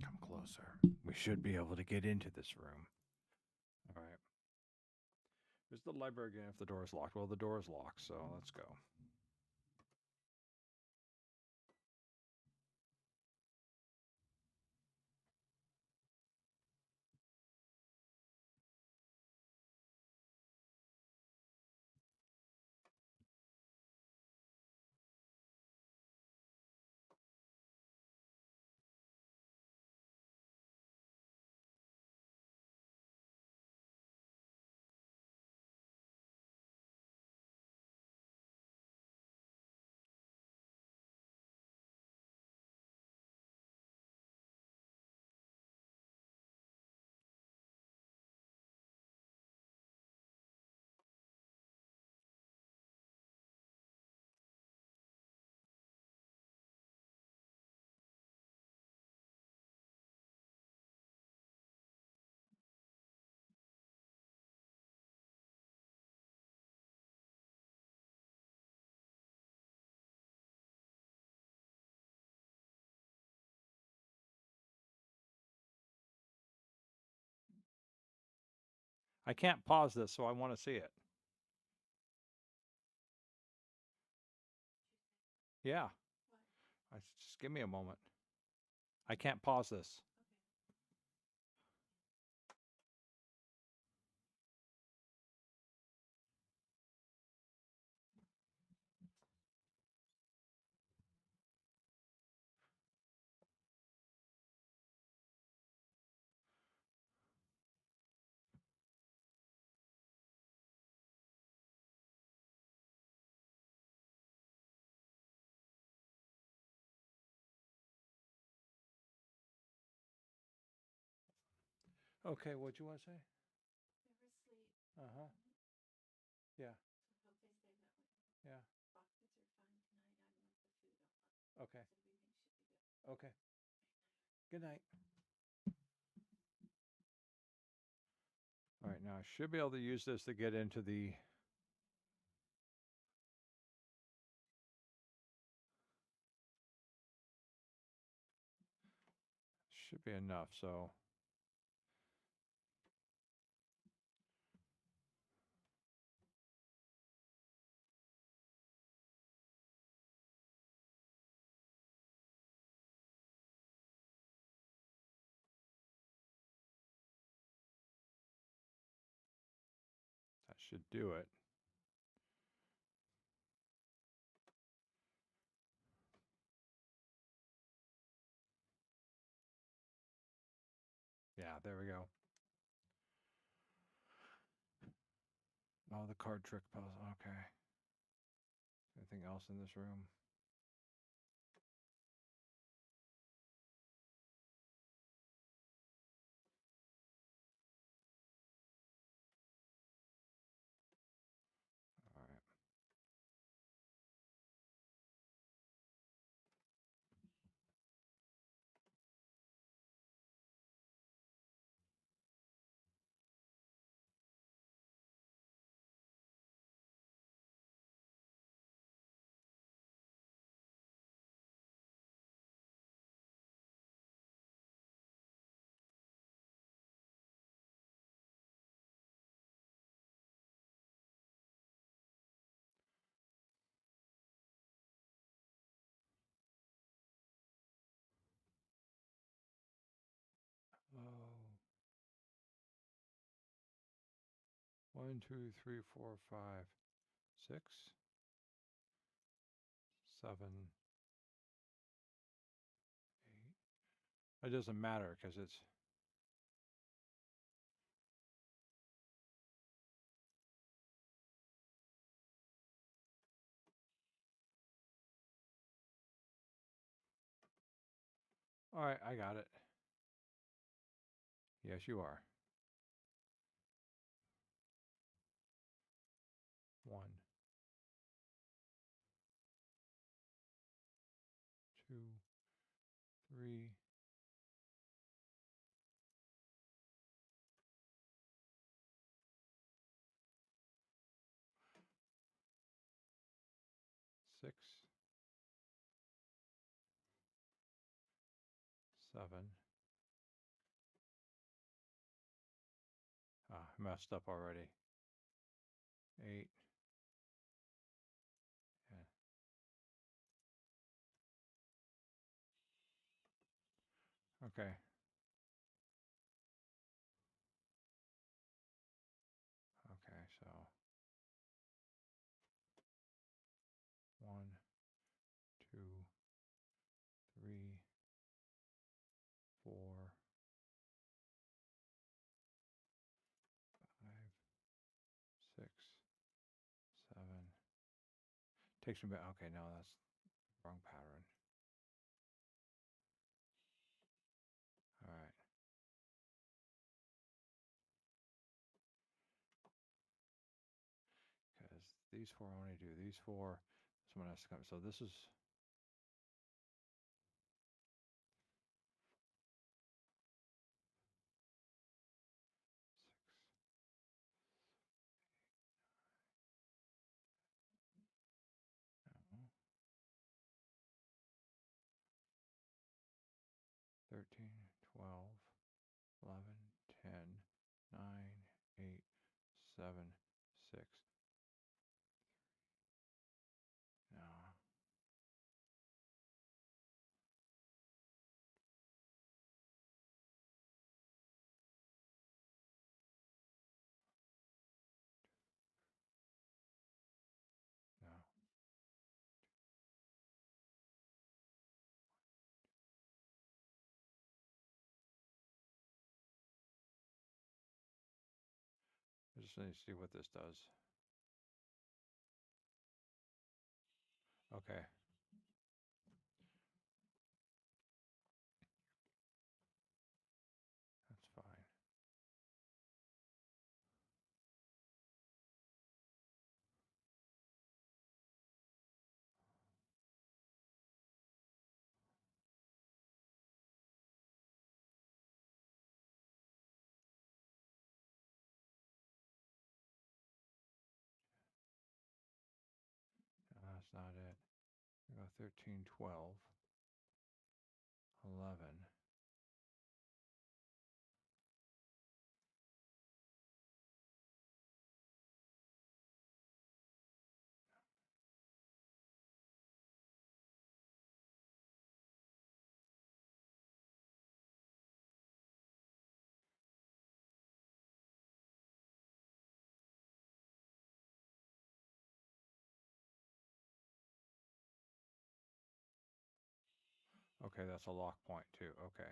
Come closer. We should be able to get into this room. All right. There's the library again if the door is locked. Well, the door is locked, so let's go. I can't pause this, so I want to see it. Yeah. Just give me a moment. I can't pause this. Okay, what'd you want to say? Uh-huh. Yeah. Yeah. Okay. Okay. Good night. All right, now I should be able to use this to get into the... Should be enough, so... That should do it. Yeah, there we go. Oh, the card trick puzzle. Okay. Anything else in this room? All right. Oh. 1, 2, 3, 4, 5, 6, 7, 8. It doesn't matter because it's. All right, I got it. Yes, you are. 1, 2, 3. 6, 7. Ah, messed up already. 8. Yeah. Okay. Okay, so 1, 2, 3, 4, 5, 6, 7. Takes me back. Okay, no, that's wrong pattern. All right. Because these 4 only do these 4. Someone has to come. So this is. 6. No. 13, 12, 11, 10, 9, 8, 7, 6. No. No. I just need to see what this does. Okay. That's fine. No, that's not it. We go 13, 12, 11. Okay, that's a lock point too. Okay.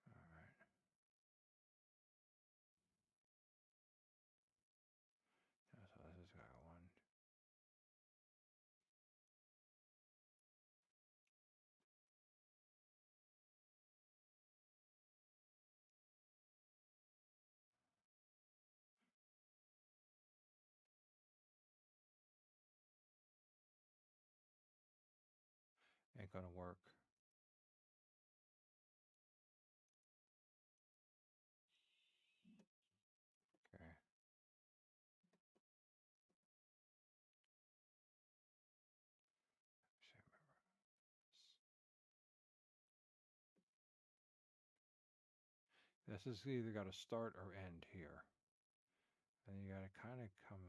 All right. ain't gonna work. Okay. This is either got to start or end here. And you got to kind of come.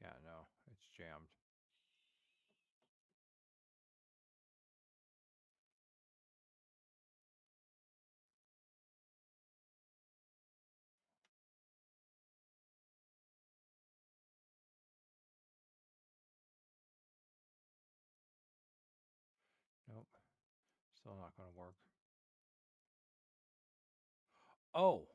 Yeah, no, it's jammed. Nope. Still not going to work. Oh!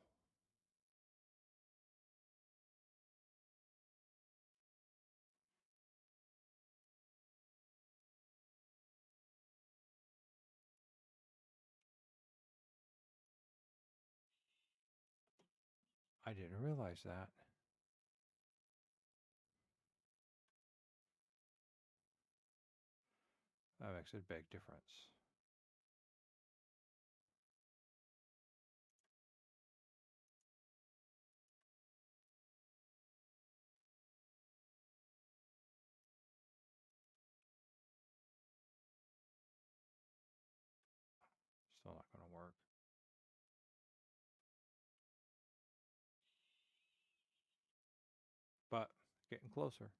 I didn't realize that. That makes a big difference. Still not going to work. But getting closer.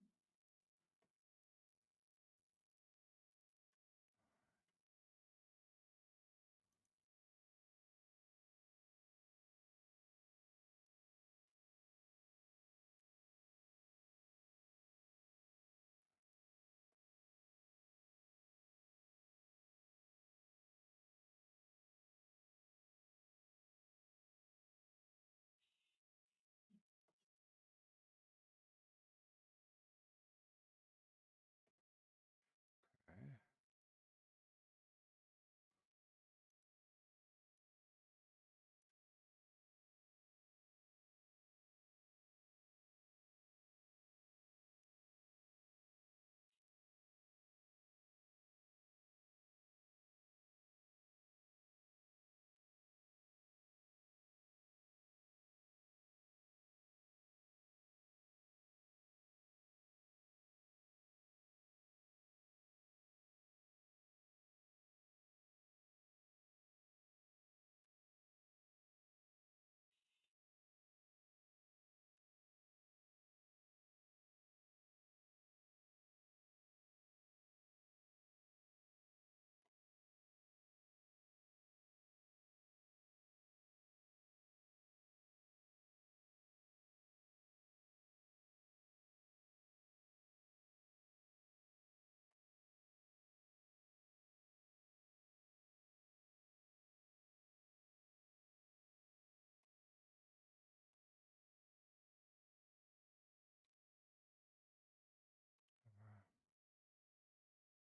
Okay.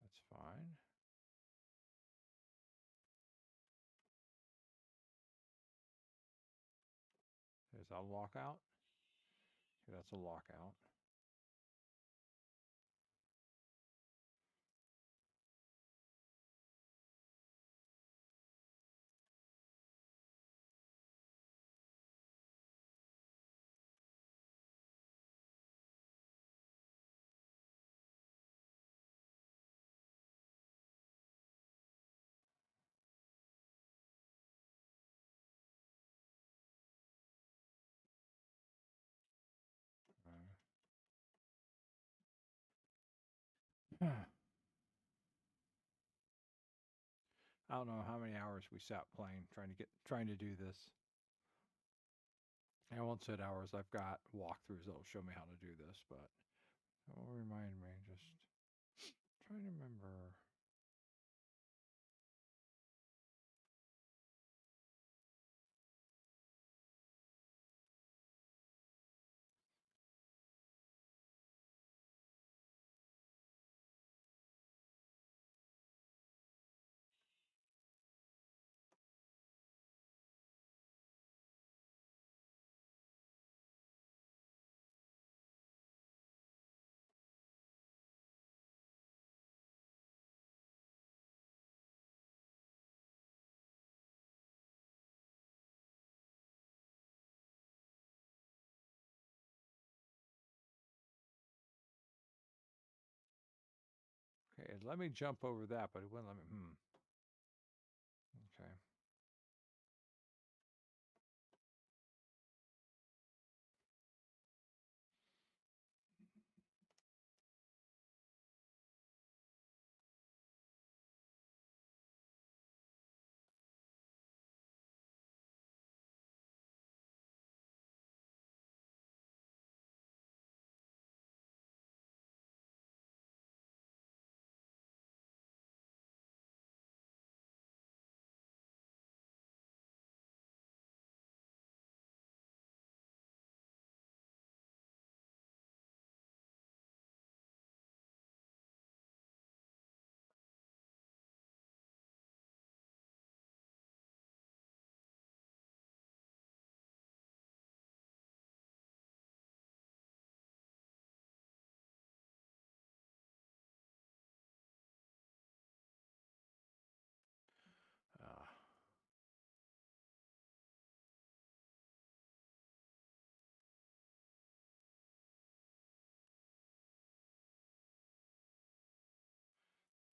That's fine. Is that a lockout? Okay, that's a lockout. I don't know how many hours we sat playing trying to do this. I won't say hours. I've got walkthroughs that'll show me how to do this, but it will remind me. Just trying to remember. let me jump over that, but it wouldn't let me. Okay.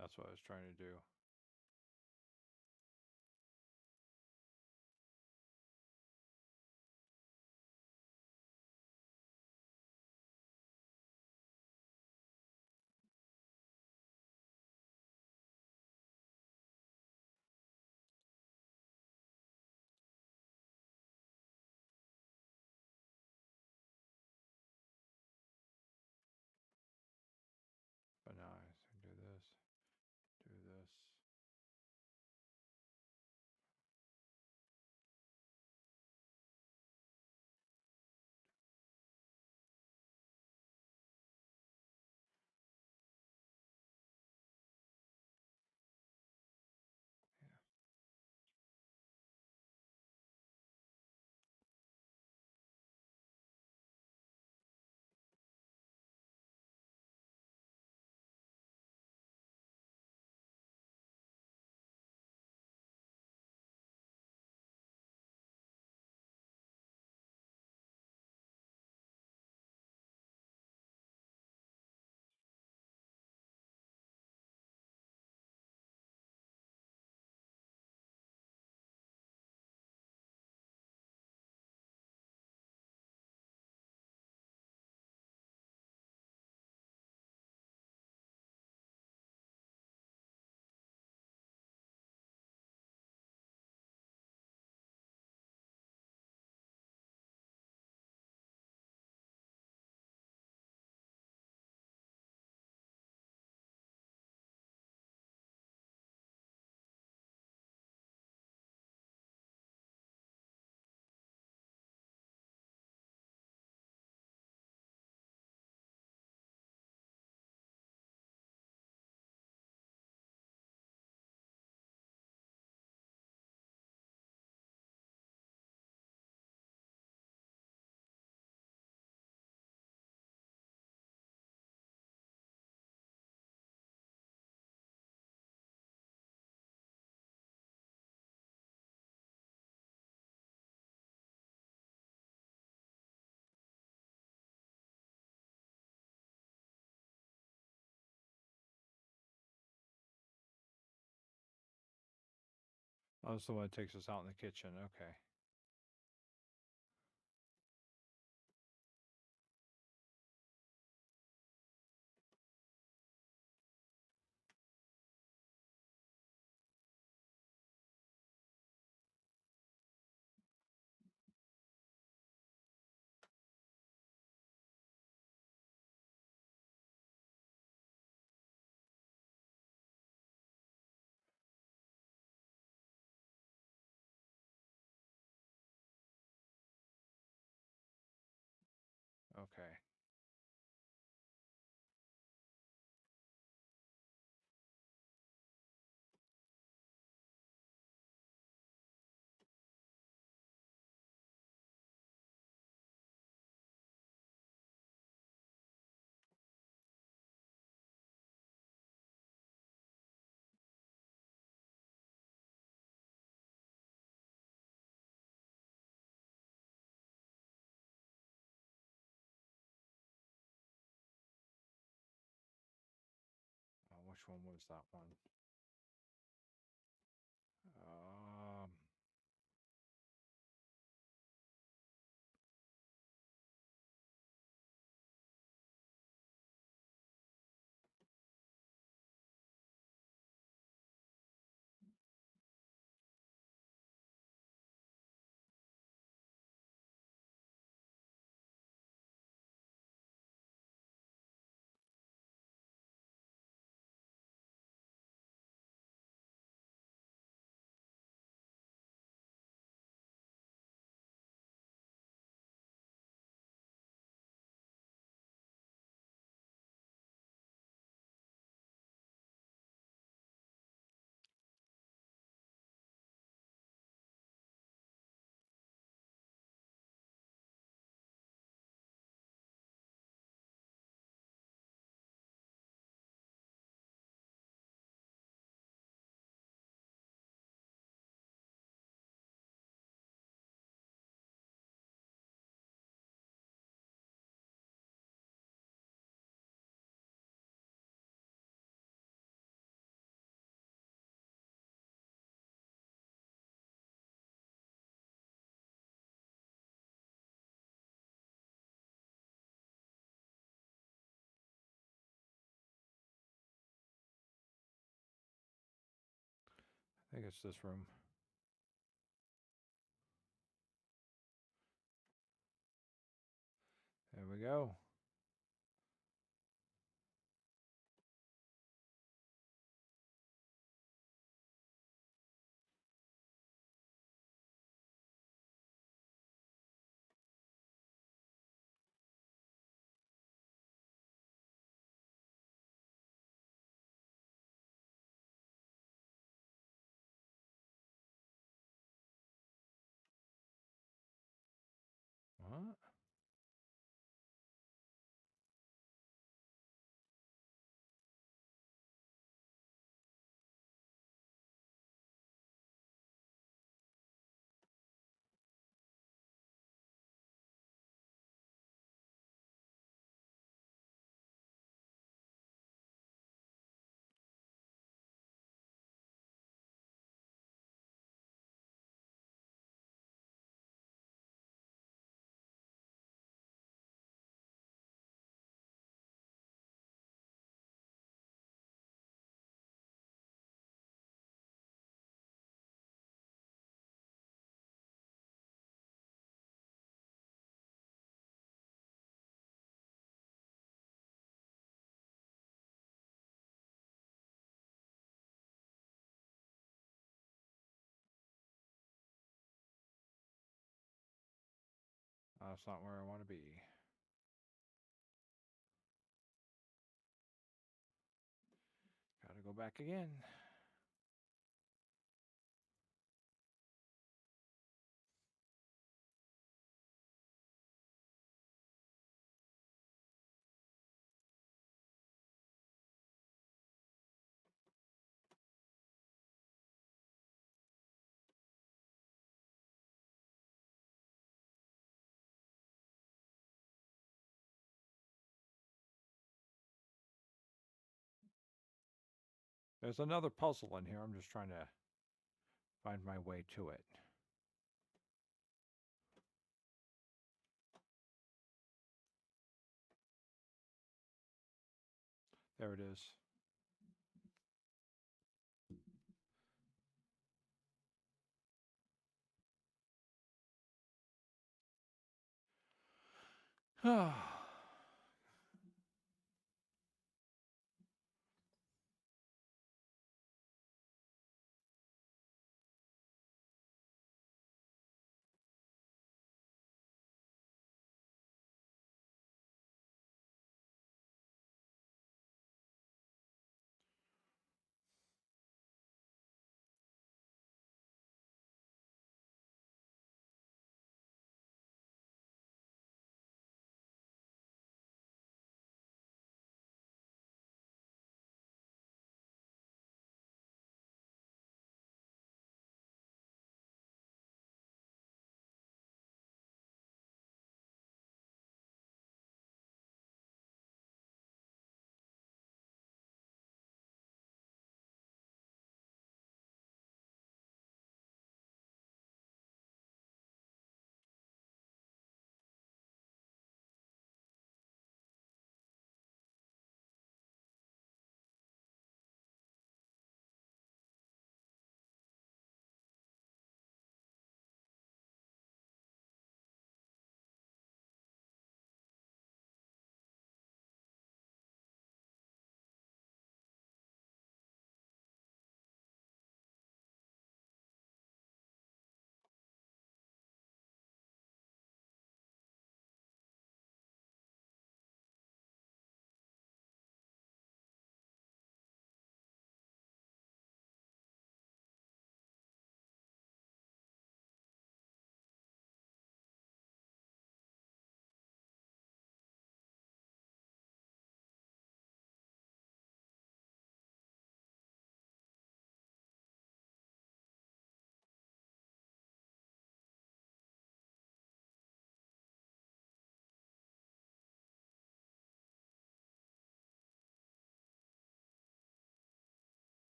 That's what I was trying to do. But now I can do this, do this. Oh, it's the one that takes us out in the kitchen. Okay. Okay. Which one was that one? Um, I think it's this room. There we go. What? That's not where I want to be. Gotta go back again. There's another puzzle in here. I'm just trying to find my way to it. There it is.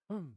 Hmm.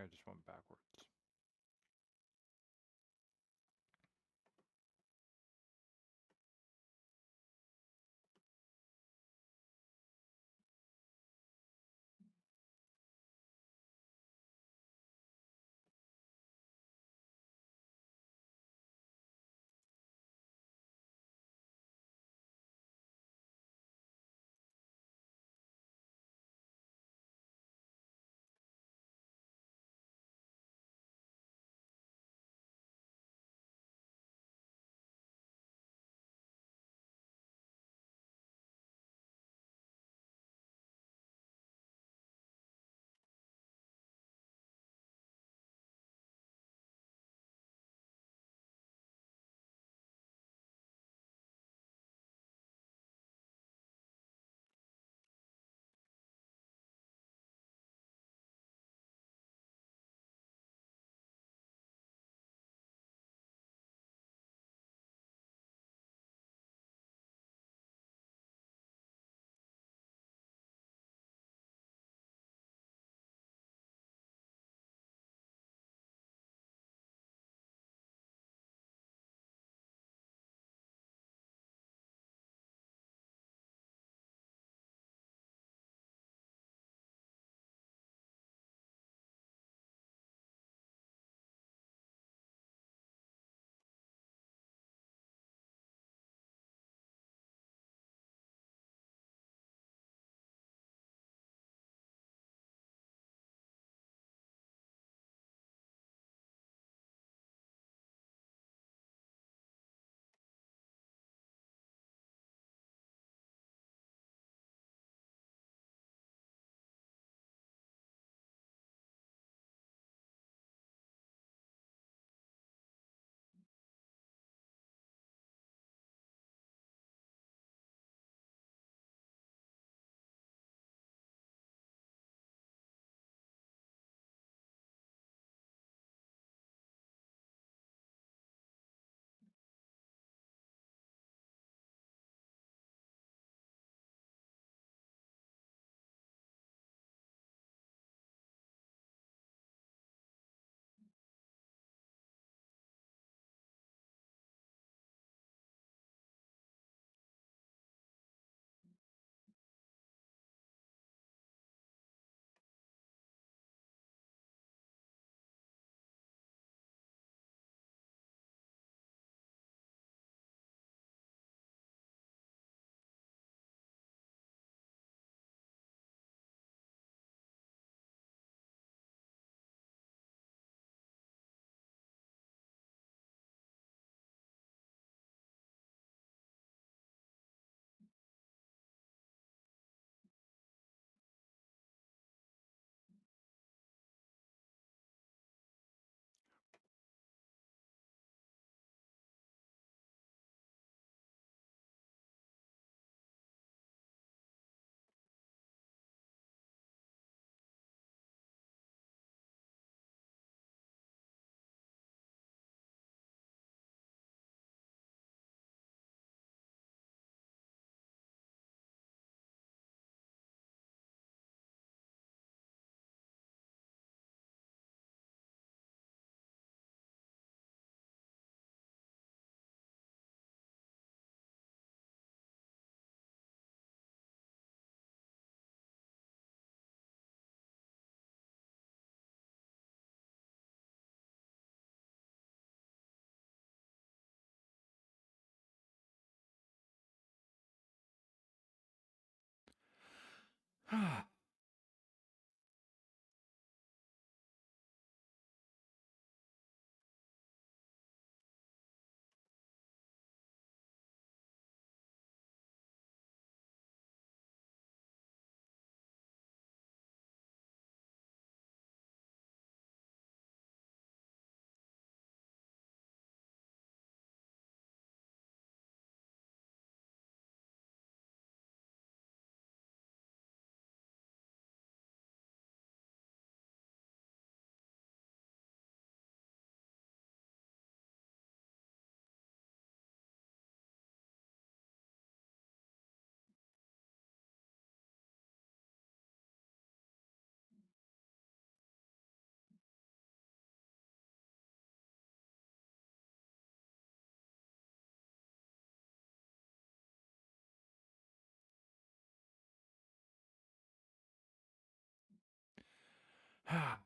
I just went backwards. All right.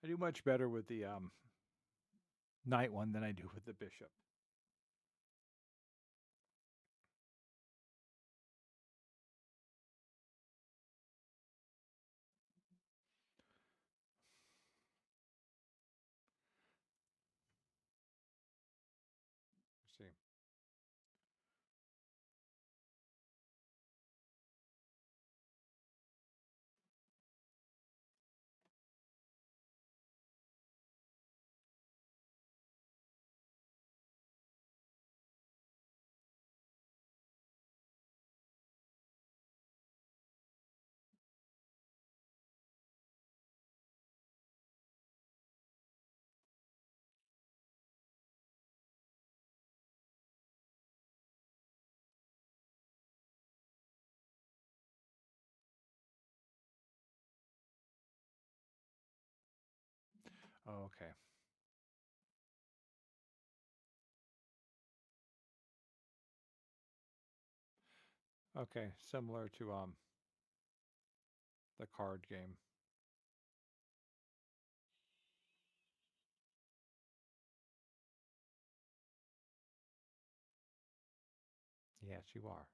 I do much better with the knight one than I do with the bishop. Let's see. Oh, okay. Okay, similar to the card game. Yes, you are.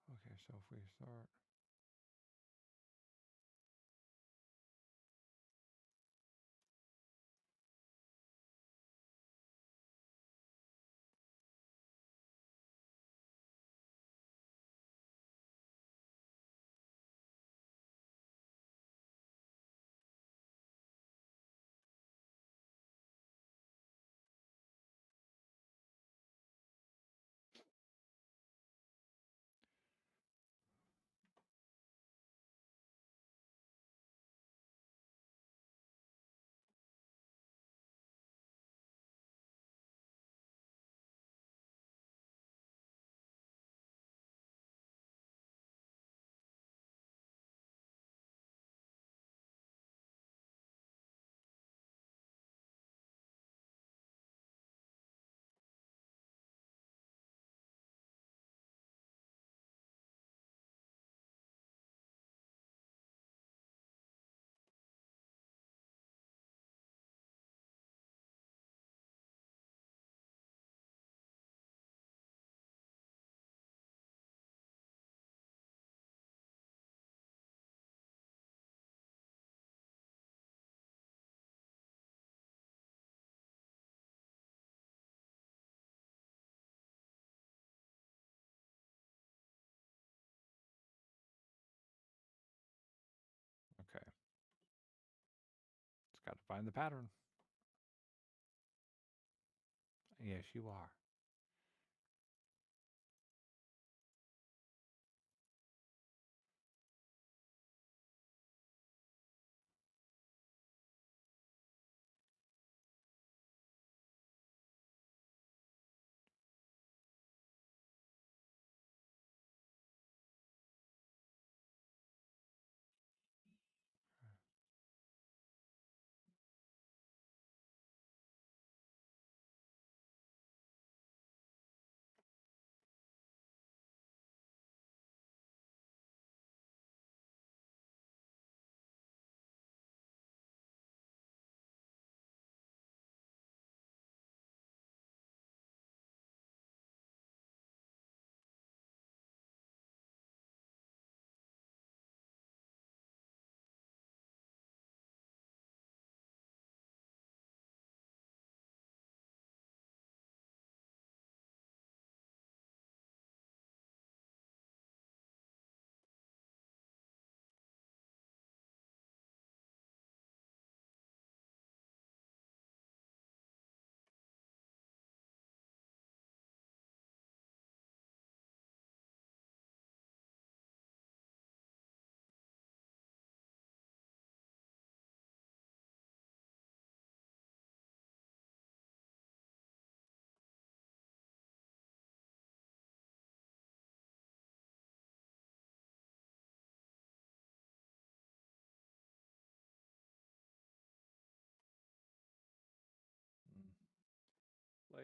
Okay, so if we start. Okay. It's got to find the pattern. Yes, you are.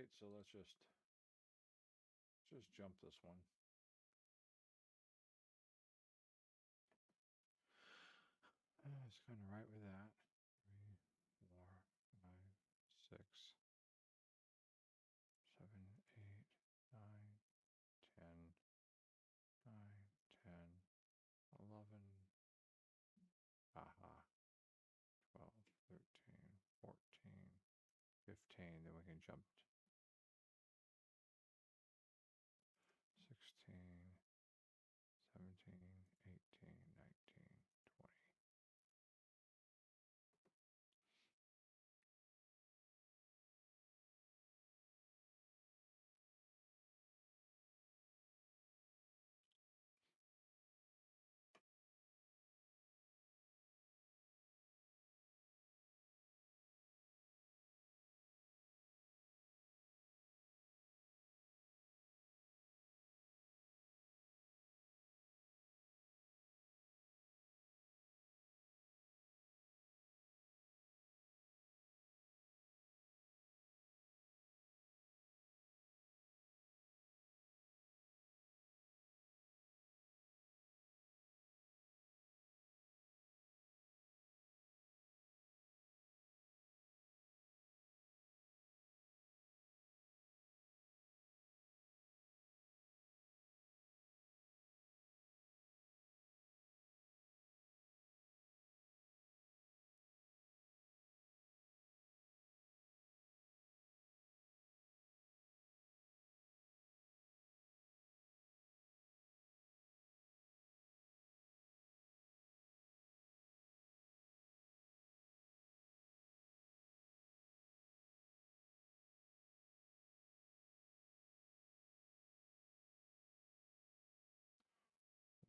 right, so let's just jump this one. It's kind of right with that. 3, 4, 5, 6, 7, 8, 9, 10, 9, 10, 11. Aha. 12, 13, 14, 15. Then we can jump 16, 17, 18, 19, 20.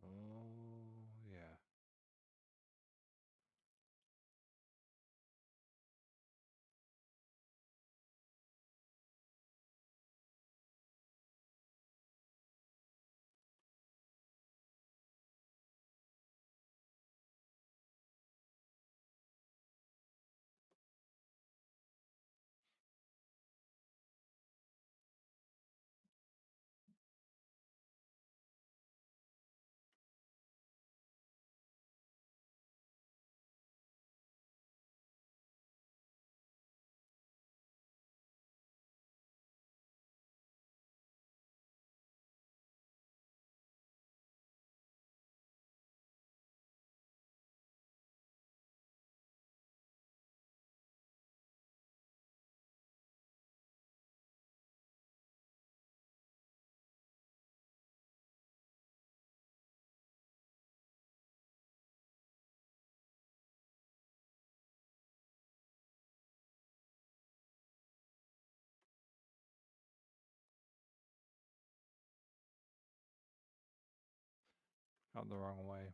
Oh, yeah. Out the wrong way.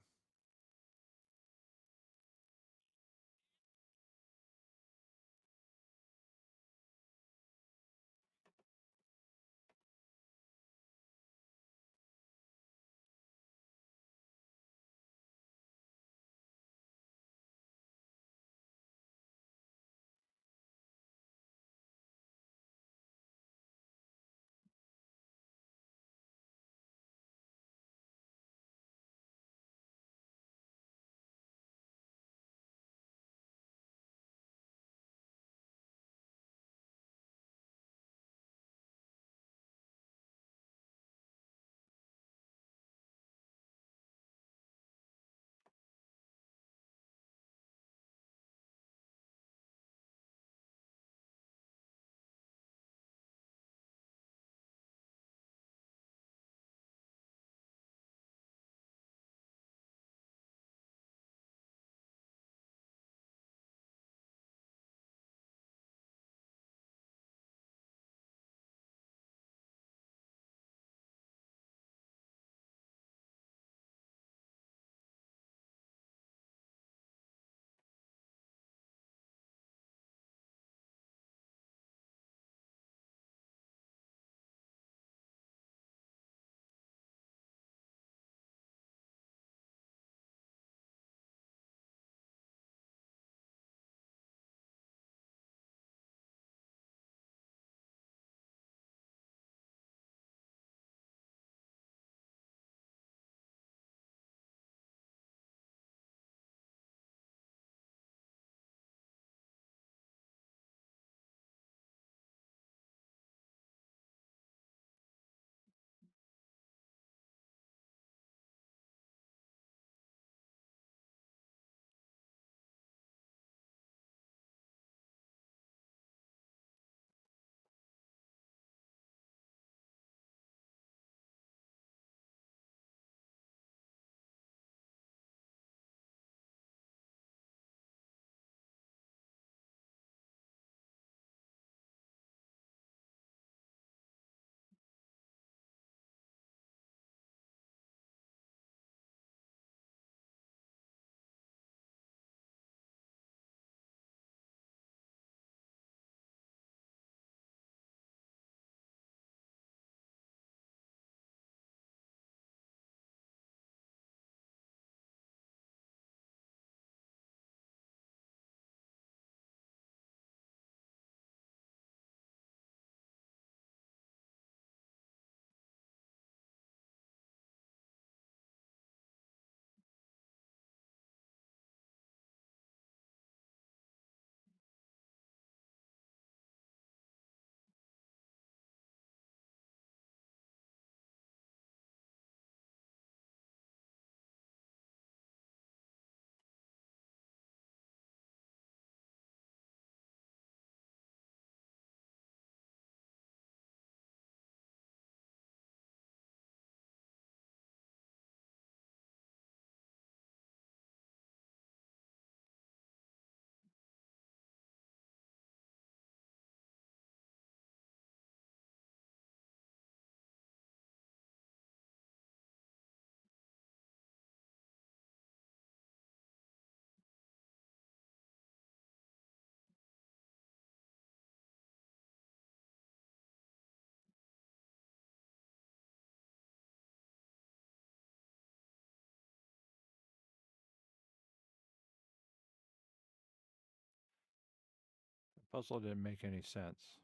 Puzzle didn't make any sense.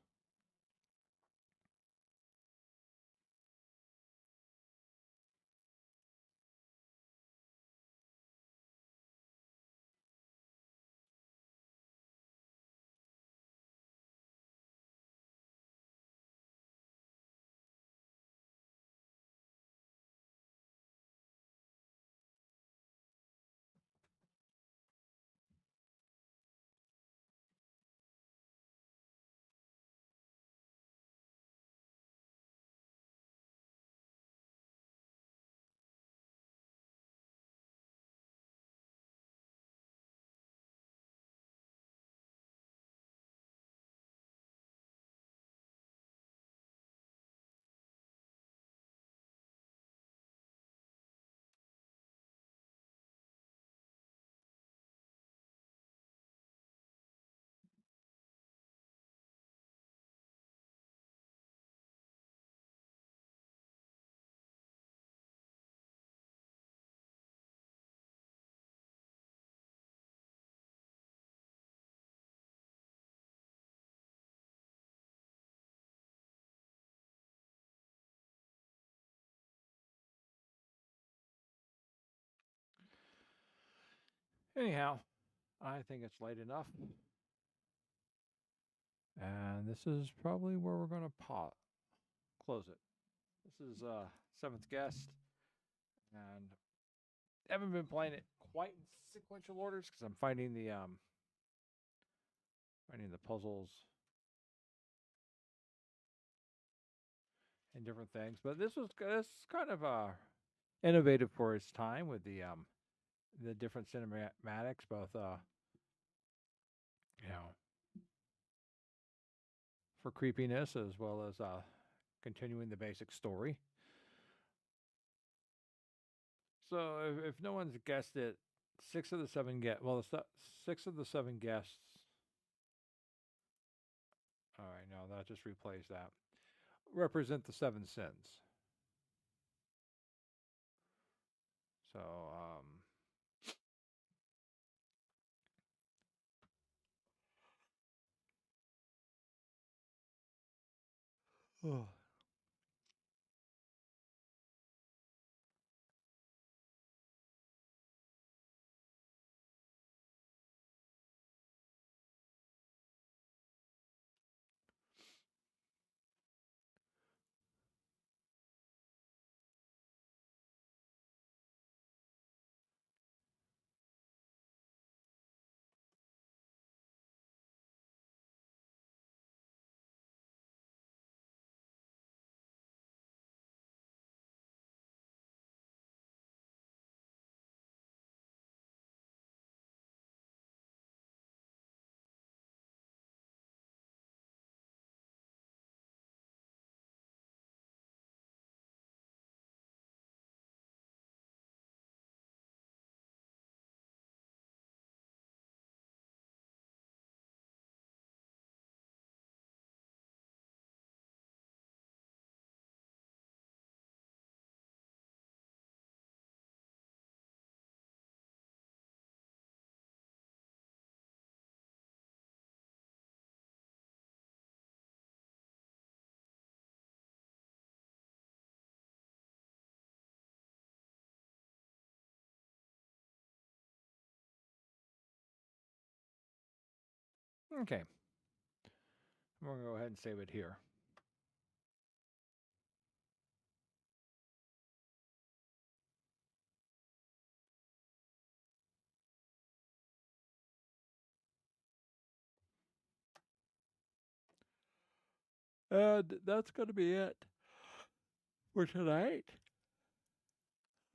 Anyhow, I think it's late enough. And this is probably where we're going to close it. This is Seventh Guest. And I haven't been playing it quite in sequential orders because I'm finding the puzzles and different things. But this kind of innovative for its time with the different cinematics, both you know, for creepiness as well as continuing the basic story. So if no one's guessed it, 6 of the 7 6 of the 7 guests. All right, no, that just replays that. Represent the 7 sins. So oh. Okay. I'm going to go ahead and save it here. And that's going to be it for tonight.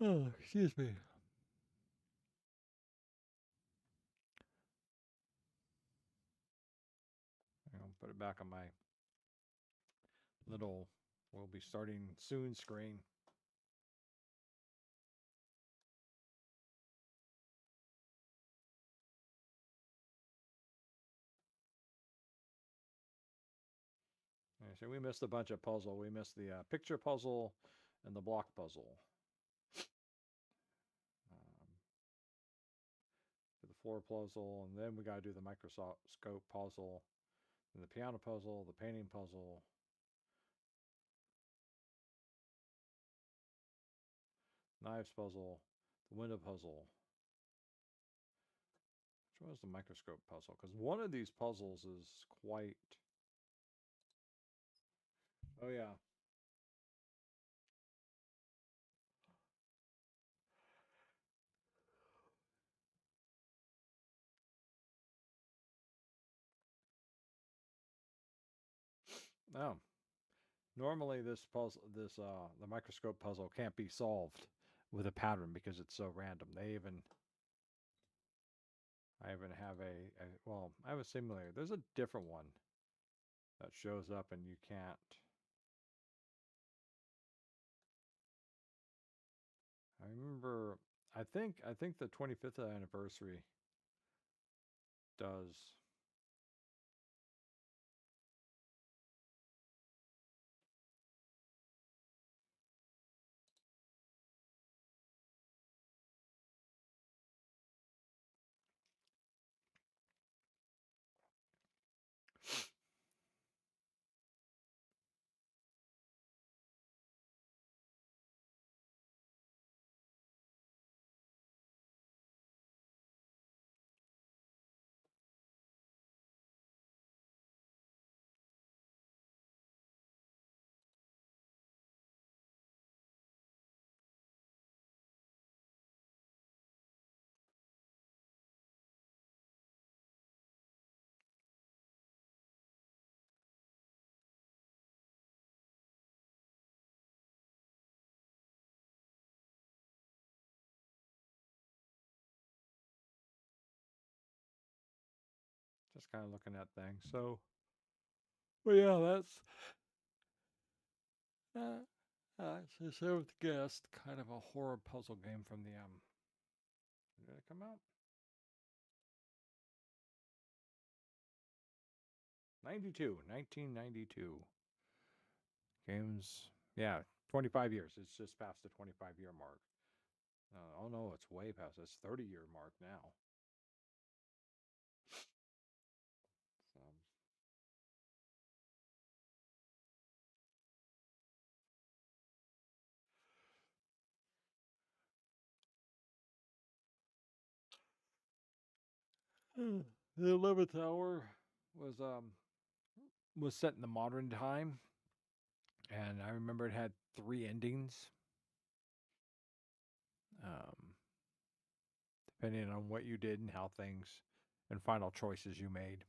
Oh, excuse me. I'll put it back on my little, we'll be starting soon screen. So we missed a bunch of puzzle. We missed the picture puzzle and the block puzzle. The floor puzzle, and then we got to do the microscope puzzle And the piano puzzle, the painting puzzle, knives puzzle, the window puzzle. Which one was the microscope puzzle? Because one of these puzzles is quite... Oh, yeah. Oh. Normally this puzzle, the microscope puzzle can't be solved with a pattern because it's so random. I even have well, I have a simulator. There's a different one that shows up and you can't. I remember, I think the 25th anniversary does. Just kind of looking at things. So, well, yeah, that's it's the seventh guest, kind of a horror puzzle game from the Did it come out? 1992. Games, yeah, 25 years. It's just past the 25-year mark. Oh no, it's way past. It's 30-year mark now. So, the 11th hour was set in the modern time, and I remember it had 3 endings. Um, Depending on what you did and how things and final choices you made.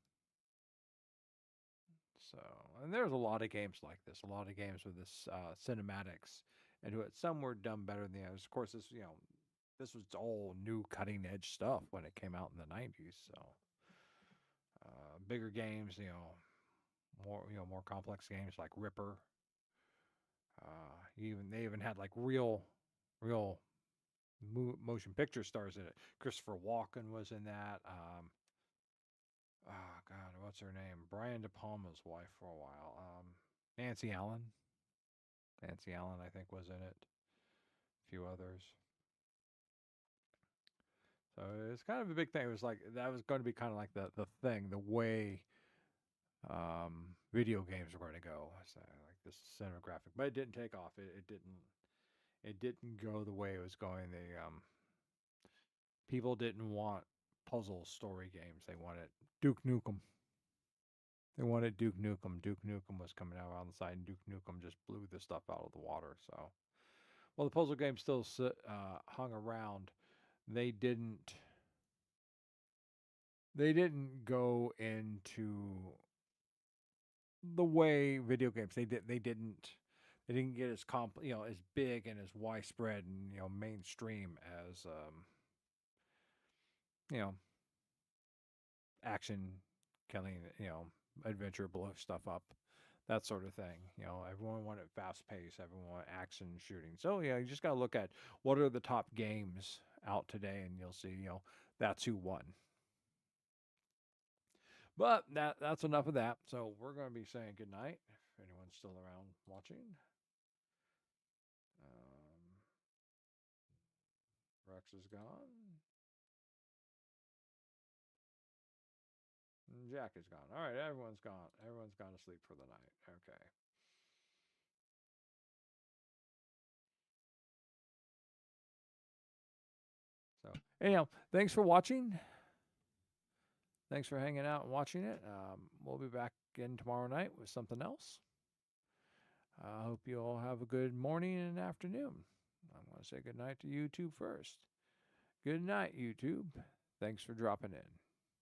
So, and there's a lot of games like this, a lot of games with this cinematics, and some were done better than the others. Of course, this was all new cutting edge stuff when it came out in the 90s. So, bigger games, more complex games like Ripper. They even had like real motion picture stars in it. Christopher Walken was in that. Oh God, what's her name? Brian De Palma's wife for a while. Nancy Allen. Nancy Allen, I think, was in it. A few others. So it's kind of a big thing. It was like that was going to be kind of like the thing, the way video games were going to go. So, like this cinematographic, but it didn't take off. It didn't go the way it was going. People didn't want puzzle story games. They wanted Duke Nukem. They wanted Duke Nukem. Duke Nukem was coming out on the side, and Duke Nukem just blew the stuff out of the water. So, well, the puzzle game still hung around. They didn't. They didn't go into the way video games. They did. They didn't. They didn't get as as big and as widespread and mainstream as you know, action, killing, adventure, blow stuff up, that sort of thing. Everyone wanted fast pace, everyone wanted action shooting. So yeah, you just got to look at what are the top games out today, and you'll see, that's who won. But that's enough of that. So we're going to be saying goodnight. If anyone's still around watching. Rex is gone. Jack is gone. All right, everyone's gone. Everyone's gone to sleep for the night. Okay. So, anyhow, thanks for watching. Thanks for hanging out and watching it. We'll be back again tomorrow night with something else. I hope you all have a good morning and afternoon. I'm going to say good night to YouTube first. Good night, YouTube. Thanks for dropping in.